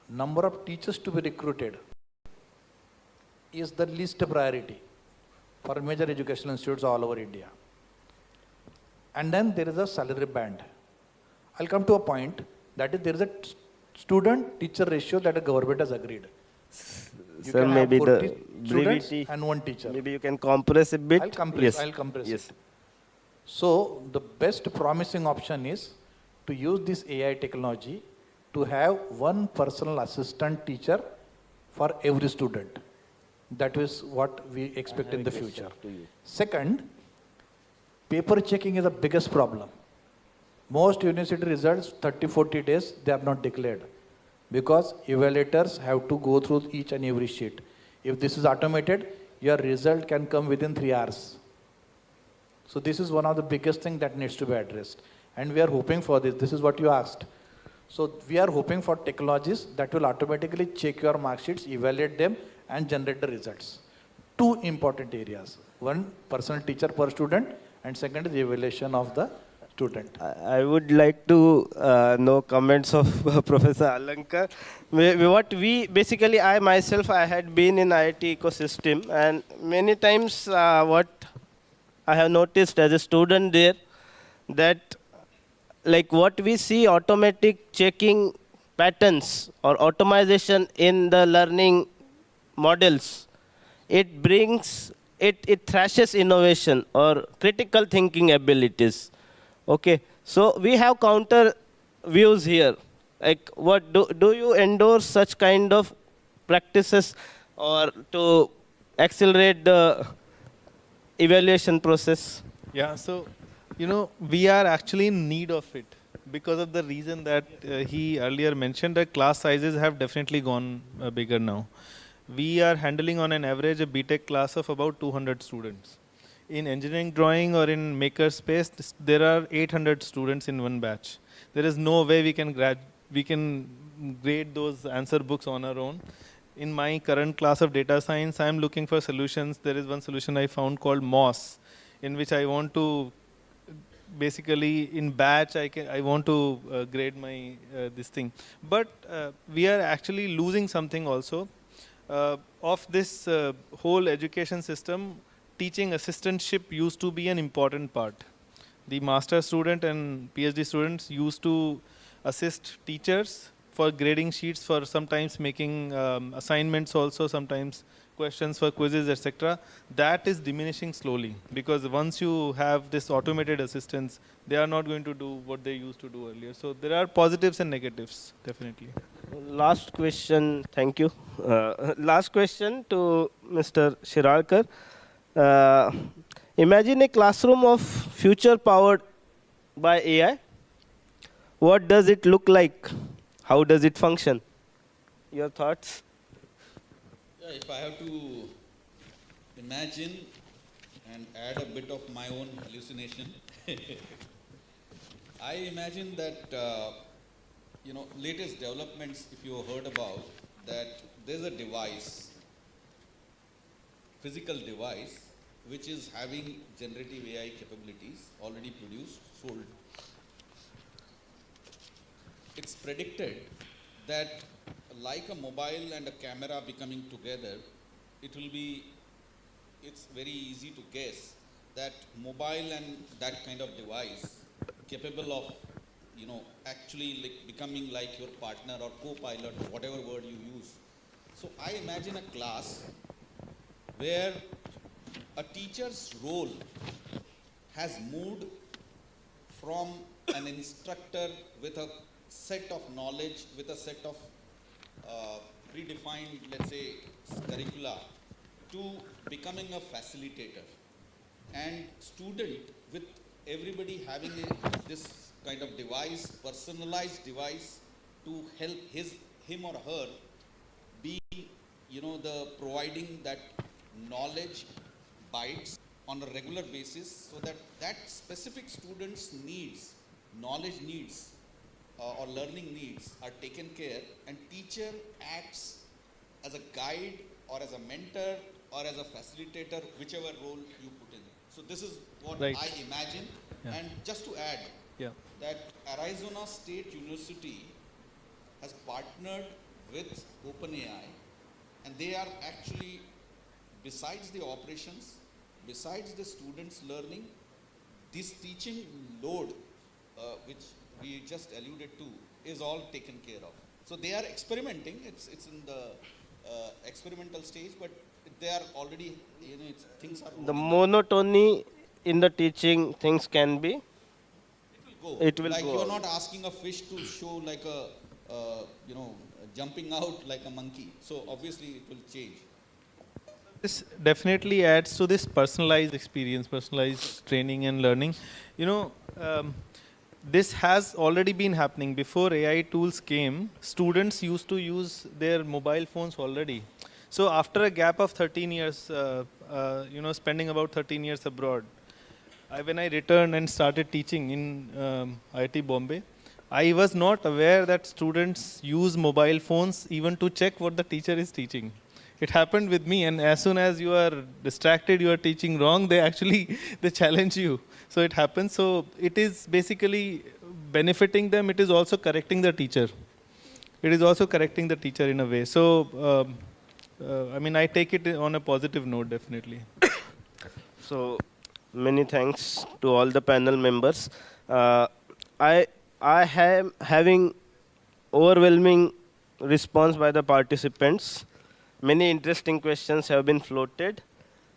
number of teachers to be recruited is the least priority for major educational institutes all over India. And then there is a salary band. I'll come to a point, that is, there is a student-teacher ratio that the government has agreed. You Sir, can maybe have the 40 students brevity, and one teacher. maybe you can compress a bit. I'll compress Yes. it. So the best promising option is to use this AI technology to have one personal assistant teacher for every student. That is what we expect in the future. Second, paper checking is the biggest problem. Most university results, 30-40 days, they are not declared. Because evaluators have to go through each and every sheet. If this is automated, your result can come within 3 hours. So this is one of the biggest things that needs to be addressed. And we are hoping for this. This is what you asked. So we are hoping for technologies that will automatically check your mark sheets, evaluate them, and generate the results. Two important areas. One, personal teacher per student, and second is the evaluation of the student. I would like to know comments of Professor Alankar. Basically, I myself, I had been in IIT ecosystem, and many times what I have noticed as a student there, that like what we see, automatic checking patterns or automation in the learning models, it brings, it thrashes innovation or critical thinking abilities. Okay, so we have counter views here. Like, what do you endorse such kind of practices or to accelerate the evaluation process? Yeah, so, you know, we are actually in need of it because of the reason that he earlier mentioned, that class sizes have definitely gone bigger now. We are handling on an average a BTech class of about 200 students. In engineering drawing or in makerspace, there are 800 students in one batch. There is no way we can grade those answer books on our own. In my current class of data science, I am looking for solutions. There is one solution I found called MOS, in which I want to basically in batch I want to grade my this thing. But we are actually losing something also of this whole education system. Teaching assistantship used to be an important part. The master student and PhD students used to assist teachers for grading sheets, for sometimes making assignments also, sometimes questions, for quizzes, etc., that is diminishing slowly, because once you have this automated assistants, they are not going to do what they used to do earlier. So there are positives and negatives, definitely. Last question, thank you. Last question to Mr. Shiralkar. Imagine a classroom of future powered by AI. What does it look like? How does it function? Your thoughts? Yeah, if I have to imagine and add a bit of my own hallucination, I imagine that, latest developments, if you heard about, that there's a device, physical device, which is having generative AI capabilities already produced, sold. It's predicted that like a mobile and a camera becoming together, it's very easy to guess that mobile and that kind of device capable of, actually like becoming like your partner or co-pilot, whatever word you use. So I imagine a class where a teacher's role has moved from an instructor with a set of knowledge, with a set of predefined, let's say, curricula, to becoming a facilitator. And student, with everybody having this kind of device, personalized device, to help him or her be, the providing that knowledge bites on a regular basis, so that that specific student's needs, knowledge needs, or learning needs are taken care, and teacher acts as a guide or as a mentor or as a facilitator, whichever role you put in. So this is what Right. I imagine. Yeah. And just to add, that Arizona State University has partnered with OpenAI, and they are actually, besides the operations, besides the students learning, this teaching load, which we just alluded to, is all taken care of. So they are experimenting. It's in the experimental stage, but they are already, things are The monotony in the teaching things can be. go. It will like go. you're not asking a fish to show like a, jumping out like a monkey. So obviously it will change. This definitely adds to this personalized experience, personalized training and learning. This has already been happening. Before AI tools came, students used to use their mobile phones already. So after a gap of 13 years, spending about 13 years abroad, when I returned and started teaching in IIT Bombay, I was not aware that students use mobile phones even to check what the teacher is teaching. It happened with me, and as soon as you are distracted, you are teaching wrong, they challenge you. So it happens. So it is basically benefiting them. It is also correcting the teacher. It is also correcting the teacher in a way. So, I take it on a positive note, definitely. So, many thanks to all the panel members. I am having overwhelming response by the participants. Many interesting questions have been floated.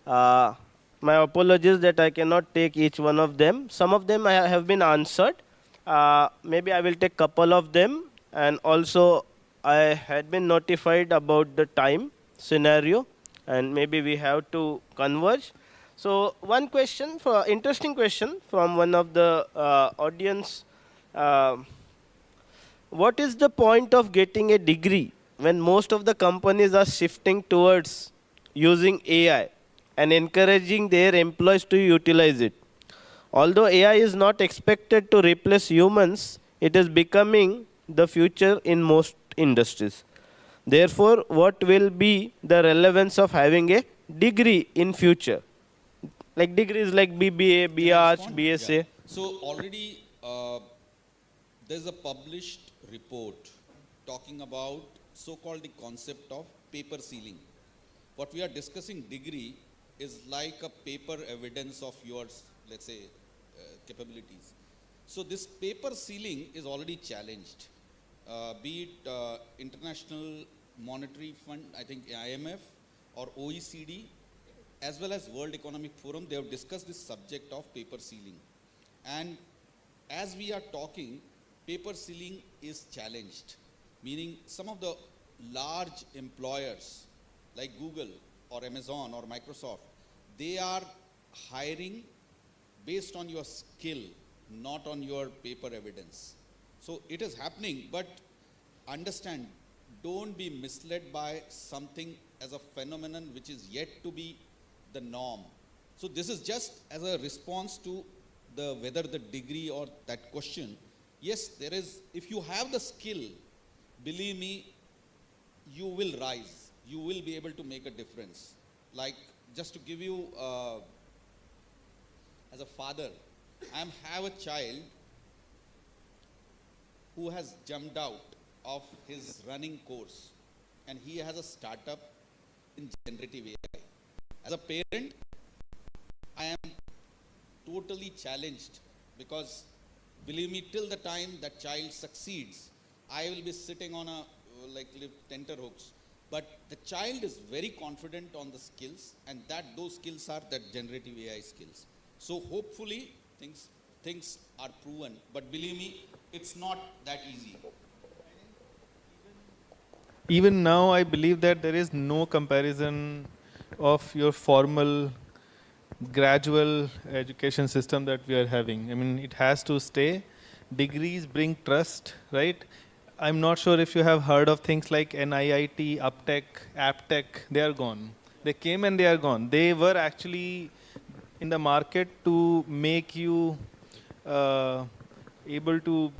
My apologies that I cannot take each one of them. Some of them have been answered. Maybe I will take a couple of them. And also, I had been notified about the time scenario, and maybe we have to converge. So one question, interesting question from one of the audience. What is the point of getting a degree when most of the companies are shifting towards using AI and encouraging their employees to utilize it? Although AI is not expected to replace humans, it is becoming the future in most industries. Therefore, what will be the relevance of having a degree in future? Like degrees like BBA, BArch, BSA. Yeah. So already there's a published report talking about so-called the concept of paper sealing. What we are discussing degree is like a paper evidence of yours, let's say, capabilities. So this paper sealing is already challenged. Be it International Monetary Fund, I think IMF, or OECD, as well as World Economic Forum, they have discussed this subject of paper ceiling. And as we are talking, paper ceiling is challenged, meaning some of the large employers like Google or Amazon or Microsoft, they are hiring based on your skill, not on your paper evidence. So it is happening, but understand, don't be misled by something as a phenomenon which is yet to be the norm. So this is just as a response to whether the degree or that question. Yes, there is, if you have the skill, believe me, you will rise. You will be able to make a difference. Like, just to give you, as a father, I have a child who has jumped out of his running course, and he has a startup in generative AI. As a parent, I am totally challenged because, believe me, till the time that child succeeds, I will be sitting on a tenterhooks. But the child is very confident on the skills, and those skills are that generative AI skills. So hopefully things are proven, but believe me, it's not that easy. Even now, I believe that there is no comparison of your formal, gradual education system that we are having. I mean, it has to stay. Degrees bring trust, right? I'm not sure if you have heard of things like NIIT, UpTech, AppTech. They are gone. They came and they are gone. They were actually in the market to make you able to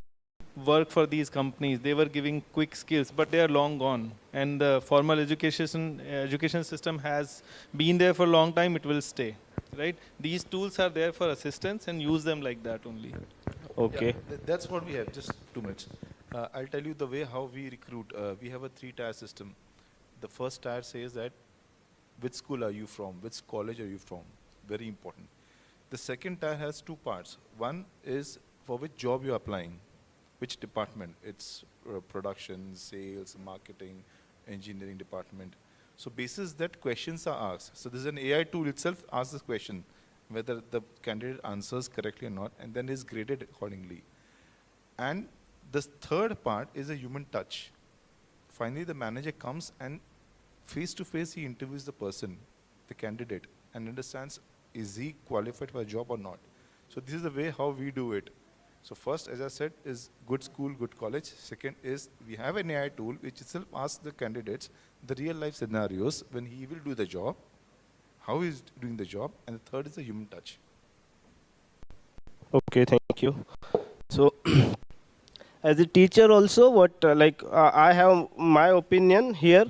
work for these companies. They were giving quick skills, but they are long gone. And the formal education system has been there for a long time. It will stay, right? These tools are there for assistance, and use them like that only. Okay. Yeah, that's what we have. Just 2 minutes. I'll tell you the way how we recruit. We have a 3-tier system. The first tier says that which school are you from, which college are you from. Very important. The second tier has 2 parts. One is for which job you're applying, which department. It's production, sales, marketing, engineering department. So basis that questions are asked. So there's an AI tool itself asks this question, whether the candidate answers correctly or not, and then is graded accordingly. And the third part is a human touch. Finally, the manager comes and face-to-face he interviews the person, the candidate, and understands is he qualified for a job or not. So this is the way how we do it. So first, as I said, is good school, good college. Second is we have an AI tool which itself asks the candidates the real life scenarios when he will do the job, how he is doing the job, and the third is the human touch. Okay, thank you. So, as a teacher also, I have my opinion here.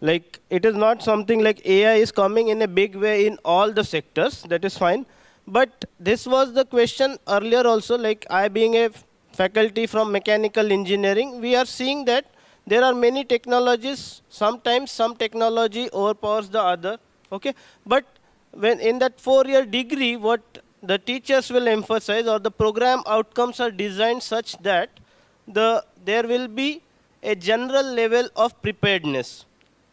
Like, it is not something like AI is coming in a big way in all the sectors. That is fine. But this was the question earlier also, like I being a faculty from mechanical engineering, we are seeing that there are many technologies. Sometimes some technology overpowers the other. Okay, but when in that 4-year degree, what the teachers will emphasize, or the program outcomes are designed such that there will be a general level of preparedness.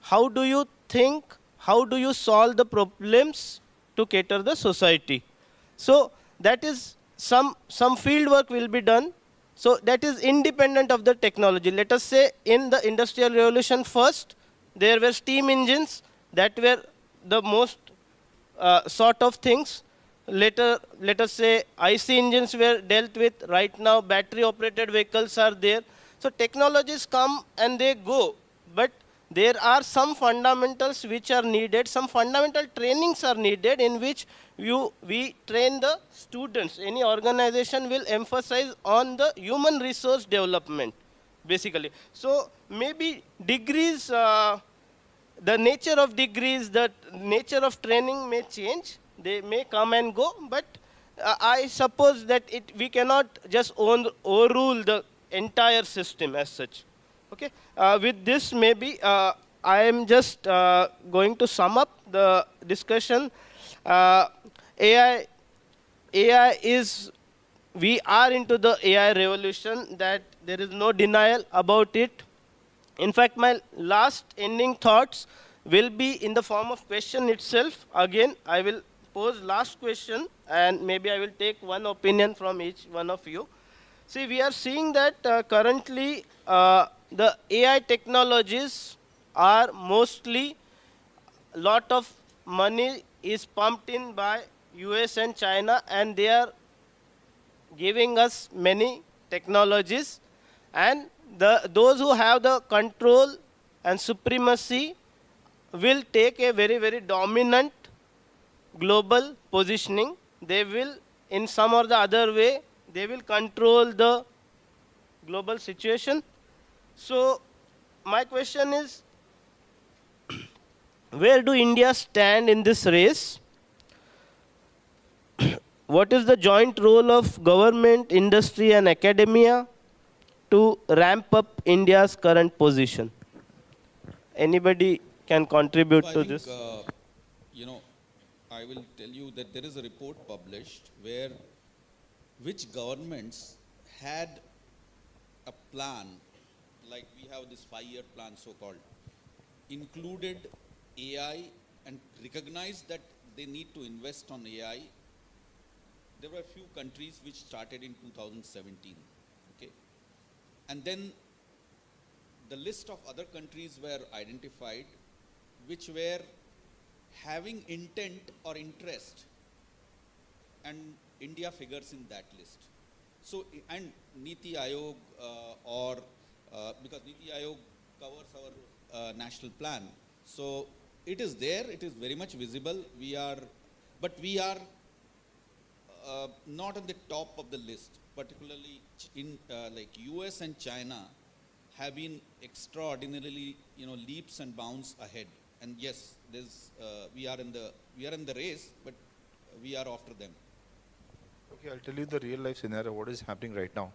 How do you think? How do you solve the problems to cater the society? So that is some field work will be done. So that is independent of the technology. Let us say in the Industrial Revolution first, there were steam engines that were the most sort of things. Later, let us say IC engines were dealt with. Right now, battery-operated vehicles are there. So technologies come and they go. But there are some fundamentals which are needed. Some fundamental trainings are needed in which we train the students. Any organization will emphasize on the human resource development, basically. So maybe degrees, the nature of degrees, the nature of training may change. They may come and go, but I suppose that we cannot just overrule the entire system as such. Okay. With this, maybe I am just going to sum up the discussion. AI is, we are into the AI revolution, that there is no denial about it. In fact, my last ending thoughts, will be in the form of question itself. Again, I will pose last question, and maybe I will take one opinion from each one of you. See, we are seeing that currently the AI technologies are mostly, lot of money is pumped in by US and China, and they are giving us many technologies, and those who have the control and supremacy will take a very, very dominant global positioning. They will, in some or the other way, they will control the global situation. So my question is, where do India stand in this race? What is the joint role of government, industry, and academia to ramp up India's current position? Anybody can contribute to this? You know, I will tell you that there is a report published where which governments had a plan, like we have this 5-year plan so-called, included AI and recognized that they need to invest on AI. There were a few countries which started in 2017, okay? And then the list of other countries were identified which were having intent or interest, and India figures in that list. So, and Niti Aayog because Niti Aayog covers our national plan. So it is there, it is very much visible. But we are not on the top of the list, particularly in like US and China have been extraordinarily, leaps and bounds ahead. And yes, we are in the race, but we are after them. Okay, I'll tell you the real life scenario, what is happening right now.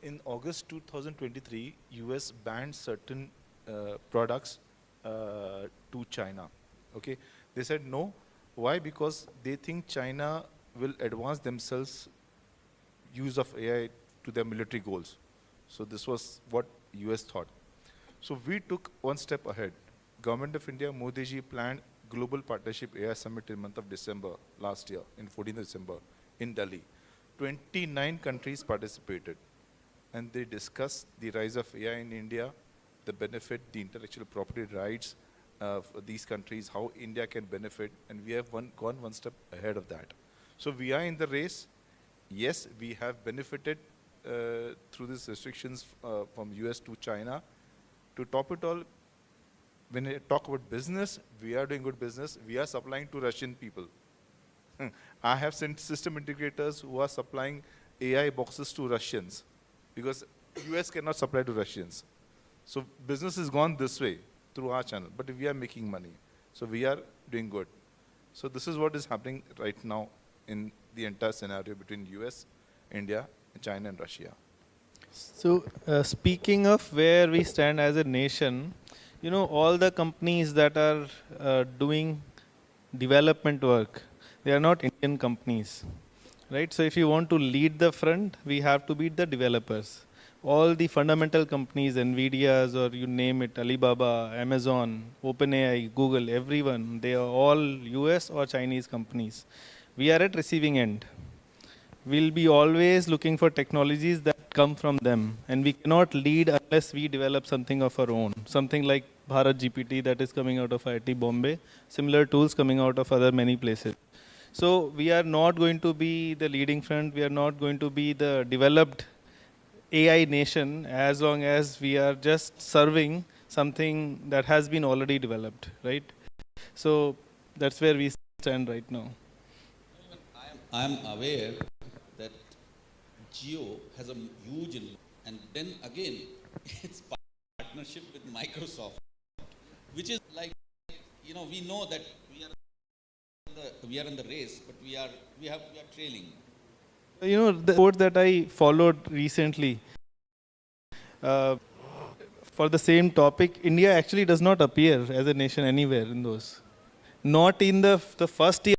In August 2023, US banned certain products to China. Okay, they said no. Why? Because they think China will advance themselves use of AI to their military goals. So this was what US thought. So we took one step ahead. Government of India, Modi ji planned Global Partnership AI Summit in the month of December last year, in 14th December, in Delhi. 29 countries participated, and they discussed the rise of AI in India, the benefit, the intellectual property rights of these countries, how India can benefit, and we have gone one step ahead of that. So we are in the race. Yes, we have benefited through these restrictions from US to China. To top it all, when I talk about business, we are doing good business. We are supplying to Russian people. I have sent system integrators who are supplying AI boxes to Russians because US cannot supply to Russians. So business has gone this way through our channel, but we are making money. So we are doing good. So this is what is happening right now in the entire scenario between US, India, China, and Russia. So speaking of where we stand as a nation, all the companies that are doing development work, they are not Indian companies, right? So if you want to lead the front, we have to beat the developers. All the fundamental companies, NVIDIA's or you name it, Alibaba, Amazon, OpenAI, Google, everyone, they are all US or Chinese companies. We are at receiving end. We'll be always looking for technologies that come from them, and we cannot lead unless we develop something of our own, something like Bharat GPT that is coming out of IIT Bombay, similar tools coming out of other many places. So we are not going to be the leading front, we are not going to be the developed AI nation as long as we are just serving something that has been already developed, right? So that's where we stand right now. I am aware that Geo has a huge, and then again, it's partnership with Microsoft, which is like, we know that we are in the race, but we are trailing. The report that I followed recently for the same topic, India actually does not appear as a nation anywhere in those. Not in the first year.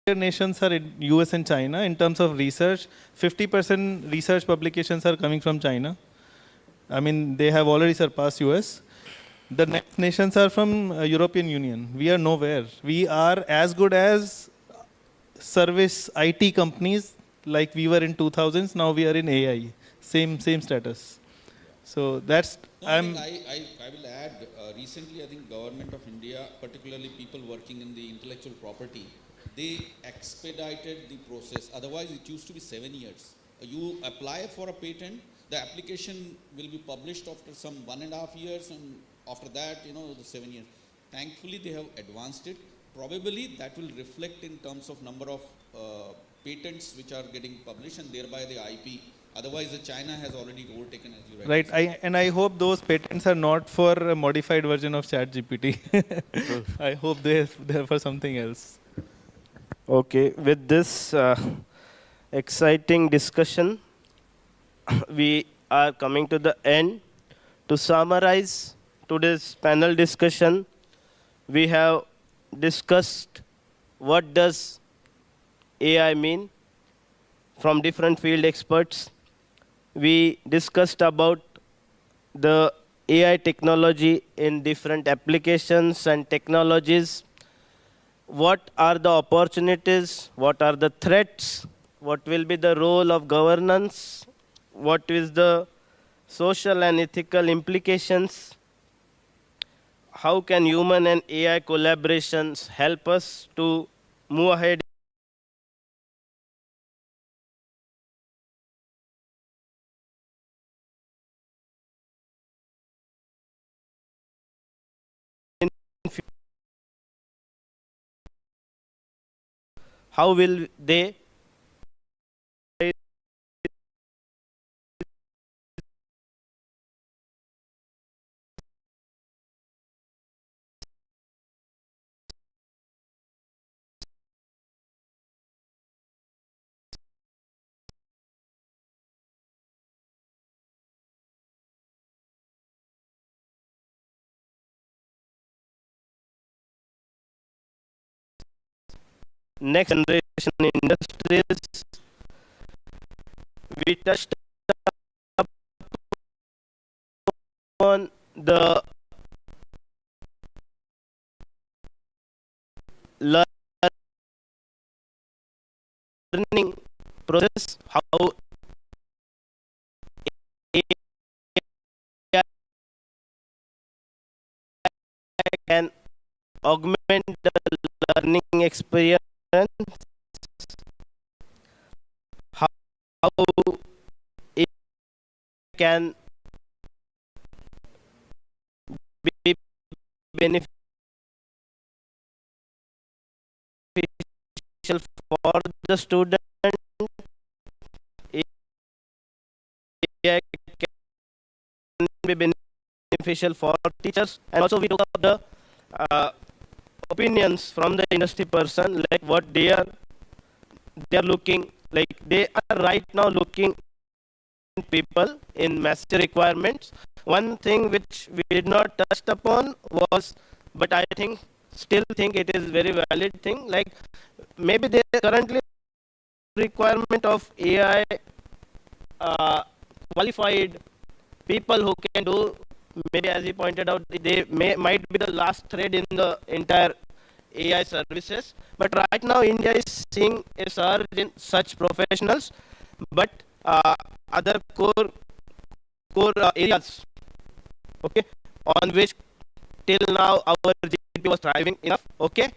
Nations are in US and China in terms of research. 50% research publications are coming from China. I mean, they have already surpassed US. The next nations are from European Union. We are nowhere. We are as good as service IT companies like we were in 2000s. Now we are in AI. Same status. So that's No, I will add, recently I think Government of India, particularly people working in the intellectual property, they expedited the process. Otherwise it used to be 7 years. You apply for a patent, the application will be published after some 1.5 years, and after that, the 7 years. Thankfully they have advanced it. Probably that will reflect in terms of number of patents which are getting published, and thereby the IP. Otherwise, China has already overtaken, as you rightly said. I hope those patents are not for a modified version of ChatGPT. I hope they're for something else. Okay, with this exciting discussion, we are coming to the end. To summarize today's panel discussion, we have discussed what does AI mean from different field experts. We discussed about the AI technology in different applications and technologies. What are the opportunities? What are the threats? What will be the role of governance? What is the social and ethical implications? How can human and AI collaborations help us to move ahead how will they next generation industries? We touched upon the learning process, how AI can augment the learning experience, how it can be beneficial for the student. AI can be beneficial for teachers, and also we took up the opinions from the industry person, like what they are looking, like they are right now looking people in massive requirements. One thing which we did not touch upon was, but I still think it is very valid thing, like maybe there currently requirement of AI qualified people who can do, maybe as he pointed out, they might be the last thread in the entire AI services. But right now India is seeing a surge in such professionals, but other core areas, okay, on which till now our GDP was thriving enough, okay,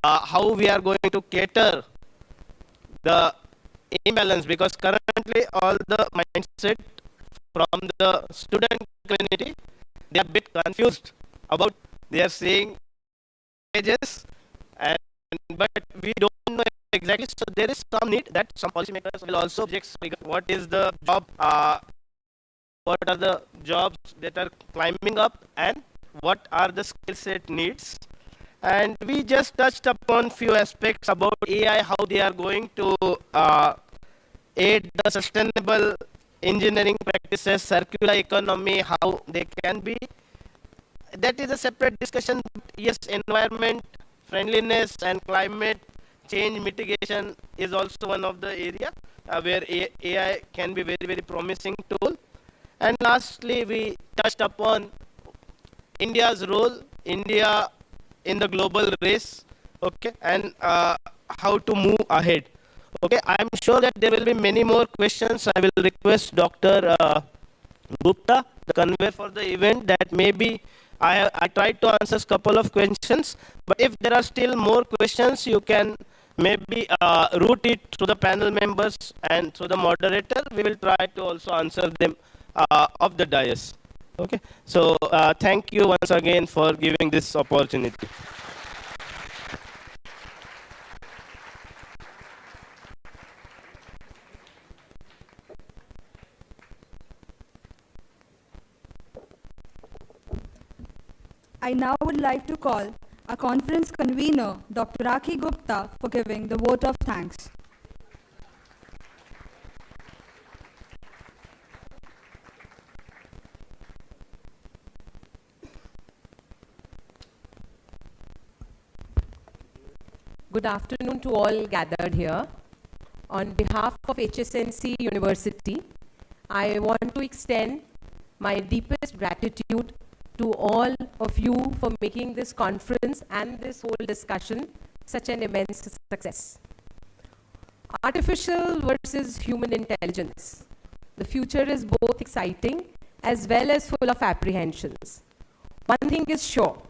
how we are going to cater the imbalance, because currently all the mindset from the student community, they are a bit confused about, they are saying ages, and but we don't know exactly. So there is some need that some policymakers will also object. What is the job? What are the jobs that are climbing up, and what are the skill set needs? And we just touched upon few aspects about AI, how they are going to aid the sustainable engineering practices, circular economy, how they can be. That is a separate discussion. Yes, environment friendliness and climate change mitigation is also one of the area where AI can be very, very promising tool. And lastly, we touched upon India's role, India in the global race, okay, and how to move ahead. Okay, I am sure that there will be many more questions. I will request Dr. Gupta, the convener for the event, that maybe I tried to answer a couple of questions, but if there are still more questions, you can maybe route it to the panel members and to the moderator. We will try to also answer them of the dais. Okay, so thank you once again for giving this opportunity. I now would like to call our conference convener, Dr. Rakhi Gupta, for giving the vote of thanks. Good afternoon to all gathered here. On behalf of HSNC University, I want to extend my deepest gratitude to all of you for making this conference and this whole discussion such an immense success. Artificial versus human intelligence. The future is both exciting as well as full of apprehensions. One thing is sure,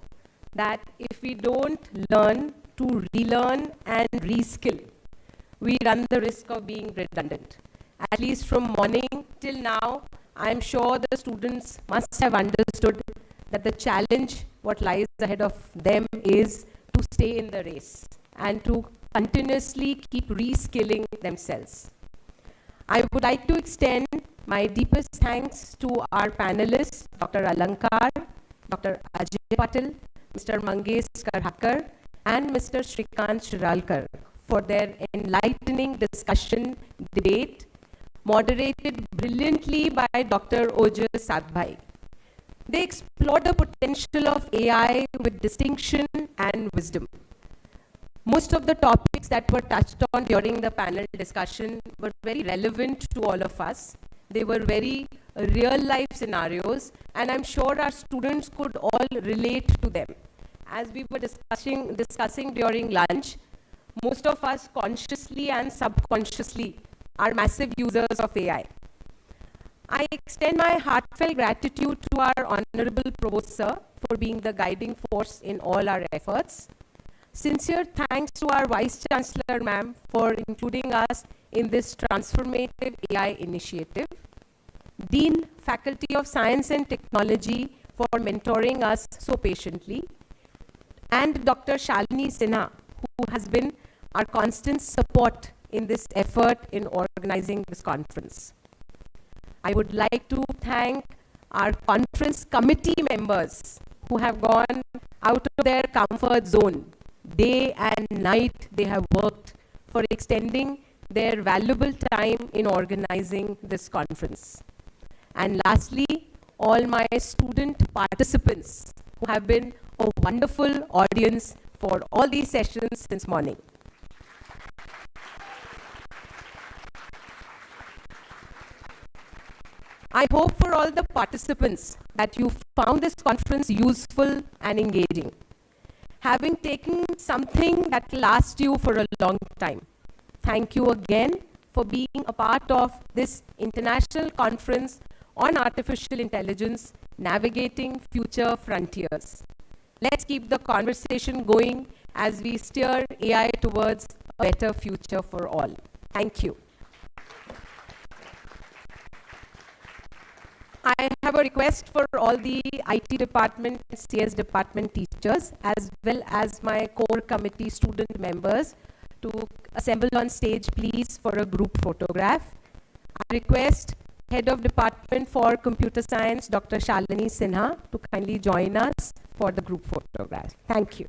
that if we don't learn to relearn and reskill, we run the risk of being redundant. At least from morning till now, I'm sure the students must have understood that the challenge, what lies ahead of them, is to stay in the race and to continuously keep reskilling themselves. I would like to extend my deepest thanks to our panelists, Dr. Alankar, Dr. Ajay Patil, Mr. Mangesh Karhakar, and Mr. Shrikant Shiralkar for their enlightening discussion, debate, moderated brilliantly by Dr. Ojas Sadbhai. They explored the potential of AI with distinction and wisdom. Most of the topics that were touched on during the panel discussion were very relevant to all of us. They were very real-life scenarios, and I'm sure our students could all relate to them. As we were discussing during lunch, most of us consciously and subconsciously are massive users of AI. I extend my heartfelt gratitude to our Honorable Provost Sir for being the guiding force in all our efforts. Sincere thanks to our Vice Chancellor Ma'am for including us in this transformative AI initiative. Dean, Faculty of Science and Technology for mentoring us so patiently. And Dr. Shalini Sinha, who has been our constant support in this effort in organizing this conference. I would like to thank our conference committee members who have gone out of their comfort zone. Day and night they have worked for extending their valuable time in organizing this conference. And lastly, all my student participants who have been a wonderful audience for all these sessions since morning. I hope for all the participants that you found this conference useful and engaging. Having taken something that will last you for a long time. Thank you again for being a part of this international conference on artificial intelligence, navigating future frontiers. Let's keep the conversation going as we steer AI towards a better future for all. Thank you. I have a request for all the IT department and CS department teachers, as well as my core committee student members, to assemble on stage, please, for a group photograph. I request Head of Department for Computer Science, Dr. Shalini Sinha, to kindly join us for the group photograph. Thank you.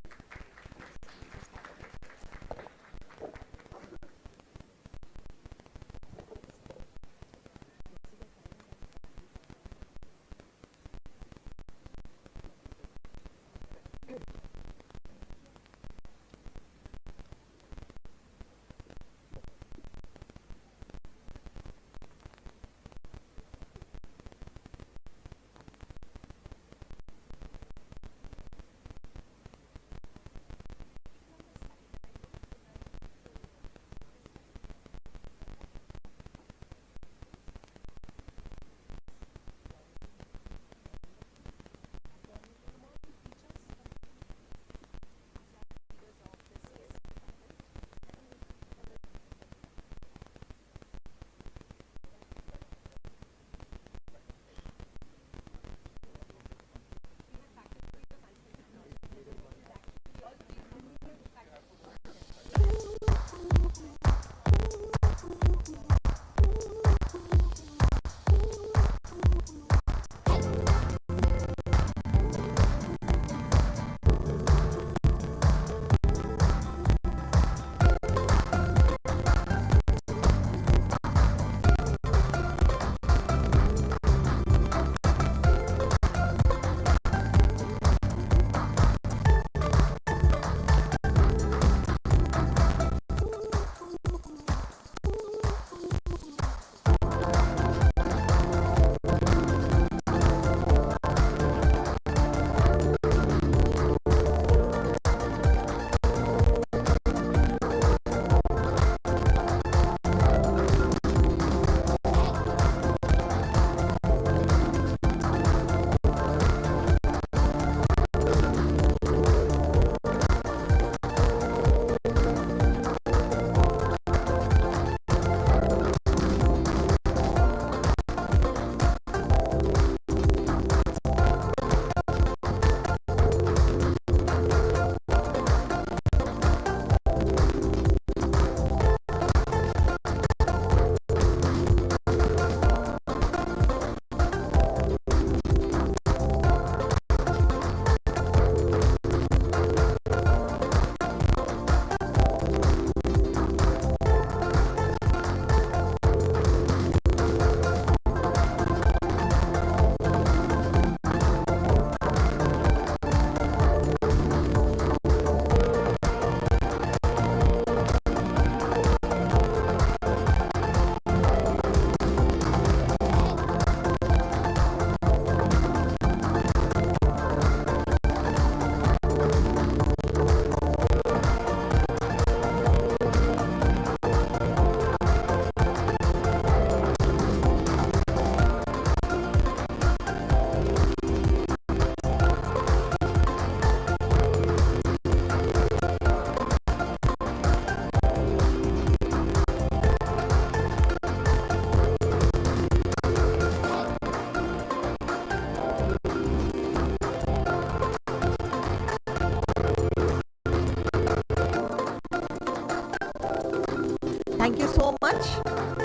Thank you so much,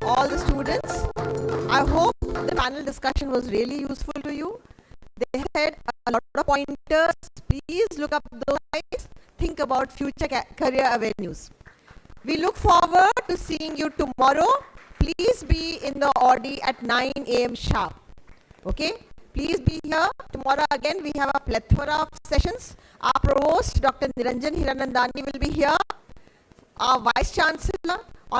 all the students. I hope the panel discussion was really useful to you. They had a lot of pointers. Please look up those slides. Think about future career avenues. We look forward to seeing you tomorrow. Please be in the Audi at 9 a.m. sharp. Okay? Please be here. Tomorrow again we have a plethora of sessions. Our Provost, Dr. Niranjan Hiranandani will be here. Our Vice Chancellor,